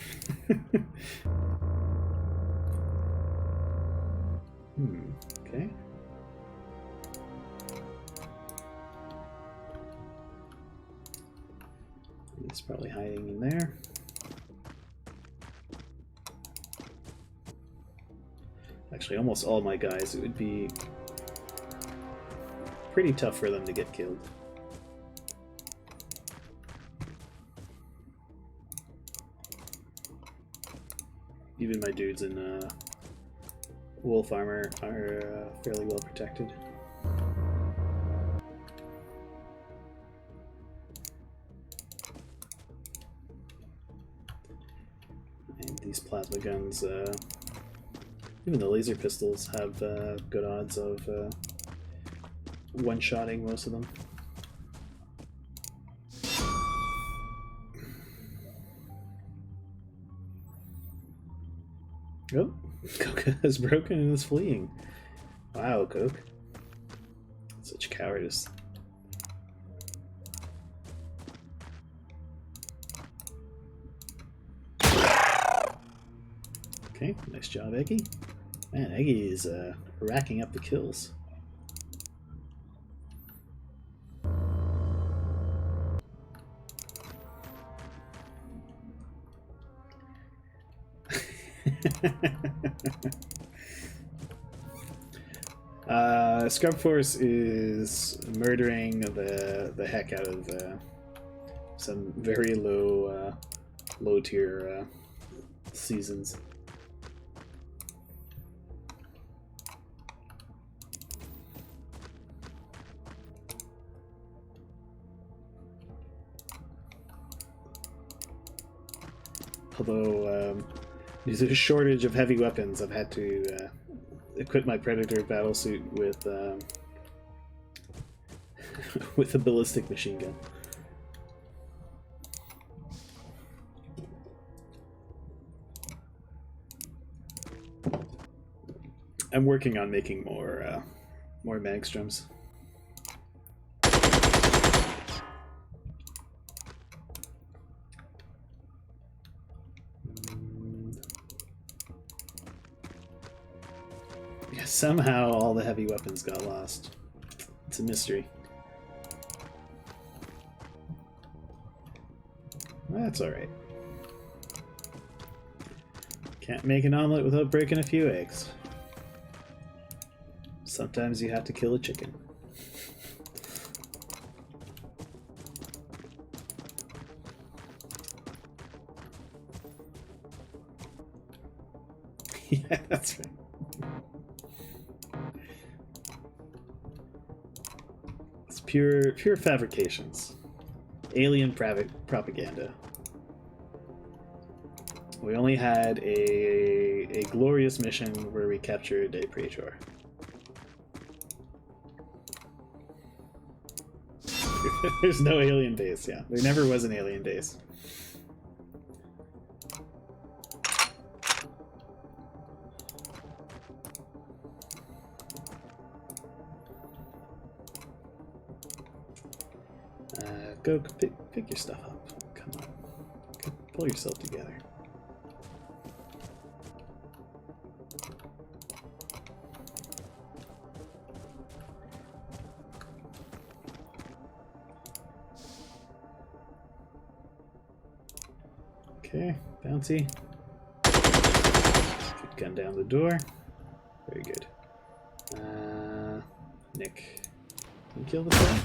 Okay. He's probably hiding in there. Actually, almost all my guys, it would be pretty tough for them to get killed. Even my dudes in wolf armor are fairly well protected. And these plasma guns, even the laser pistols have good odds of one-shotting most of them. Oh, Coke has broken and is fleeing. Wow, Coke. Such cowardice. Okay, nice job, Eggy. Man, Eggy is racking up the kills. Scrub Force is murdering the heck out of some very low tier seasons. Although, due to a shortage of heavy weapons, I've had to equip my Predator battlesuit with with a ballistic machine gun. I'm working on making more Magstroms. Yeah, somehow all the heavy weapons got lost. It's a mystery. That's alright. Can't make an omelet without breaking a few eggs. Sometimes you have to kill a chicken. Yeah, that's right. It's pure fabrications. Alien propaganda. We only had a glorious mission where we captured a Praetor. There's no alien base, yeah. There never was an alien base. Go pick your stuff up. Come on. Pull yourself together. Okay, bouncy. Kick gun down the door. Very good. Nick. Can you kill this guy?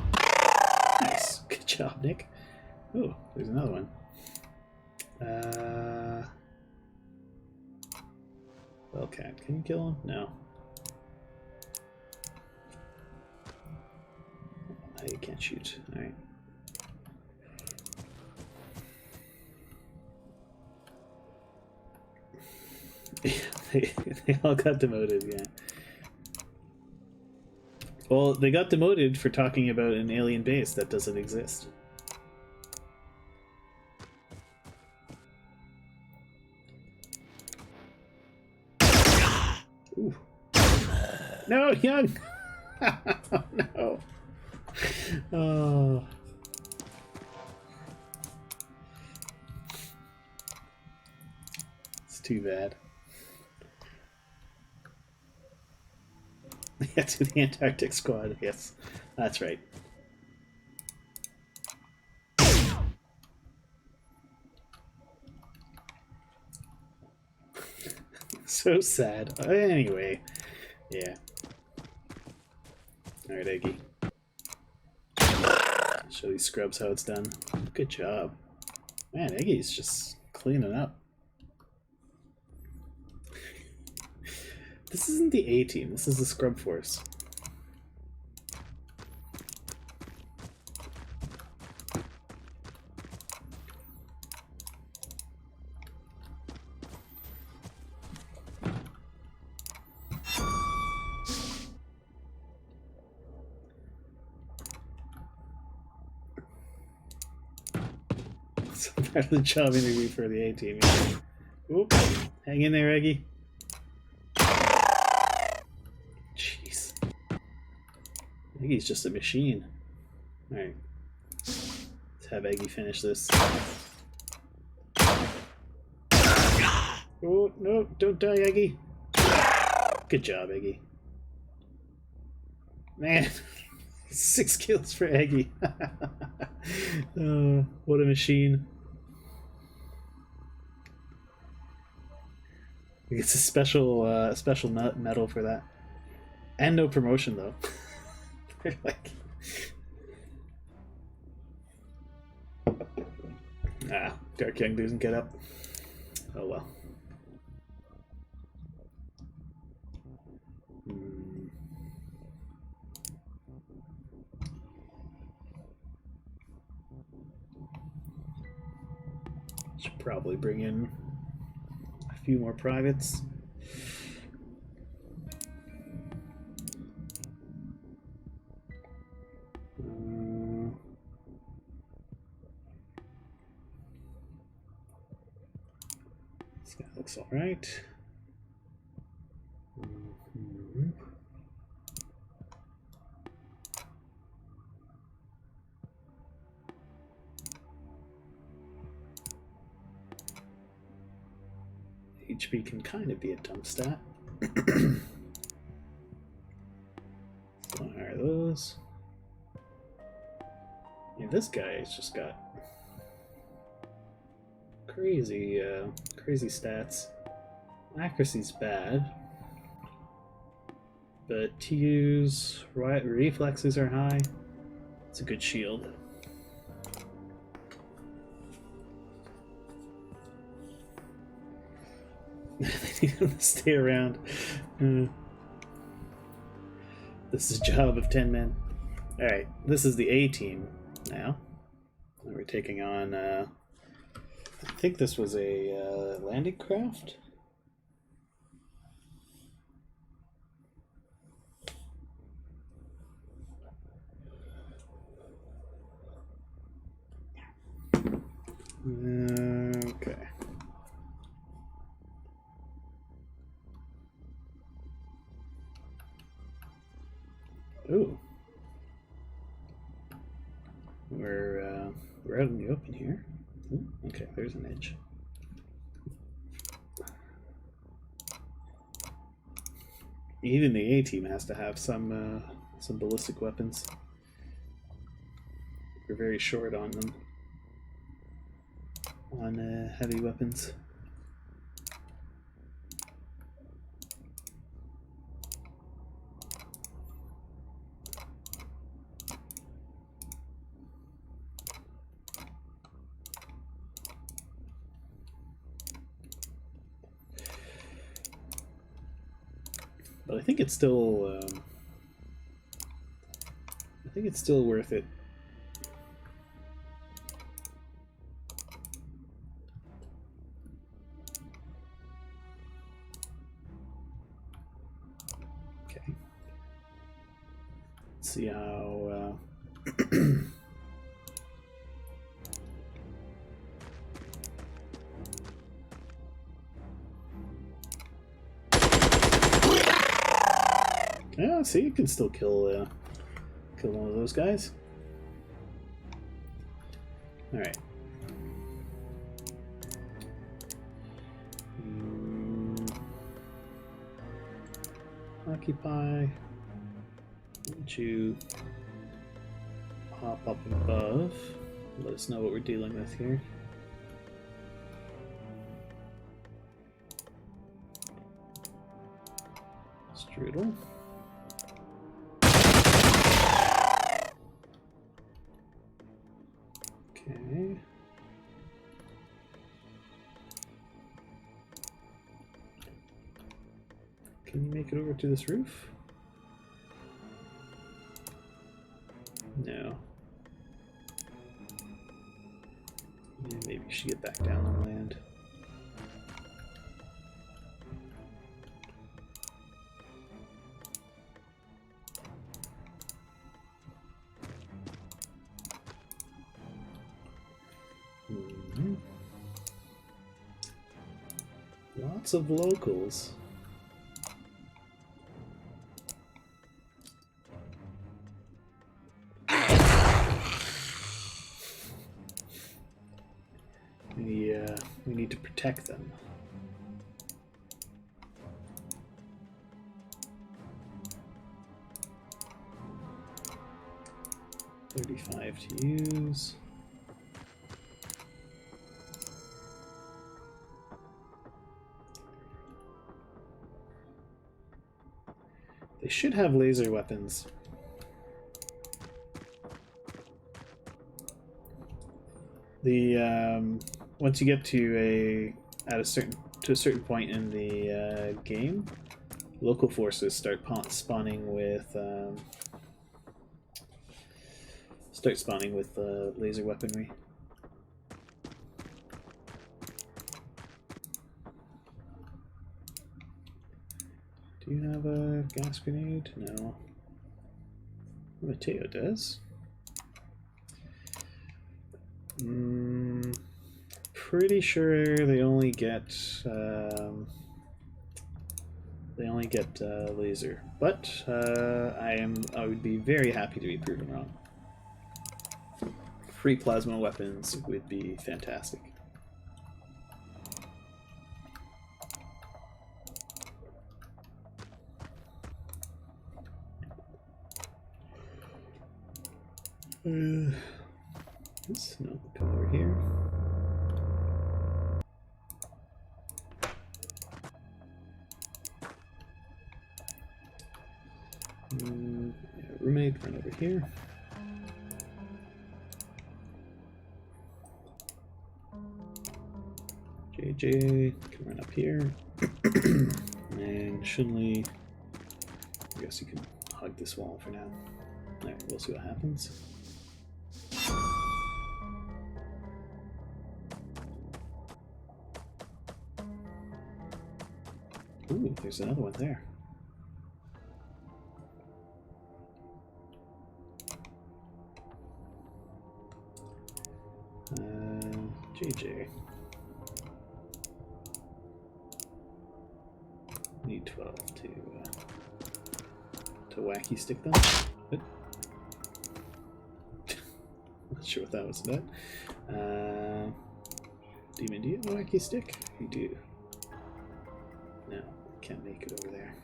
Nice. Good job, Nick. Oh, there's another one. Wildcat. Can you kill him? No. Oh, you can't shoot. Alright. they all got demoted, yeah. Well, they got demoted for talking about an alien base that doesn't exist. Ooh. No, Young! Oh, no. Oh. It's too bad. Yeah, to the Antarctic squad, yes. That's right. So sad. Anyway, yeah. Alright, Eggy. Show these scrubs how it's done. Good job. Man, Eggy's just cleaning up. This isn't the A team, this is the scrub force. Some part of the job interview for the A team. Yeah. Oop, hang in there, Eggy. Jeez. Eggy's just a machine. Alright. Let's have Eggy finish this. Oh, no, don't die, Eggy. Good job, Eggy. Man, 6 kills for Eggy. What a machine. He gets a special medal for that. And no promotion, though. They're like... Dark Young doesn't get up. Oh well. Should probably bring in few more privates. This guy looks all right. HP can kind of be a dump stat. So hire those. Yeah, this guy has just got crazy stats. Accuracy's bad, but TU's reflexes are high. It's a good shield. They need him to stay around. This is a job of 10 men. Alright, this is the A team now. We're taking on, I think this was a landing craft? Okay. Ooh. We're out in the open here. Ooh, okay, there's an edge. Even the A team has to have some ballistic weapons. We're very short on them. On heavy weapons. But I think it's still worth it. Okay. Let's see how yeah, see, you can still kill one of those guys. All right. Occupy. Why don't you hop up above? Let us know what we're dealing with here. Strudel. Okay. Can you make it over to this roof? No. Yeah, maybe you should get back down on land. Lots of locals. We need to protect them. $35 to use. They should have laser weapons. The once you get to a certain point in the game, local forces start spawning with laser weaponry. Do you have a gas grenade? No. Mateo does. Pretty sure they only get laser, but I would be very happy to be proven wrong. Free plasma weapons would be fantastic. Let's no, come over here. Yeah, roommate, run over here. JJ can run up here. And Shunli, I guess you can hug this wall for now. Alright, we'll see what happens. Ooh, there's another one there. JJ. Need 12 to wacky stick them. But not sure what that was about. Demon, do you have a wacky stick? You do. No, can't make it over there.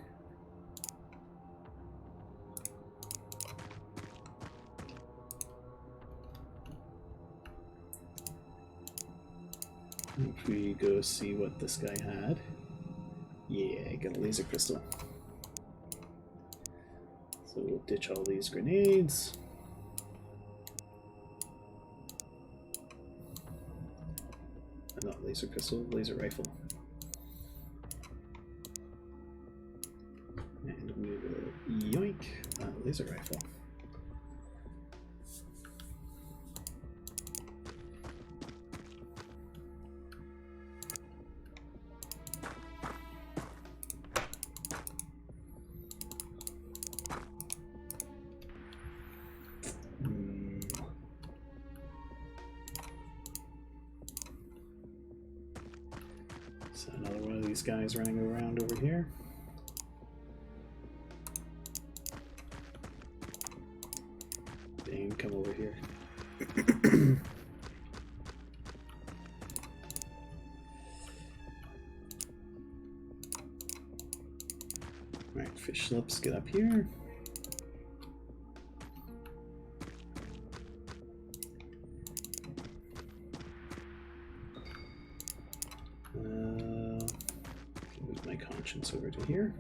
If we go see what this guy had. Yeah, got a laser crystal. So we'll ditch all these grenades. Not laser crystal, laser rifle. And we will yoink laser rifle. So another one of these guys running around over here. Dane, come over here. Alright, fish lips, get up here. Move my conscience over to here.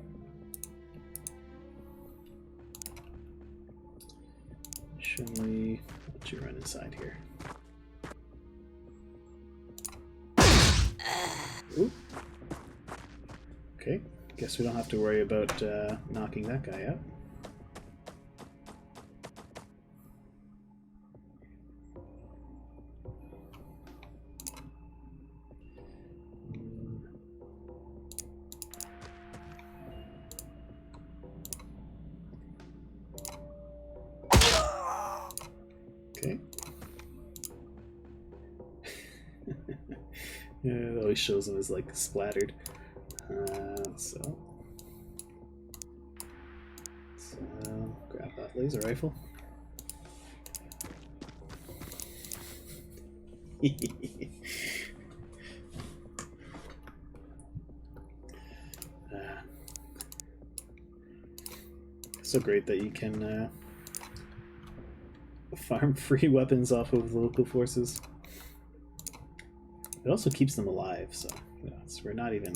Shunli, why don't you run inside here? Ooh. Okay, guess we don't have to worry about knocking that guy out. Okay. Yeah, it always shows him as like splattered. So grab that laser rifle. So great that you can farm free weapons off of local forces. It also keeps them alive, so you know, we're not even...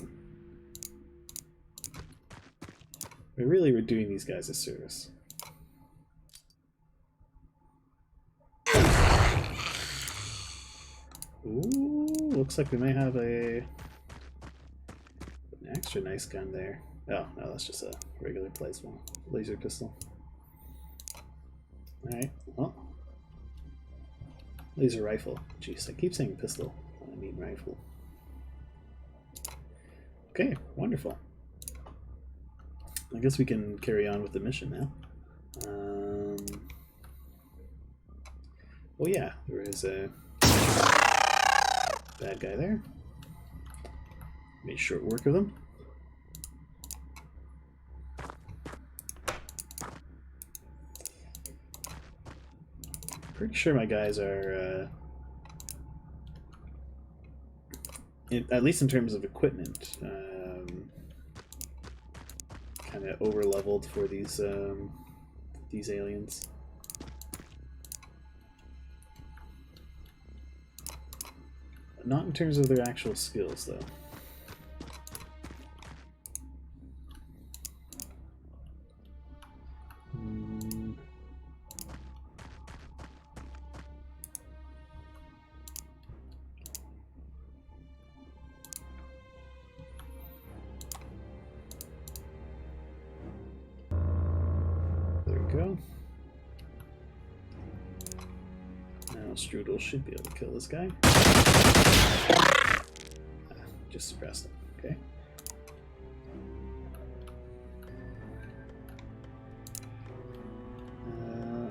we're doing these guys a service. Ooh, looks like we may have an extra nice gun there. Oh, no, that's just a regular plasma laser pistol. Alright, well. Laser rifle. Jeez, I keep saying pistol. I mean rifle. Okay, wonderful. I guess we can carry on with the mission now. Oh yeah, there is a bad guy there. Made short work of them. Pretty sure my guys are, at least in terms of equipment, kind of over leveled for these aliens. Not in terms of their actual skills, though. There we go. Now Strudel should be able to kill this guy. Just suppressed him. Okay.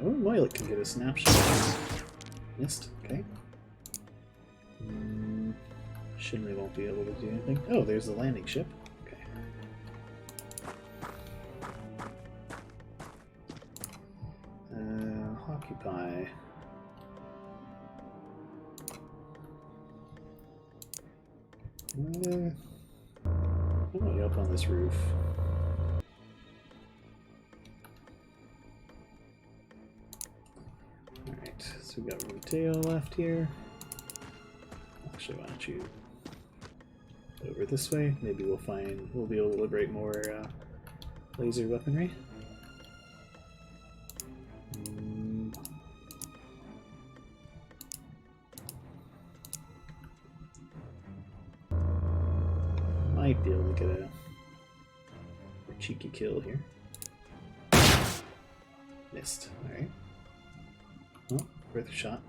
Oh, Moilik can get a snapshot. Missed. Okay. Shinri won't be able to do anything. Oh, there's the landing ship. Okay. Occupy. I'm going up on this roof. Alright, so we got Ruteo left here. Actually, why don't you over this way? Maybe we'll be able to liberate more laser weaponry. Might be able to get a cheeky kill here. Missed. Alright. Well, worth a shot.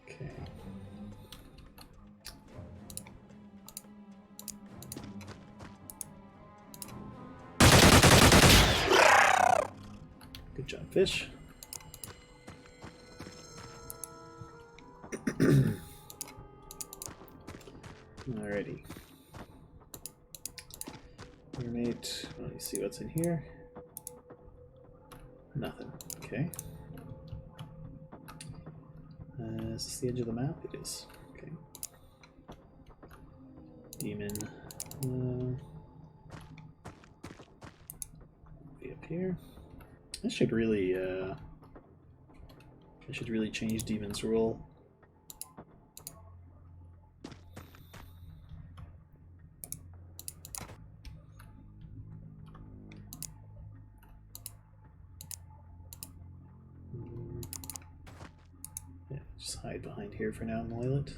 Okay. Good job, fish. Alrighty. Roommate, let me see what's in here. Nothing. Okay. Is this the edge of the map? It is. Okay. Demon. Be up here. I should really change Demon's role. Yeah, just hide behind here for now and oil it.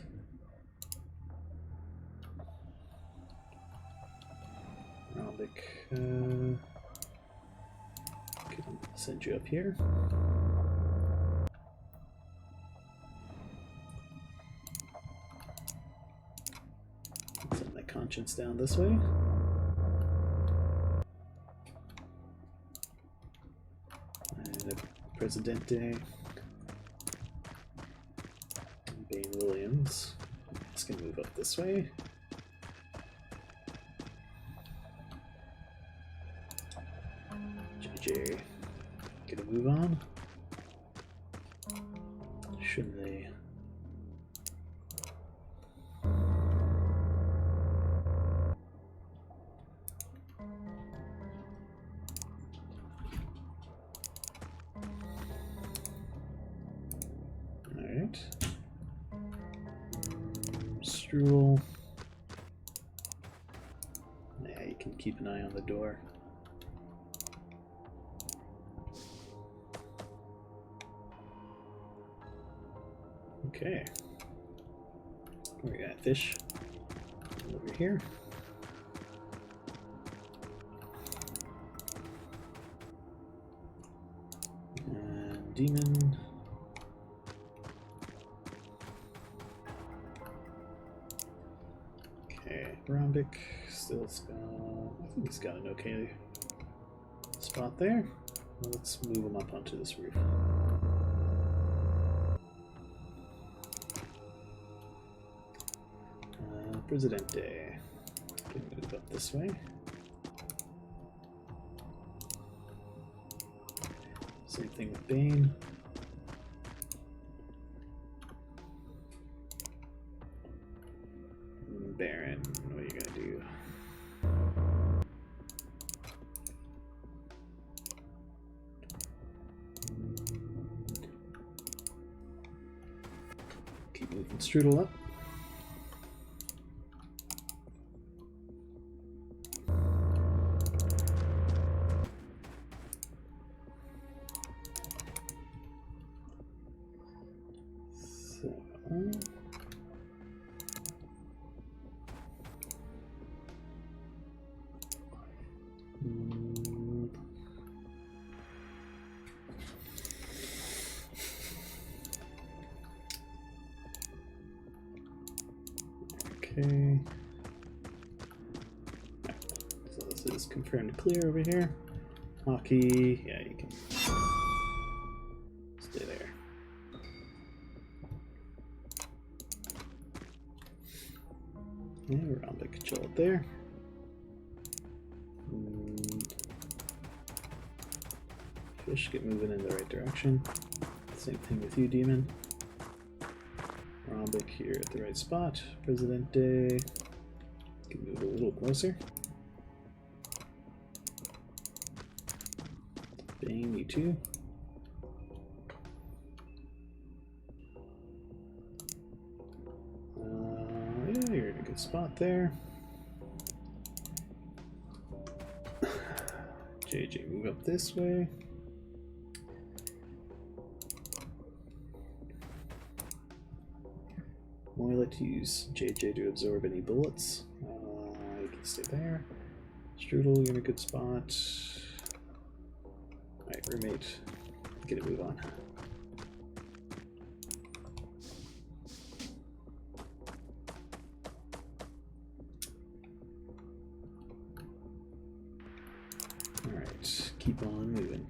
Rhombic, can send you up here. Send my conscience down this way. And a Presidente. Bane Williams. It's gonna move up this way. JJ, gonna move on. Shouldn't they? Alright. Strudel. Yeah, you can keep an eye on the door. Okay. We got fish over here. And demon. Rombic still I think he's got an okay spot there. Well, let's move him up onto this roof. Presidente. Can move up this way. Same thing with Bane. Baron, what are you gonna do? Keep moving Strudel up. Okay. So this is confirmed clear over here. Hockey, yeah, you can stay there. Yeah, Rombic, chill up there. Fish, get moving in the right direction. Same thing with you, Demon. Rombic here at the right spot. Presidente can move a little closer. Bane, you too. Yeah, you're in a good spot there. JJ, move up this way. Moilet, use JJ to absorb any bullets. You can stay there. Strudel, you're in a good spot. Alright, roommate, get a move on. Alright, keep on moving.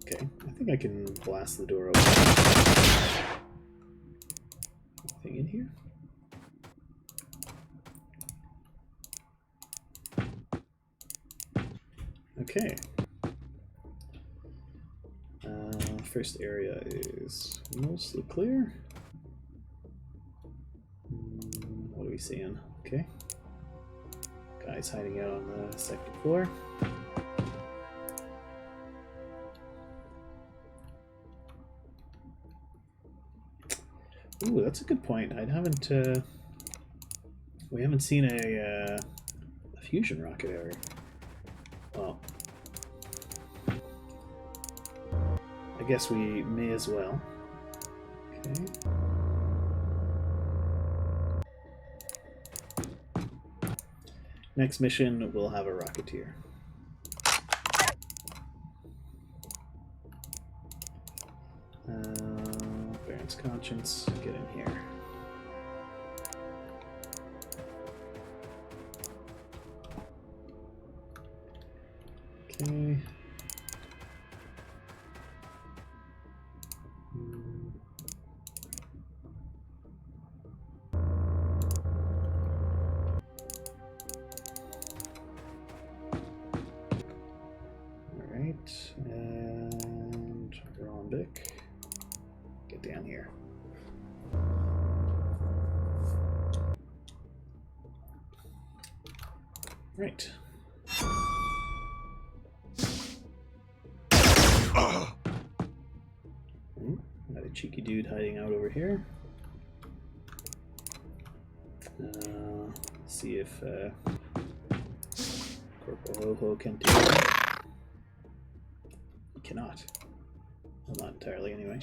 Okay, I think I can blast the door open. Anything in here? Okay. First area is mostly clear. What are we seeing? Okay. Guys hiding out on the second floor. Ooh, that's a good point. We haven't seen a fusion rocket ever. Well, I guess we may as well. Okay. Next mission, we'll have a Rocketeer. Baron's Conscience, get in here. Okay. Alright, and Rombic, get down here. Right. Got a cheeky dude hiding out over here. See if Corporal Ho-Ho can do it. He cannot. Well, not entirely, anyway.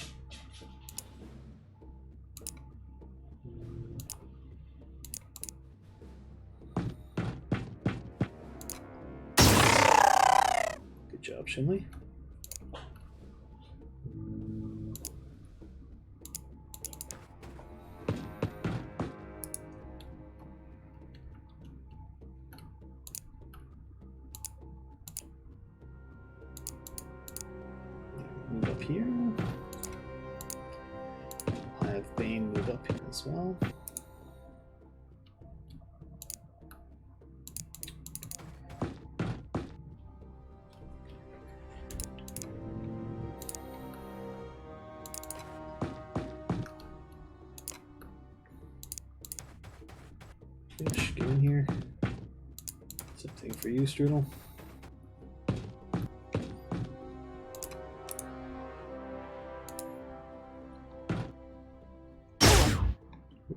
Good job, Shinley. up here. I'll have Bane move up here as well. Fish, get in here. Something for you, Strudel.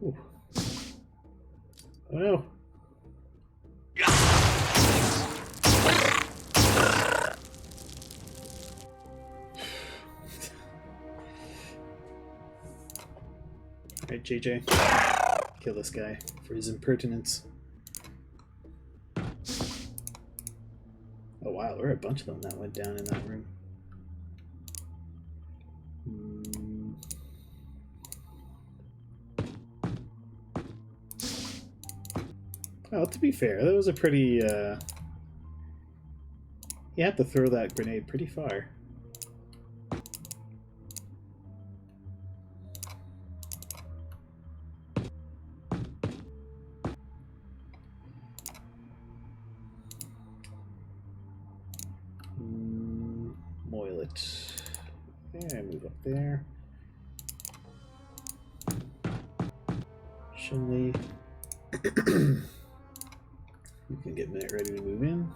Ooh. Oh no! Alright, JJ. Kill this guy for his impertinence. Oh wow, there were a bunch of them that went down in that room. Well, to be fair, that was a pretty... You had to throw that grenade pretty far. Moil it. Yeah, move up there. Shinley. You can get Minute ready to move in.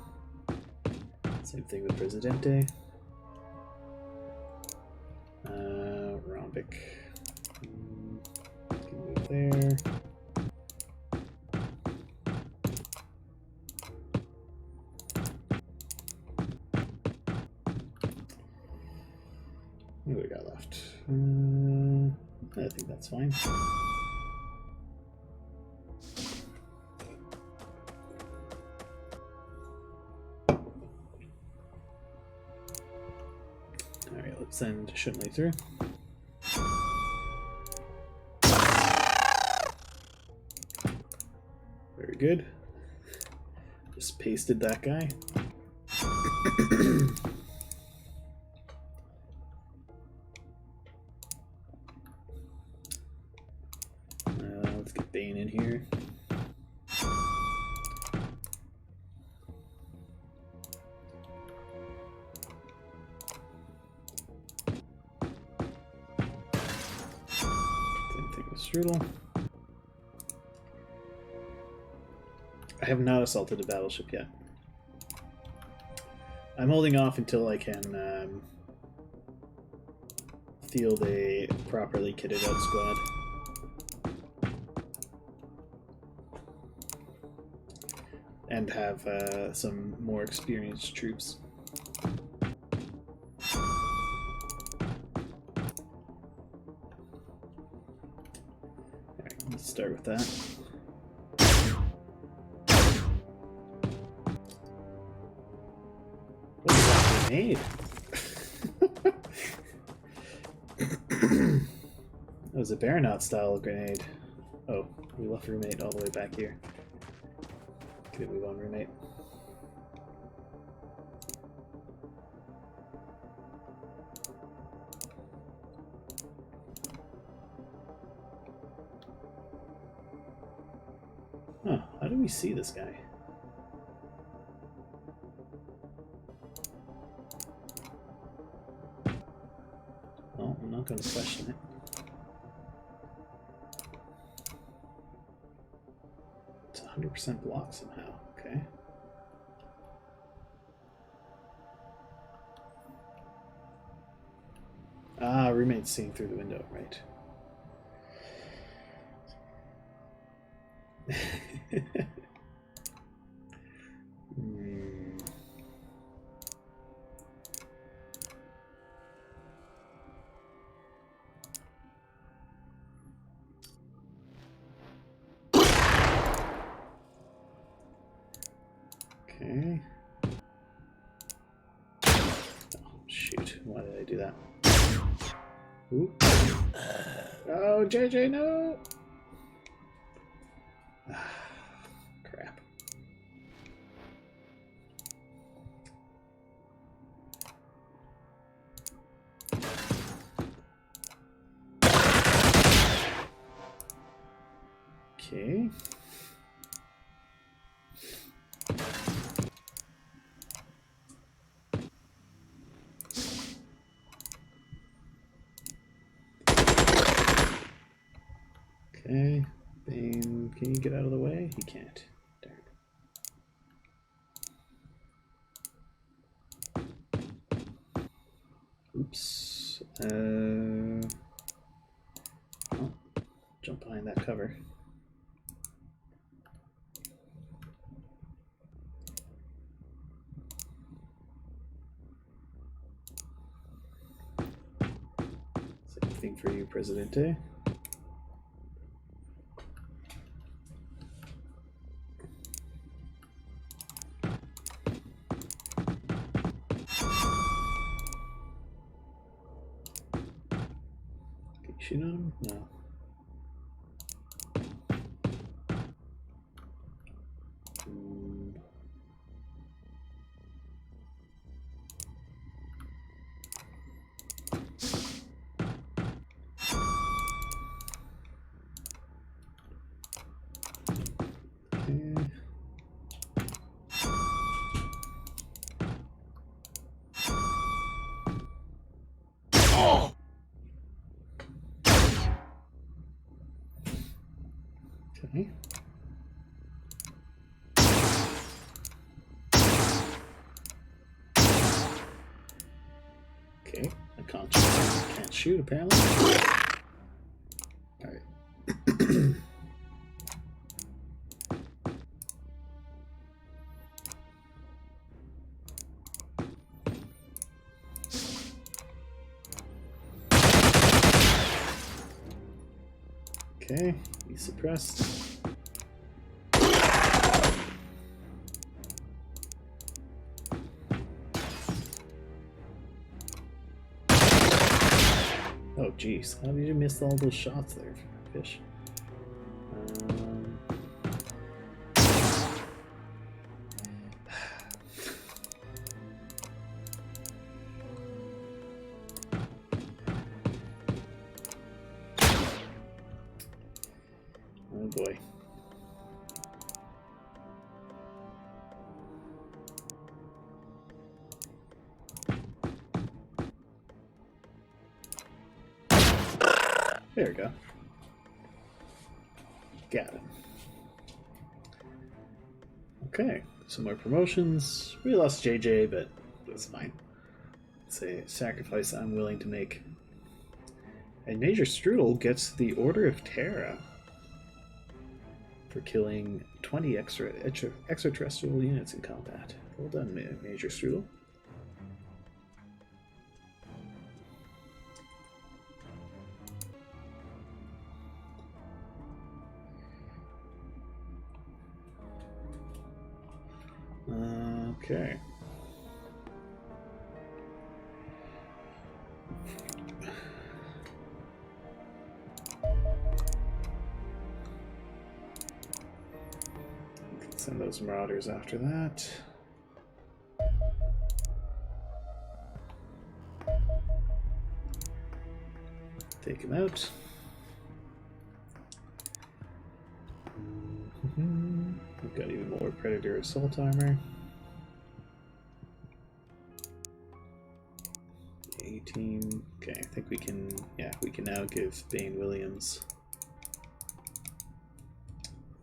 Same thing with Presidente. Rhombic. Can move there. What do we got left? I think that's fine. Alright, let's send Shinley through. Very good. Just pasted that guy. Let's get Bane in here. Same thing with Strudel. I have not assaulted a battleship yet. I'm holding off until I can field a properly kitted out squad. And have some more experienced troops. Alright, let's start with that. What is that grenade? That was a Baronaut style grenade. Oh, we left roommate all the way back here. Can we move on, roommate? Huh, how do we see this guy? Well, I'm not going to question it. It's 100% blocked somehow, okay. Ah, roommate's seeing through the window, right. Okay. Oh, shoot. Why did I do that? Ooh. Oh, JJ, no! Crap. Okay. Okay. Bane, can you get out of the way? He can't. Darn. Oops. Oh, jump behind that cover. Same thing for you, Presidente. Can you shoot on him? No. Okay. Oh! Okay. Okay. I can't shoot apparently. Alright. Okay, he's suppressed. Oh jeez, how did you miss all those shots there, fish? Oh boy. There we go. Got him. Okay, some more promotions. We lost JJ, but that's fine. It's a sacrifice I'm willing to make. And Major Strudel gets the Order of Terra for killing 20 extraterrestrial units in combat. Well done, Major Strudel. Okay. Send those marauders after that. Take him out. We've got even more Predator assault armor. 18. Okay, I think we can. Yeah, we can now give Bane Williams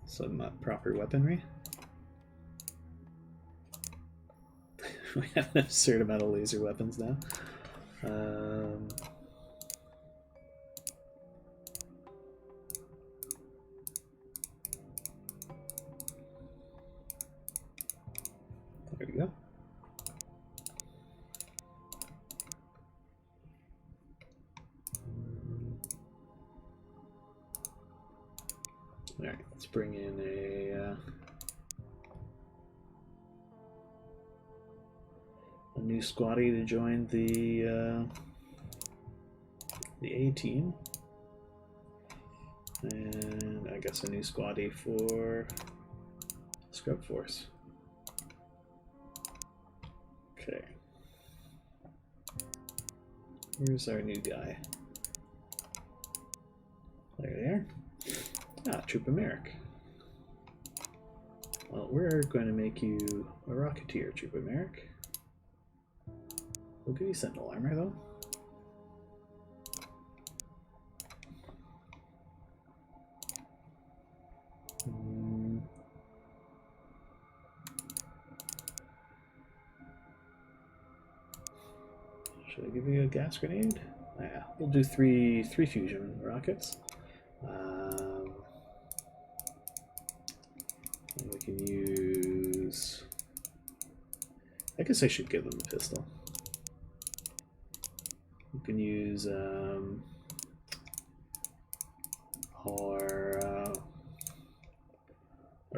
some proper weaponry. We have an absurd amount of laser weapons now. There we go. All right, let's bring in a new squatty to join the A team, and I guess a new squatty for Scrub Force. Okay, where's our new guy? There they are. Ah, Trooper Merrick. Well, we're going to make you a Rocketeer, Trooper Merrick. We'll give you Sentinel armor, though. Should I give you a gas grenade? Yeah, we'll do three fusion rockets. We can use. I guess I should give them a pistol. We can use our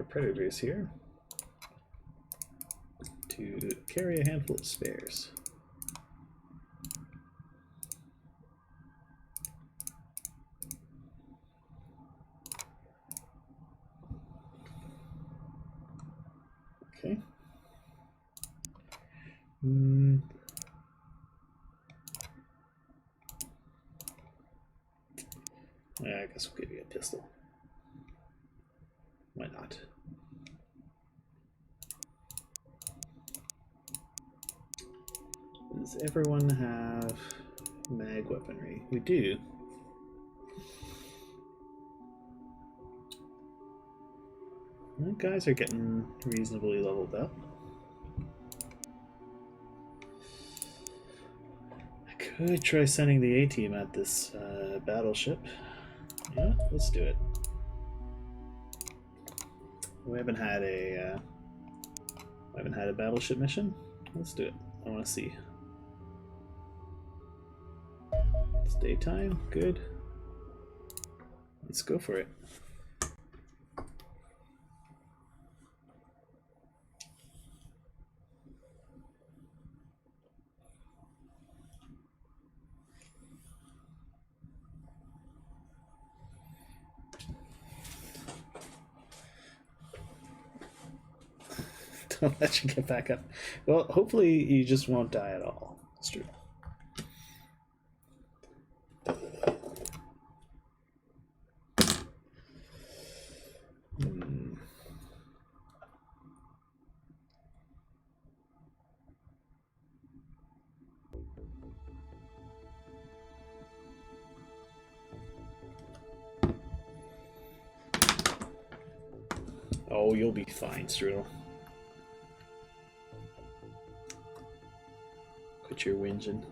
predators here to carry a handful of spares. Okay. Yeah, I guess we'll give you a pistol. Why not? Does everyone have mag weaponry? We do. The guys are getting reasonably leveled up. I could try sending the A-team at this battleship. Yeah, let's do it. We haven't had a battleship mission. Let's do it. I want to see. It's daytime. Good. Let's go for it. Don't let you get back up. Well, hopefully you just won't die at all. It's true. Oh, you'll be fine, Strudel. Quit your whinging.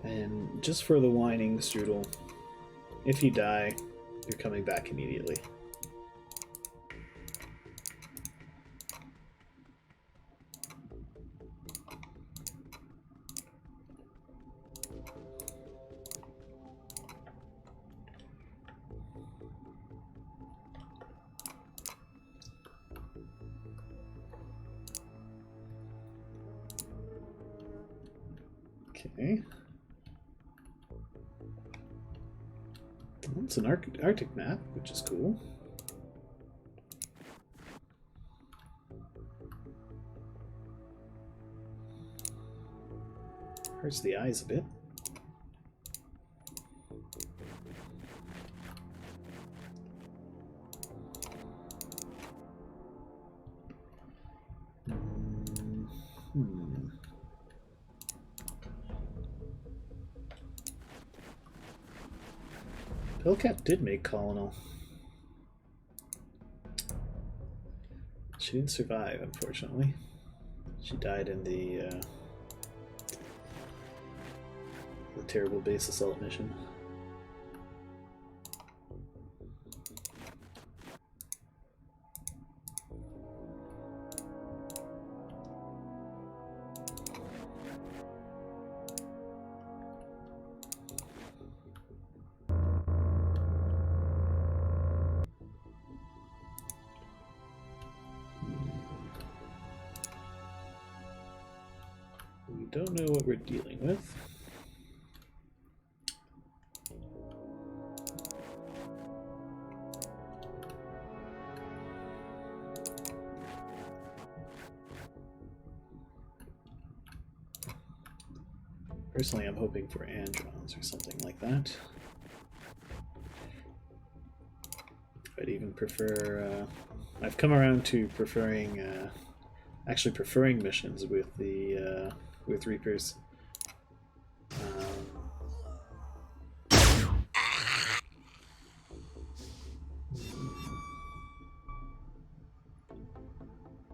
And just for the whining, Strudel, if you die, you're coming back immediately. Okay. Well, it's an Arctic map, which is cool. Hurts the eyes a bit. Hellcat did make Colonel. She didn't survive, unfortunately. She died in the terrible base assault mission. We don't know what we're dealing with. Personally, I'm hoping for androns or something like that. I'd even prefer. I've come around to preferring, actually preferring missions with the with Reapers.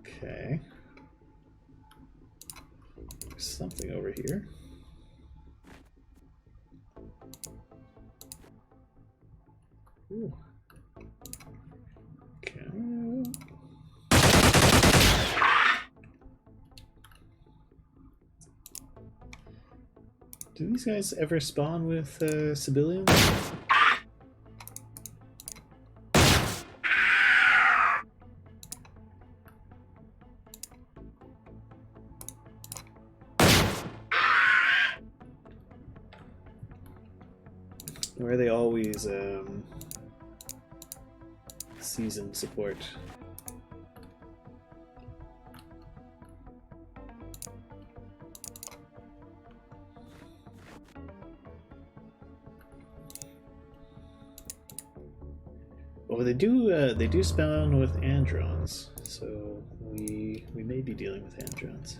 Okay. There's something over here. Ooh. Okay. Do these guys ever spawn with civilians? Or are they always season support? Well, they do spawn with androns, so we may be dealing with androns.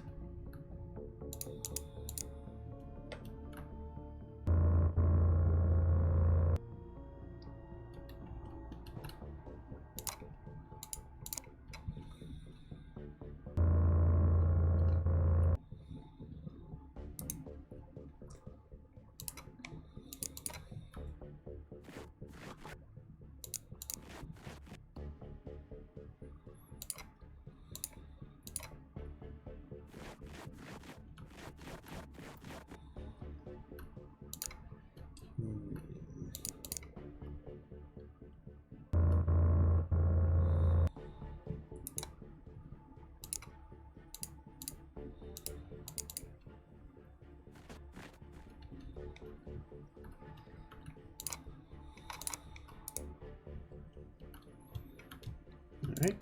All right.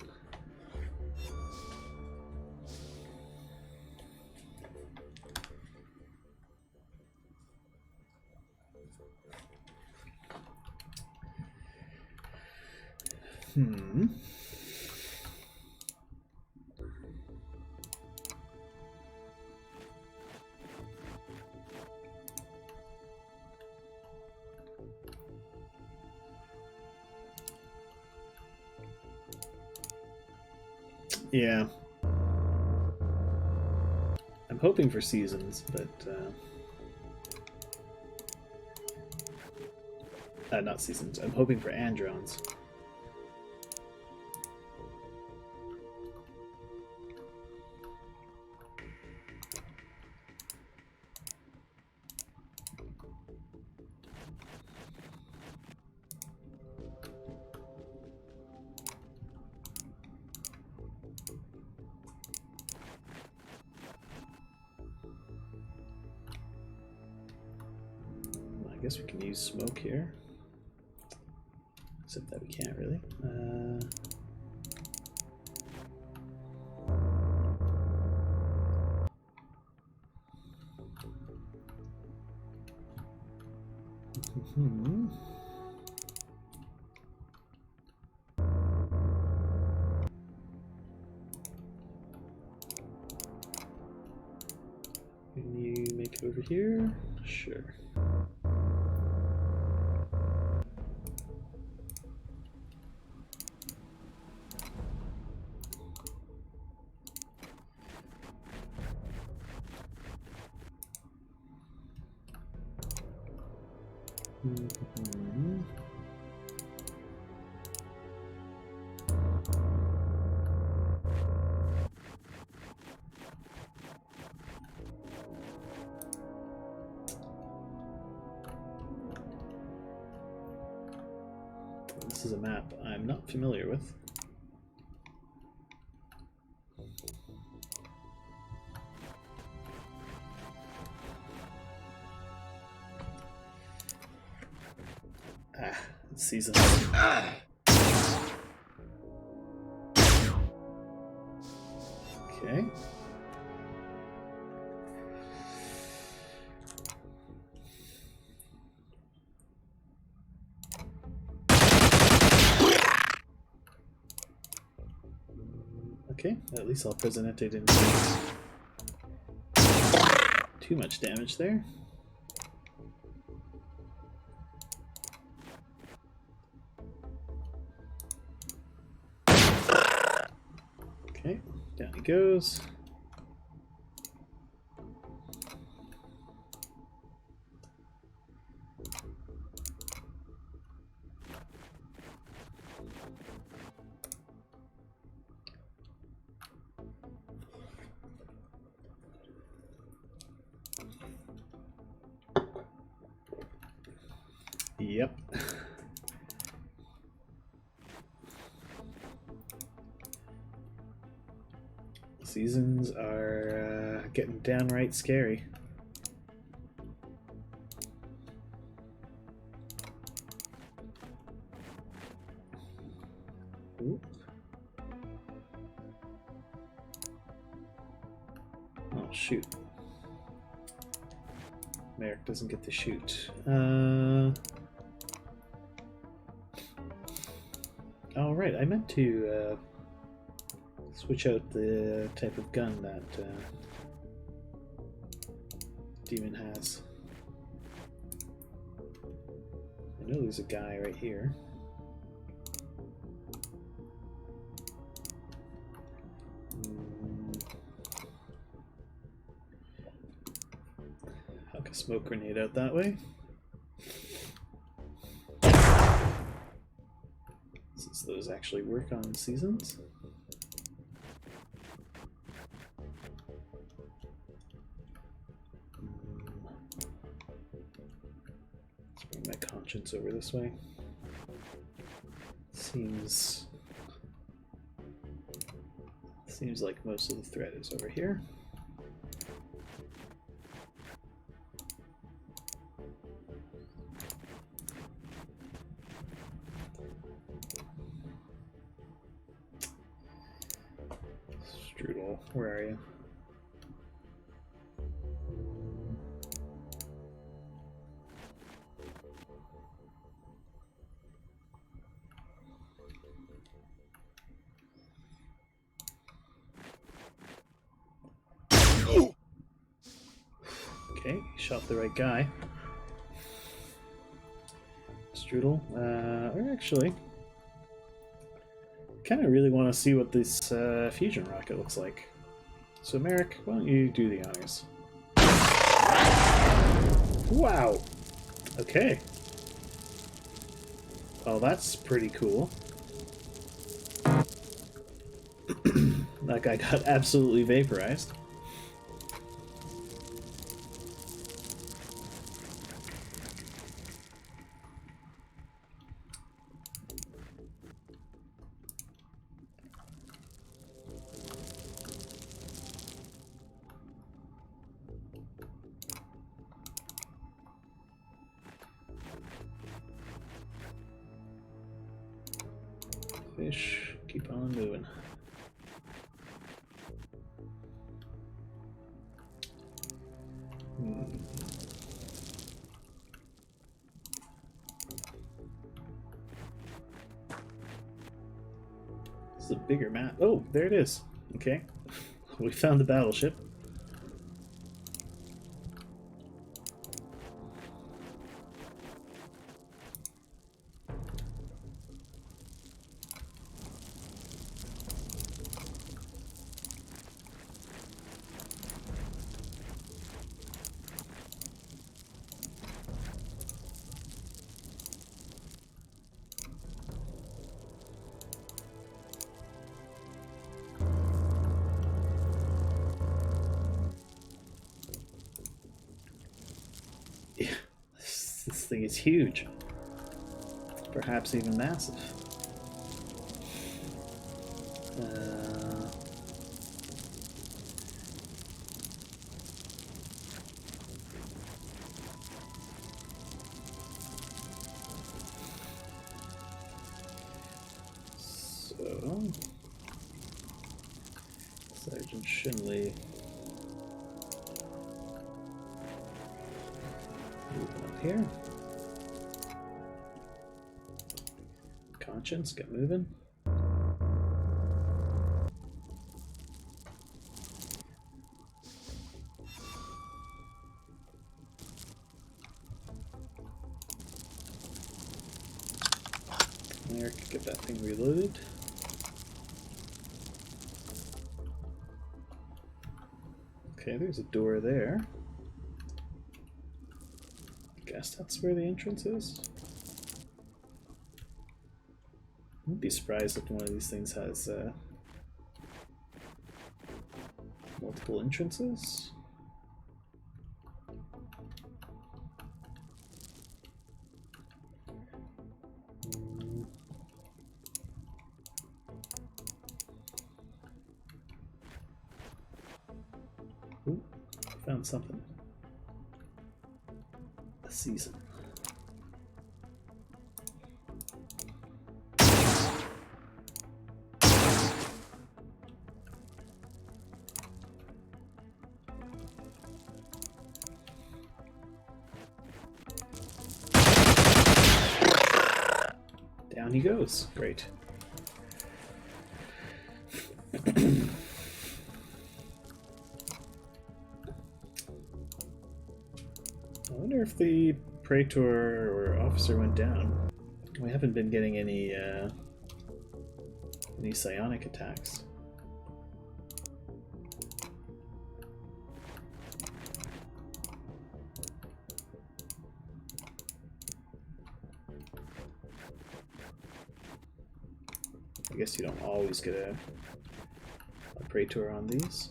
Hmm. Yeah. I'm hoping for seasons, but not seasons. I'm hoping for androns. I guess we can use smoke here. Except that we can't really. Can you make it over here? Sure. This is a map I'm not familiar with. It's season. Okay. Okay, at least El Presidente didn't do too much damage there. Okay, down he goes. Yep. Seasons are getting downright scary. Ooh. Oh, shoot. Merrick doesn't get to shoot. Oh, right, I meant to switch out the type of gun that Demon has. I know there's a guy right here. Huck a smoke grenade out that way. Since those actually work on seasons. Let's bring my conscience over this way. Seems like most of the threat is over here. Strudel, where are you? Okay, shot the right guy. Strudel, or actually, kind of really want to see what this fusion rocket looks like. So Merrick, why don't you do the honors? Wow! Okay. Well, that's pretty cool. That guy got absolutely vaporized. Fish, keep on moving. This is a bigger map. Oh, there it is. Okay. We found the battleship. This thing is huge. Perhaps even massive. So, Sergeant Shinley. Moving up here. Conscience, get moving. Eric, get that thing reloaded. Okay, there's a door there. Guess that's where the entrance is. I'd be surprised if one of these things has multiple entrances. Ooh, found something. A season. Down he goes. Great. I wonder if the Praetor or officer went down. We haven't been getting any psionic attacks. I guess you don't always get a Praetor on these.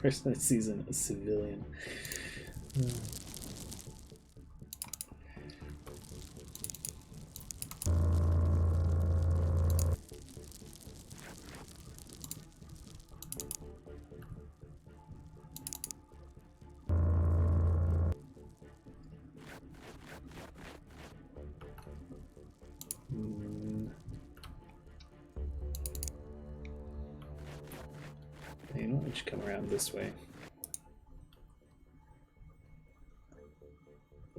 First night season, a civilian. You know, we should come around this way.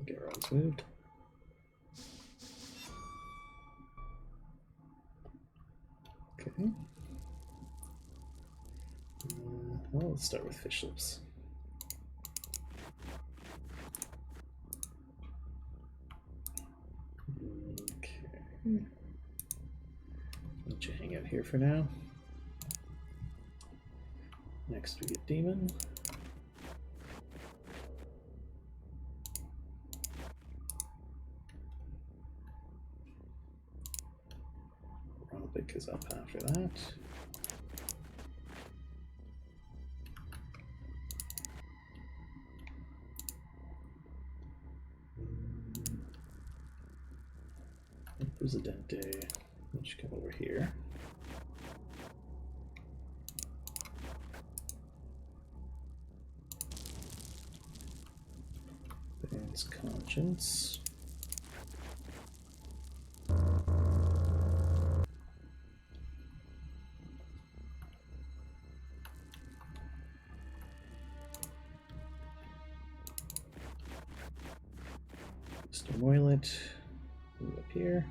Get everyone's moved. Okay. Well, let's start with fish lips. Okay. Let you hang out here for now. Next we get Demon. Ronaldic is up after that. Presidente, let's come over here. There's Conscience. Mr. Moylet, move up here.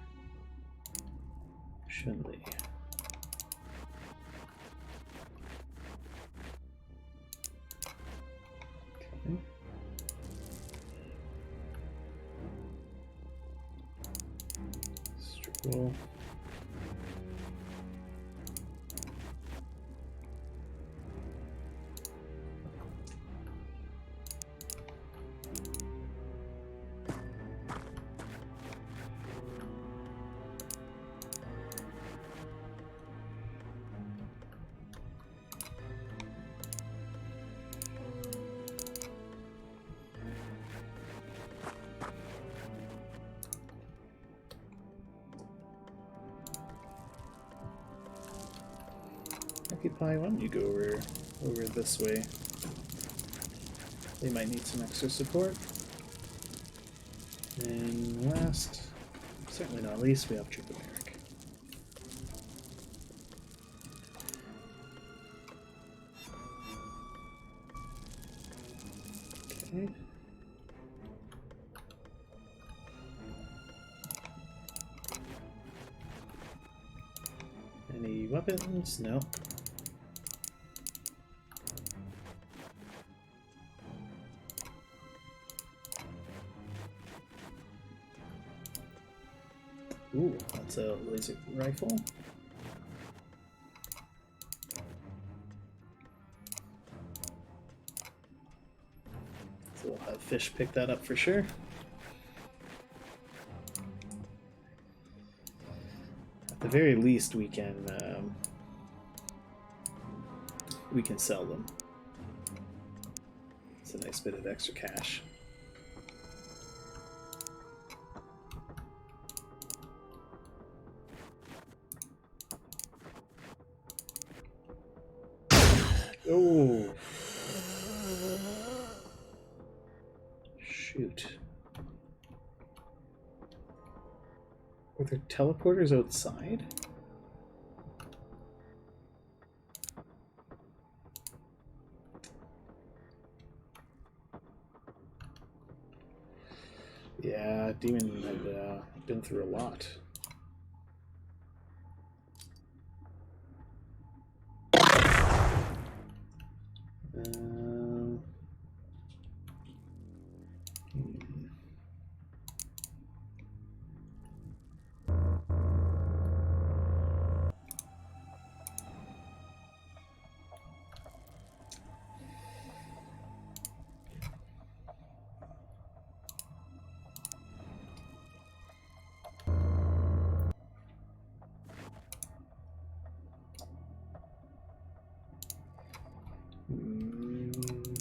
Shunli. Okay. Struggle. Occupy, why don't you go over this way? They might need some extra support. And last, certainly not least, we have Trooper Merrick. Okay. Any weapons? No. It's a laser rifle. So we'll have Fish pick that up for sure. At the very least, we can sell them. It's a nice bit of extra cash. Oh. Shoot. Were there teleporters outside? Yeah, Demon had been through a lot.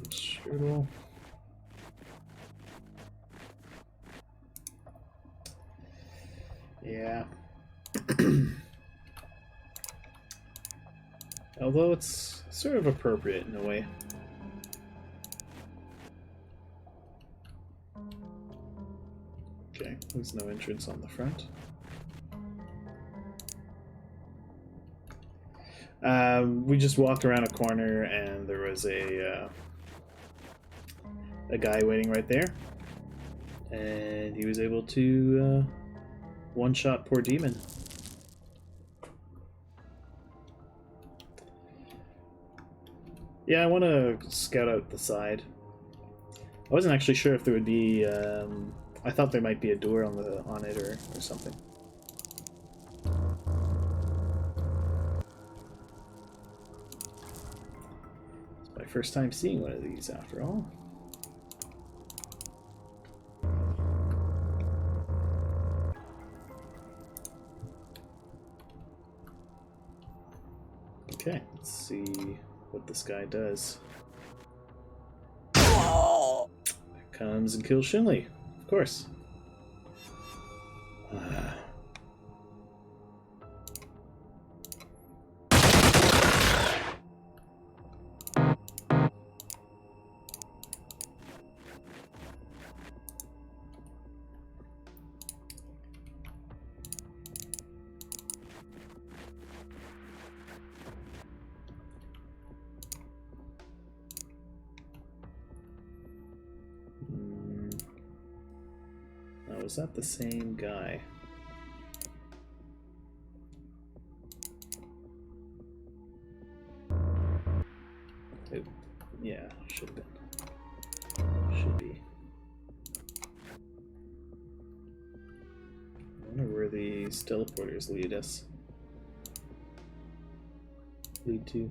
Strudel. Yeah. Although it's sort of appropriate in a way. Okay, there's no entrance on the front. We just walked around a corner and there was a guy waiting right there, and he was able to one-shot poor Demon. Yeah, I want to scout out the side. I wasn't actually sure if there would be. I thought there might be a door on it or something. It's my first time seeing one of these, after all. Okay, let's see what this guy does. Comes and kills Shinley, of course. Is that the same guy? Yeah, should have been. Should be. I wonder where these teleporters lead us. Lead to.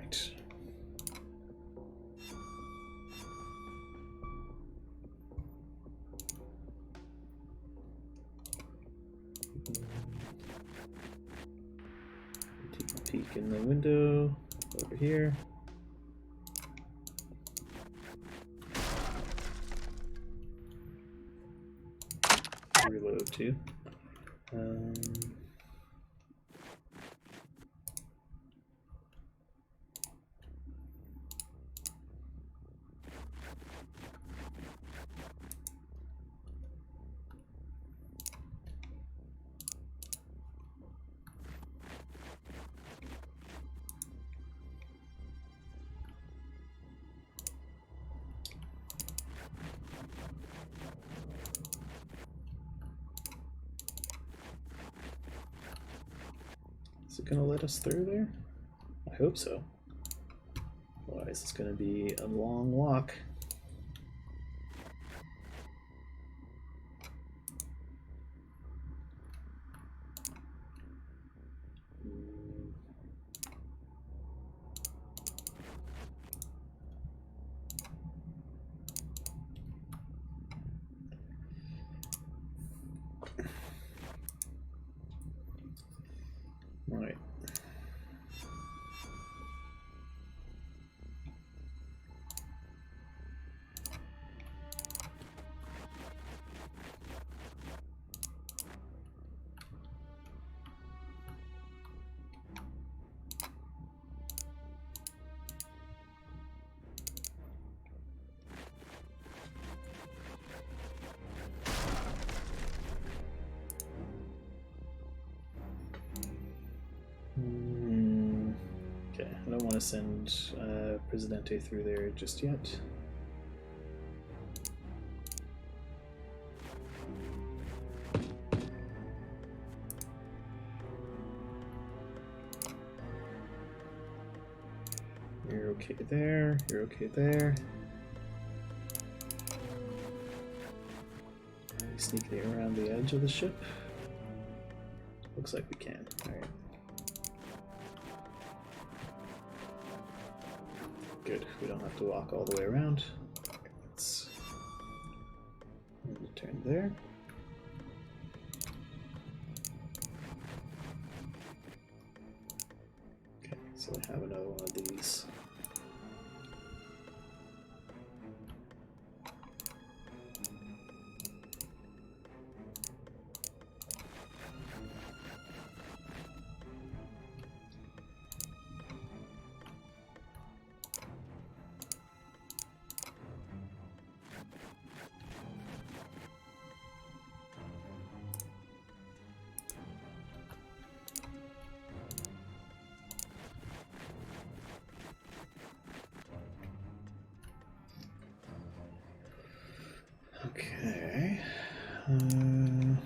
Alright. Take a peek in the window over here. Reload too. Is it going to let us through there? I hope so. Otherwise, it's going to be a long walk. Right. Okay, I don't want to send Presidente through there just yet. You're okay there, you're okay there. Sneaking around the edge of the ship. Looks like we can. Alright. Good. We don't have to walk all the way around. Let's turn there. Okay, so we have another one of these. Okay. Can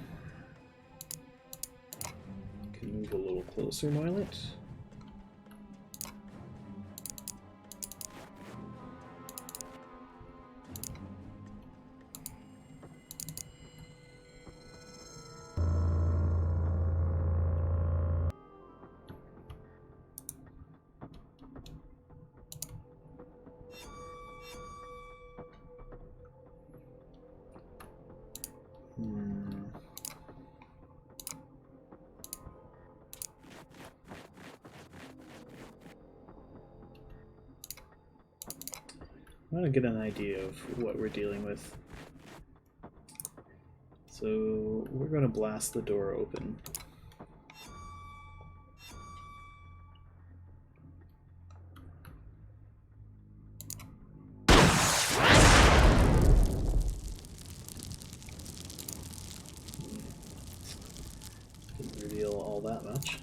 move a little closer, Moilet. I want to get an idea of what we're dealing with. So we're going to blast the door open. Didn't reveal all that much.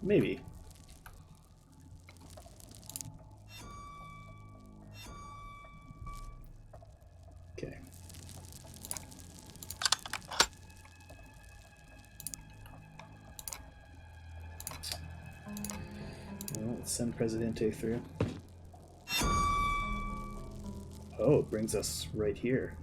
Maybe. Okay. send Presidente through. Oh, it brings us right here.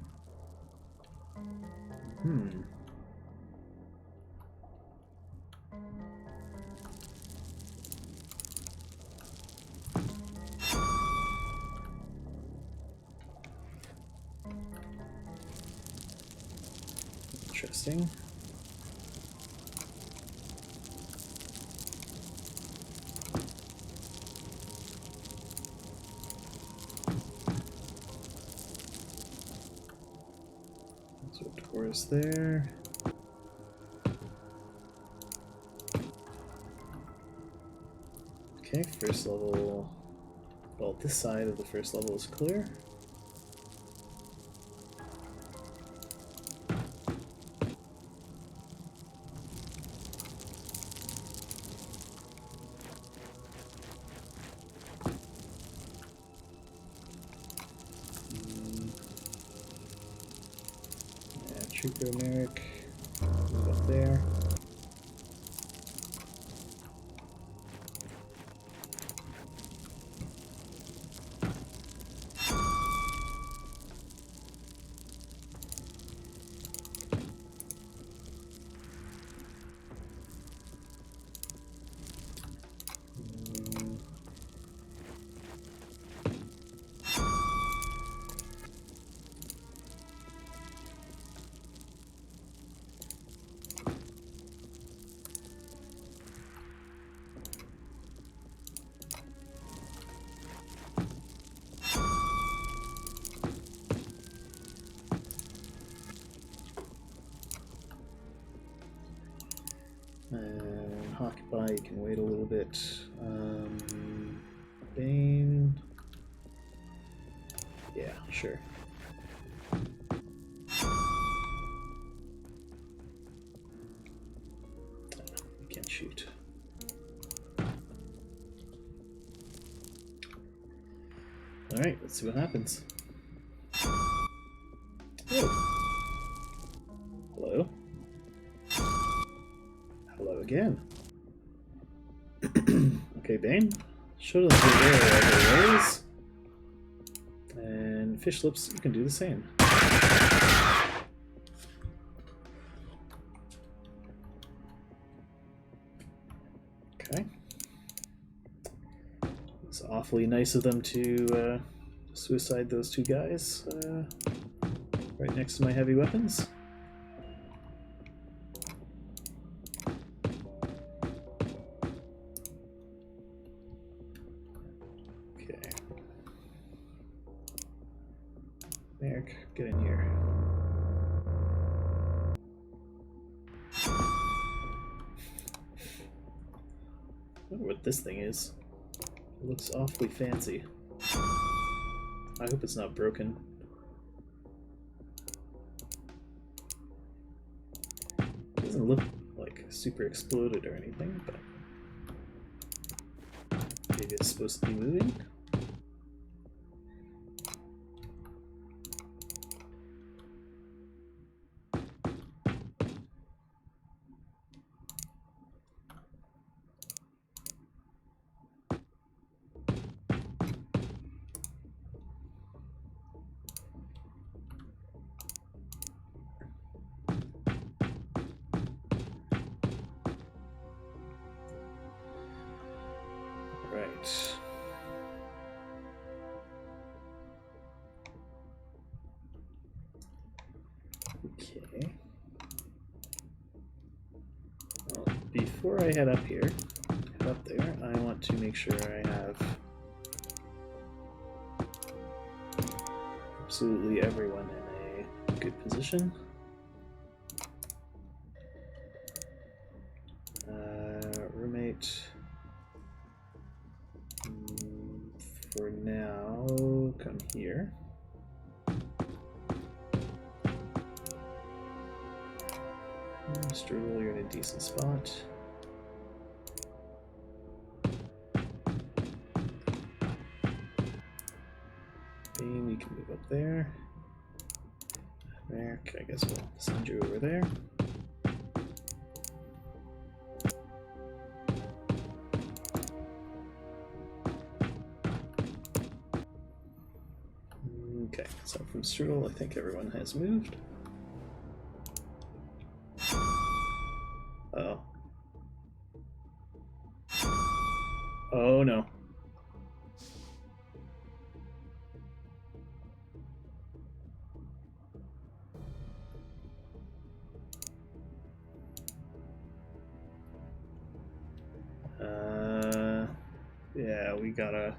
Interesting. So doors there. Okay, first level. Well, this side of the first level is clear. Trooper Merrick, move up there. Occupy, you can wait a little bit. Bane. Yeah, sure. You can't shoot. Alright, let's see what happens. Oh. Hello? Hello again. Okay, Bane. Show them who there is. And Fish Lips, you can do the same. Okay. It's awfully nice of them to suicide those two guys right next to my heavy weapons. Eric, get in here. I wonder what this thing is. It looks awfully fancy. I hope it's not broken. It doesn't look like super exploded or anything, but maybe it's supposed to be moving. Right. Okay. Well, before I head up here, head up there, I want to make sure I have absolutely everyone in a good position. Roommate. For now, come here. Strudel, you're in a decent spot. Beam, you can move up there. Merrick, I guess we'll send you over there. Strudel. I think everyone has moved. Oh. Oh no. Yeah, we gotta...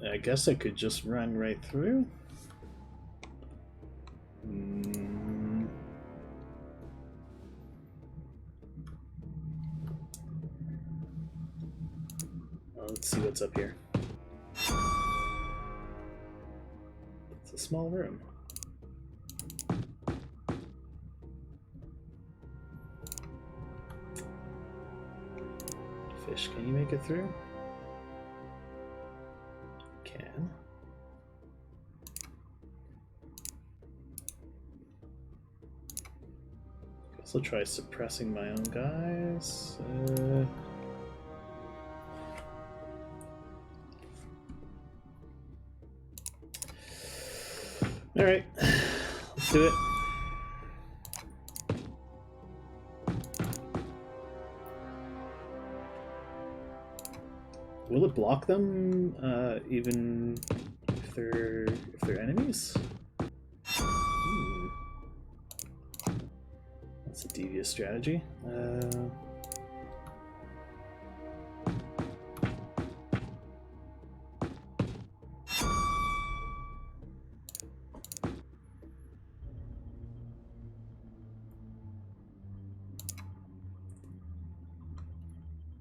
I guess I could just run right through. Well, let's see what's up here. It's a small room. Fish, can you make it through? Can. Guess I'll try suppressing my own guys. Alright, let's do it. Will it block them, even if they're enemies? That's a devious strategy.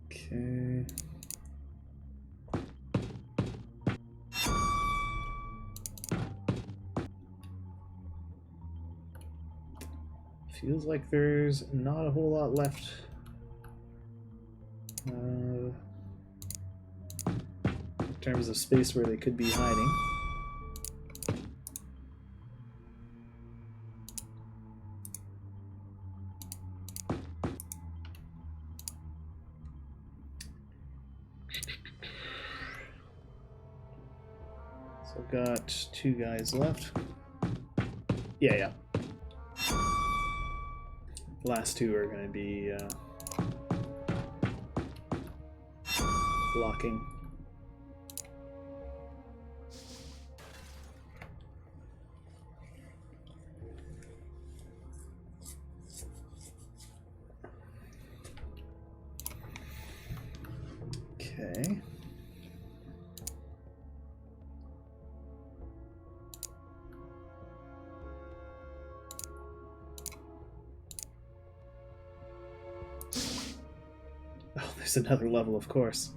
Okay. Feels like there's not a whole lot left. In terms of space where they could be hiding. So I've got 2 guys left. Yeah. Last 2 are going to be blocking. Okay. Oh, there's another level, of course.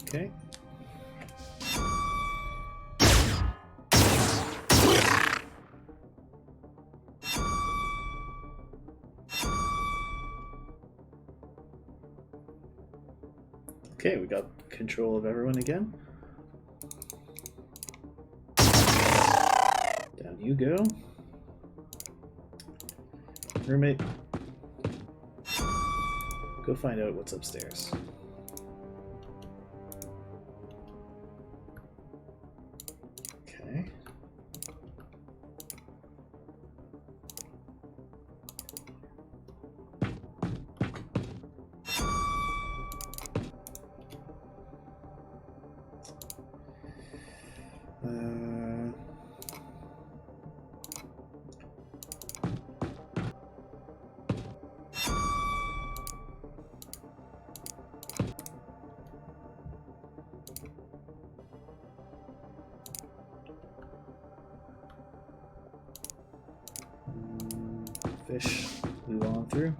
Okay. Okay, we got control of everyone again. Down you go. Roommate, go find out what's upstairs. Okay. Fish move on through.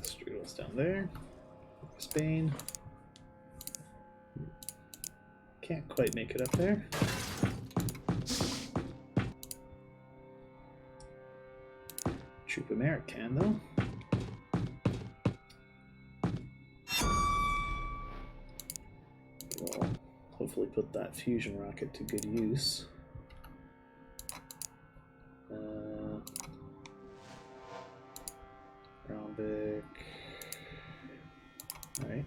Strudel's down there. Spain. Can't quite make it up there. Troop American though. We'll hopefully put that fusion rocket to good use. Rhombic. Alright.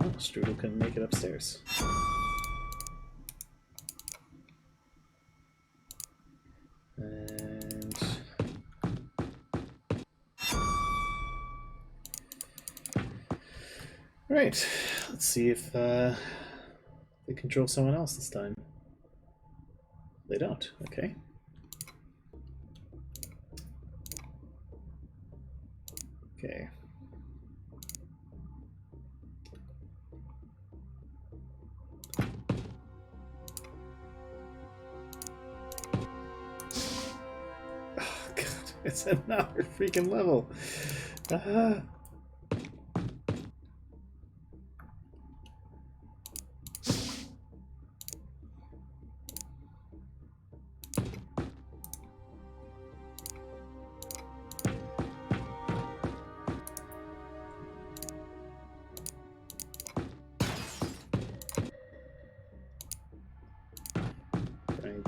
Oh, Strudel couldn't make it upstairs. And right, let's see if they control someone else this time. They don't. Okay. Okay. Oh, God, it's another freaking level.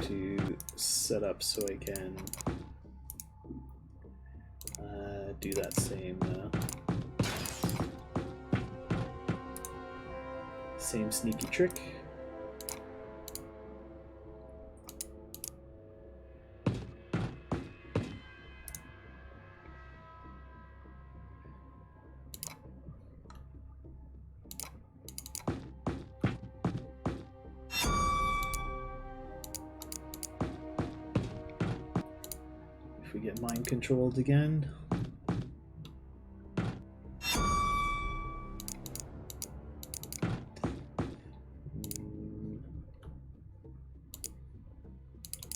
To set up so I can do that same sneaky trick. If we get mind controlled again.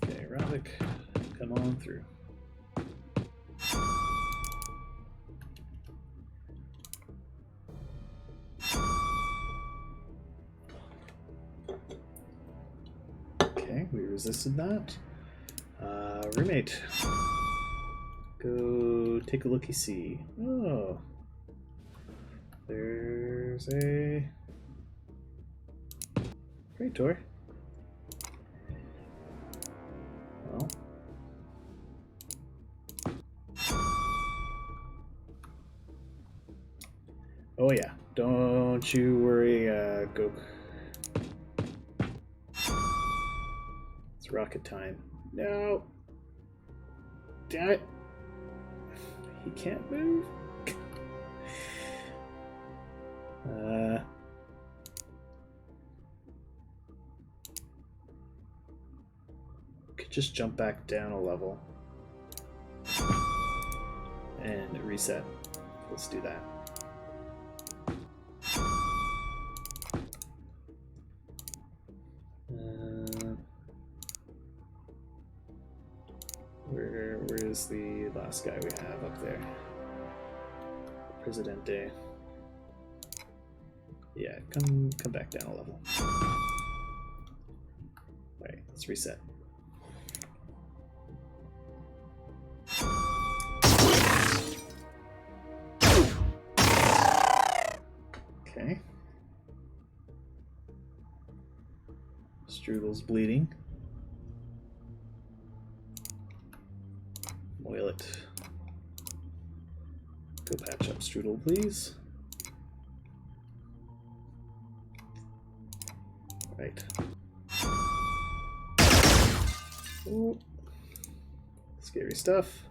Okay, Rhombic, come on through. Okay, we resisted that. Roommate. Go take a looky-see. Oh. There's a Praetor. Well. Oh yeah, don't you worry, Gok. It's rocket time. No! Damn it! He can't move. Could just jump back down a level and reset. Let's do that. Where is the last guy we have up there? Presidente. Yeah, come back down a level. Alright, let's reset. Okay. Strudel's bleeding. Moil it. Go patch up Strudel, please. Right. Ooh. Scary stuff.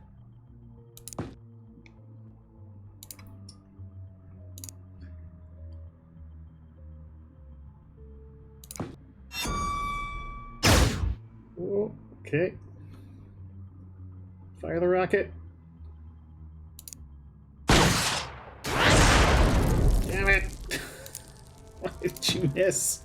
Ooh. Okay. Fire the rocket. Damn it! Why did you miss?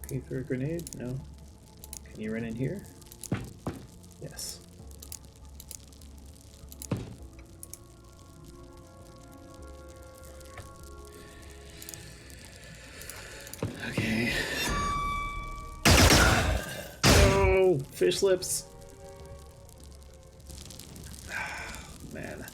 Can you throw a grenade? No. Can you run in here? Yes. Okay. Oh, fish lips. Man.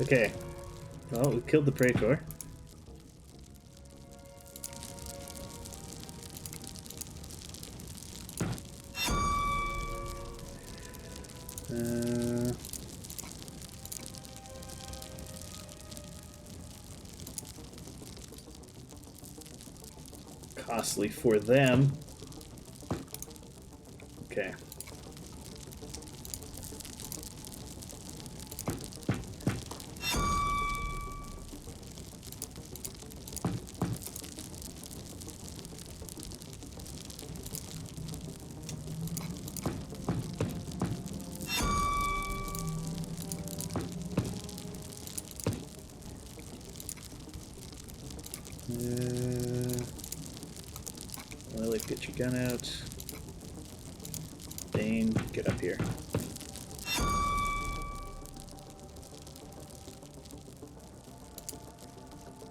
Okay. Well, we killed the Praetor. Costly for them. Okay. Lily, get your gun out. Bane, get up here.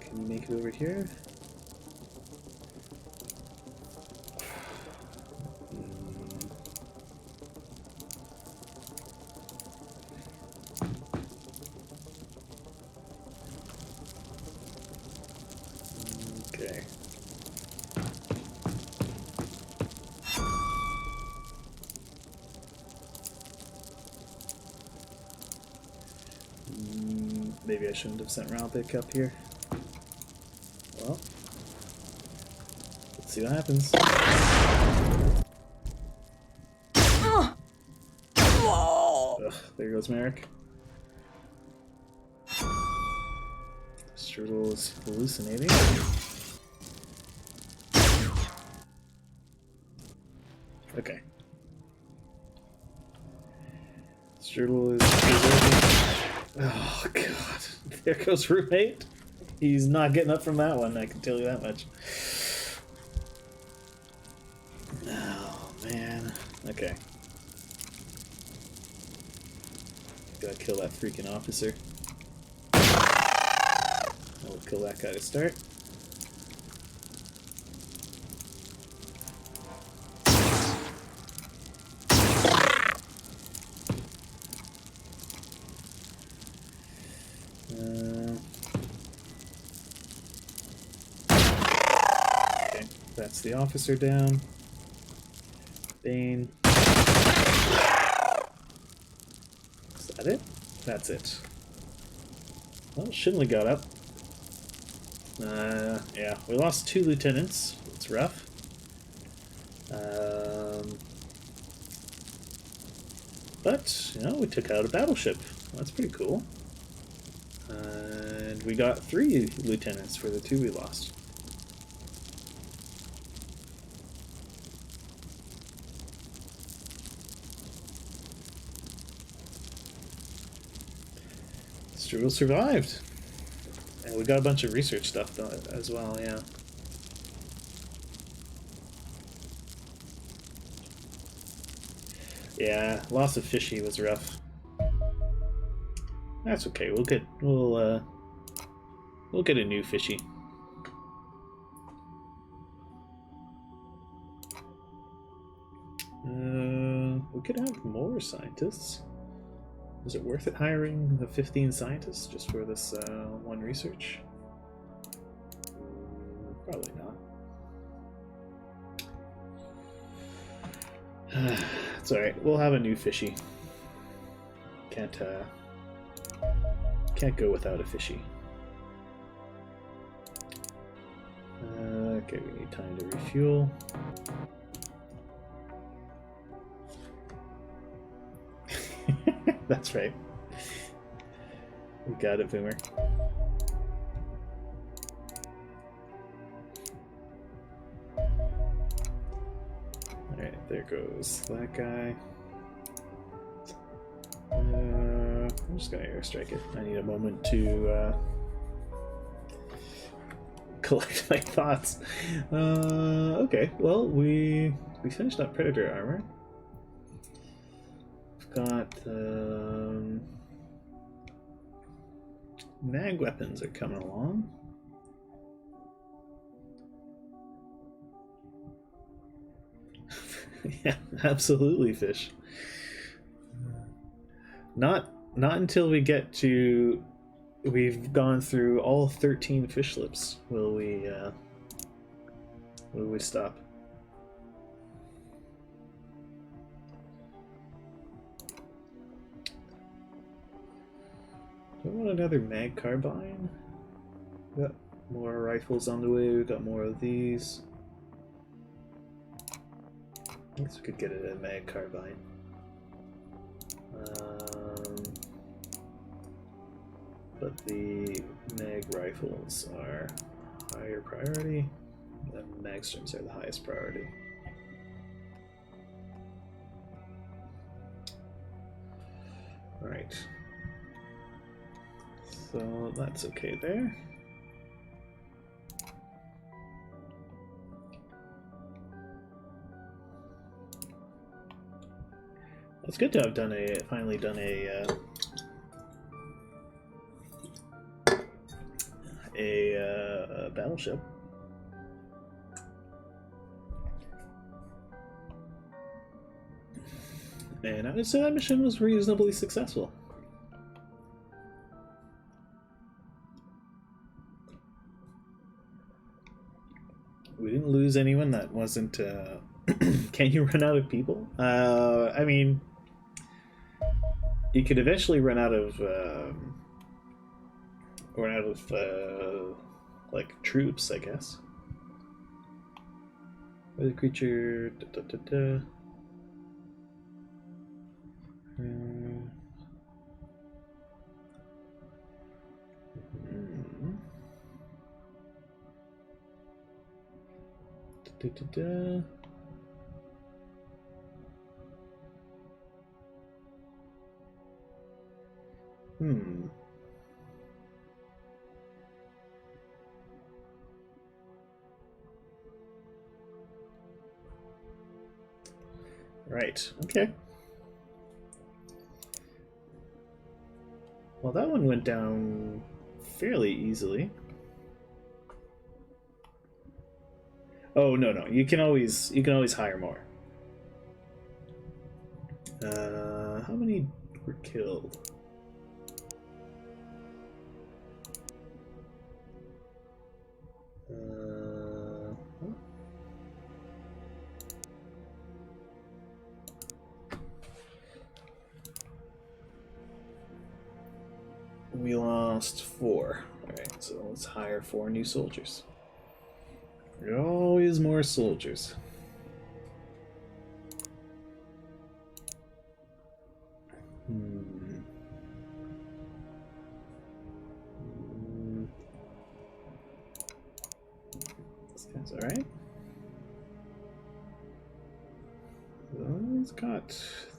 Can you make it over here? Okay. Maybe I shouldn't have sent Ralpik up here. Well, let's see what happens. Ugh, there goes Merrick. Strudel is hallucinating. Okay. Strudel is preserving. Oh god. There goes roommate. He's not getting up from that one, I can tell you that much. Oh man. Okay. Gotta kill that freaking officer. I'll kill that guy to start. Okay, that's the officer down. Bane. Is that it? That's it. Well, Shinley got up. Yeah, we lost 2 lieutenants. It's rough. But, you know, we took out a battleship. That's pretty cool. And we got 3 lieutenants for the 2 we lost. Strudel survived. And we got a bunch of research stuff done as well, yeah. Yeah, loss of fishy was rough. That's okay. We'll get a new fishy. We could have more scientists. Is it worth it hiring the 15 scientists just for this one research? Probably not. It's alright, we'll have a new fishy. Can't go without a fishy. Okay, we need time to refuel. That's right. We got it, Boomer. Alright, there goes that guy. I'm just gonna airstrike it. I need a moment to collect my thoughts. Okay, well, we finished up Predator armor. We've got mag weapons are coming along. Yeah, absolutely, fish. Not until we get to we've gone through all 13 fish lips will we stop. Do I want another mag carbine? We got more rifles on the way. We got more of these. I guess we could get a mag carbine. But the mag rifles are higher priority, and mag streams are the highest priority. Alright. So that's okay there. It's good to have finally done a battleship. And I would say that mission was reasonably successful. We didn't lose anyone that wasn't. Can you run out of people? I mean, you could eventually run out of like troops, I guess. Or the creature. Right, okay. Well, that one went down fairly easily. Oh, no, you can always hire more. How many were killed? We lost 4. Alright, so let's hire 4 new soldiers. There are always more soldiers. This guy's alright. Well, he's got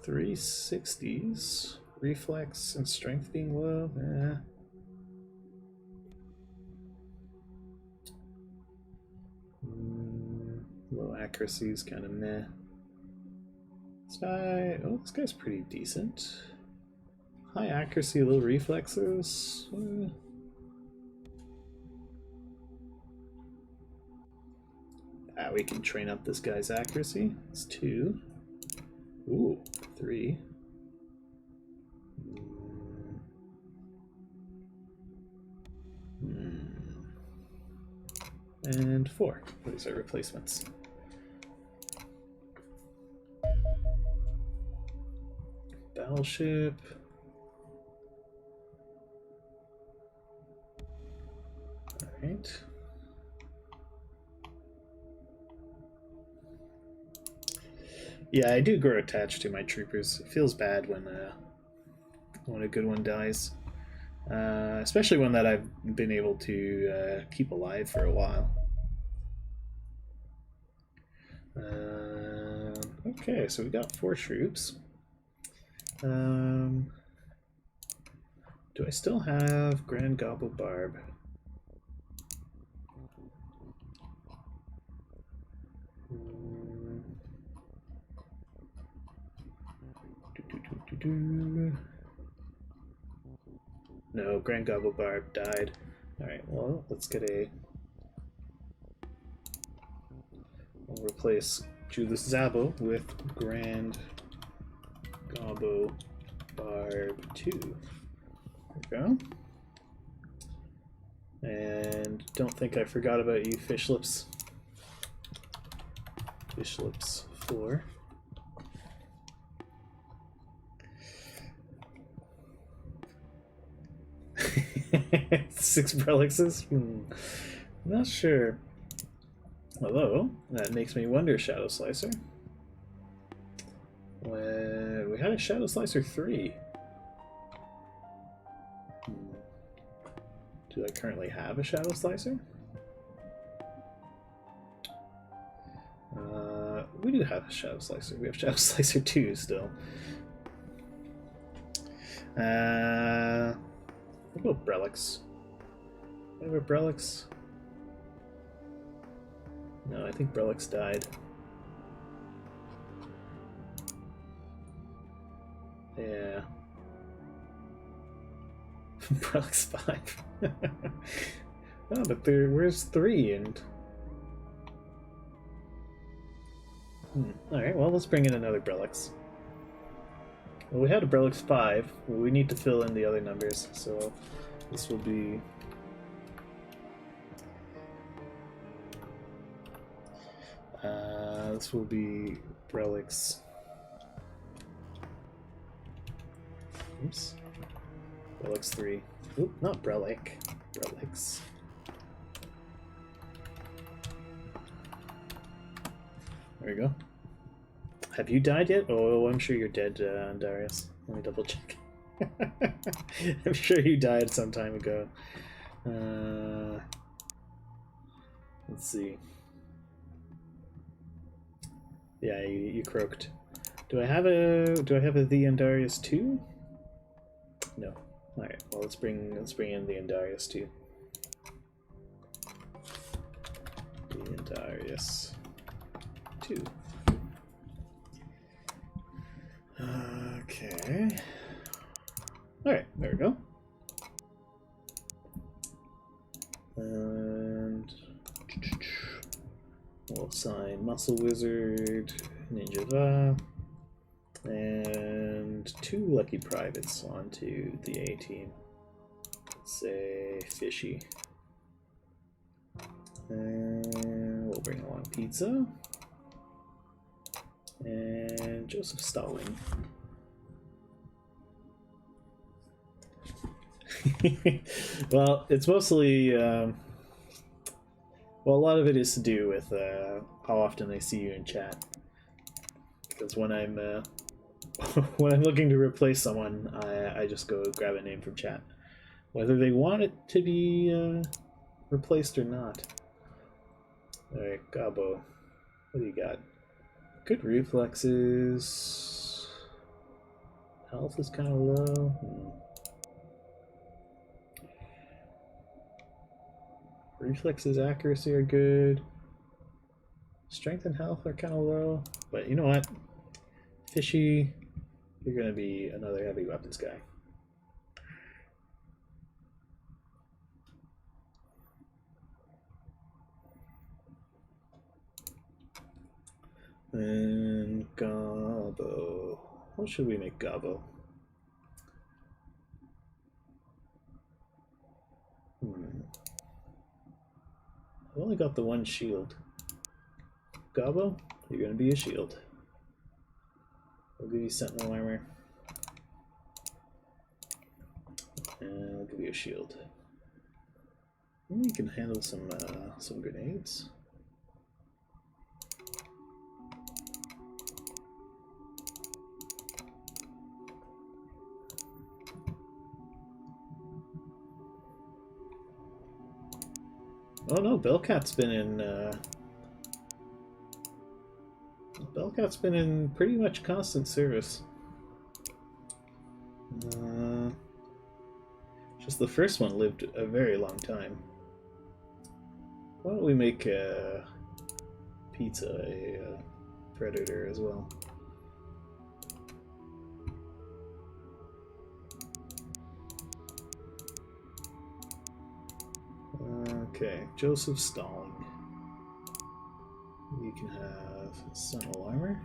360s. Reflex and strength being low. Low accuracy is kind of meh. This guy's pretty decent. High accuracy, low reflexes. We can train up this guy's accuracy. It's 2. Ooh, 3. And 4. These are replacements. Battleship. Alright. Yeah, I do grow attached to my troopers. It feels bad when a good one dies. Especially one that I've been able to keep alive for a while. Okay, so we got 4 troops. Do I still have Grand Gobble Barb? No, Grand Gobble Barb died. Alright, well, let's get a... We'll replace Julius Zabo with Grand Gobble Barb 2. There we go. And don't think I forgot about you, Fish Lips. Fish Lips 4. Six Brelixes? Not sure. Although, that makes me wonder, Shadow Slicer. When we had a Shadow Slicer 3. Do I currently have a Shadow Slicer? We do have a Shadow Slicer. We have Shadow Slicer 2 still. What about Brelix? What about Brelix? No, I think Brelix died. Yeah. Brelix 5. Oh, but where's 3 and... Alright, well, let's bring in another Brelix. Well, we had a Brelix 5. We need to fill in the other numbers, so this will be... this will be Brelix... Oops. Brelix 3. Oop, not Brelic. Brelix. There we go. Have you died yet? Oh, I'm sure you're dead, Darius. Let me double check. I'm sure you died some time ago. Let's see. Yeah, you croaked. Do I have a the Andarius 2? No. Alright, well let's bring in the Andarius 2. The Andarius 2. Okay. Alright, there we go. And we'll assign Muscle Wizard, Ninja Va, and 2 Lucky Privates onto the A team. Let's say Fishy. And we'll bring along Pizza. And Joseph Stalin. Well, it's mostly well, a lot of it is to do with how often I see you in chat. Because when I'm when I'm looking to replace someone, I just go grab a name from chat, whether they want it to be replaced or not. All right, Gabo, what do you got? Good reflexes. Health is kind of low. Reflexes, accuracy are good. Strength and health are kind of low. But you know what? Fishy, you're going to be another heavy weapons guy. And Gobbo. What should we make Gobbo? I've only got the one shield. Gobbo, you're going to be a shield. I'll give you Sentinel armor. And I'll give you a shield. You can handle some grenades. Oh no, Bellcat's been in pretty much constant service. Just the first one lived a very long time. Why don't we make Pizza a predator as well? Okay, Joseph Stalling. You can have Sentinel armor.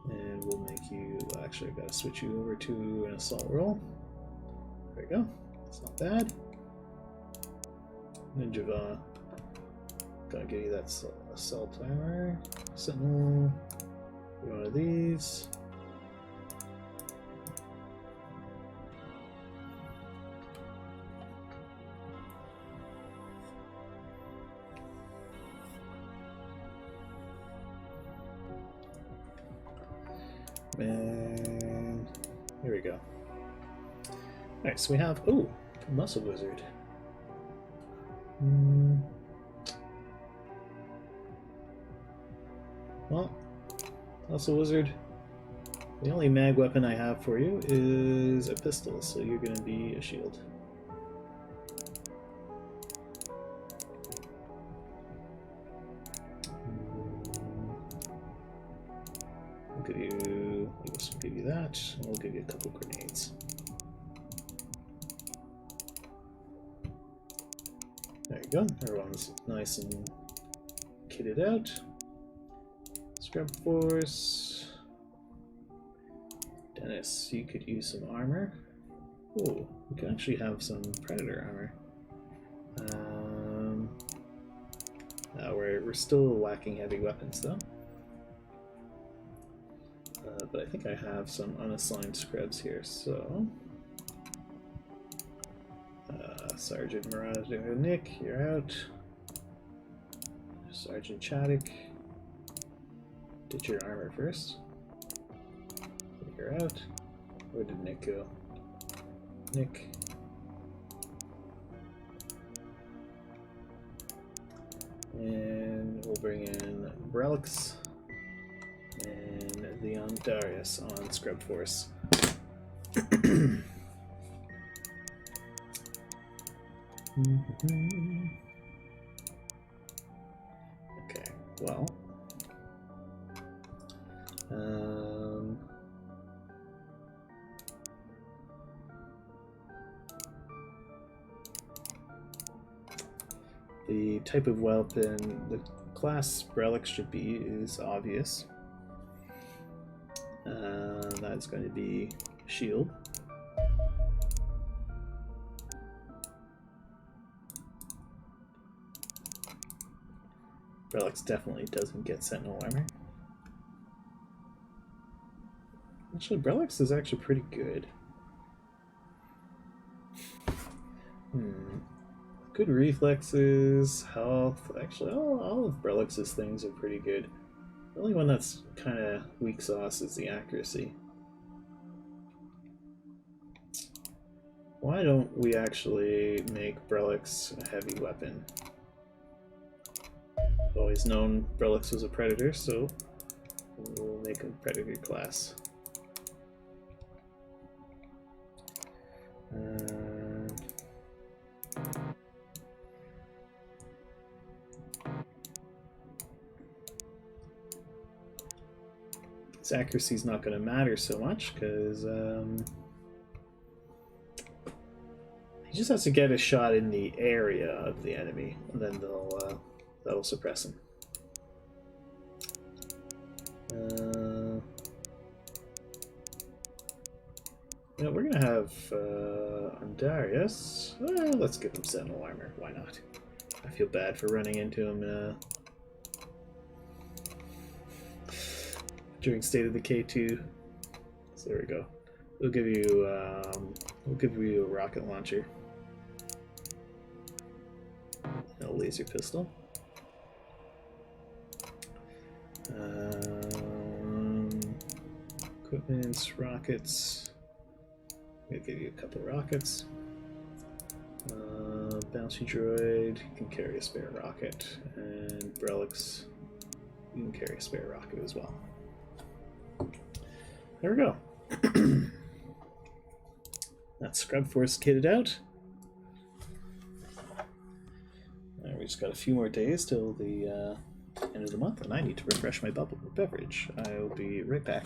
And we'll make you... Actually, I've got to switch you over to an assault roll. There we go. It's not bad. Ninjava. Gotta give you that assault armor. Sentinel. One of these. And here we go. Alright, so we have, oh, Muscle Wizard. Well, Muscle Wizard, the only mag weapon I have for you is a pistol, so you're going to be a shield. I'll give you, we'll give you that, and we'll give you a couple grenades. There you go, everyone's nice and kitted out. Scrub Force. Dennis, you could use some armor. Oh, we can actually have some Predator armor. We're still lacking heavy weapons though. But I think I have some unassigned scrubs here, so... Sergeant Miranda Nick, you're out. Sergeant Chaddock, did your armor first. You're out. Where did Nick go? Nick. And we'll bring in Brelix and Leon Darius on Scrub Force. Okay, well, the type of weapon the class Relic should be is obvious. That's going to be shield. Relix definitely doesn't get Sentinel armor. Actually, Brelix is actually pretty good. Good reflexes, health. Actually, all of Brelix's things are pretty good. The only one that's kind of weak sauce is the accuracy. Why don't we actually make Brelix a heavy weapon? I've always known Brelix was a predator, so we'll make a predator class. His accuracy's not going to matter so much because he just has to get a shot in the area of the enemy, and then that'll suppress him. Yeah, we're gonna have Andarius. Well, let's give him Sentinel armor. Why not? I feel bad for running into him during State of Decay 2. So there we go. We'll give you a rocket launcher, and a laser pistol. Equipment, rockets. I'm gonna give you a couple of rockets. Bouncy droid, you can carry a spare rocket, and Brelix, you can carry a spare rocket as well. There we go. That's Scrub Force kitted out. Right, we just got a few more days till the end of the month, and I need to refresh my beverage. I will be right back.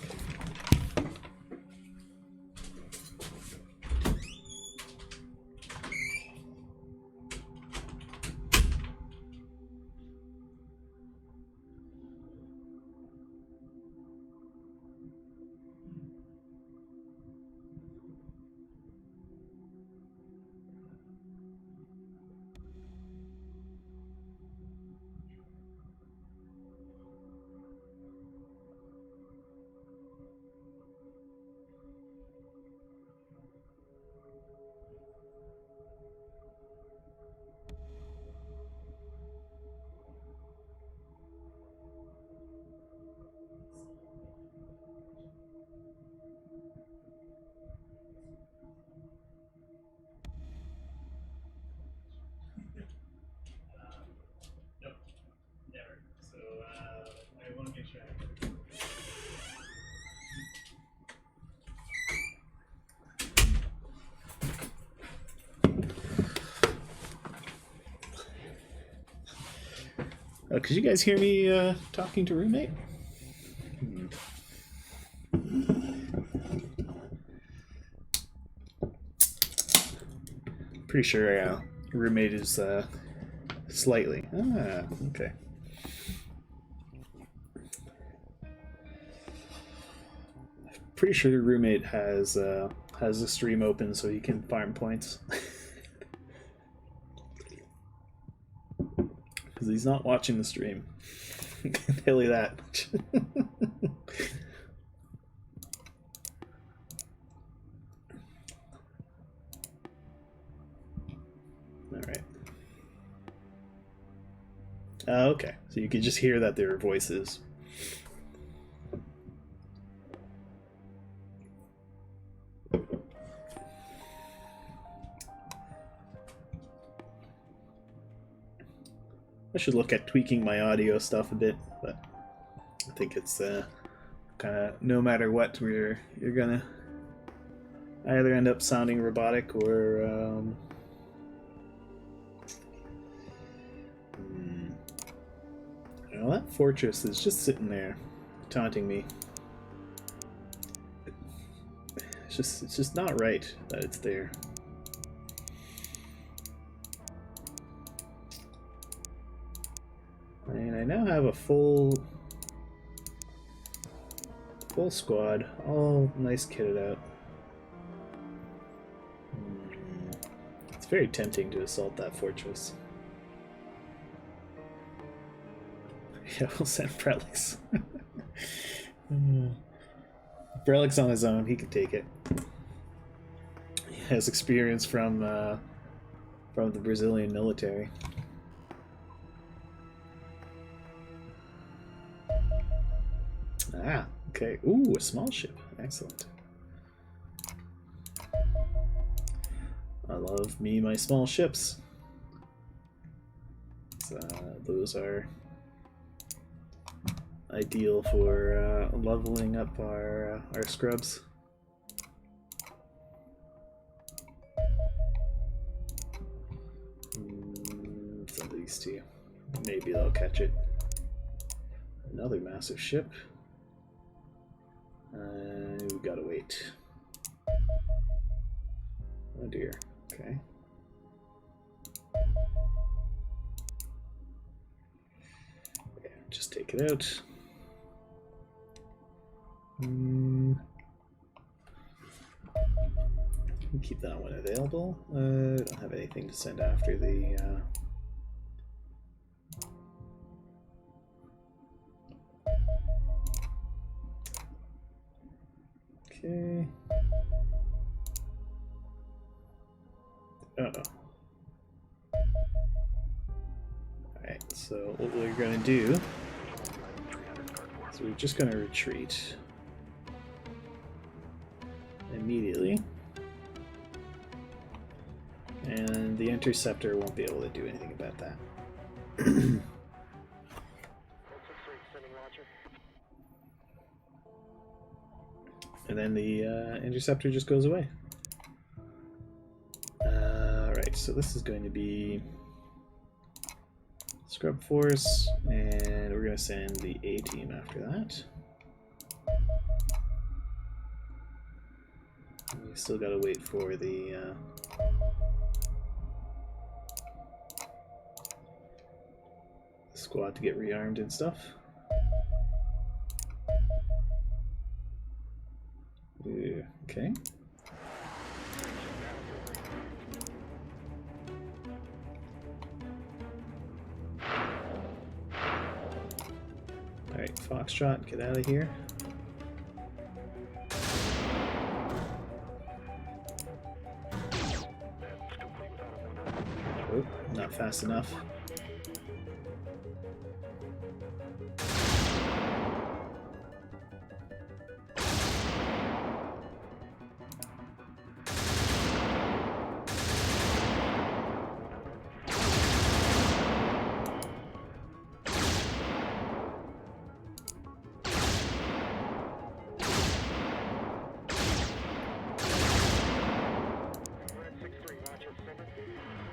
Could you guys hear me talking to roommate? Pretty sure roommate is slightly. Ah, okay. Pretty sure the roommate has the stream open so he can farm points. Because he's not watching the stream. I can tell you that. Alright. Okay, so you could just hear that there are voices. I should look at tweaking my audio stuff a bit, but I think it's kind of no matter what, you're gonna either end up sounding robotic or you know, that fortress is just sitting there taunting me. It's just not right that it's there. And I now have a full squad, all nice kitted out. It's very tempting to assault that fortress. Yeah, we'll send Brelix. Brelix on his own, he could take it. He has experience from the Brazilian military. Ah, okay. Ooh, a small ship. Excellent. I love me my small ships. So, those are ideal for leveling up our scrubs. Some of these two. Maybe they'll catch it. Another massive ship. gotta wait. Oh dear. Okay. Okay, just take it out. Keep that one available. I don't have anything to send after the. Okay. Uh-oh. Alright, so what we're going to do is we're just going to retreat immediately. And the interceptor won't be able to do anything about that. And then the interceptor just goes away. Right, so this is going to be Scrub Force, and we're going to send the A team after that. We still got to wait for the squad to get rearmed and stuff. Okay. Alright, Foxtrot, get out of here. Oh, not fast enough.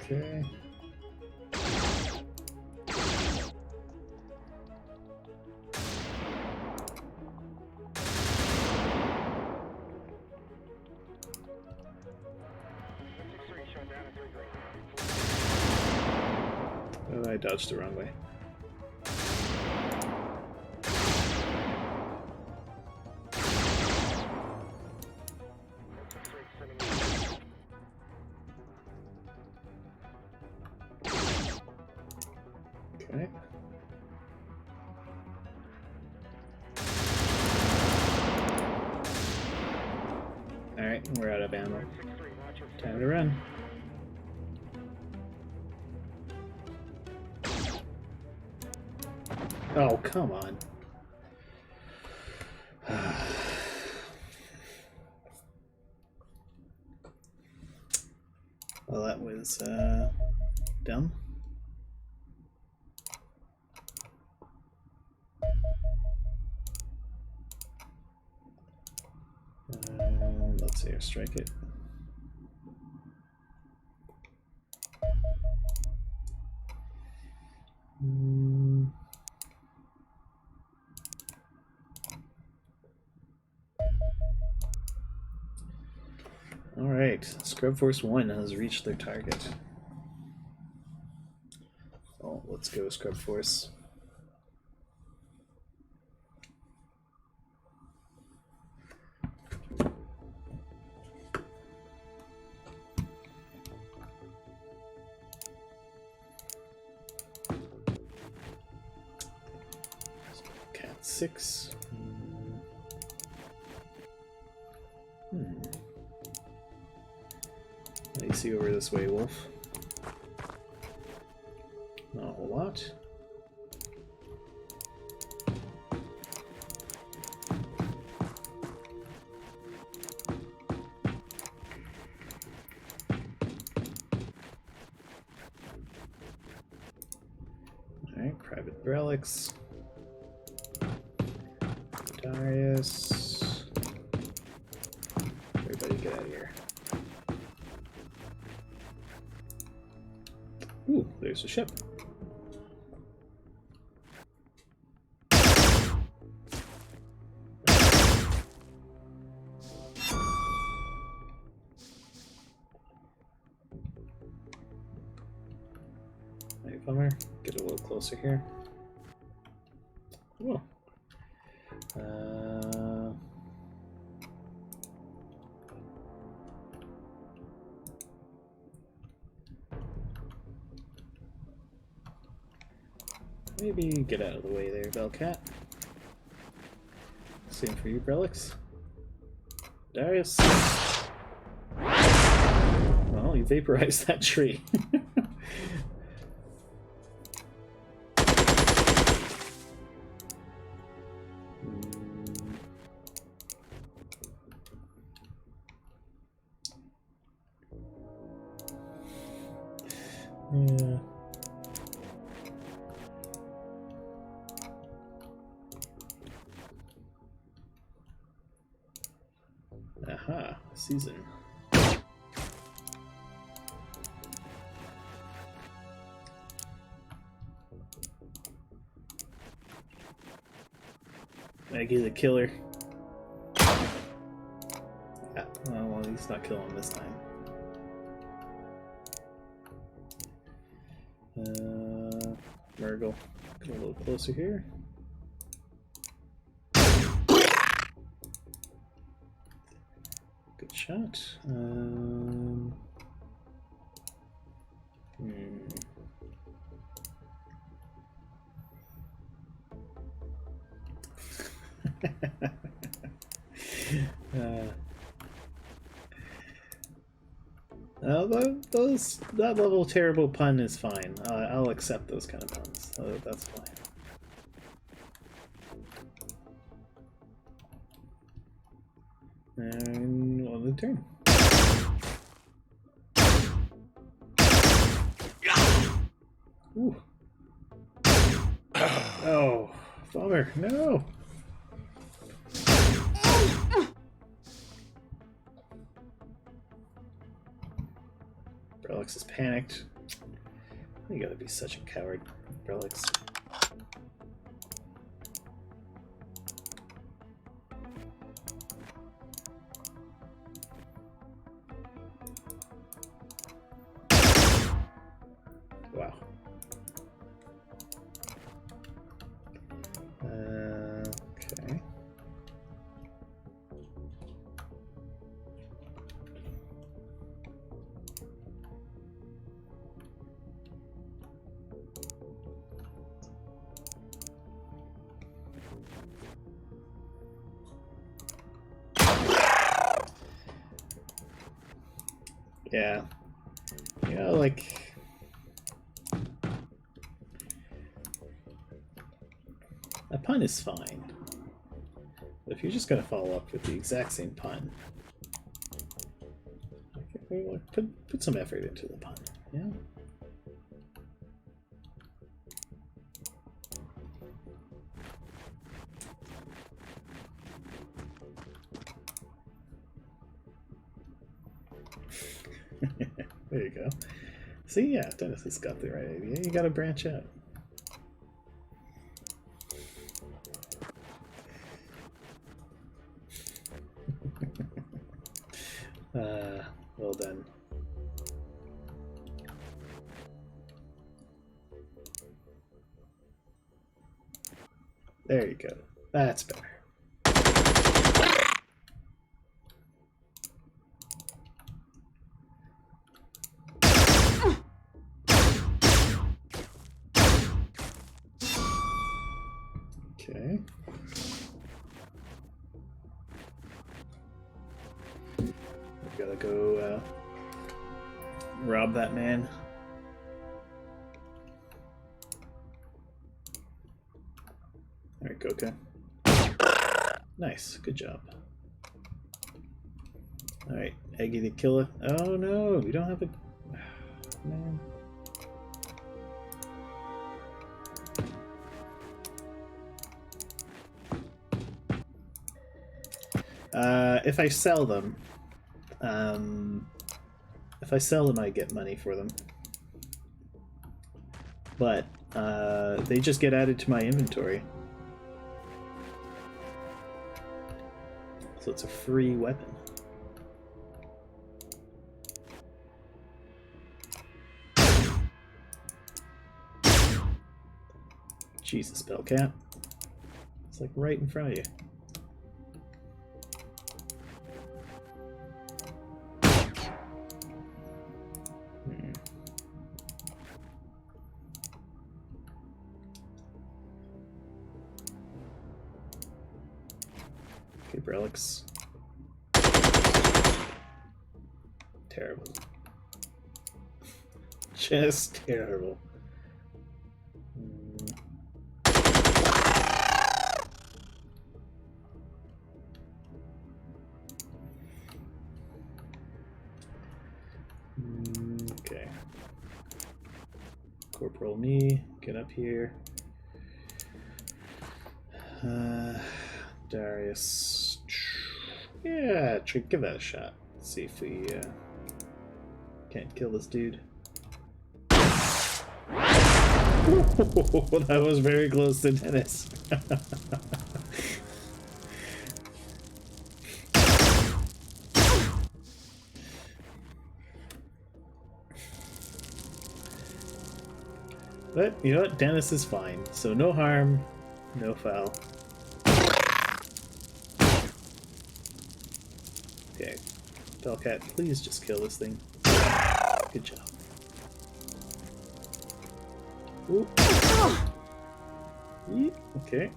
Okay. Oh, I dodged the wrong way. Okay. Alright, we're out of ammo. Time to run. Oh, come on. Well, that was dumb. Let's airstrike it. Alright, Scrub Force 1 has reached their target. Oh, let's go, Scrub Force. Cat 6. What do you see over this way, Wolf? Not a whole lot. Alright, Private Relics. Darius. Everybody get out of here. Ooh, there's a ship. bummer. Get a little closer here. Whoa. Maybe get out of the way there, Bellcat. Same for you, Brelix. Darius. Well, you vaporized that tree. Yeah. Aha, season. Maggie the killer. Yeah, well, he's not killing him this time. Murgle. Get a little closer here. Good shot. That level terrible pun is fine. I'll accept those kind of puns. That's fine. And on the turn. Ooh. Oh, bummer. No. Brelix is panicked. You gotta be such a coward, Brelix. Wow. Okay. Yeah. You know, like... a pun is fine. But if you're just gonna follow up with the exact same pun... okay, put some effort into the pun, yeah? There you go. See, yeah, Dennis has got the right idea. You gotta branch out. Well done. There you go. That's better. Okay. We gotta go rob that man. Alright, Goka. Nice, good job. Alright, Eggy the killer. Oh no, we don't have a... man. If I sell them, I get money for them. But they just get added to my inventory. So it's a free weapon. Jesus, Bellcat. It's like right in front of you. Okay, relics. Terrible. Just terrible. Okay. Corporal me, get up here. Darius. Yeah, give that a shot. Let's see if we can't kill this dude. That was very close to Dennis. But you know what? Dennis is fine. So no harm, no foul. Okay. Bellcat, please just kill this thing. Good job. Ooh. Okay.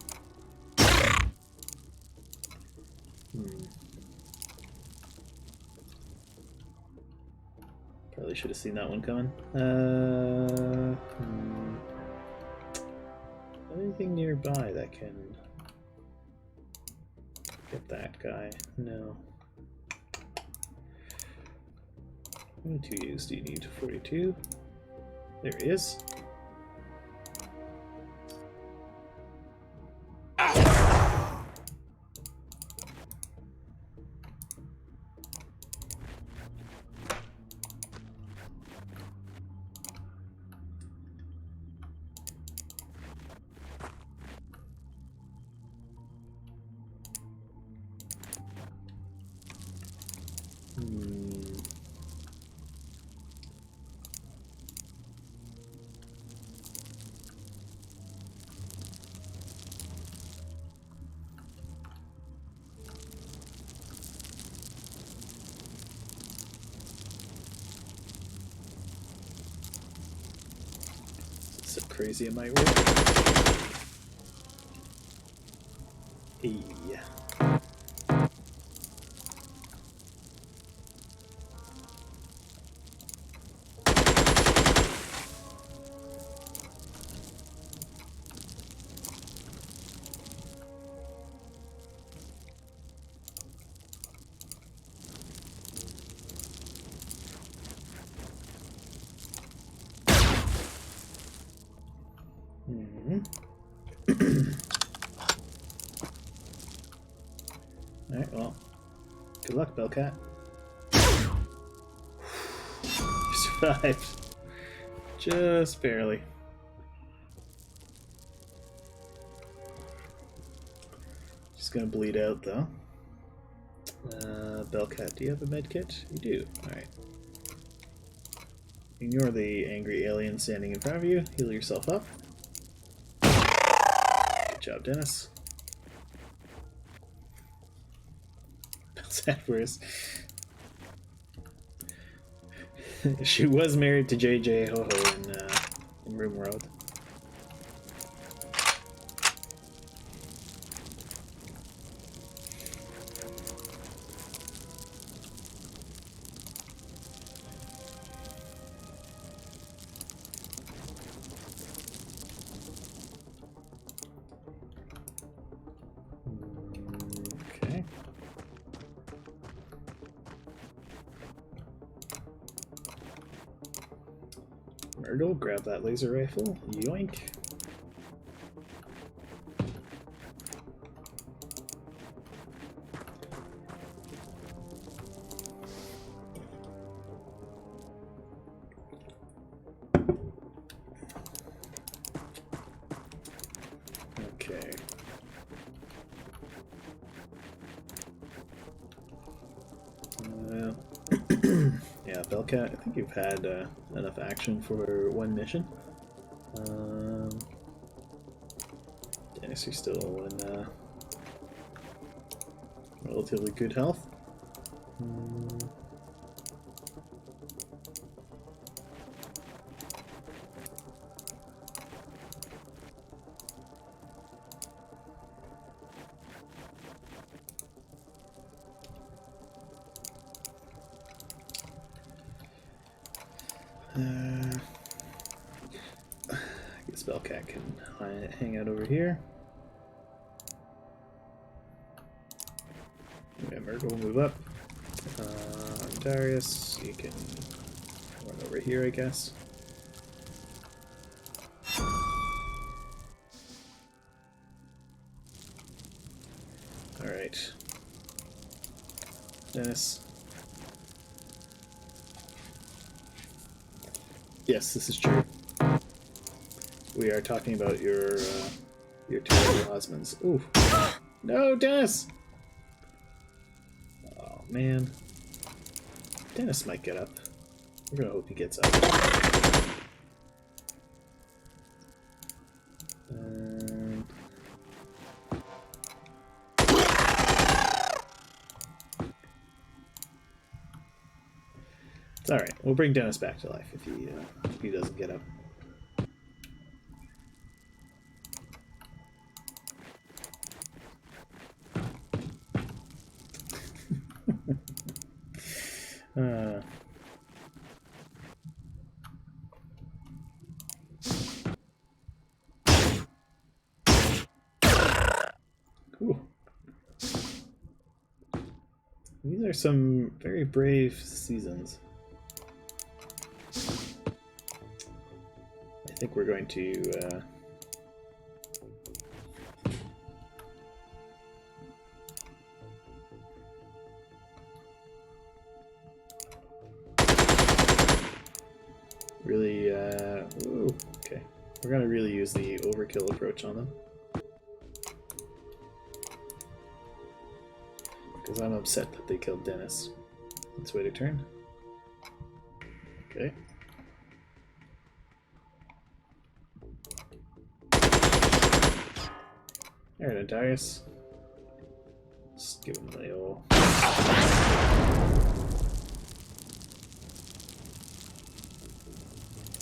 Probably should have seen that one coming. Anything nearby that can get that guy? No. How many 2Us do you need? 42? There is. So crazy it might work. Hey. Alright, well, good luck, Bellcat. You survived. Just barely. Just gonna bleed out, though. Bellcat, do you have a med kit? You do. Alright. Ignore the angry alien standing in front of you. Heal yourself up. Good job, Dennis. Whereas she was married to JJ Ho Ho in RimWorld. Okay. Myrtle, grab that laser rifle. Yoink. Okay. Yeah, Bellcat, I think you've had enough action for one mission. guess you're still in relatively good health. I guess Bellcat can hang out over here. Yeah, Murgle will move up. Darius, you can run over here, I guess. Alright. Dennis. Yes, this is true. We are talking about your terrible husbands. Ooh. No, Dennis! Oh, man. Dennis might get up. We're gonna hope he gets up. It's alright. We'll bring Dennis back to life if he doesn't get up. Cool. These are some very brave seasons. I think we're going to really ooh, okay. We're gonna really use the overkill approach on them. Because I'm upset that they killed Dennis. Let's wait a turn. Okay. Alright, Darius. Just give him the old.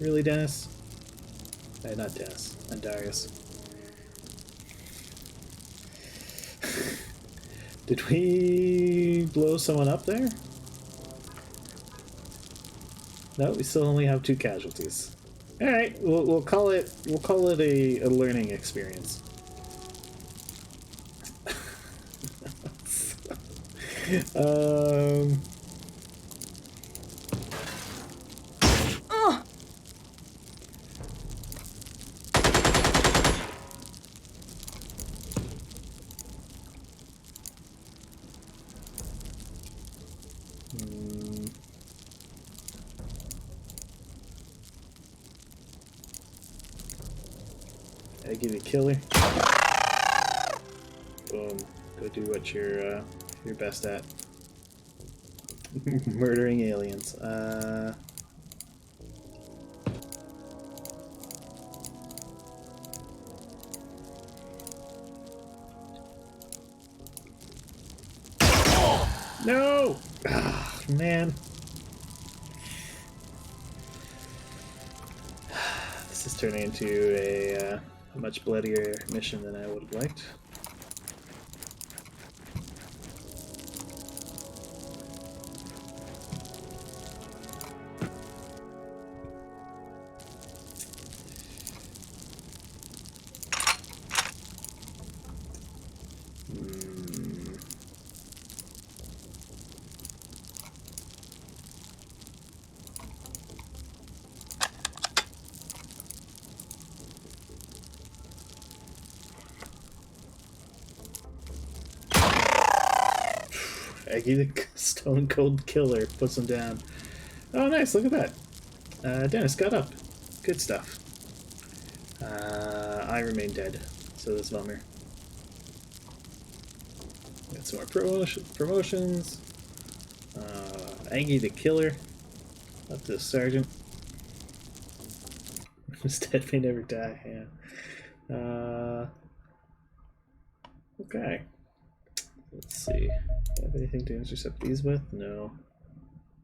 Really, Dennis? Not Dennis. And Darius. Did we blow someone up there? No, we still only have 2 casualties. All right, we'll call it a learning experience. Aggie the killer. Boom. Go do what you're best at. Murdering aliens. No! Ah, man. This is turning into a much bloodier mission than I would have liked. Aggie the Stone Cold Killer puts him down. Oh, nice! Look at that. Dennis got up. Good stuff. I remain dead, so does Bummer. Got some more promotions. Aggie the Killer. Up to the Sergeant. Who's dead may never die. Yeah. Okay. Let's see. Do I have anything to intercept these with? No.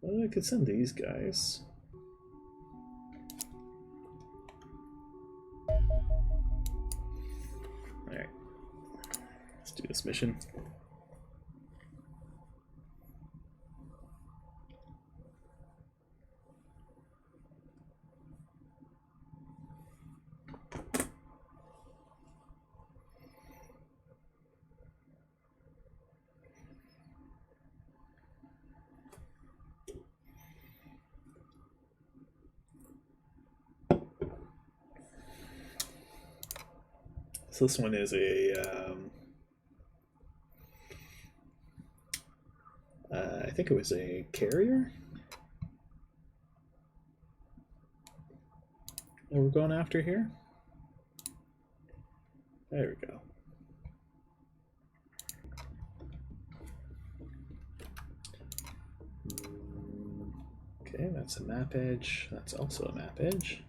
Well, I could send these guys. Alright. Let's do this mission. So this one is I think it was a carrier that we're going after here. There we go. Okay, that's a map edge. That's also a map edge.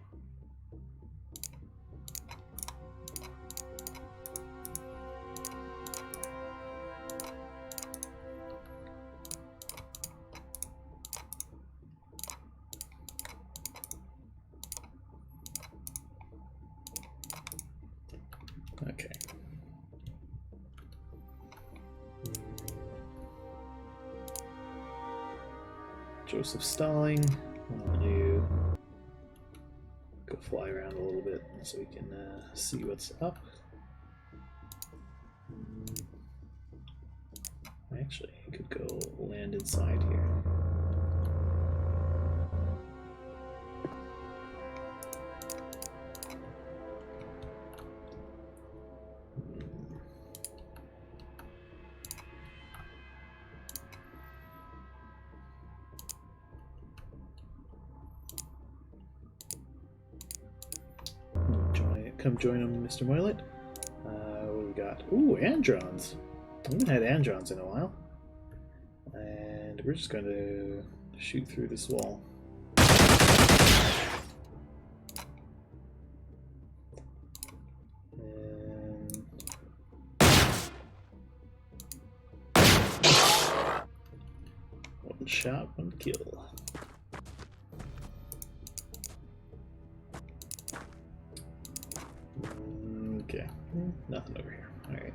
Okay. Joseph Stalling. I'll you go fly around a little bit so we can see what's up. Actually, you could go land inside here. Come join him, Mr. Moylet. What do we got? Ooh, Androns. We haven't had Androns in a while. And we're just going to shoot through this wall. And... one shot, one kill. Okay, nothing over here. All right.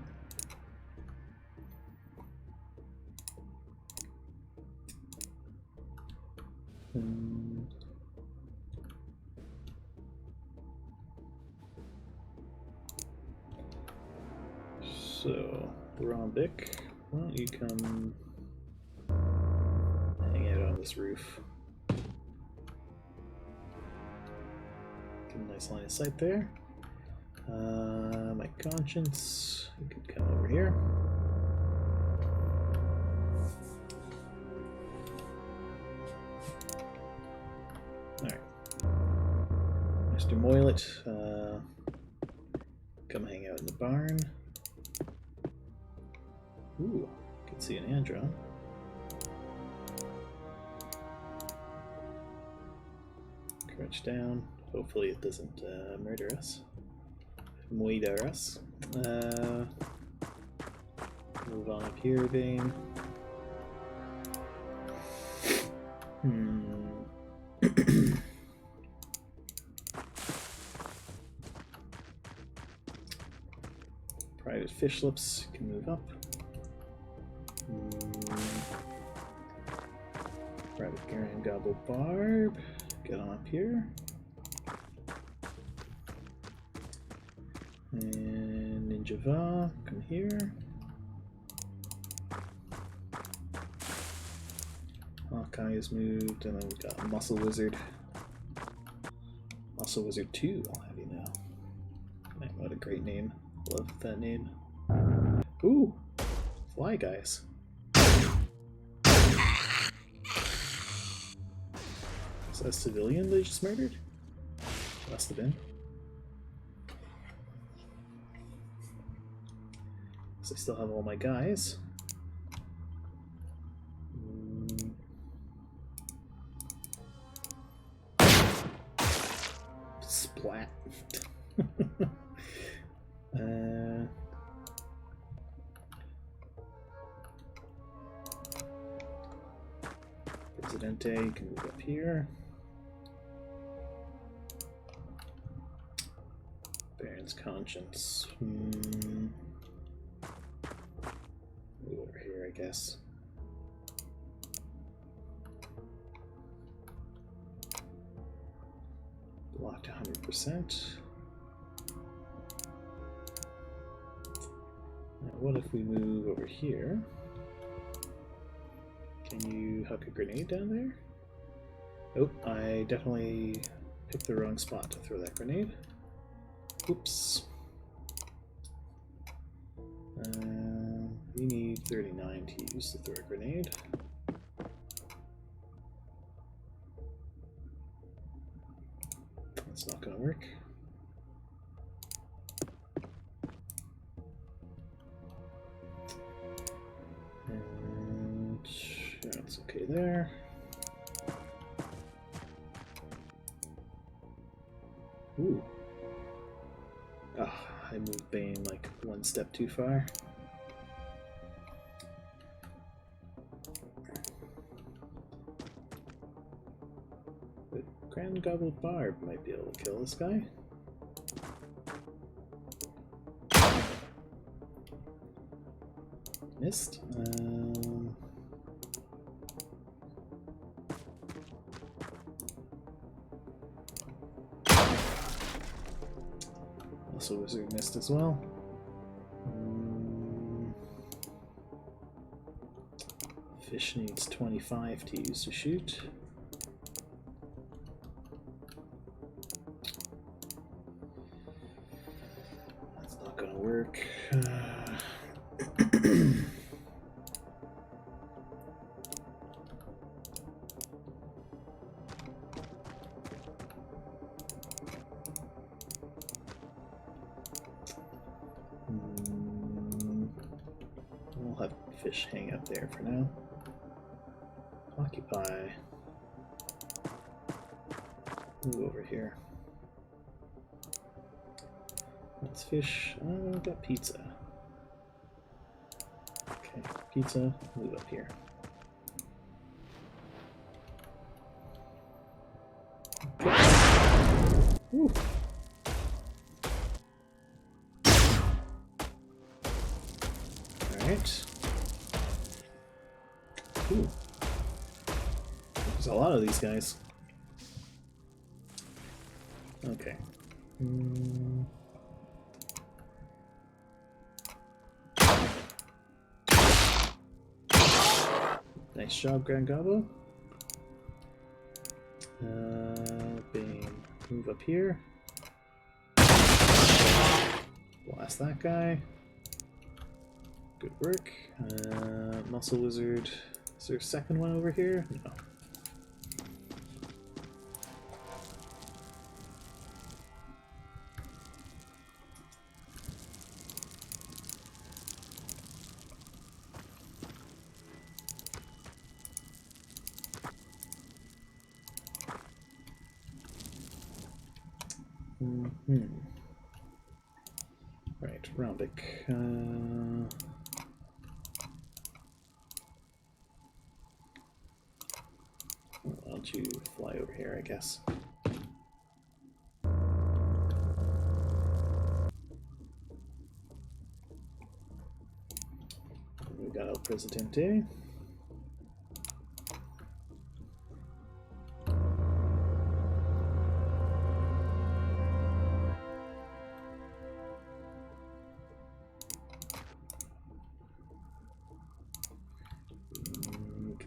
So, Rombic, why don't you come hang out on this roof? Get a nice line of sight there. My conscience, you could come over here. Alright. Mr. Moylet, come hang out in the barn. Ooh, I can see an Andron. Crouch down. Hopefully it doesn't murder us. Murder us. Move on up here, Vane. Private fish lips can move up. Private Garion Gobble Barb, get on up here. And Ninja Va, come here. Hawkeye is moved, and then we've got Muscle Wizard. Muscle Wizard 2, I'll have you know. Man, what a great name. Love that name. Ooh! Fly guys. Is that a civilian they just murdered? Must have been. So I still have all my guys. Splat. Presidente, you can move up here. Baron's Conscience. Move over here, I guess. Blocked 100%. Now, what if we move over here? Can you huck a grenade down there? Oh, I definitely picked the wrong spot to throw that grenade. Oops. We need 39 to use to throw a grenade. That's not going to work. And that's okay there. Ooh. Ah, I moved Bane like one step too far. But Grand Gobble Barb might be able to kill this guy. Missed. Also Wizard missed as well. Fish needs 25 to use to shoot. That's not gonna work. We'll have fish hang up there for now. Occupy. Move over here. That's fish. Oh, I've got pizza. Okay, pizza, move up here. Okay. Woo. Alright. Ooh. There's a lot of these guys. Okay. Nice job, Grand Gobbo. Bane, move up here. Blast that guy. Good work. Muscle Wizard. Is there a second one over here? No. Right, Rombic. Why don't you fly over here, I guess. We got El Presidente.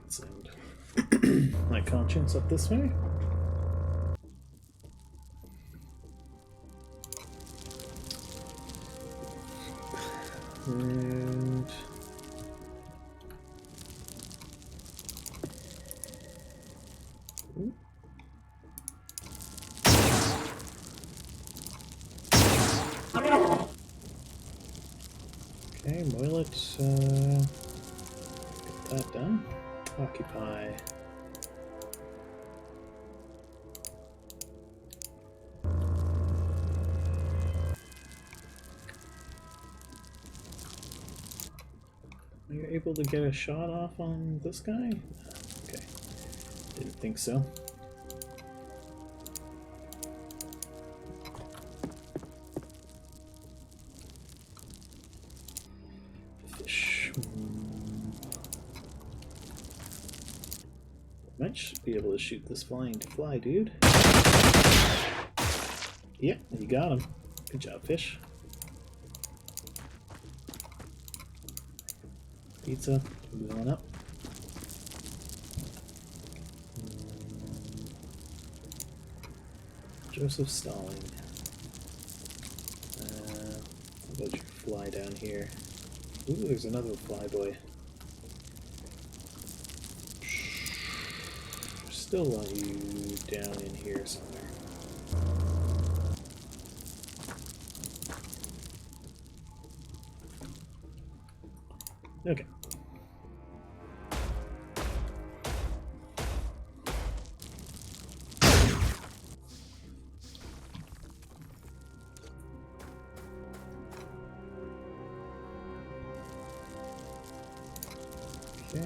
Send my conscience up this way. And okay, Moilet, get that done. Occupy. Are you able to get a shot off on this guy? Okay. Didn't think so. Fish. Might be able to shoot this flying fly, dude. Yep, you got him. Good job, fish. Pizza, move on up. Joseph Stalin. How about you fly down here? Ooh, there's another fly boy. Still want you down in here somewhere. Okay. Okay.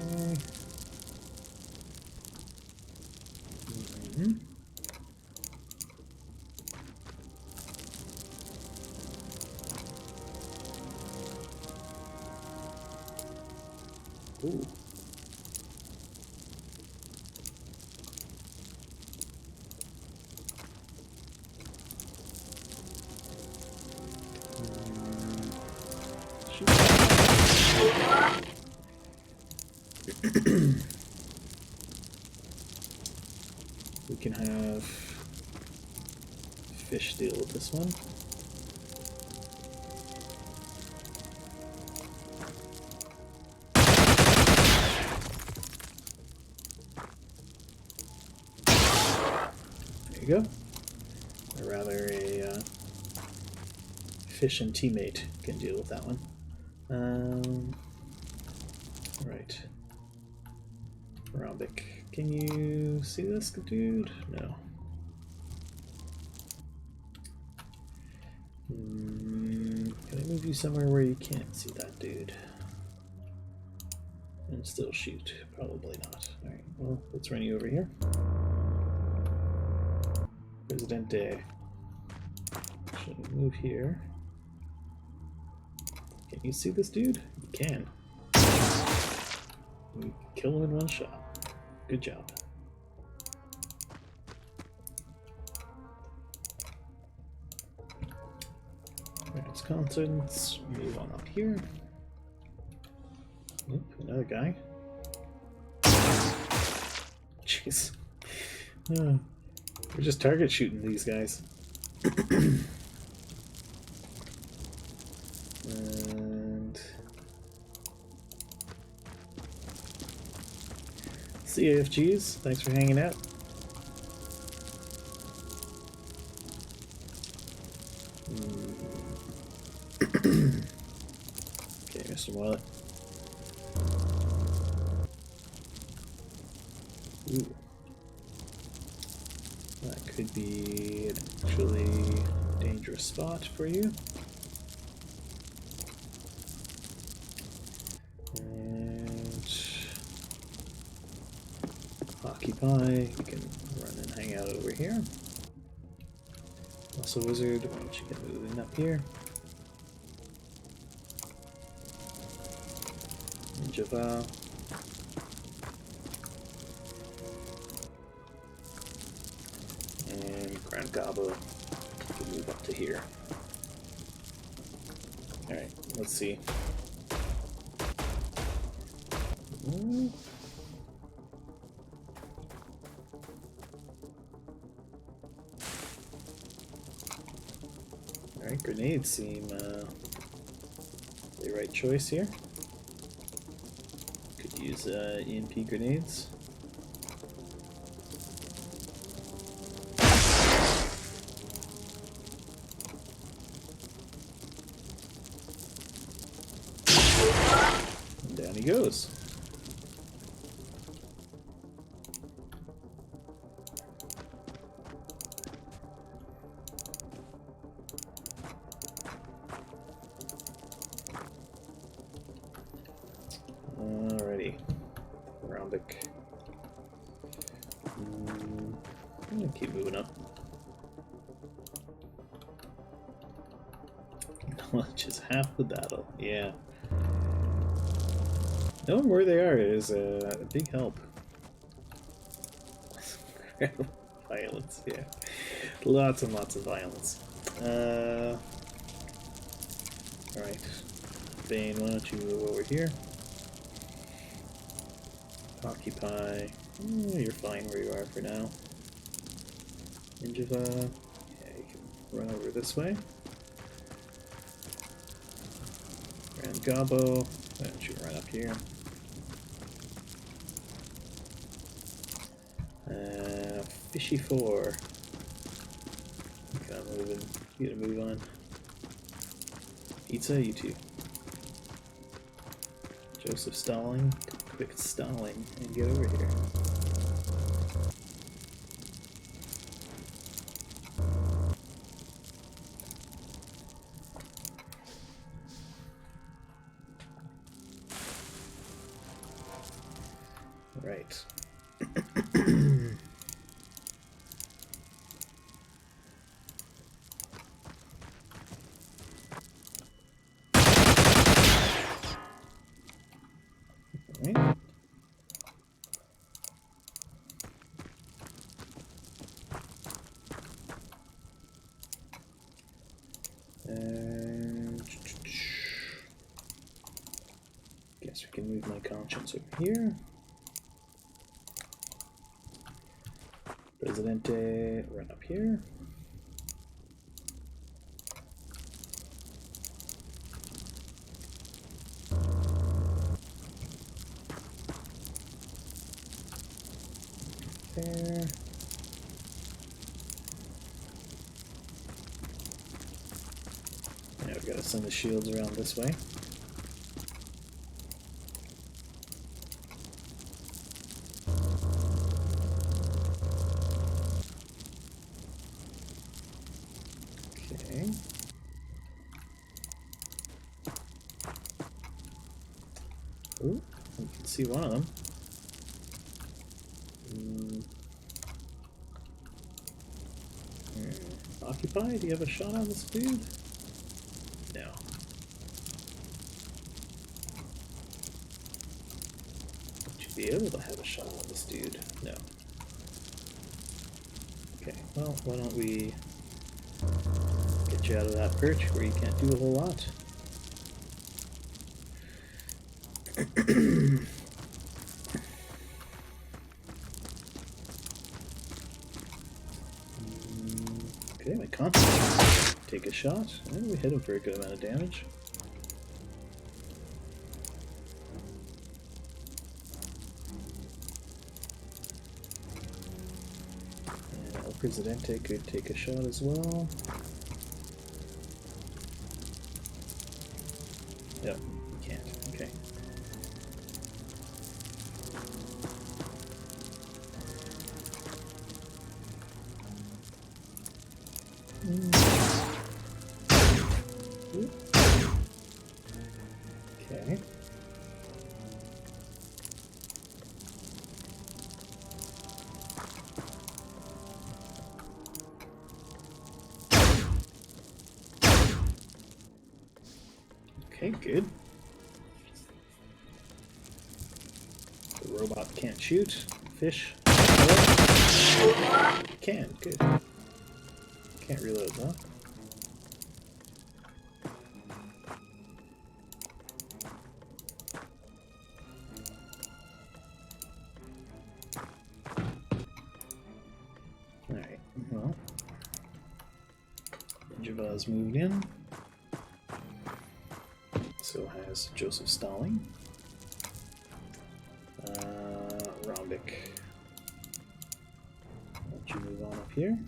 Ooh. Shoot. We can have fish deal with this one. There you go. Or rather, a fish and teammate can deal with that one. Right. Rhombic. Can you see this, dude? No. Can I move you somewhere where you can't see that dude? And still shoot? Probably not. Alright, well, let's run you over here. Presidente. Should we move here? Can you see this dude? You can. You kill him in one shot. Good job. There's contents. Move on up here. Oop, another guy. Jeez. We're just target shooting these guys. And CAFGs, thanks for hanging out. Okay, Mr. Wallet. Ooh. That could be an actually dangerous spot for you. And occupy, you can run and hang out over here. Also wizard, why don't you get moving up here? Java. And Grand Gabo can move up to here. Alright, let's see. Alright, grenades seem the right choice here. Could use EMP grenades. And down he goes. Alrighty. Rhombic. I'm gonna keep moving up. Knowledge is half the battle. Yeah. Knowing where they are is a big help. Violence, yeah. Lots and lots of violence. Alright. Bane, why don't you move over here? Occupy. You're fine where you are for now. Ninjava. Yeah, you can run over this way. And Gabo. Why don't you run up here? Fishy 4. Kind of moving. You gotta move on. Pizza, you two. Joseph stalling. Quick stalling and get over here. Right. Right. Guess we can move my conscience over here. Presidente, run up here. There. Now we've got to send the shields around this way. Okay. Ooh, you can see one of them. Occupy? Do you have a shot on this dude? No. Would you be able to have a shot on this dude? No. Okay, well, why don't we get you out of that perch where you can't do a whole lot. Okay, my conscience. Take a shot. And we hit him for a good amount of damage. And El Presidente could take a shot as well. Yep, you can't. Okay. Okay. Okay, good. The robot can't shoot. Fish. Can, good. Can't reload, huh? Alright, well. Java's moved in. So has Joseph stalling. Rombic. Let you move on up here.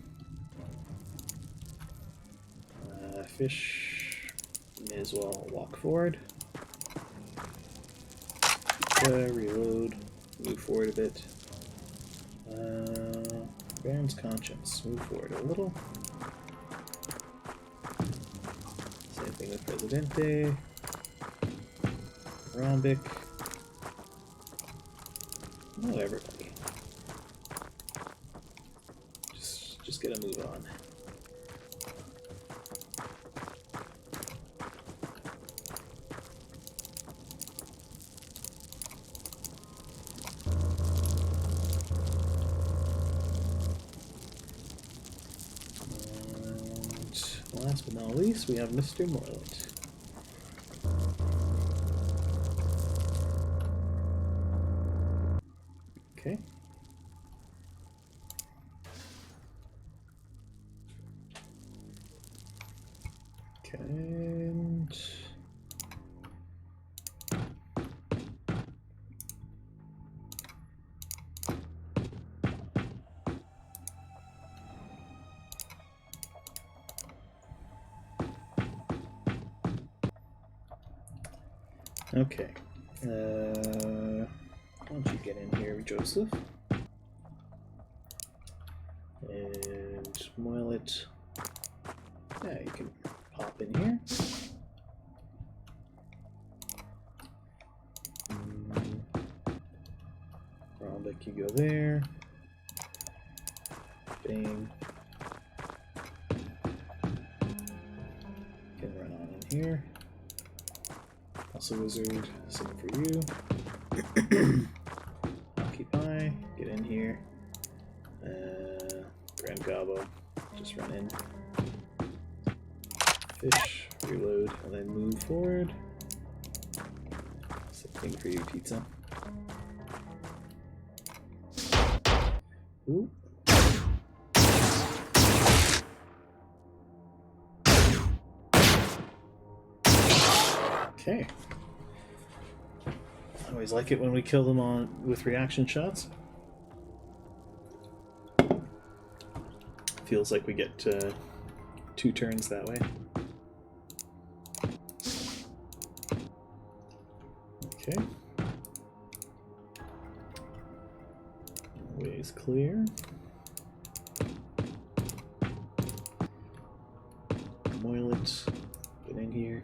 Fish may as well walk forward. Reload. Move forward a bit. Baron's Conscience. Move forward a little. Same thing with Presidente. Rombic. Not everybody. just gotta move on. And last but not least, we have Mr. Morlet. Okay. Okay, and okay. Why don't you get in here, Joseph? And Moilet. Yeah, you can pop in here. Rombic, you go there. Bang. Can run on in here. Also Wizard, same for you. Occupy, get in here. Grand Gobbo, just run in. Fish, reload, and then move forward. Same thing for you, Pizza. Ooh. Okay. I always like it when we kill them on with reaction shots. Feels like we get 2 turns that way. Okay. Way is clear. Moilet, get in here.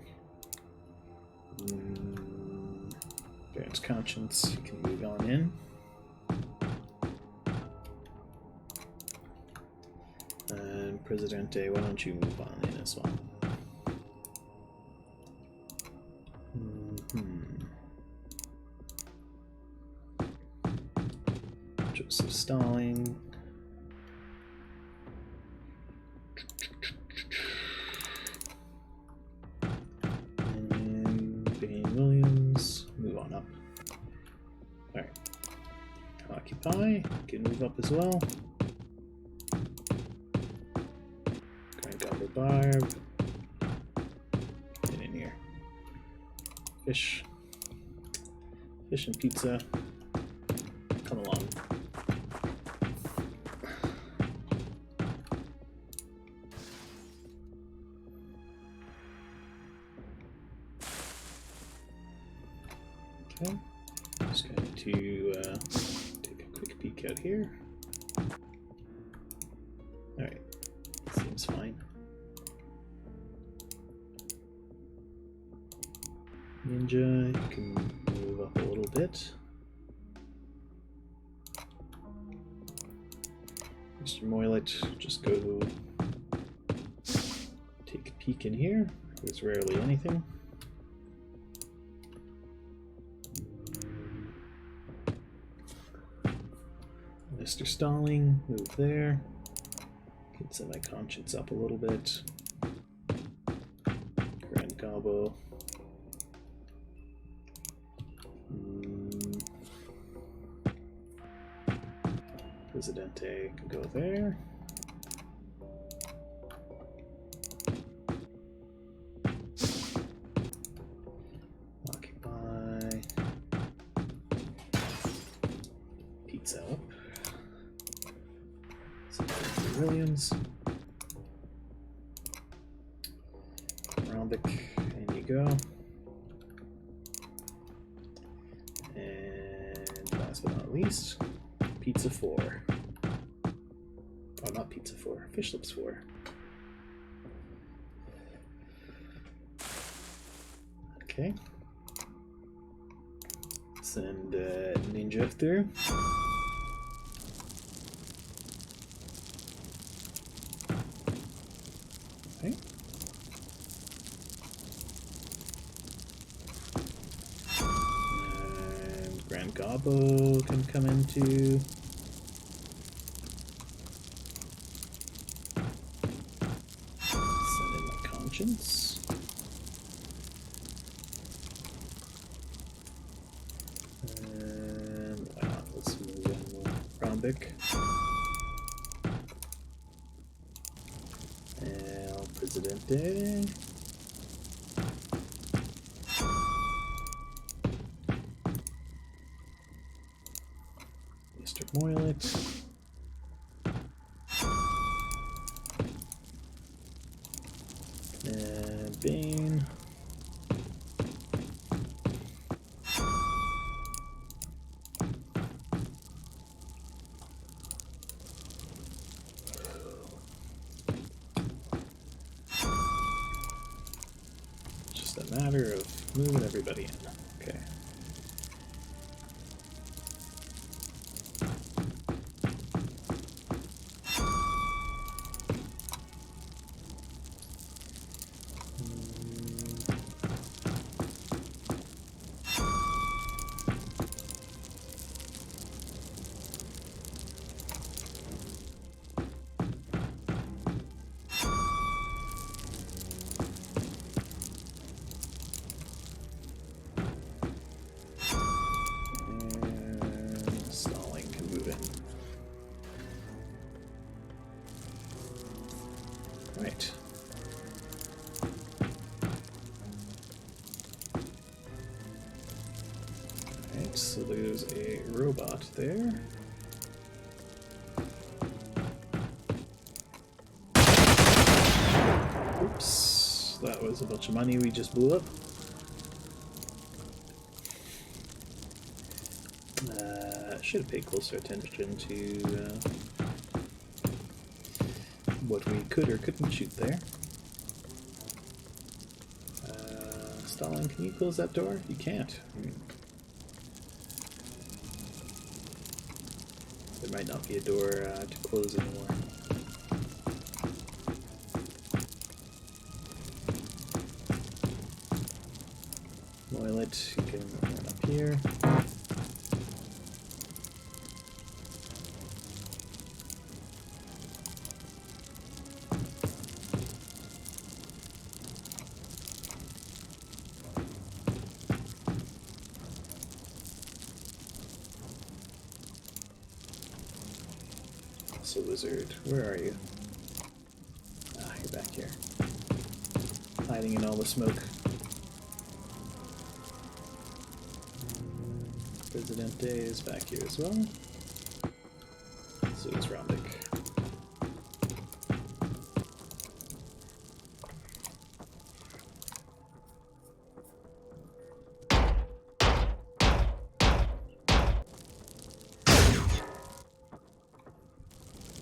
Baron's Conscience, you can move on in. And Presidente, why don't you move on in as well? Joseph Stalling. And Benny Williams, move on up. Alright. Occupy, can move up as well. Grand Gobble Barb. Get in here. Fish. Fish and Pizza. Come along. Okay, just going to take a quick peek out here. Alright, seems fine. Ninja, you can move up a little bit. Mr. Moilet, just go take a peek in here. There's rarely anything. Mr. Stalling, move there. Get some of my conscience up a little bit. Grand Gobbo. Presidente can go there. Occupy. Pizza up. Williams. Rombic, in you go. And last but not least, Pizza 4. Oh, not Pizza 4, Fish Lips 4. Okay. Send Ninja through. combo can come into. Send in my conscience. And why not? Let's move in Rombic. El Presidente. Mr. Moylet. And Bane. Just a matter of moving everybody in. Okay. And Stalling can move in. Right. Alright, so there's a robot there. Oops, that was a bunch of money we just blew up. Should have paid closer attention to what we could or couldn't shoot there. Stalin, can you close that door? You can't. There might not be a door to close anymore. Moylet, you can run up here. So Wizard, where are you? Ah, you're back here. Hiding in all the smoke. Presidente is back here as well. So is Rombic.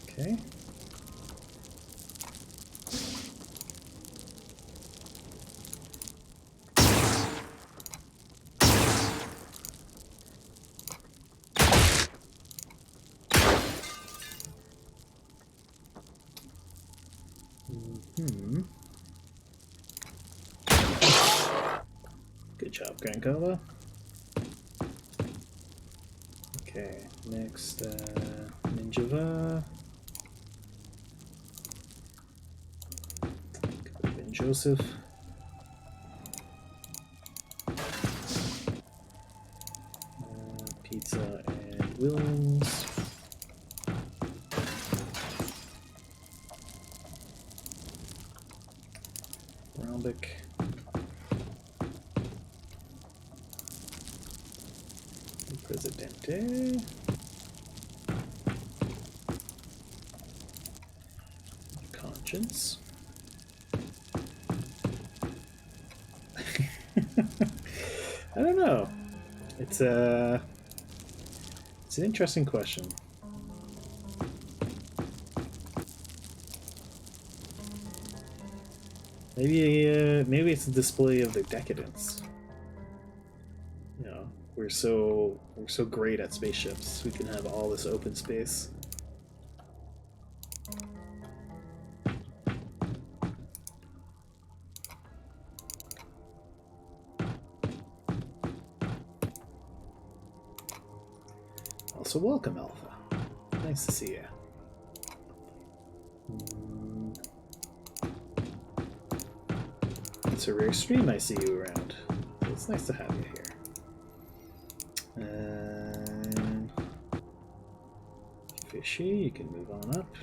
Okay. Good job, Grankova. Okay, next, Ninjava. Could have been Joseph. Pizza and Williams. Rombic. Presidente. Conscience. I don't know. It's an interesting question. Maybe it's a display of their decadence. You know, we're so great at spaceships. We can have all this open space. Also, welcome, Alpha. Nice to see you. It's a rare stream I see you around. So it's nice to have you here. Fishy, you can move on up.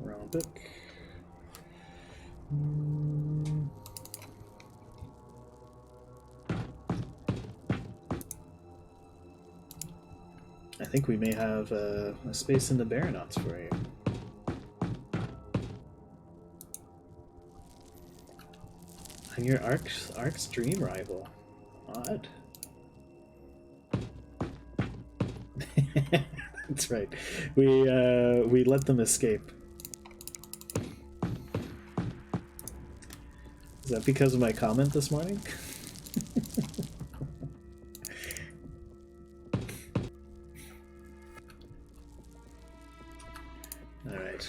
Wrong book. I think we may have a space in the Xenonauts for you. And your Ark's dream rival. Odd. That's right. We let them escape. Is that because of my comment this morning? All right.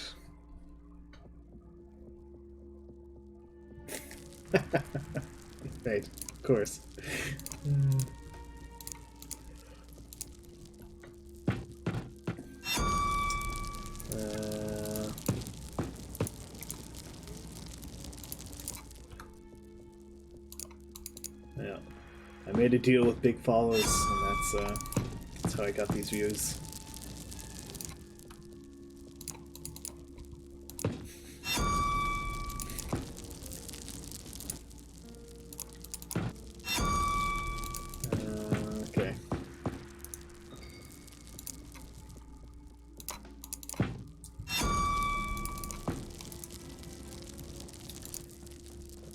Right, of course. Yeah, I made a deal with big follows, and that's how I got these views. Okay.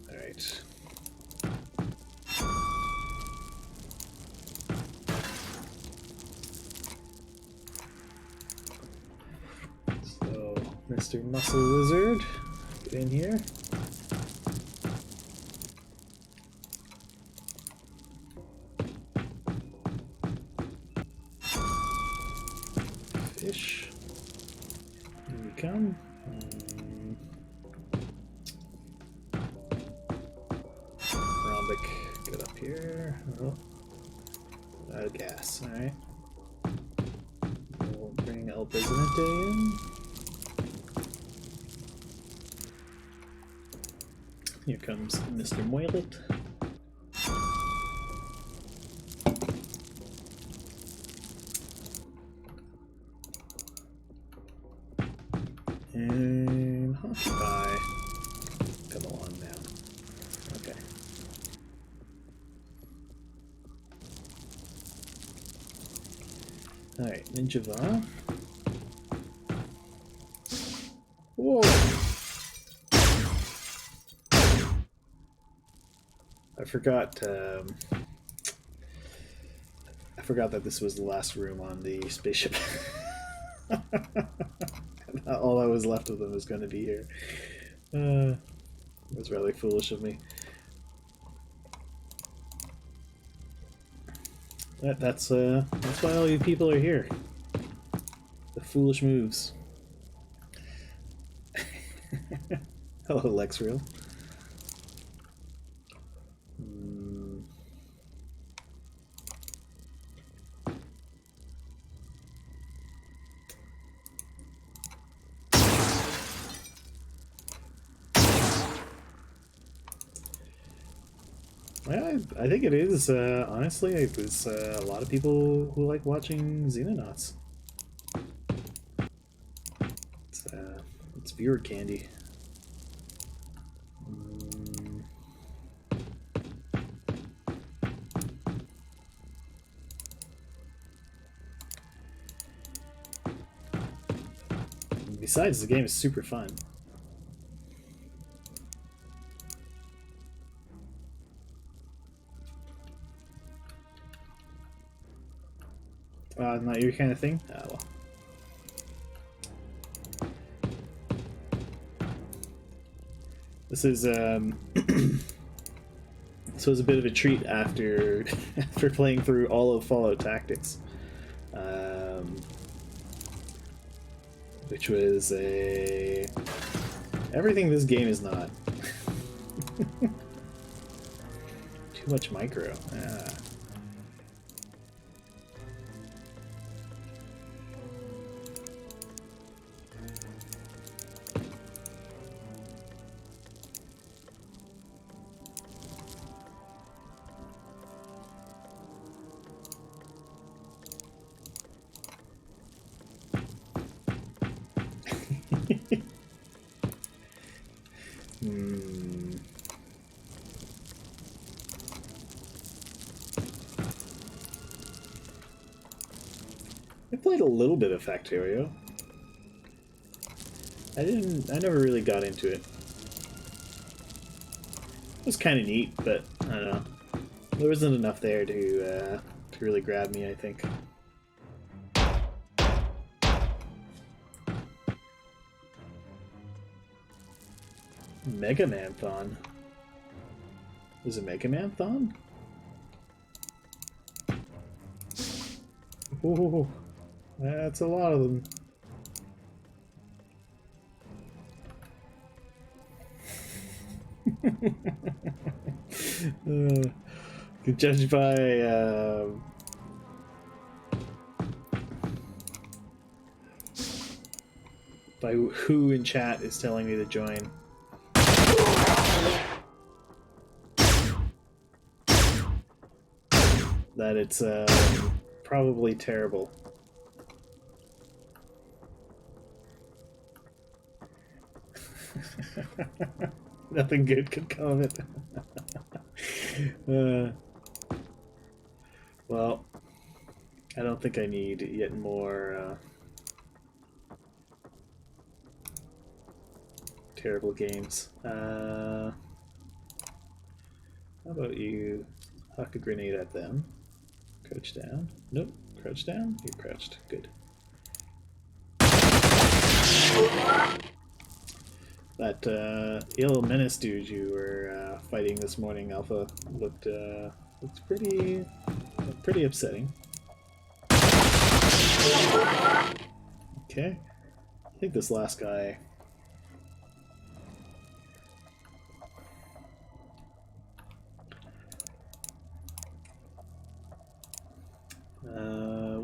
All right. So, Mr. Muscle Wizard, get in here. Fish. Here we come. Rhombic, get up here. Oh. Out of gas, alright. We'll bring El Presidente in. Here comes Mr. Moilet. And Hockey Pie. Come along now. Okay. Alright, Ninja Va. Whoa! I forgot that this was the last room on the spaceship. All I was left of them was going to be here. It was rather foolish of me. That's why all you people are here. The foolish moves. Hello, Lexreal. Yeah, I think it is. Honestly, there's a lot of people who like watching Xenonauts. It's viewer candy. Besides, the game is super fun. Not your kind of thing? Ah, well. This is this was a bit of a treat after after playing through all of Fallout Tactics, which was everything this game is not. Too much micro. Ah. I played a little bit of Factorio. I never really got into it. It was kind of neat, but I don't know. There wasn't enough there to really grab me, I think. Mega Man-thon. Is it Mega Man-thon? Ooh, that's a lot of them. Judged by who in chat is telling me to join. That it's probably terrible. Nothing good could come of it. Well, I don't think I need yet more terrible games. How about you huck a grenade at them? Crouch down. Nope. Crouch down? You're crouched. Good. That yellow menace dude you were fighting this morning, Alpha, looked pretty upsetting. Okay. I think this last guy.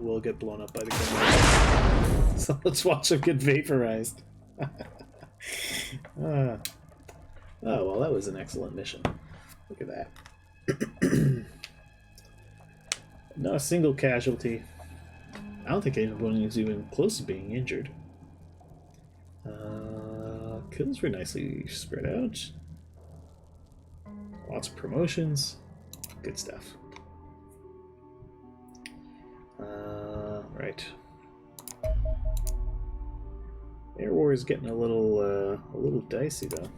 Will get blown up by the grenade. So let's watch him get vaporized. Oh, well, that was an excellent mission. Look at that. Not a single casualty. I don't think anyone is even close to being injured. Kills were nicely spread out. Lots of promotions. Good stuff. Right. Air War is getting a little dicey though.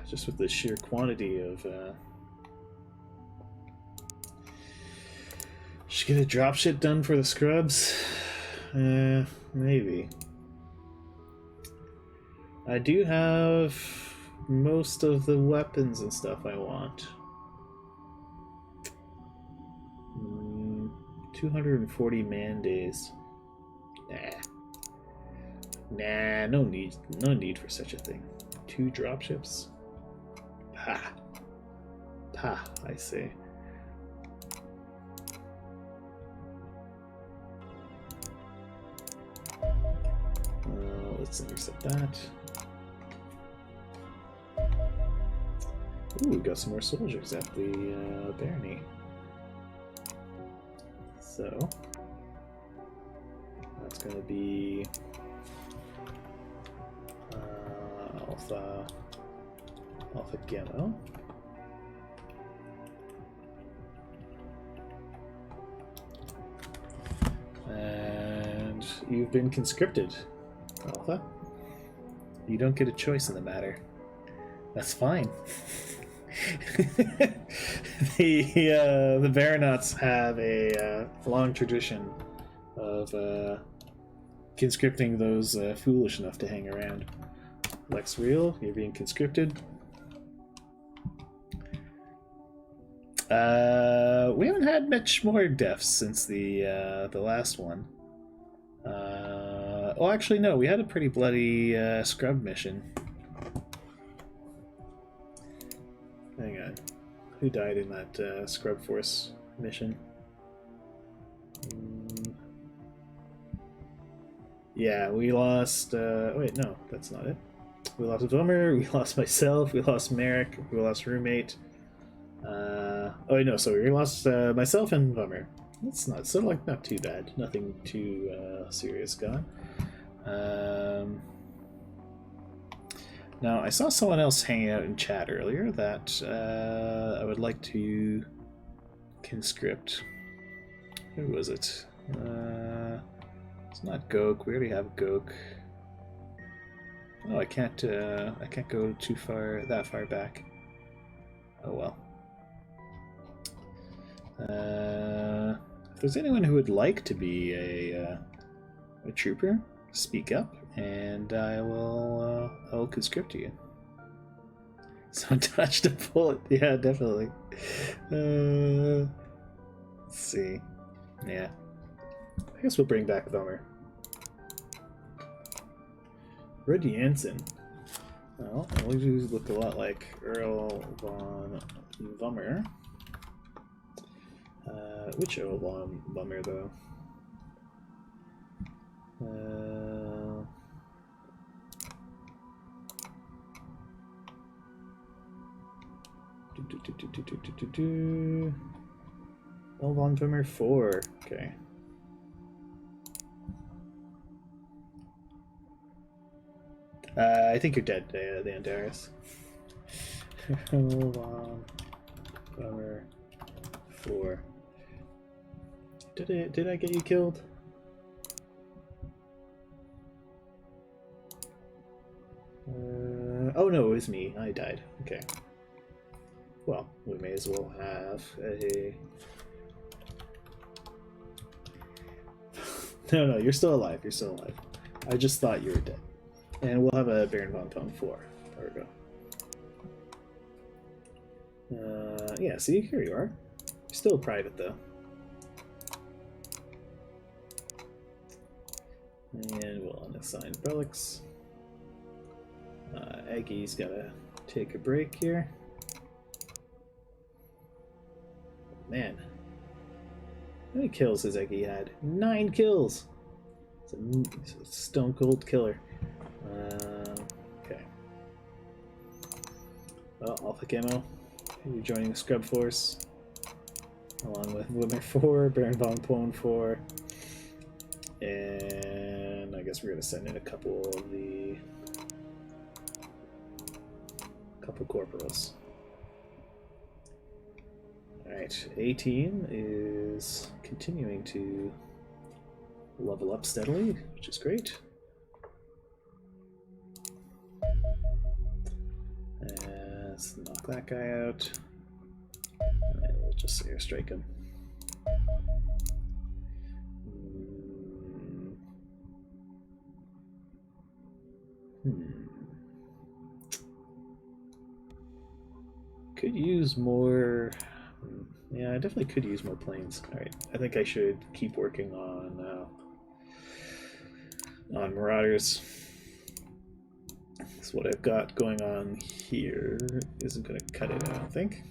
Just with the sheer quantity of. Should get a drop shit done for the scrubs? Maybe. I do have most of the weapons and stuff I want. 240 man days. Nah, no need for such a thing. 2 dropships. Ha, I say. Let's intercept that. Ooh, we got some more soldiers at the barony. So that's going to be Alpha Gamma. And you've been conscripted, Alpha. You don't get a choice in the matter. That's fine. The Xenonauts have a long tradition of conscripting those foolish enough to hang around. Lex Real, you're being conscripted. We haven't had much more deaths since the last one. Well, actually, no, we had a pretty bloody scrub mission. Hang on. Who died in that Scrub Force mission? Yeah, we lost... wait, no, that's not it. We lost Vummer, we lost myself, we lost Merrick, we lost Roommate. Oh, wait, no, so we lost myself and Vummer. That's not... So, like, not too bad. Nothing too serious gone. Now, I saw someone else hanging out in chat earlier that I would like to conscript. Who was it? It's not Gok. We already have Gok. Oh, I can't go that far back. Oh well. If there's anyone who would like to be a trooper, speak up, and I will conscript you. So dodged a bullet. Yeah, definitely. Let's see. Yeah. I guess we'll bring back Vummer. Red Jansen. Well, all these look a lot like Earl von Vummer. Which Earl von Vummer, though? Earl von Vummer 4. Okay. I think you're dead, the Andaris. Earl von Vummer 4. Did I get you killed? Oh no, it was me. I died. Okay. Well, we may as well have a... No, you're still alive. You're still alive. I just thought you were dead. And we'll have a Baron von Pone 4. There we go. Yeah, see? Here you are. You're still private, though. And we'll unassign relics. Aggie's gotta take a break here. Man. How many kills has Eggy had? 9 kills! It's a stone cold killer. Okay. Well, Alpha Camo, you're joining the Scrub Force. Along with Wimmer 4, Baron von Pone 4. And I guess we're gonna send in a couple of the... corporals. Alright, A team is continuing to level up steadily, which is great. Let's knock that guy out. And we'll just airstrike him. Could use more... Yeah, I definitely could use more planes. Alright, I think I should keep working on Marauders. So what I've got going on here isn't going to cut it, I don't think.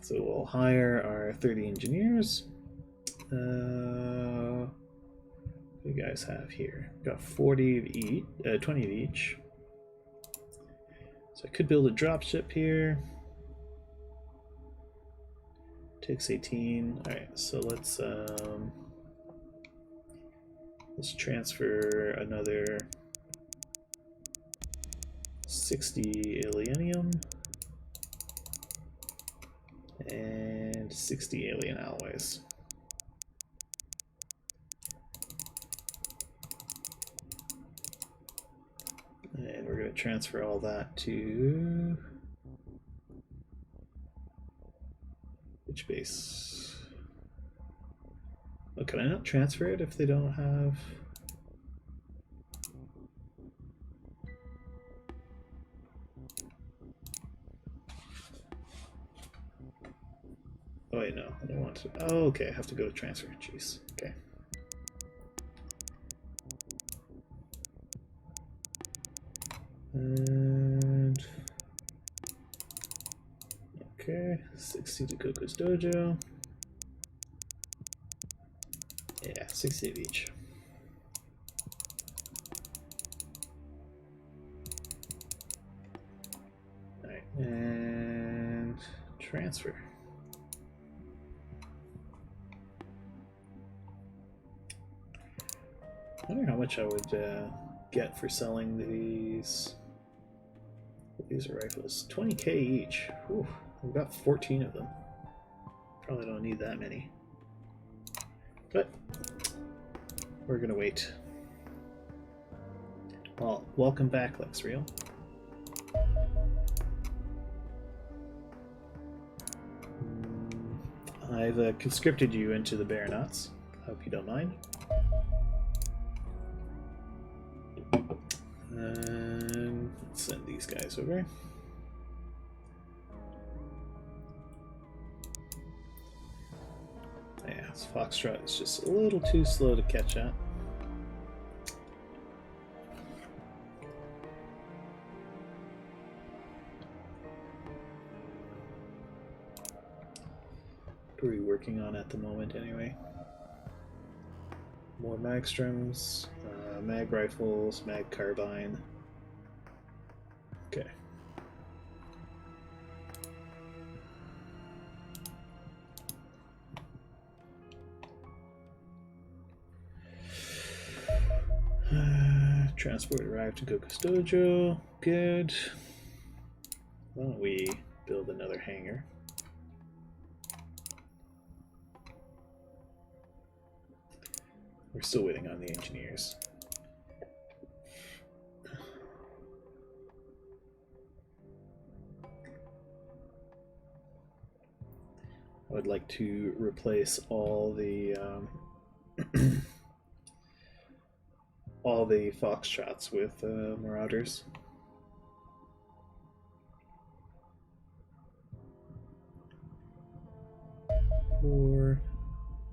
So we'll hire our 30 engineers. What do you guys have here? Got 40 of each, 20 of each. So I could build a dropship here. Takes 18. Alright, so let's transfer another 60 Alienium and 60 alien alloys. And we're going to transfer all that to... Which base? Oh, can I not transfer it if they don't have... Oh wait, no, I don't want to. Oh, okay, I have to go to transfer. Jeez. Okay. And okay, 60 to Goku's dojo. Yeah, 60 of each. Alright, and transfer. I wonder how much I would get for selling these Laser rifles, 20k each. Whew, we've got 14 of them. Probably don't need that many. But we're gonna wait. Well, welcome back, Lexreal. I've conscripted you into the Xenonauts. Hope you don't mind. And let's send these guys over. Yeah, this Foxtrot is just a little too slow to catch up. What are we working on at the moment, anyway? More Magstroms, mag rifles, mag carbine. Okay. Transport arrived to Goku's dojo. Good. Why don't we build another hangar? We're still waiting on the engineers. I would like to replace all the all the Foxtrots with Marauders.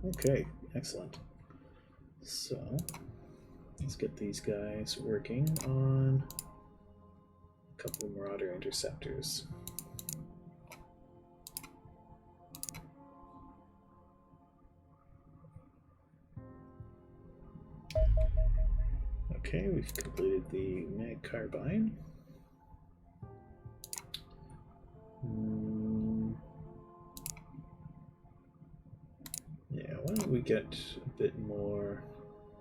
Okay, excellent. So let's get these guys working on a couple of Marauder interceptors. Okay, we've completed the mag carbine. Yeah, why don't we get a bit more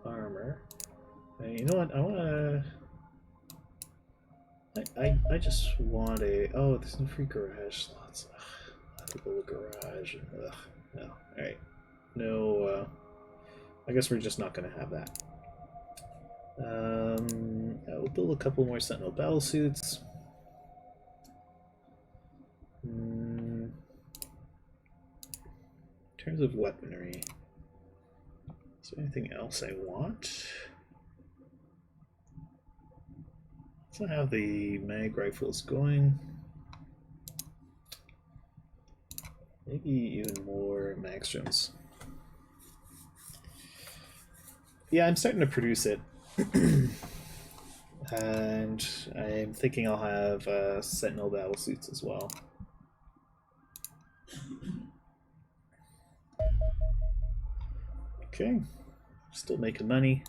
armor? You know what? I just want a. Oh, there's no free garage slots. Ugh, I have to build a garage. Ugh, no. All right. No. I guess we're just not going to have that. We'll build a couple more Sentinel battle suits. In terms of weaponry, is there anything else I want? So I have the mag rifles going. Maybe even more Magstroms. Yeah, I'm starting to produce it. And I'm thinking I'll have Sentinel battle suits as well. Okay, still making money.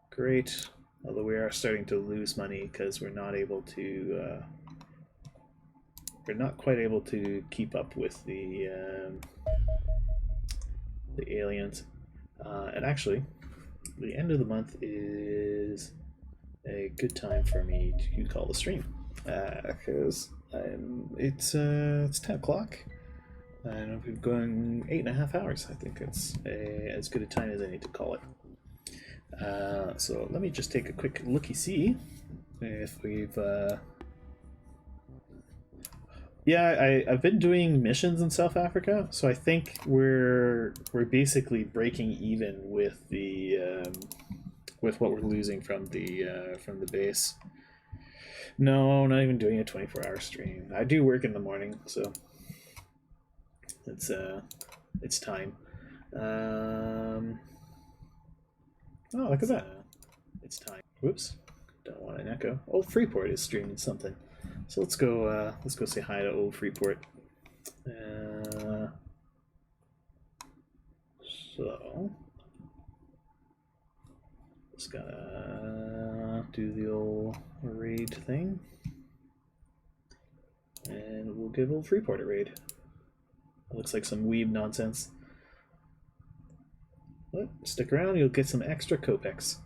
Great. Although we are starting to lose money because we're not able to. We're not quite able to keep up with the aliens. And actually, the end of the month is a good time for me to call the stream because it's 10 o'clock and I've been going 8.5 hours. I think it's as good a time as I need to call it. So let me just take a quick looky-see if we've. Yeah, I've been doing missions in South Africa, so I think we're basically breaking even with the with what we're losing from the base. No, not even doing a 24-hour stream. I do work in the morning, so it's time. Oh, look at that! It's time. Whoops! Don't want an echo. Old Freeport is streaming something. So let's go say hi to old Freeport. So just gotta do the old raid thing, and we'll give old Freeport a raid. It looks like some weeb nonsense. But stick around, you'll get some extra Copex.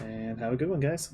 and have a good one, guys.